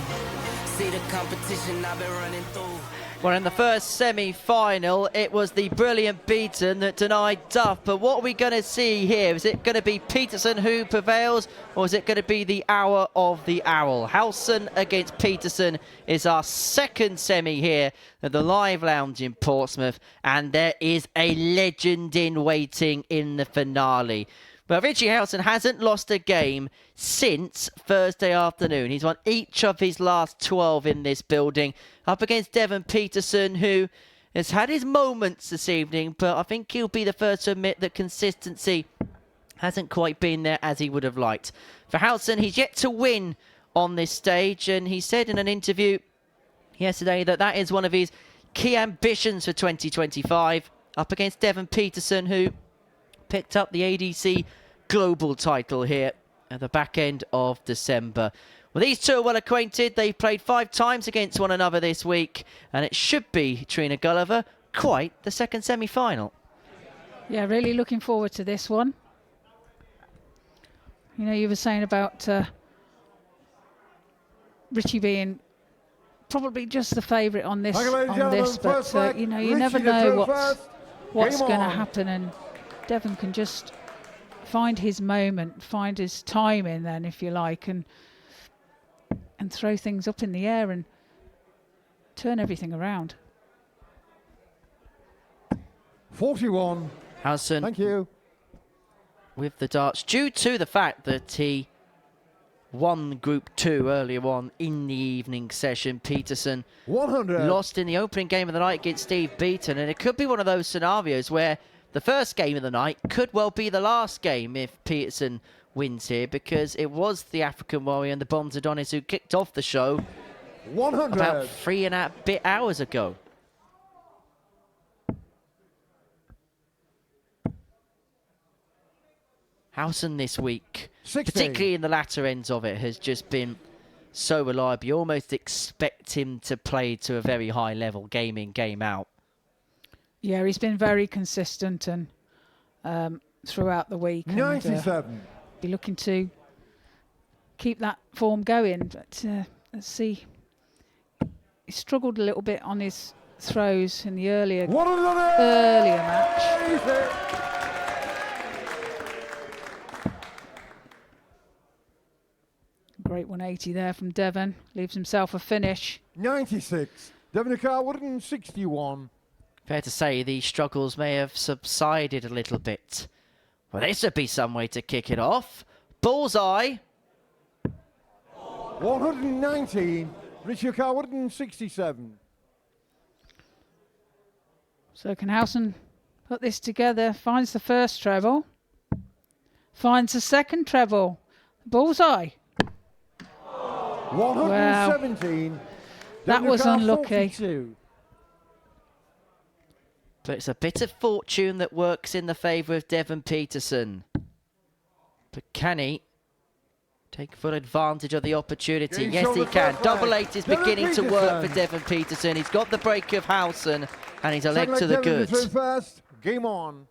[SPEAKER 17] See the competition I've been running through.
[SPEAKER 4] Well, in the first semi-final, it was the brilliant Beaton that denied Duff. But what are we going to see here? Is it going to be Petersen who prevails, or is it going to be the hour of the owl? Howson against Petersen is our second semi here at the Live Lounge in Portsmouth, and there is a legend in waiting in the finale. But Richie Howson hasn't lost a game since Thursday afternoon. He's won each of his last 12 in this building, up against Devon Petersen, who has had his moments this evening, but I think he'll be the first to admit that consistency hasn't quite been there as he would have liked. For Howson, he's yet to win on this stage, and he said in an interview yesterday that that is one of his key ambitions for 2025, up against Devon Petersen, who picked up the ADC Global title here at the back end of December. Well, these two are well acquainted. They've played 5 times against one another this week, and it should be, Trina Gulliver, quite the second semi-final.
[SPEAKER 6] Yeah, really looking forward to this one. You know, you were saying about Richie being probably just the favourite on this, but you know, you never know what's going to happen, and Devon can just find his moment, find his timing then, if you like, and throw things up in the air and turn everything around.
[SPEAKER 10] 41.
[SPEAKER 4] Howson.
[SPEAKER 10] Thank you.
[SPEAKER 4] With the darts, due to the fact that he won Group 2 earlier on in the evening session. Petersen
[SPEAKER 10] 100.
[SPEAKER 4] Lost in the opening game of the night against Steve Beaton, and it could be one of those scenarios where the first game of the night could well be the last game if Petersen wins here, because it was the African Warrior and the Bombs Adonis who kicked off the show
[SPEAKER 10] 100.
[SPEAKER 4] about 3.5 hours ago. Howson this week,
[SPEAKER 10] 16.
[SPEAKER 4] particularly in the latter ends of it, has just been so reliable. You almost expect him to play to a very high level, game in, game out.
[SPEAKER 6] Yeah, he's been very consistent and throughout the week.
[SPEAKER 10] 97.
[SPEAKER 6] Be looking to keep that form going, but let's see. He struggled a little bit on his throws in the earlier match. Great 180 there from Devon. Leaves himself a finish.
[SPEAKER 10] 96. Devon Carwood 61.
[SPEAKER 4] Fair to say the struggles may have subsided a little bit. Well, this would be some way to kick it off. Bullseye.
[SPEAKER 10] 119. Richie Carwood 67.
[SPEAKER 6] So can Howson put this together? Finds the first treble. Finds the second treble. Bullseye.
[SPEAKER 10] 117.
[SPEAKER 6] Wow. That was unlucky.
[SPEAKER 10] 42.
[SPEAKER 4] But it's a bit of fortune that works in the favour of Devon Petersen. But can he take full advantage of the opportunity? Yes, he can. Double 8 is beginning to work for Devon Petersen. He's got the break of Howson, and he's a leg to the good.
[SPEAKER 10] First. Game on.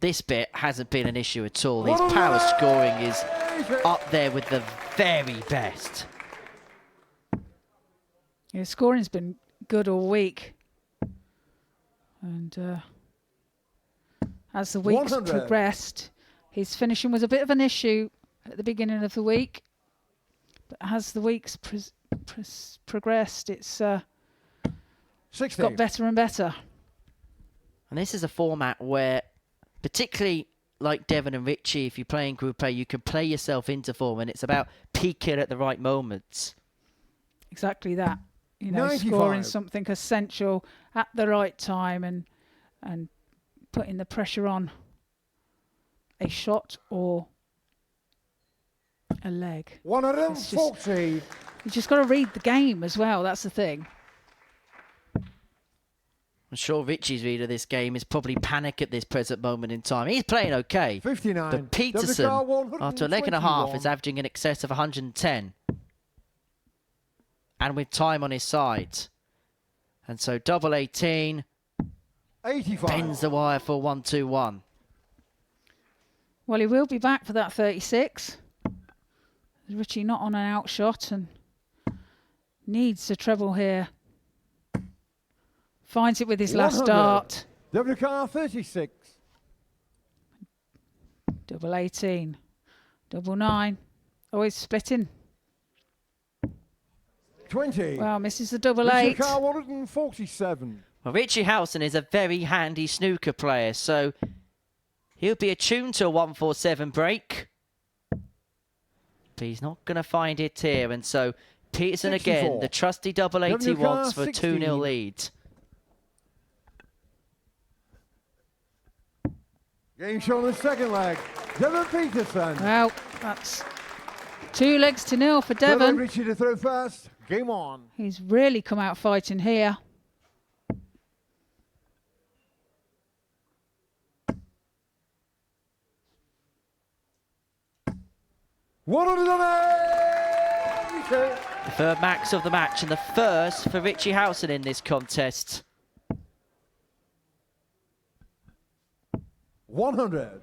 [SPEAKER 4] This bit hasn't been an issue at all. His power scoring is up there with the very best.
[SPEAKER 6] Yeah, scoring's been good all week. And as the weeks
[SPEAKER 10] 100.
[SPEAKER 6] progressed, his finishing was a bit of an issue at the beginning of the week. But as the weeks progressed, it's got better and better.
[SPEAKER 4] And this is a format where, particularly like Devon and Richie, if you're playing Group A, you can play yourself into form, and it's about peaking at the right moments.
[SPEAKER 6] Exactly that. You know,
[SPEAKER 10] 95.
[SPEAKER 6] scoring something essential at the right time and putting the pressure on a shot or a leg.
[SPEAKER 10] 140.
[SPEAKER 6] You just got to read the game as well. That's the thing.
[SPEAKER 4] I'm sure Richie's read of this game is probably panic at this present moment in time. He's playing okay.
[SPEAKER 10] 59.
[SPEAKER 4] But Petersen, after a leg and a half, is averaging in excess of 110. And with time on his side. And so double 18.
[SPEAKER 10] 85.
[SPEAKER 4] Bends the wire for 1-2-1.
[SPEAKER 6] Well, he will be back for that 36. Richie not on an outshot and needs a treble here. Finds it with his last dart.
[SPEAKER 10] Devon Car 36.
[SPEAKER 6] Double 18. Double 9. Oh, he's splitting.
[SPEAKER 10] 20.
[SPEAKER 6] Well, misses the double
[SPEAKER 10] Richie
[SPEAKER 6] 8.
[SPEAKER 10] Car 147.
[SPEAKER 4] Well, Richie Howson is a very handy snooker player, so he'll be attuned to a 147 break. But he's not going to find it here. And so Petersen
[SPEAKER 10] 64.
[SPEAKER 4] again, the trusty double 80 wants for 2-0 lead.
[SPEAKER 10] Game shown in the second leg. Devon Petersen.
[SPEAKER 6] Well, that's 2 legs to 0 for Devon.
[SPEAKER 10] Richie to throw first. Game on.
[SPEAKER 6] He's really come out fighting here.
[SPEAKER 4] The third max of the match and the first for Richie Howson in this contest.
[SPEAKER 10] 100.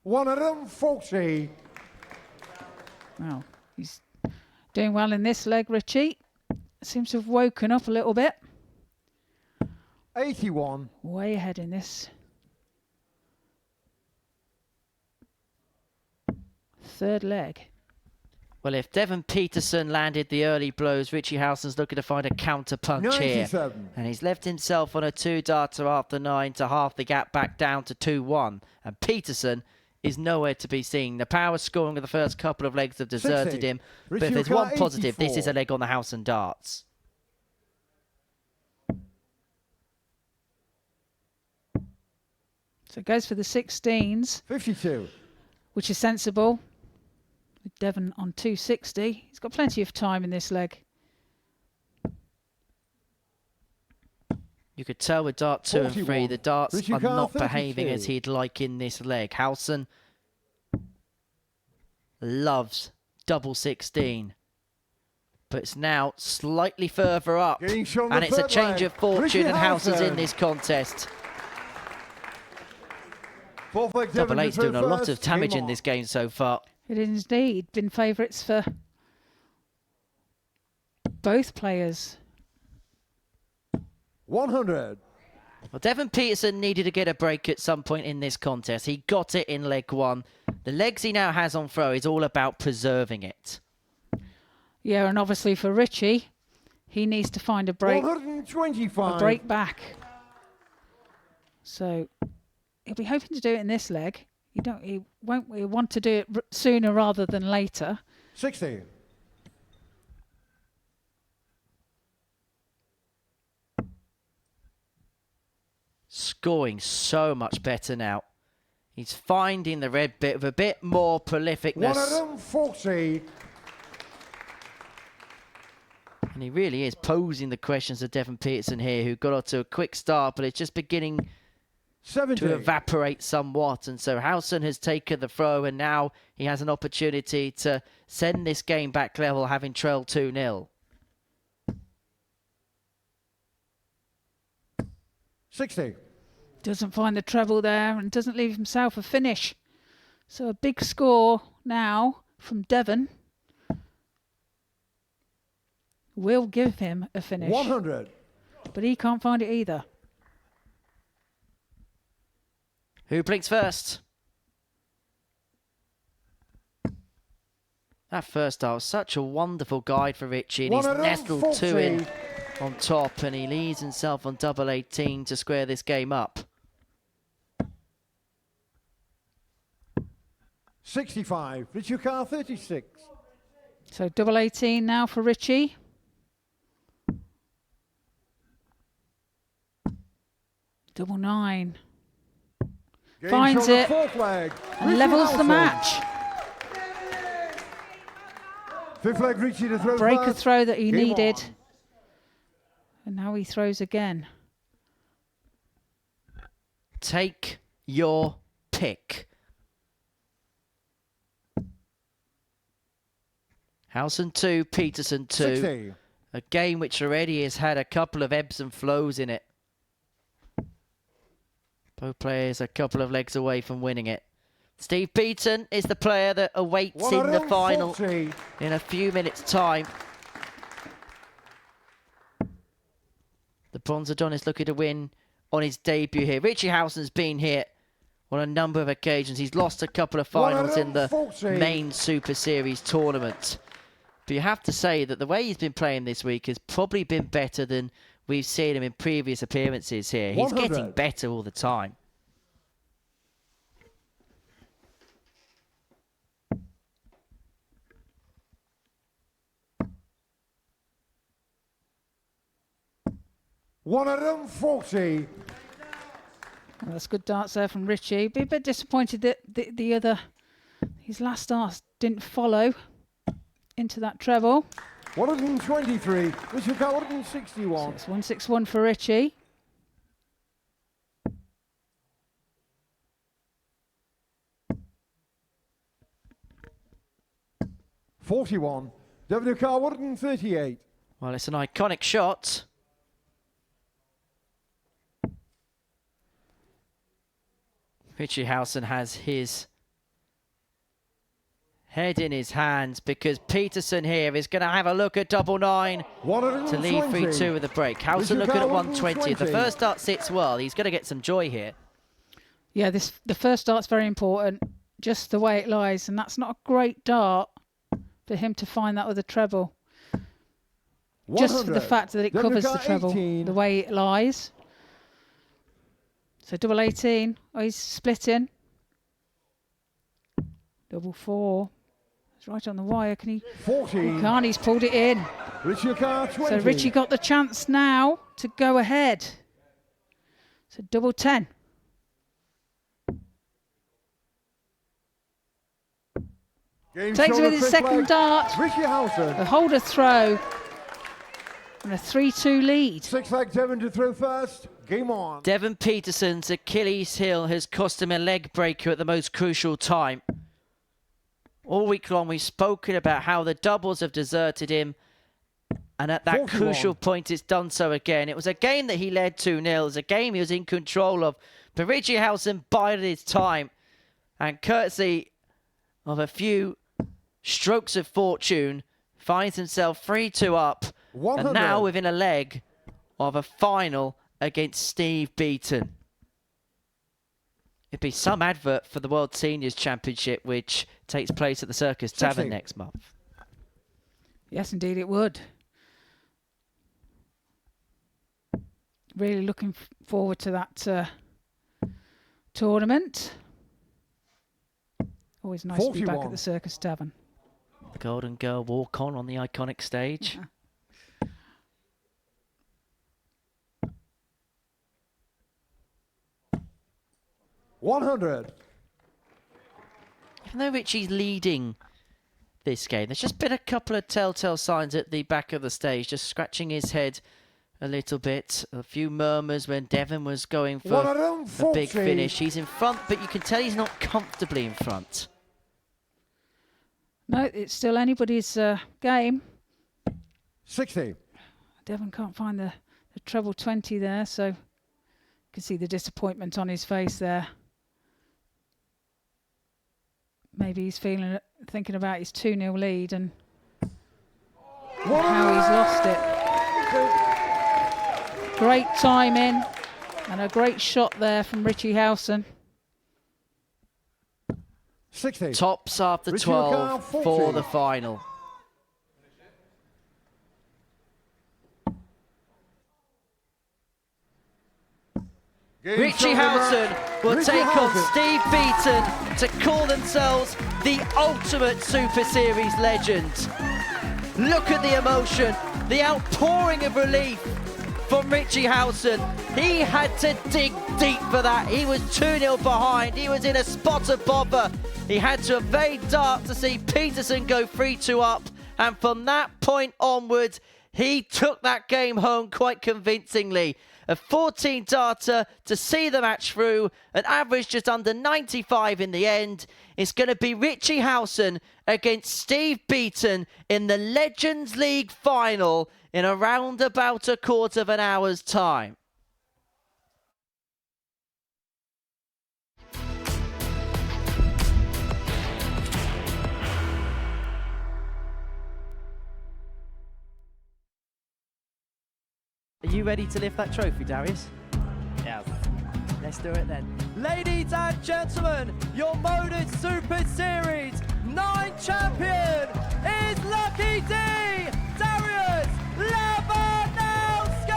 [SPEAKER 10] $140.
[SPEAKER 6] Well, he's doing well in this leg, Richie. Seems to have woken up a little bit.
[SPEAKER 10] 81.
[SPEAKER 6] Way ahead in this. Third leg.
[SPEAKER 4] Well, if Devon Petersen landed the early blows, Richie Howson's looking to find a counter punch here. And he's left himself on a 2-darter after 9 to half the gap back down to 2-1. And Petersen is nowhere to be seen. The power scoring of the first couple of legs have deserted
[SPEAKER 10] 60.
[SPEAKER 4] him.
[SPEAKER 10] Richie
[SPEAKER 4] But if there's
[SPEAKER 10] got
[SPEAKER 4] one positive,
[SPEAKER 10] 84.
[SPEAKER 4] this is a leg on the Howson darts.
[SPEAKER 6] So it goes for the 16s.
[SPEAKER 10] 52.
[SPEAKER 6] Which is sensible. With Devon on 260. He's got plenty of time in this leg.
[SPEAKER 4] You could tell with dart 2 and 3, the darts
[SPEAKER 10] Richie
[SPEAKER 4] are
[SPEAKER 10] Carr,
[SPEAKER 4] not behaving
[SPEAKER 10] 32.
[SPEAKER 4] as he'd like in this leg. Howson loves double 16. But it's now slightly further up.
[SPEAKER 10] Getting shown
[SPEAKER 4] And
[SPEAKER 10] the
[SPEAKER 4] it's a
[SPEAKER 10] third
[SPEAKER 4] change
[SPEAKER 10] leg.
[SPEAKER 4] of fortune
[SPEAKER 10] Richie
[SPEAKER 4] and Howson's in
[SPEAKER 10] Howson.
[SPEAKER 4] this contest.
[SPEAKER 10] Fourth leg,
[SPEAKER 4] Double
[SPEAKER 10] Devon to
[SPEAKER 4] eight's
[SPEAKER 10] throw
[SPEAKER 4] doing a lot of
[SPEAKER 10] first.
[SPEAKER 4] damage
[SPEAKER 10] Game
[SPEAKER 4] in
[SPEAKER 10] on.
[SPEAKER 4] this game so far.
[SPEAKER 6] It is indeed been favourites for both players.
[SPEAKER 10] 100.
[SPEAKER 4] Well, Devon Petersen needed to get a break at some point in this contest. He got it in leg 1. The legs he now has on throw is all about preserving it.
[SPEAKER 6] Yeah, and obviously for Richie, he needs to find a break.
[SPEAKER 10] 125.
[SPEAKER 6] A break back. So he'll be hoping to do it in this leg. He want to do it sooner rather than later.
[SPEAKER 10] 60.
[SPEAKER 4] Scoring so much better now. He's finding the red bit with a bit more prolificness.
[SPEAKER 10] 140.
[SPEAKER 4] And he really is posing the questions to Devon Petersen here, who got off to a quick start, but it's just beginning
[SPEAKER 10] 70.
[SPEAKER 4] to evaporate somewhat. And so Howson has taken the throw, and now he has an opportunity to send this game back level, having trailed 2-0.
[SPEAKER 10] 60.
[SPEAKER 6] Doesn't find the treble there and doesn't leave himself a finish. So a big score now from Devon will give him a finish.
[SPEAKER 10] 100.
[SPEAKER 6] But he can't find it either.
[SPEAKER 4] Who blinks first? That first start was such a wonderful guide for Richie, and he's nestled 2 in on top, and he leaves himself on double 18 to square this game up.
[SPEAKER 10] 65. Richie Carr, 36.
[SPEAKER 6] So double 18 now for Richie. Double 9.
[SPEAKER 10] Game
[SPEAKER 6] Finds
[SPEAKER 10] shown the
[SPEAKER 6] it
[SPEAKER 10] fourth leg.
[SPEAKER 6] and
[SPEAKER 10] Richie
[SPEAKER 6] levels the
[SPEAKER 10] Howson.
[SPEAKER 6] match.
[SPEAKER 10] Fifth leg, Richie to throw
[SPEAKER 6] Break a
[SPEAKER 10] first.
[SPEAKER 6] throw that he
[SPEAKER 10] Game
[SPEAKER 6] needed.
[SPEAKER 10] on.
[SPEAKER 6] And now he throws again.
[SPEAKER 4] Take your pick. Howson 2, Petersen 2.
[SPEAKER 10] 60.
[SPEAKER 4] A game which already has had a couple of ebbs and flows in it. Both players a couple of legs away from winning it. Steve Beaton is the player that awaits in the final
[SPEAKER 10] 140.
[SPEAKER 4] in a few minutes' time. The Bronzadon is looking to win on his debut here. Richie Howson's been here on a number of occasions. He's lost a couple of finals in the
[SPEAKER 10] 140.
[SPEAKER 4] main Super Series tournament. But you have to say that the way he's been playing this week has probably been better than we've seen him in previous appearances here. He's
[SPEAKER 10] 100.
[SPEAKER 4] getting better all the time.
[SPEAKER 10] $140.
[SPEAKER 6] Well, that's good darts there from Richie. Be a bit disappointed that his last darts didn't follow into that treble.
[SPEAKER 10] 123. Richie got 161.
[SPEAKER 6] So it's 161 for Richie.
[SPEAKER 10] $41. Devon 138.
[SPEAKER 4] Well, it's an iconic shot. Richie Howson has his head in his hands because Petersen here is going to have a look at double nine to lead 3-2 with a break. Howson looking at 120. If the first dart sits well, he's going to get some joy here.
[SPEAKER 6] Yeah, the first dart's very important, just the way it lies, and that's not a great dart for him to find that other treble. Just for the fact that it covers the treble, 18. The way it lies. So double 18. Oh, he's splitting. Double 4. It's right on the wire. Can he?
[SPEAKER 10] 14.
[SPEAKER 6] He can't. He's pulled it in.
[SPEAKER 10] Richie 20.
[SPEAKER 6] So Richie got the chance now to go ahead. So double 10.
[SPEAKER 10] Game
[SPEAKER 6] Takes
[SPEAKER 10] show
[SPEAKER 6] with his second
[SPEAKER 10] leg.
[SPEAKER 6] dart.
[SPEAKER 10] Richie Howson.
[SPEAKER 6] A holder throw. And a 3-2 lead.
[SPEAKER 10] 6-leg Devon to throw first. Game on.
[SPEAKER 4] Devon Petersen's Achilles heel has cost him a leg breaker at the most crucial time. All week long we've spoken about how the doubles have deserted him, and at that
[SPEAKER 10] 41.
[SPEAKER 4] crucial point it's done so again. It was a game that he led 2-0. It was a game he was in control of, but Richie Howson bided his time, and courtesy of a few strokes of fortune finds himself 3-2 up,
[SPEAKER 10] 100.
[SPEAKER 4] and now within a leg of a final against Steve Beaton. It'd be some advert for the World Seniors Championship, which takes place at the Circus Tavern next month.
[SPEAKER 6] Yes, indeed it would. Really looking forward to that tournament. Always nice 41. To be back at the Circus Tavern.
[SPEAKER 4] The Golden Girl walk on the iconic stage.
[SPEAKER 6] Yeah.
[SPEAKER 10] $100.
[SPEAKER 4] Even though Richie's leading this game, there's just been a couple of telltale signs at the back of the stage, just scratching his head a little bit. A few murmurs when Devon was going for a big finish. He's in front, but you can tell he's not comfortably in front.
[SPEAKER 6] No, it's still anybody's game.
[SPEAKER 10] 60.
[SPEAKER 6] Devon can't find the treble 20 there, so you can see the disappointment on his face there. Maybe he's thinking about his 2-0 lead and how he's lost it. Great timing and a great shot there from Richie Howson.
[SPEAKER 10] 60.
[SPEAKER 4] Tops after 12 for the final. Richie Howson will take on Steve Beaton to call themselves the ultimate Super Series legends. Look at the emotion, the outpouring of relief from Richie Howson. He had to dig deep for that. He was 2-0 behind. He was in a spot of bother. He had to evade dart to see Petersen go 3-2 up. And from that point onwards, he took that game home quite convincingly. A 14-darter to see the match through, an average just under 95 in the end. It's going to be Richie Howson against Steve Beaton in the Legends League final in around about a quarter of an hour's time. Are you ready to lift that trophy, Darius? Yes. Let's do it then. Ladies and gentlemen, your Modus Super Series 9 champion is Lucky D. Darius Lewandowski!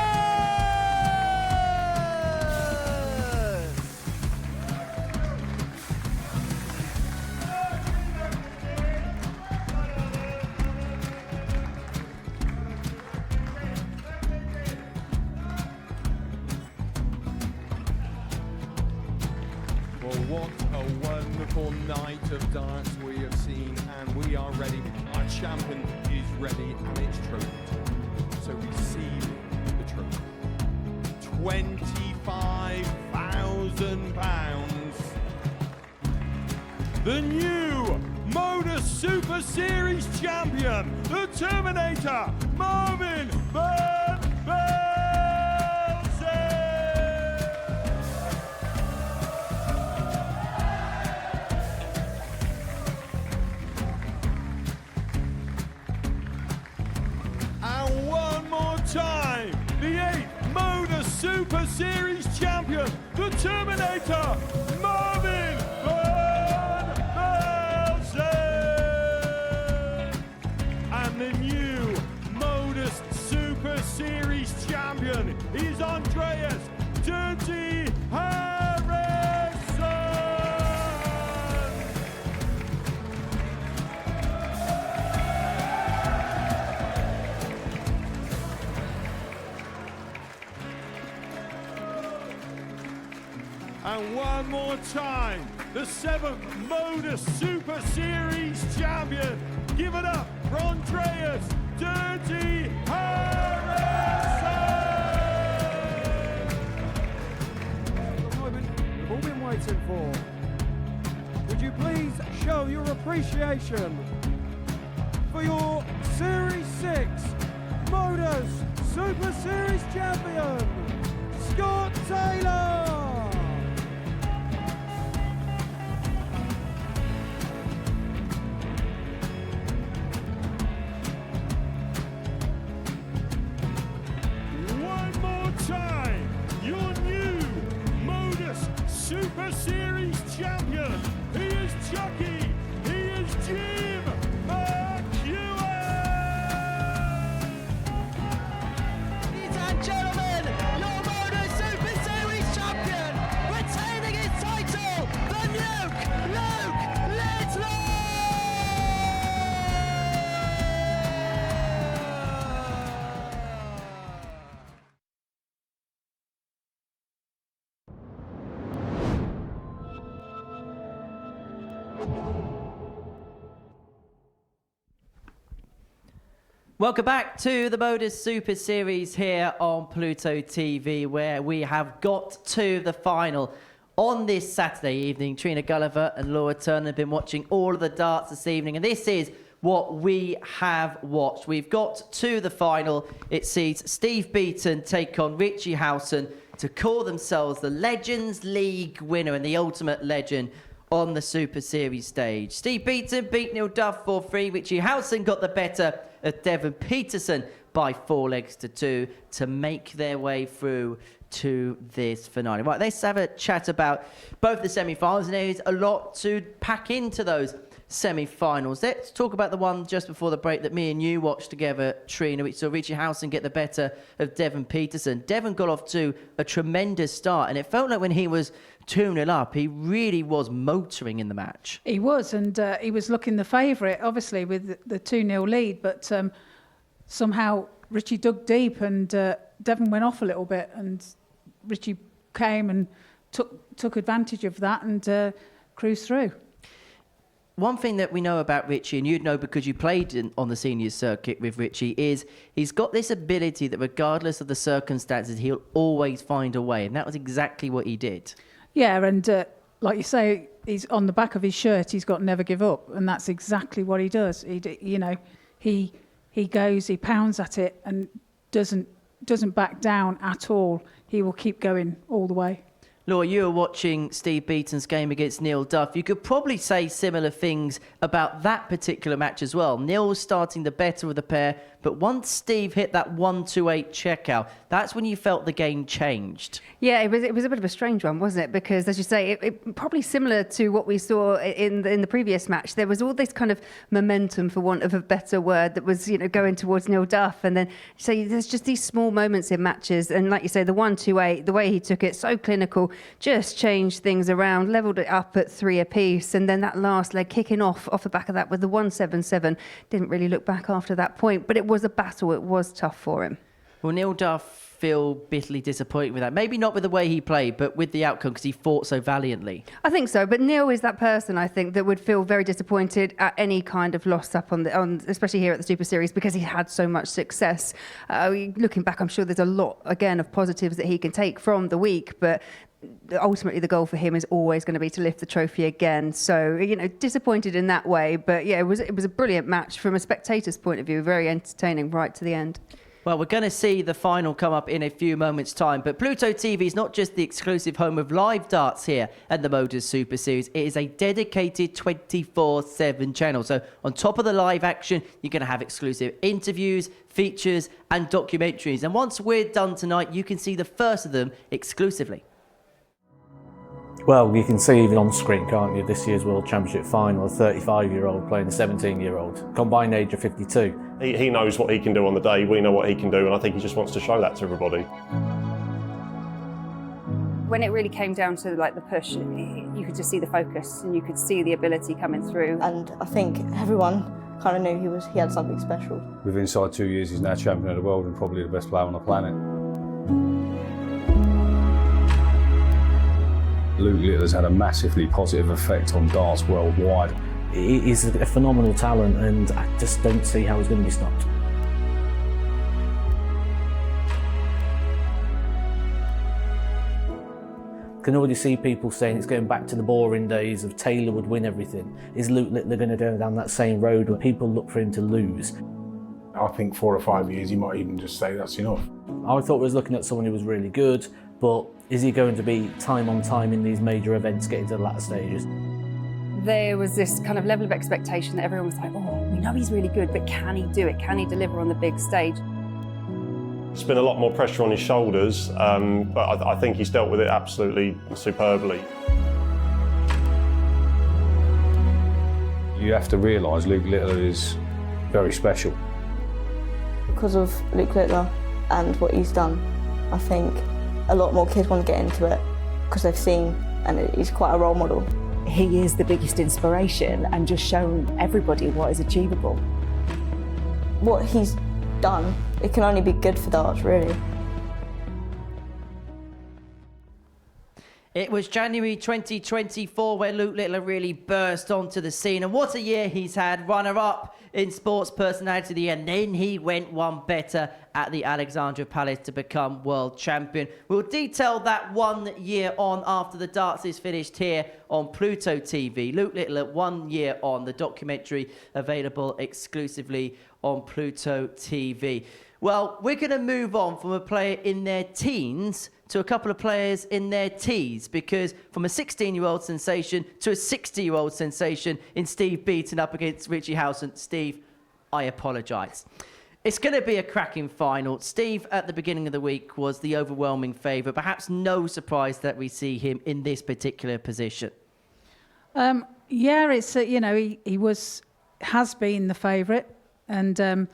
[SPEAKER 11] Well, what a wonderful night of darts we have seen, and we are ready. Our champion is ready, and it's trophy time. So receive the trophy. £25,000. The new Modus Super Series champion, the Terminator, Marvin Burnett. And one more time, the 8th Modus Super Series champion, the Terminator, Marvin Petersen. And the new Modus Super Series champion is Andreas Dirty Harrison. And one more time, the 7th Modus Super Series champion. Give it up for Andreas Dirty Harrison.
[SPEAKER 10] The moment we've all been waiting for. Would you please show your appreciation for your Series 6 Modus Super Series champion, Scott Taylor?
[SPEAKER 11] One more time, your new Modus Super Series champion. He is Chucky. He is Jim McEwen.
[SPEAKER 4] Ladies and gentlemen, your Modus Super Series champion, retaining his title, the Nuke, Luke Littler! Welcome back to the Modus Super Series here on Pluto TV, where we have got to the final on this Saturday evening. Trina Gulliver and Laura Turner have been watching all of the darts this evening, and this is what we have watched. We've got to the final. It sees Steve Beaton take on Richie Howson to call themselves the Legends League winner and the ultimate legend on the Super Series stage. Steve Beaton beat Neil Duff 4-3. Richie Howson got the better of Devon Petersen by 4-2 to make their way through to this finale. Right, let's have a chat about both the semi-finals, and there's a lot to pack into those semi-finals. Let's talk about the one just before the break that me and you watched together, Trina, which saw Richie Howson get the better of Devon Petersen. Devon got off to a tremendous start, and it felt like when he was 2-0 up, he really was motoring in the match.
[SPEAKER 6] He was, and he was looking the favourite, obviously, with the 2-0 lead, but somehow Richie dug deep and Devon went off a little bit, and Richie came and took advantage of that and cruised through.
[SPEAKER 4] One thing that we know about Richie, and you'd know because you played on the seniors circuit with Richie, is he's got this ability that regardless of the circumstances, he'll always find a way, and that was exactly what he did.
[SPEAKER 6] Yeah, and like you say, he's on the back of his shirt, he's got never give up, and that's exactly what he does. He goes, he pounds at it and doesn't back down at all. He will keep going all the way.
[SPEAKER 4] Laura, you were watching Steve Beaton's game against Neil Duff. You could probably say similar things about that particular match as well. Neil was starting the better of the pair, but once Steve hit that 1-2-8 checkout, that's when you felt the game changed.
[SPEAKER 9] Yeah, it was a bit of a strange one, wasn't it? Because, as you say, it probably similar to what we saw in the previous match. There was all this kind of momentum, for want of a better word, that was going towards Neil Duff, and then so there's just these small moments in matches, and like you say, the 1-2-8, the way he took it, so clinical, just changed things around, levelled it up at 3 apiece, and then that last leg kicking off the back of that with the 1-7-7, didn't really look back after that point, but it was a battle. It was tough for him.
[SPEAKER 4] Will Neil Duff feel bitterly disappointed with that? Maybe not with the way he played, but with the outcome, because he fought so valiantly.
[SPEAKER 9] I think so, but Neil is that person, I think, that would feel very disappointed at any kind of loss up on especially here at the Super Series, because he had so much success. Looking back, I'm sure there's a lot, again, of positives that he can take from the week, but ultimately the goal for him is always going to be to lift the trophy again. So, disappointed in that way, but yeah, it was a brilliant match from a spectator's point of view, very entertaining right to the end.
[SPEAKER 4] Well, we're going to see the final come up in a few moments' time, but Pluto TV is not just the exclusive home of live darts here at the Modus Super Series. It is a dedicated 24/7 channel. So on top of the live action, you're going to have exclusive interviews, features and documentaries. And once we're done tonight, you can see the first of them exclusively.
[SPEAKER 18] Well, you can see even on screen, can't you, this year's World Championship final, a 35-year-old playing a 17-year-old, combined age of 52.
[SPEAKER 19] He knows what he can do on the day, we know what he can do, and I think he just wants to show that to everybody.
[SPEAKER 9] When it really came down to the push, you could just see the focus and you could see the ability coming through.
[SPEAKER 20] And I think everyone kind of knew he had something special.
[SPEAKER 21] Within inside 2 years, he's now champion of the world and probably the best player on the planet. Luke Littler's had a massively positive effect on darts worldwide.
[SPEAKER 18] He's a phenomenal talent, and I just don't see how he's going to be stopped. I can already see people saying it's going back to the boring days of Taylor would win everything. Is Luke Littler going to go down that same road where people look for him to lose?
[SPEAKER 8] I think 4 or 5 years, he might even just say that's enough.
[SPEAKER 18] I thought we was looking at someone who was really good, but is he going to be time on time in these major events, getting to the latter stages?
[SPEAKER 9] There was this kind of level of expectation that everyone was like, oh, we know he's really good, but can he do it? Can he deliver on the big stage?
[SPEAKER 19] There's been a lot more pressure on his shoulders, but I think he's dealt with it absolutely superbly.
[SPEAKER 21] You have to realise Luke Littler is very special.
[SPEAKER 20] Because of Luke Littler and what he's done, I think a lot more kids want to get into it because they've seen, and he's quite a role model.
[SPEAKER 22] He is the biggest inspiration and just shown everybody what is achievable.
[SPEAKER 20] What he's done, it can only be good for darts, really.
[SPEAKER 4] It was January 2024 where Luke Littler really burst onto the scene, and what a year he's had. Runner-up in Sports Personality of the Year, and then he went one better at the Alexandra Palace to become world champion. We'll detail that 1 year on after the darts is finished here on Pluto TV. Luke Littler 1 year on, the documentary available exclusively on Pluto TV. Well, we're going to move on from a player in their teens to a couple of players in their tees, because from a 16-year-old sensation to a 60-year-old sensation in Steve Beaton up against Richie Howson. Steve, I apologise. It's going to be a cracking final. Steve, at the beginning of the week, was the overwhelming favourite. Perhaps no surprise that we see him in this particular position.
[SPEAKER 6] Yeah, it's he has been the favourite, and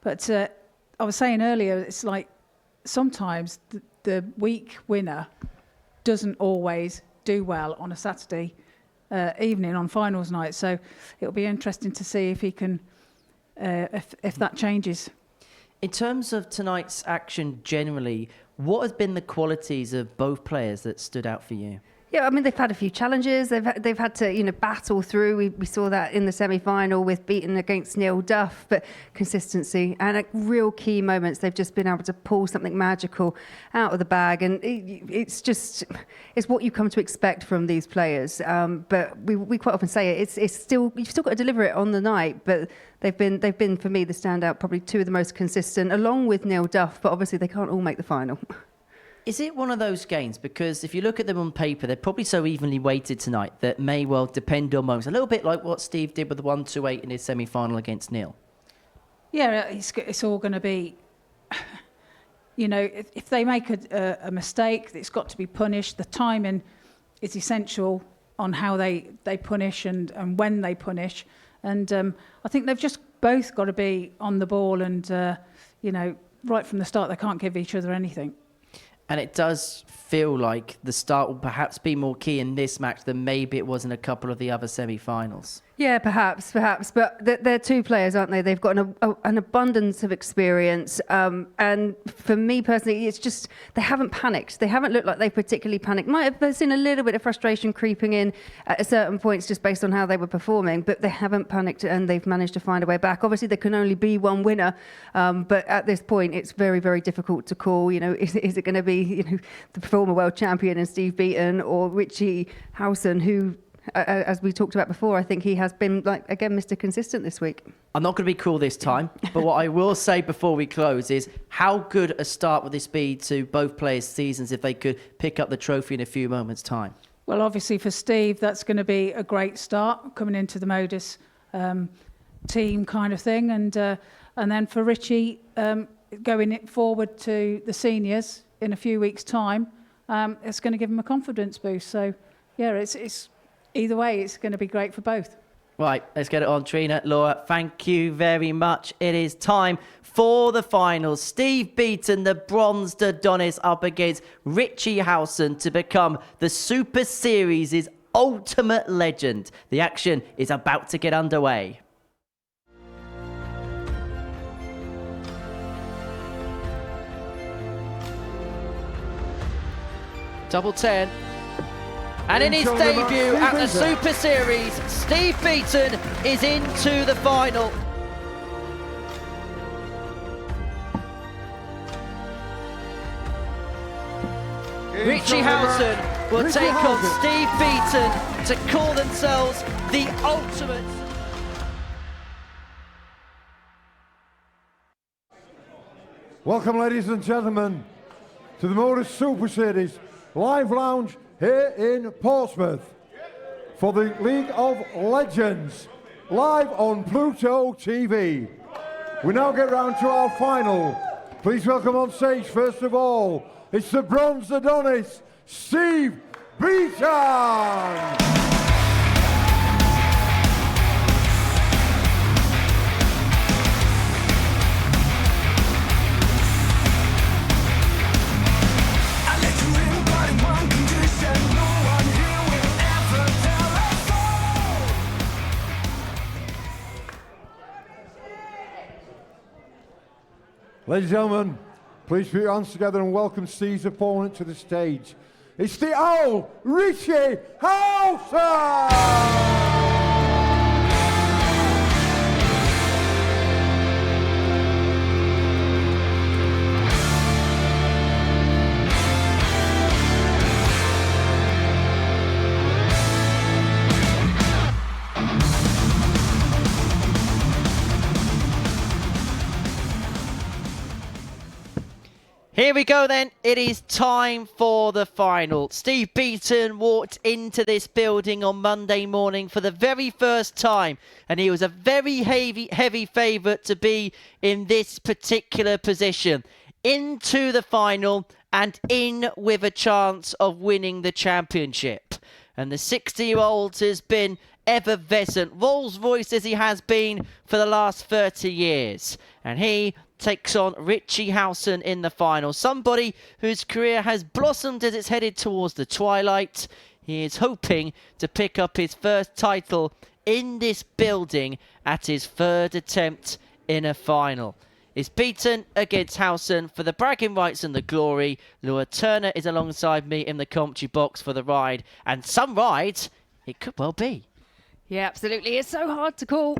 [SPEAKER 6] but I was saying earlier, it's like sometimes the week winner doesn't always do well on a Saturday evening on finals night. So it'll be interesting to see if he can, if that changes.
[SPEAKER 4] In terms of tonight's action generally, what has been the qualities of both players that stood out for you?
[SPEAKER 9] Yeah, I mean, they've had a few challenges. They've had to, battle through. We saw that in the semi-final with Beaton against Neil Duff, but consistency and at real key moments, they've just been able to pull something magical out of the bag, and it's what you come to expect from these players. But we quite often say it's still, you've still got to deliver it on the night, but they've been for me the standout, probably two of the most consistent, along with Neil Duff. But obviously they can't all make the final.
[SPEAKER 4] Is it one of those games? Because if you look at them on paper, they're probably so evenly weighted tonight that may well depend on moments. A little bit like what Steve did with the 1-2-8 in his semi-final against Neil.
[SPEAKER 6] Yeah, it's all going to be, if they make a mistake, it's got to be punished. The timing is essential on how they punish and when they punish. And I think they've just both got to be on the ball and, right from the start, they can't give each other anything.
[SPEAKER 4] And it does feel like the start will perhaps be more key in this match than maybe it was in a couple of the other semi-finals.
[SPEAKER 9] Yeah, perhaps. But they're two players, aren't they? They've got an abundance of experience. And for me personally, it's just they haven't panicked. They haven't looked like they particularly panicked. Might have seen a little bit of frustration creeping in at certain points just based on how they were performing, but they haven't panicked and they've managed to find a way back. Obviously, there can only be one winner, but at this point, it's very, very difficult to call. Is it going to be the former world champion and Steve Beaton or Richie Howson, who, as we talked about before, I think he has been, again, Mr. Consistent this week.
[SPEAKER 4] I'm not going to be cruel this time, but what I will say before we close is how good a start would this be to both players' seasons if they could pick up the trophy in a few moments' time?
[SPEAKER 6] Well, obviously for Steve, that's going to be a great start coming into the Modus team kind of thing. And then for Richie, going forward to the seniors in a few weeks' time, it's going to give him a confidence boost. So, yeah, it's either way, it's going to be great for both.
[SPEAKER 4] Right, let's get it on. Trina, Laura, thank you very much. It is time for the finals. Steve Beaton, the bronzed Adonis, up against Richie Howson to become the Super Series' ultimate legend. The action is about to get underway. Double 10. And in his debut at the Super Series, Steve Beaton is into the final. Richie Howson will take on Steve Beaton to call themselves the ultimate.
[SPEAKER 10] Welcome, ladies and gentlemen, to the Modus Super Series Live Lounge here in Portsmouth for the League of Legends, live on Pluto TV. We now get round to our final. Please welcome on stage, first of all, it's the bronze Adonis, Steve Beaton. Ladies and gentlemen, please put your hands together and welcome Steve's opponent to the stage. It's the Owl, Richie Howson!
[SPEAKER 4] Here we go then, it is time for the final. Steve Beaton walked into this building on Monday morning for the very first time, and he was a very heavy favourite to be in this particular position. Into the final and in with a chance of winning the championship. And the 60-year-old has been effervescent, Rolls-Royce as he has been for the last 30 years. And he takes on Richie Howson in the final. Somebody whose career has blossomed as it's headed towards the twilight. He is hoping to pick up his first title in this building at his third attempt in a final. It's Beaton against Howson for the bragging rights and the glory. Laura Turner is alongside me in the commentary box for the ride. And some rides, it could well be.
[SPEAKER 9] Yeah, absolutely. It's so hard to call.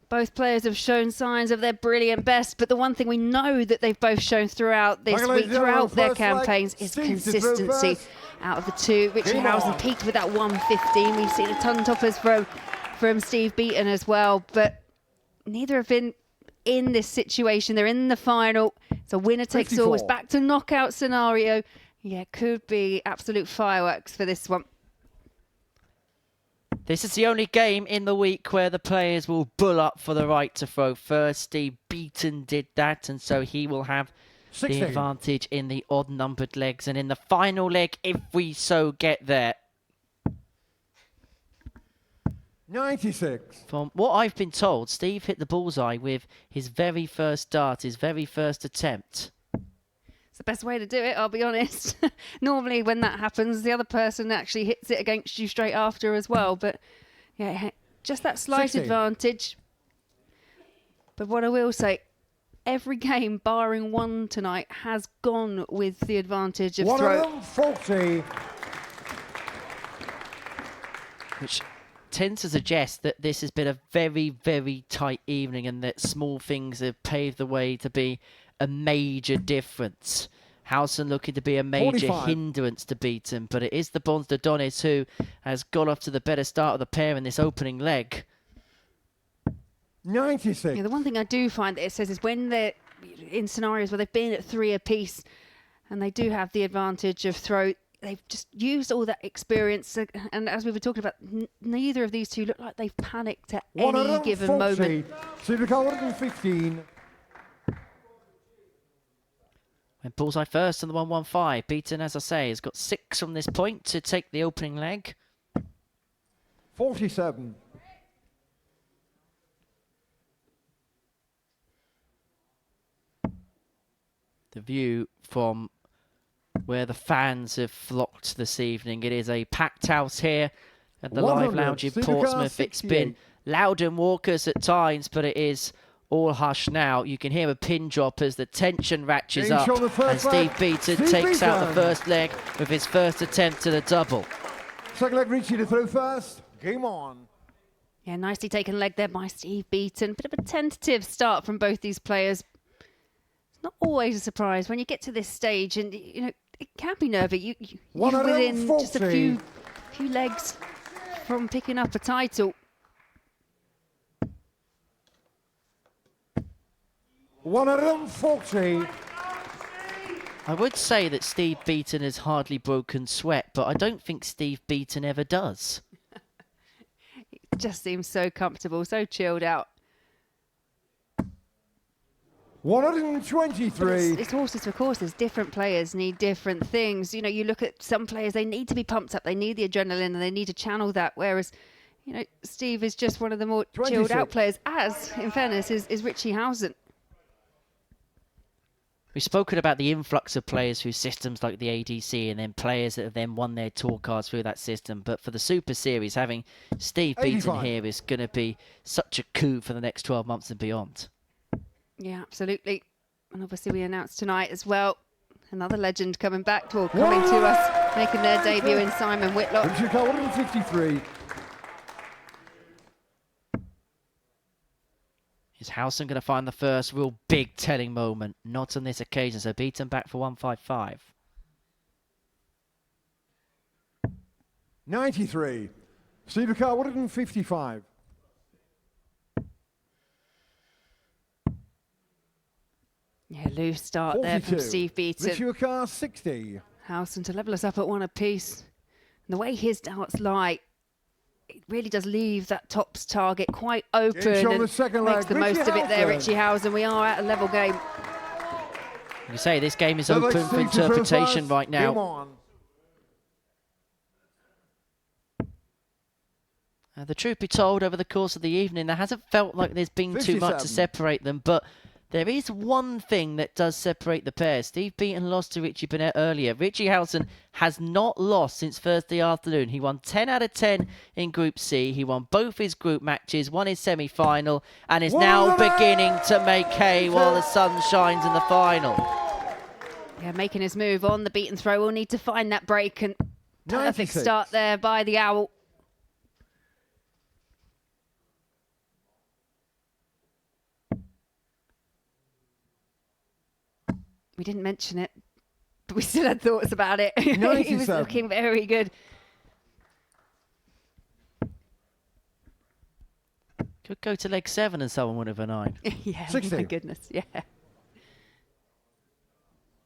[SPEAKER 9] Both players have shown signs of their brilliant best, but the one thing we know that they've both shown throughout this week, throughout their campaigns, is consistency. Out of the two, Richie Howson peaked with that 115. We've seen a ton toppers from Steve Beaton as well, but neither have been in this situation. They're in the final. It's a winner takes all. It's back to knockout scenario. Yeah, could be absolute fireworks for this one.
[SPEAKER 4] This is the only game in the week where the players will bull up for the right to throw first. Steve Beaton did that, and so he will have
[SPEAKER 10] 16.
[SPEAKER 4] the advantage in the odd-numbered legs. And in the final leg, if we so get there...
[SPEAKER 10] 96.
[SPEAKER 4] From what I've been told, Steve hit the bullseye with his very first dart, his very first attempt.
[SPEAKER 9] It's the best way to do it, I'll be honest. Normally when that happens, the other person actually hits it against you straight after as well. But yeah, just that slight
[SPEAKER 10] 16.
[SPEAKER 9] advantage. But what I will say, every game, barring one tonight, has gone with the advantage of throw.
[SPEAKER 10] 140.
[SPEAKER 4] Which tends to suggest that this has been a very, very tight evening and that small things have paved the way to be a major difference. Howson looking to be a major
[SPEAKER 10] 45.
[SPEAKER 4] hindrance to Beaton, but it is the Bonds-Dodonis who has got off to the better start of the pair in this opening leg.
[SPEAKER 10] 96.
[SPEAKER 9] Yeah, the one thing I do find that it says is when they're in scenarios where they've been at 3 apiece and they do have the advantage of throw, they've just used all that experience. And as we were talking about, neither of these two look like they've panicked at any given moment.
[SPEAKER 10] Super 115.
[SPEAKER 4] When bullseye first on the 115. Beaton, as I say, has got 6 from this point to take the opening leg.
[SPEAKER 10] 47.
[SPEAKER 4] The view from where the fans have flocked this evening. It is a packed house here at the Live Lounge in Portsmouth. It's been loud and raucous at times, but it is all hush now. You can hear a pin drop as the tension ratchets up, and Steve Beaton takes out the first leg with his first attempt to the double.
[SPEAKER 10] Second leg, Richie to throw first. Game on.
[SPEAKER 9] Yeah, nicely taken leg there by Steve Beaton. Bit of a tentative start from both these players. It's not always a surprise when you get to this stage, and you know it can be nervy. You're within just a few legs from picking up a title.
[SPEAKER 10] 140.
[SPEAKER 4] I would say that Steve Beaton has hardly broken sweat, but I don't think Steve Beaton ever does.
[SPEAKER 9] It just seems so comfortable, so chilled out.
[SPEAKER 10] 123.
[SPEAKER 9] It's horses for courses. Different players need different things. You know, you look at some players, they need to be pumped up. They need the adrenaline and they need to channel that. Whereas, you know, Steve is just one of the more chilled out players, as, in fairness, is Richie Howson.
[SPEAKER 4] We've spoken about the influx of players through systems like the ADC and then players that have then won their tour cards through that system. But for the Super Series, having Steve Beaton here is going to be such a coup for the next 12 months and beyond.
[SPEAKER 9] Yeah, absolutely. And obviously we announced tonight as well, another legend coming back, coming to us, making their debut in Simon Whitlock.
[SPEAKER 10] 153.
[SPEAKER 4] Is Howson going to find the first real big telling moment? Not on this occasion, so Beaton back for 155.
[SPEAKER 10] 93. Steve Car 155.
[SPEAKER 9] Yeah, loose start 42. There from Steve Beaton.
[SPEAKER 10] Richie Car 60.
[SPEAKER 9] Howson to level us up at 1 apiece. And the way his darts lie, it really does leave that tops target quite open and makes the most of it there, Richie Howson. We are at a level game.
[SPEAKER 4] You say this game is open for interpretation right now. The truth be told, over the course of the evening, there hasn't felt like there's been too much to separate them, but there is one thing that does separate the pair. Steve Beaton lost to Richie Burnett earlier. Richie Howson has not lost since Thursday afternoon. He won 10 out of 10 in Group C. He won both his group matches, won his semi-final, and is now beginning to make hay while the sun shines in the final.
[SPEAKER 9] Yeah, making his move on the Beaton throw. We'll need to find that break, and perfect start there by the Owl. We didn't mention it, but we still had thoughts about it. He was looking very good.
[SPEAKER 4] Could go to leg 7 and someone would have a 9.
[SPEAKER 9] Yeah,
[SPEAKER 10] 60.
[SPEAKER 9] my goodness, yeah.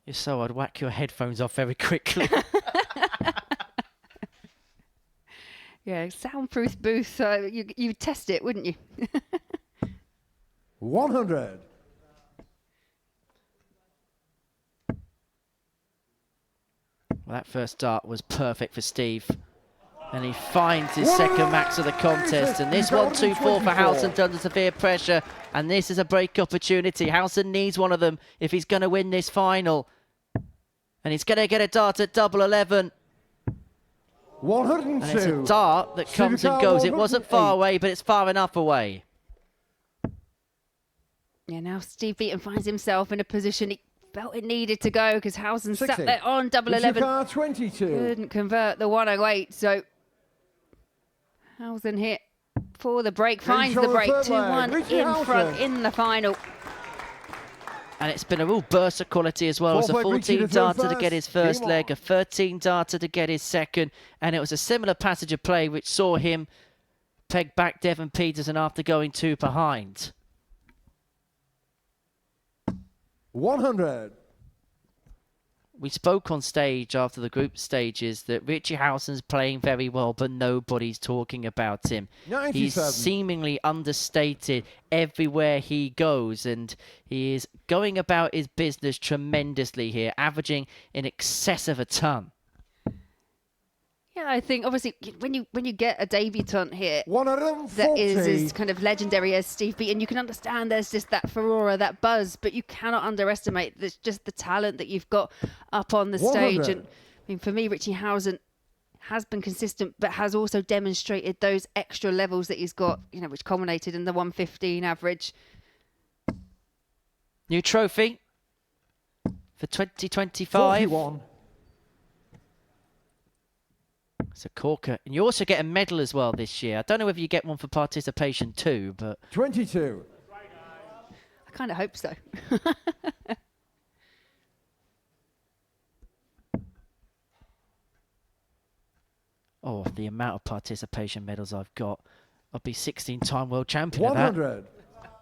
[SPEAKER 4] If so, I'd whack your headphones off very quickly.
[SPEAKER 9] Yeah, soundproof booth. You'd test it, wouldn't you?
[SPEAKER 10] 100.
[SPEAKER 4] Well, that first dart was perfect for Steve. And he finds his second max of the contest. And this 1-2-4 for Howson under severe pressure. And this is a break opportunity. Howson needs one of them if he's going to win this final. And he's going to get a dart at double 11.
[SPEAKER 10] 102.
[SPEAKER 4] And it's a dart that comes and goes. It wasn't far away, but it's far enough away.
[SPEAKER 9] Yeah, now Steve Beaton finds himself in a position he felt it needed to go because Howson sat there on double 11.
[SPEAKER 10] 22.
[SPEAKER 9] Couldn't convert the 108, so Howson hit for the break, finds the break, 2-1 in front in the final.
[SPEAKER 4] And it's been a real burst of quality as well. It was a 14 darter to get his first leg, a 13 darter to get his second, and it was a similar passage of play which saw him peg back Devon Petersen after going 2 behind.
[SPEAKER 10] 100.
[SPEAKER 4] We spoke on stage after the group stages that Richie Howson's playing very well, but nobody's talking about him.
[SPEAKER 10] 97.
[SPEAKER 4] He's seemingly understated everywhere he goes, and he is going about his business tremendously here, averaging in excess of a ton.
[SPEAKER 9] Yeah, I think obviously when you get a debutant here
[SPEAKER 10] 140.
[SPEAKER 9] that is as kind of legendary as Steve Beaton, you can understand there's just that furore, that buzz, but you cannot underestimate just the talent that you've got up on the stage. And I mean, for me, Richie Howson has been consistent, but has also demonstrated those extra levels that he's got, you know, which culminated in the 115 average.
[SPEAKER 4] New trophy for 2025.
[SPEAKER 10] 41.
[SPEAKER 4] It's a corker. And you also get a medal as well this year. I don't know whether you get one for participation too, but...
[SPEAKER 10] 22.
[SPEAKER 9] I kind of hope so.
[SPEAKER 4] Oh, the amount of participation medals I've got. I'll be 16-time world champion
[SPEAKER 10] 100.
[SPEAKER 4] of that.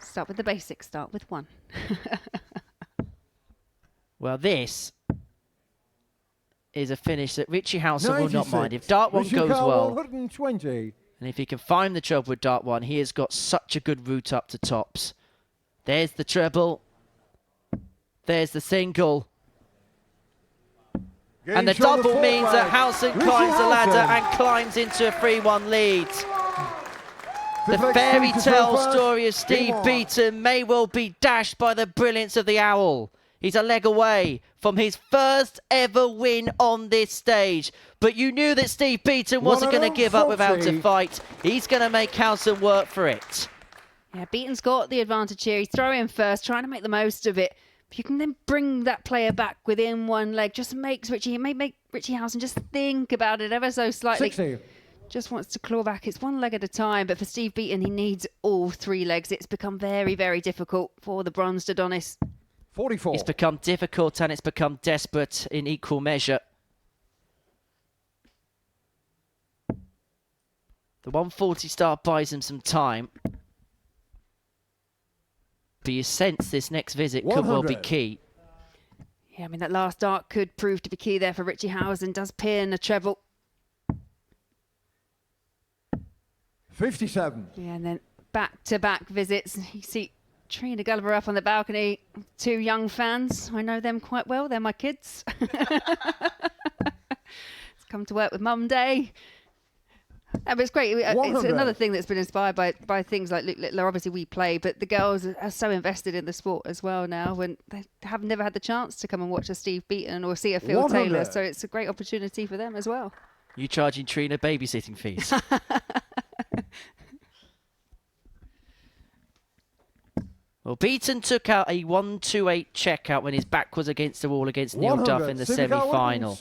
[SPEAKER 9] Start with the basics. Start with 1.
[SPEAKER 4] Well, this is a finish that Richie Howson will not
[SPEAKER 10] 96.
[SPEAKER 4] mind. If Dart 1 goes well,
[SPEAKER 10] 120.
[SPEAKER 4] and if he can find the trouble with Dart 1, he has got such a good route up to tops. There's the treble. There's the single. And the double means that Howson climbs the ladder and climbs into a 3-1 lead. The fairy tale story of Steve Beaton may well be dashed by the brilliance of the owl. He's a leg away from his first ever win on this stage. But you knew that Steve Beaton wasn't going to give up without a fight. He's going to make Howson work for it.
[SPEAKER 9] Yeah, Beaton's got the advantage here. He's throwing first, trying to make the most of it. If you can then bring that player back within one leg, just makes Richie, it may make Richie Howson just think about it ever so slightly.
[SPEAKER 10] 60.
[SPEAKER 9] Just wants to claw back. It's one leg at a time, but for Steve Beaton, he needs all 3 legs. It's become very, very difficult for the bronzed Adonis.
[SPEAKER 10] 44.
[SPEAKER 4] It's become difficult and it's become desperate in equal measure. The 140 start buys him some time. But you sense this next visit 100. Could well be key.
[SPEAKER 9] Yeah, I mean, that last dart could prove to be key there for Richie Howson. Does pin a treble.
[SPEAKER 10] 57.
[SPEAKER 9] Yeah, and then back-to-back visits. You see Trina Gulliver up on the balcony. 2 young fans. I know them quite well. They're my kids. It's come to work with Mum Day. But it's great.
[SPEAKER 10] 100.
[SPEAKER 9] It's another thing that's been inspired by things like Luke Littler. Obviously, we play, but the girls are so invested in the sport as well now, when they have never had the chance to come and watch a Steve Beaton or see a Phil
[SPEAKER 10] 100.
[SPEAKER 9] Taylor. So it's a great opportunity for them as well.
[SPEAKER 4] You charging Trina babysitting fees? Well, Beaton took out a 1-2-8 checkout when his back was against the wall against Neil Duff in the semi-final.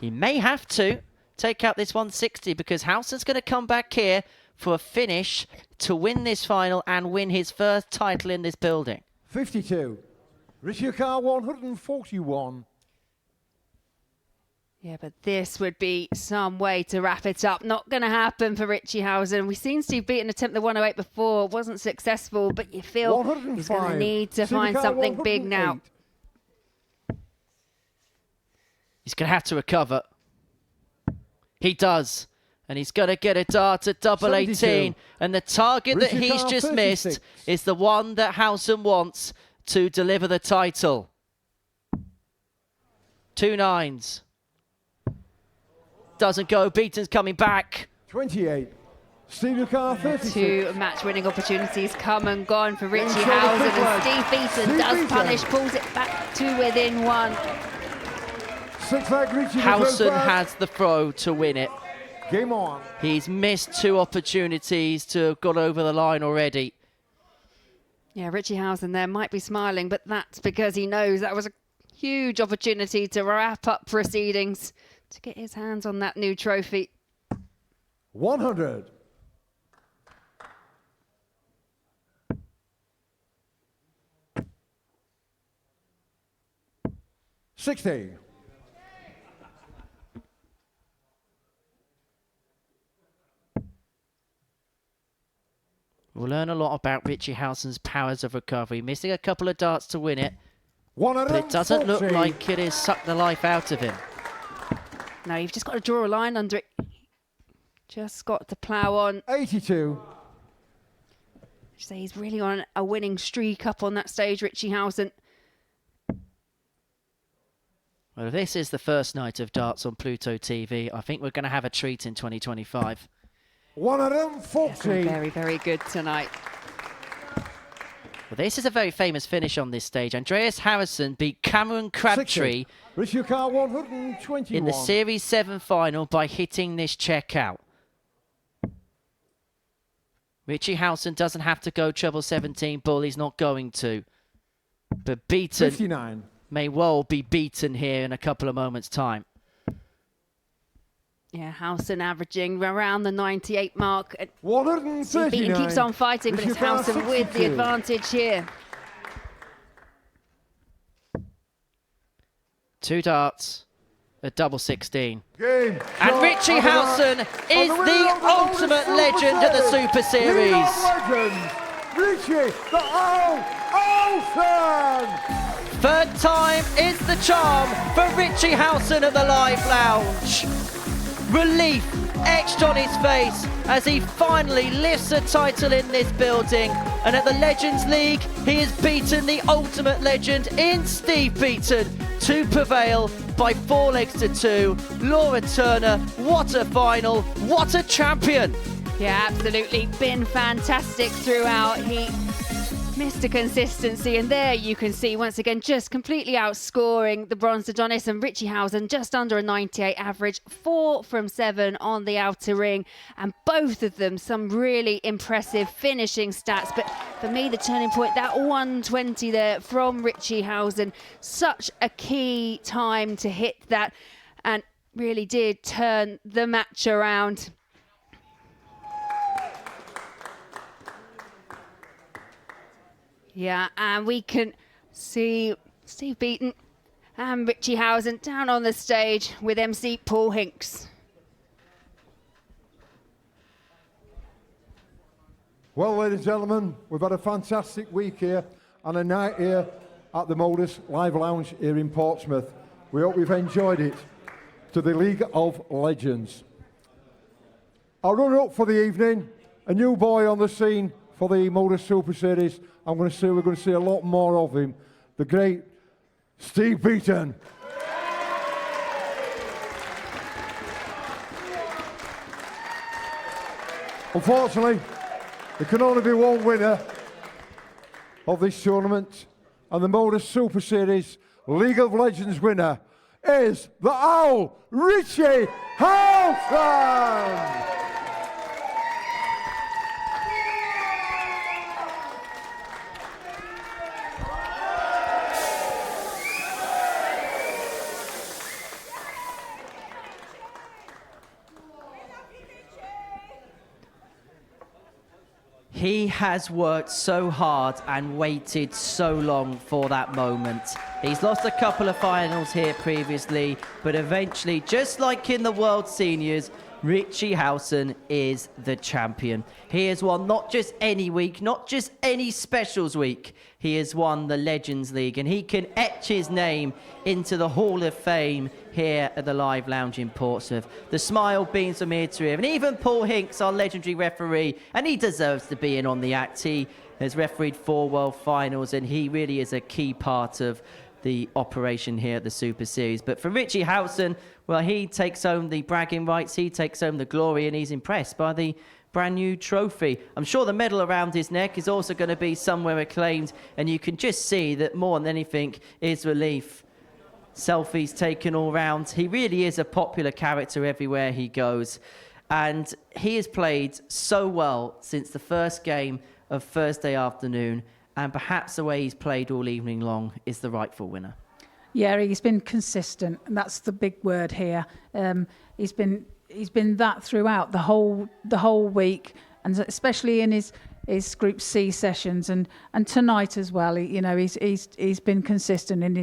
[SPEAKER 4] He may have to take out this 160 because Howson's going to come back here for a finish to win this final and win his first title in this building.
[SPEAKER 10] 52. Richie 141.
[SPEAKER 9] Yeah, but this would be some way to wrap it up. Not going to happen for Richie Howson. We've seen Steve Beaton attempt the 108 before. Wasn't successful, but you feel he's going to need to find something big now.
[SPEAKER 4] He's going to have to recover. He does. And he's going to get a dart at double 18. And the target that he's just missed is the one that Howson wants to deliver the title. 2 9s. Doesn't go. Beaton's coming back.
[SPEAKER 10] 28. Steve Carr, 36.
[SPEAKER 9] 2 match-winning opportunities come and gone for Richie Howson, and Steve Beaton does punish, pulls it back to within 1.
[SPEAKER 4] Howson has the throw to win it.
[SPEAKER 10] Game on.
[SPEAKER 4] He's missed 2 opportunities to have got over the line already.
[SPEAKER 9] Yeah, Richie Howson there might be smiling, but that's because he knows that was a huge opportunity to wrap up proceedings, to get his hands on that new trophy.
[SPEAKER 10] 100. $60.
[SPEAKER 4] We'll learn a lot about Richie Howson's powers of recovery. Missing a couple of darts to win it, but it doesn't look like it has sucked the life out of him.
[SPEAKER 9] No, you've just got to draw a line under it. Just got to plough on.
[SPEAKER 10] 82.
[SPEAKER 9] So he's really on a winning streak up on that stage, Richie Howson.
[SPEAKER 4] Well, this is the first night of darts on Pluto TV. I think we're going to have a treat in 2025.
[SPEAKER 10] 140.
[SPEAKER 9] Very, very good tonight.
[SPEAKER 4] Well, this is a very famous finish on this stage. Andreas Howson beat Cameron Crabtree
[SPEAKER 10] Richie Carr, 121.
[SPEAKER 4] in the Series 7 final by hitting this checkout. Richie Howson doesn't have to go treble 17 bull. He's not going to. But Beaton
[SPEAKER 10] 59.
[SPEAKER 4] may well be beaten here in a couple of moments' time.
[SPEAKER 9] Yeah, Howson averaging around the 98 mark.
[SPEAKER 10] 139.
[SPEAKER 9] Beaton keeps on fighting, but it's Howson with the advantage here.
[SPEAKER 4] 2 darts, a double 16.
[SPEAKER 10] Game.
[SPEAKER 4] And Richie Howson is the ultimate legend of the Super Series.
[SPEAKER 10] Richie, the Howson.
[SPEAKER 4] 3rd time is the charm for Richie Howson at the Live Lounge. Relief etched on his face as he finally lifts a title in this building. And at the Legends League, he has beaten the ultimate legend in Steve Beaton to prevail by 4 legs to 2. Laura Turner, what a final, what a champion.
[SPEAKER 9] Yeah, absolutely. Been fantastic throughout. He Mr. Consistency, and there you can see once again just completely outscoring the bronze Adonis, and Richie Howson just under a 98 average, 4 from 7 on the outer ring, and both of them some really impressive finishing stats. But for me, the turning point, that 120 there from Richie Howson, such a key time to hit that, and really did turn the match around. Yeah, and we can see Steve Beaton and Richie Howson down on the stage with MC Paul Hinks.
[SPEAKER 10] Well, ladies and gentlemen, we've had a fantastic week here and a night here at the Modus Live Lounge here in Portsmouth. We hope you've enjoyed it. To the League of Legends. Our runner-up for the evening, a new boy on the scene for the Modus Super Series. We're going to see a lot more of him. The great Steve Beaton. Unfortunately, there can only be one winner of this tournament, and the Modus Super Series League of Legends winner is the Owl, Richie Howson!
[SPEAKER 4] He has worked so hard and waited so long for that moment. He's lost a couple of finals here previously, but eventually, just like in the World Seniors, Richie Howson is the champion. He has won not just any week, not just any specials week. He has won the Legends League, and he can etch his name into the Hall of Fame here at the Live Lounge in Portsmouth. The smile beams from ear to ear, and even Paul Hinks, our legendary referee, and he deserves to be in on the act. He has refereed 4 World Finals, and he really is a key part of the operation here at the Super Series. But for Richie Howson, well, he takes home the bragging rights, he takes home the glory, and he's impressed by the brand new trophy. I'm sure the medal around his neck is also going to be somewhere acclaimed, and you can just see that more than anything is relief. Selfies taken all round. He really is a popular character everywhere he goes, and he has played so well since the first game of Thursday afternoon, and perhaps the way he's played all evening long is the rightful winner.
[SPEAKER 6] Yeah, he's been consistent, and that's the big word here. He's been that throughout the whole week, and especially in his Group C sessions, and tonight as well. He's been consistent, and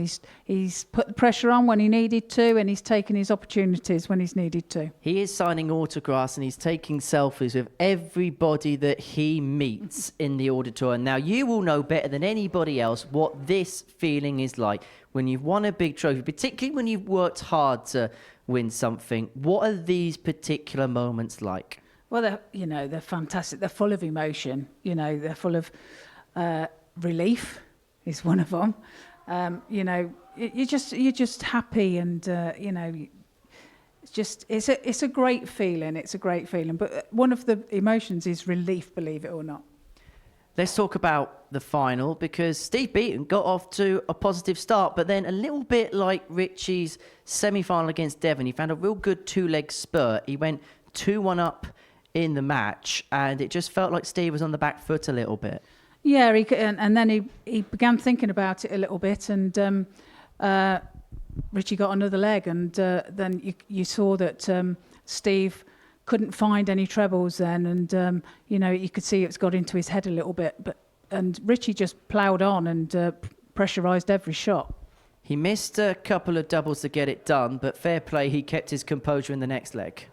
[SPEAKER 6] he's put the pressure on when he needed to, and he's taken his opportunities when he's needed to.
[SPEAKER 4] He is signing autographs, and he's taking selfies with everybody that he meets in the auditorium. Now, you will know better than anybody else what this feeling is like when you've won a big trophy, particularly when you've worked hard to win something. What are these particular moments like?
[SPEAKER 6] Well, they're fantastic. They're full of emotion. They're full of relief. Is one of them. You're just happy, and it's a great feeling. It's a great feeling. But one of the emotions is relief, believe it or not.
[SPEAKER 4] Let's talk about the final, because Steve Beaton got off to a positive start, but then a little bit like Richie's semi-final against Devon, he found a real good 2-leg spurt. He went 2-1 up in the match, and it just felt like Steve was on the back foot a little bit.
[SPEAKER 6] Yeah, and then he began thinking about it a little bit, and Richie got another leg, and then you saw that Steve couldn't find any trebles then, and you could see it's got into his head a little bit, and Richie just ploughed on and pressurised every shot.
[SPEAKER 4] He missed a couple of doubles to get it done, but fair play, he kept his composure in the next leg.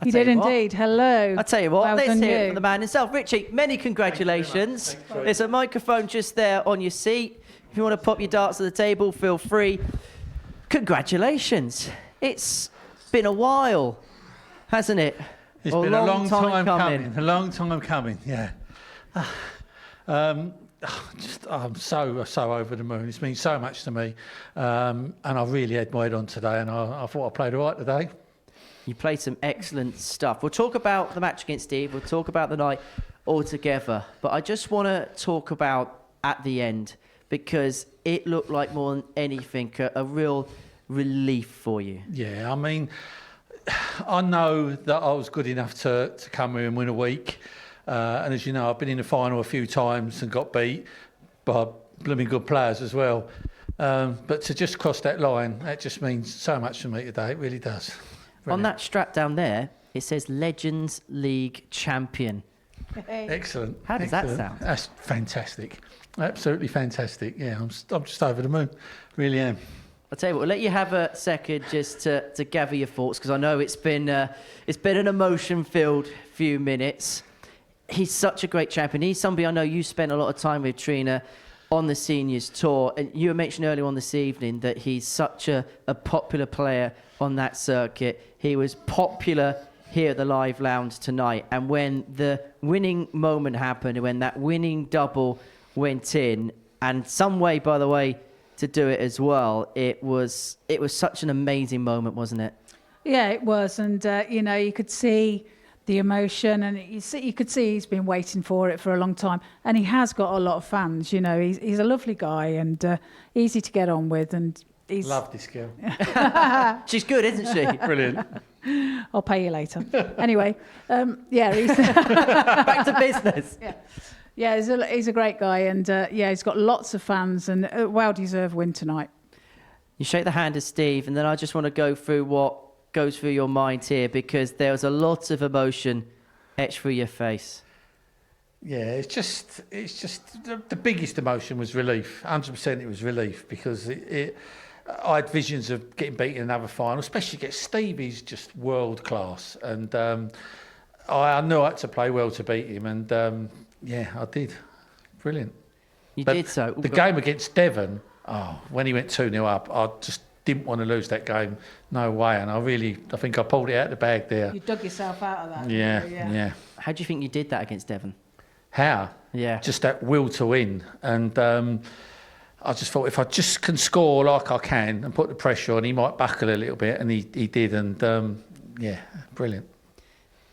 [SPEAKER 6] He did indeed. Hello.
[SPEAKER 4] I tell you what,
[SPEAKER 6] well
[SPEAKER 4] let's hear it
[SPEAKER 6] you.
[SPEAKER 4] from the man himself. Richie, many congratulations. There's a microphone just there on your seat. If you want to pop your darts at the table, feel free. Congratulations. It's been a while, hasn't it?
[SPEAKER 5] It's been a long time coming. A long time coming, yeah. I'm so over the moon. It's meant so much to me. And I really had my head on today, and I thought I played all right today.
[SPEAKER 4] You played some excellent stuff. We'll talk about the match against Steve. We'll talk about the night altogether. But I just want to talk about at the end, because it looked like more than anything a real relief for you.
[SPEAKER 5] Yeah, I mean, I know that I was good enough to come here and win a week. And as you know, I've been in the final a few times and got beat by blooming good players as well. But to just cross that line, that just means so much to me today. It really does.
[SPEAKER 4] Brilliant. On that strap down there, it says Legends League Champion.
[SPEAKER 5] Excellent.
[SPEAKER 4] How does that sound?
[SPEAKER 5] That's fantastic. Absolutely fantastic. Yeah, I'm just over the moon. Really am.
[SPEAKER 4] I'll tell you what, we'll let you have a second just to gather your thoughts, because I know it's been an emotion-filled few minutes. He's such a great champion. He's somebody I know you spent a lot of time with, Trina, on the Seniors Tour. And you mentioned earlier on this evening that he's such a popular player on that circuit. He was popular here at the Live Lounge tonight. And when the winning moment happened, when that winning double went in, and some way, by the way, to do it as well, it was such an amazing moment, wasn't it?
[SPEAKER 6] Yeah, it was. And, you could see the emotion, and you could see he's been waiting for it for a long time. And he has got a lot of fans. He's a lovely guy and easy to get on with. And he's
[SPEAKER 5] love this girl.
[SPEAKER 4] She's good, isn't she?
[SPEAKER 5] Brilliant.
[SPEAKER 6] I'll pay you later. Anyway, he's
[SPEAKER 4] back to business.
[SPEAKER 6] Yeah, he's a great guy, and he's got lots of fans, and a well-deserved win tonight.
[SPEAKER 4] You shake the hand of Steve, and then I just want to go through what goes through your mind here, because there was a lot of emotion etched through your face.
[SPEAKER 5] Yeah, it's just the biggest emotion was relief. 100% it was relief, because I had visions of getting beaten in another final, especially against Steve. He's just world class, and I knew I had to play well to beat him, and yeah, I did. Brilliant.
[SPEAKER 4] You did so.
[SPEAKER 5] The game against Devon, when he went 2-0 up, I just didn't want to lose that game. No way, and I think I pulled it out of the bag there.
[SPEAKER 6] You dug yourself out of that.
[SPEAKER 5] Yeah.
[SPEAKER 4] How do you think you did that against Devon?
[SPEAKER 5] How?
[SPEAKER 4] Yeah.
[SPEAKER 5] Just that will to win. And I just thought, if I just can score like I can and put the pressure on, he might buckle a little bit, and he did. And yeah, brilliant.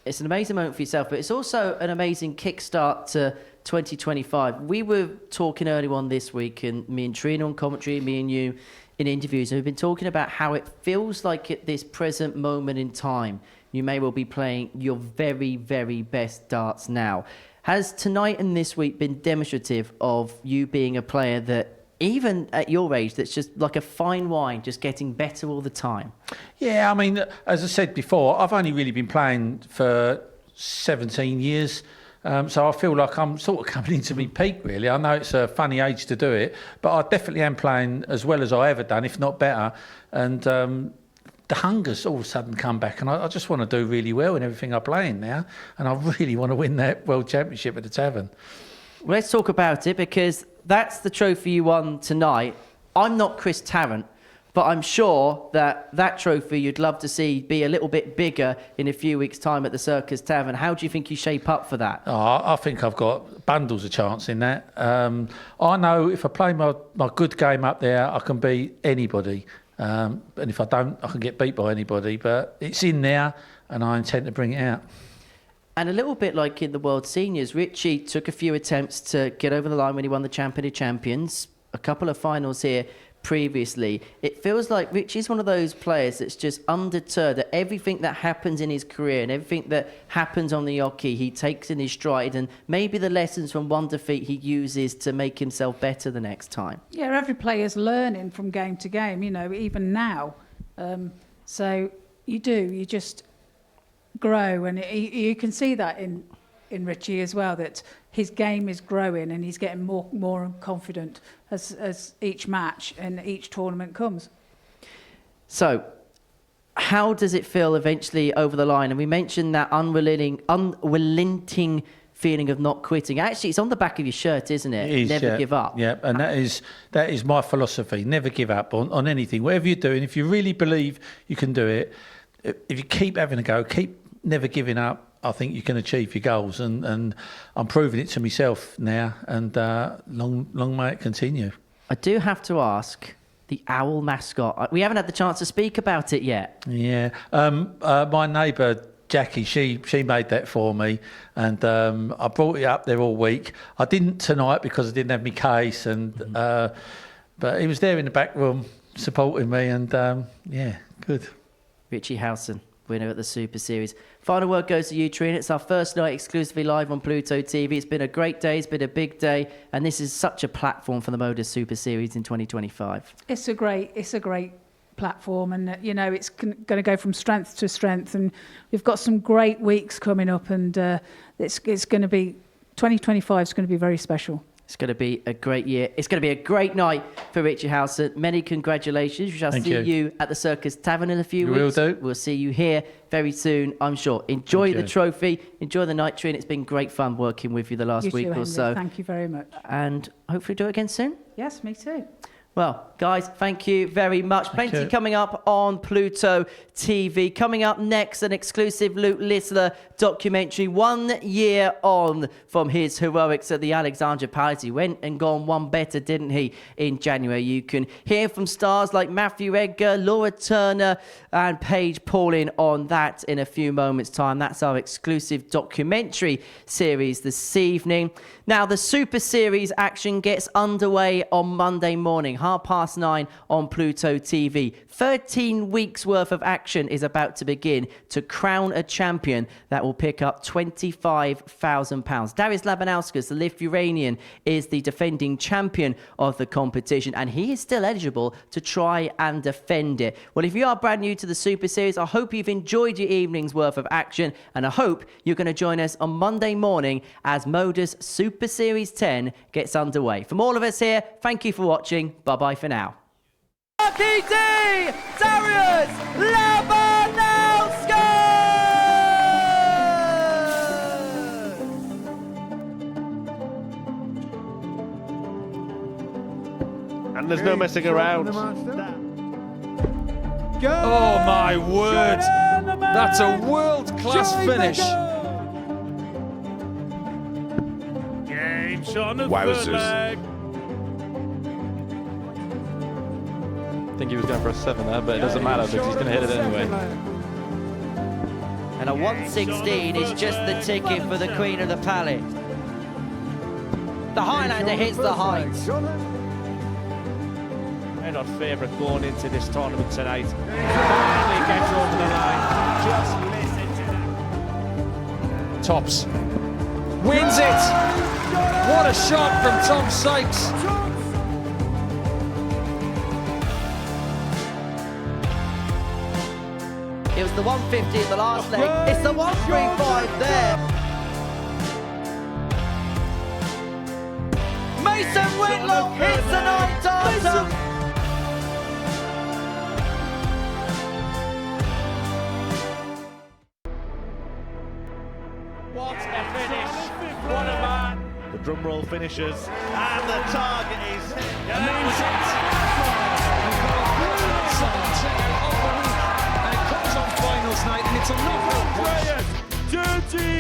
[SPEAKER 4] It's an amazing moment for yourself, but it's also an amazing kickstart to 2025. We were talking earlier on this week, and me and Trina on commentary, me and you in interviews, and we've been talking about how it feels like at this present moment in time, you may well be playing your very, very best darts now. Has tonight and this week been demonstrative of you being a player that, even at your age, that's just like a fine wine, just getting better all the time?
[SPEAKER 5] Yeah, I mean, as I said before, I've only really been playing for 17 years. So I feel like I'm sort of coming into my peak, really. I know it's a funny age to do it, but I definitely am playing as well as I ever done, if not better. And the hunger's all of a sudden come back, and I just want to do really well in everything I play in now, and I really want to win that World Championship at the Tavern.
[SPEAKER 4] Well, let's talk about it, because that's the trophy you won tonight. I'm not Chris Tarrant, but I'm sure that trophy you'd love to see be a little bit bigger in a few weeks' time at the Circus Tavern. How do you think you shape up for that?
[SPEAKER 5] I think I've got bundles of chance in that. I know if I play my good game up there, I can beat anybody. And if I don't, I can get beat by anybody. But it's in there, and I intend to bring it out.
[SPEAKER 4] And a little bit like in the World Seniors, Richie took a few attempts to get over the line when he won the Champion of Champions. A couple of finals here previously. It feels like Richie's one of those players that's just undeterred, that everything that happens in his career and everything that happens on the hockey, he takes in his stride, and maybe the lessons from one defeat he uses to make himself better the next time.
[SPEAKER 6] Yeah, every player's learning from game to game, even now. So you just grow, and you can see that in Richie as well, that his game is growing and he's getting more confident as each match and each tournament comes.
[SPEAKER 4] So how does it feel eventually over the line? And we mentioned that unrelenting feeling of not quitting. Actually, it's on the back of your shirt, isn't it?
[SPEAKER 5] It is,
[SPEAKER 4] Never give up.
[SPEAKER 5] Yeah, and that is my philosophy. Never give up on anything. Whatever you're doing, if you really believe you can do it, if you keep having a go, keep never giving up, I think you can achieve your goals, and I'm proving it to myself now, and long may it continue.
[SPEAKER 4] I do have to ask, the owl mascot, we haven't had the chance to speak about it yet.
[SPEAKER 5] Yeah, my neighbour Jackie, she made that for me, and I brought it up there all week. I didn't tonight because I didn't have my case, and but he was there in the back room supporting me, and yeah, good.
[SPEAKER 4] Richie Howson, winner at the Super Series. Final word goes to you, Trina. It's our first night exclusively live on Pluto TV. It's been a great day. It's been a big day. And this is such a platform for the Modus Super Series in 2025. It's a
[SPEAKER 6] great platform. And, it's going to go from strength to strength. And we've got some great weeks coming up. And it's going to be, 2025 is going to be very special. It's going to be a great year. It's going to be a great night for Richie Howson. Many congratulations. We shall see you at the Circus Tavern in a few weeks.
[SPEAKER 5] Will do.
[SPEAKER 4] We'll see you here very soon, I'm sure. Enjoy the trophy. Enjoy the night, Trina. It's been great fun working with you the last week or so.
[SPEAKER 6] Thank you very much.
[SPEAKER 4] And hopefully do it again soon.
[SPEAKER 6] Yes, me too.
[SPEAKER 4] Well, guys, thank you very much. Plenty coming up on Pluto TV. Coming up next, an exclusive Luke Littler documentary, 1 year on from his heroics at the Alexandra Palace. He went and gone one better, didn't he, in January? You can hear from stars like Matthew Edgar, Laura Turner and Paige Pauling on that in a few moments' time. That's our exclusive documentary series this evening. Now, the Super Series action gets underway on Monday morning. 9:30 on Pluto TV. 13 weeks worth of action is about to begin to crown a champion that will pick up £25,000. Darius Labanauskas, the Lithuanian, is the defending champion of the competition, and he is still eligible to try and defend it. Well, if you are brand new to the Super Series, I hope you've enjoyed your evening's worth of action, and I hope you're going to join us on Monday morning as Modus Super Series 10 gets underway. From all of us here, thank you for watching. Bye-bye for now. Darius Labanauskas!
[SPEAKER 2] And there's no messing around.
[SPEAKER 14] Oh my word! That's a world-class finish.
[SPEAKER 11] Wowzers.
[SPEAKER 1] I think he was going for a 7 there, but it doesn't matter because he's going to hit it anyway.
[SPEAKER 4] And a 116 is just the ticket for the Queen of the Pallet. The Highlander hits the height.
[SPEAKER 7] They're not favourite going into this tournament tonight. Finally gets over the line. Just listen to that.
[SPEAKER 14] Tops wins it. What a shot from Tom Sykes.
[SPEAKER 4] It was the 150 in the last leg. It's the 135 there. Mason Whitlock hits the 9-tarter.
[SPEAKER 7] What a finish. What a man.
[SPEAKER 2] The drum roll finishes, and the target is hit.
[SPEAKER 14] And that was it. And it comes on finals night, and it's a knockout.
[SPEAKER 11] Dirty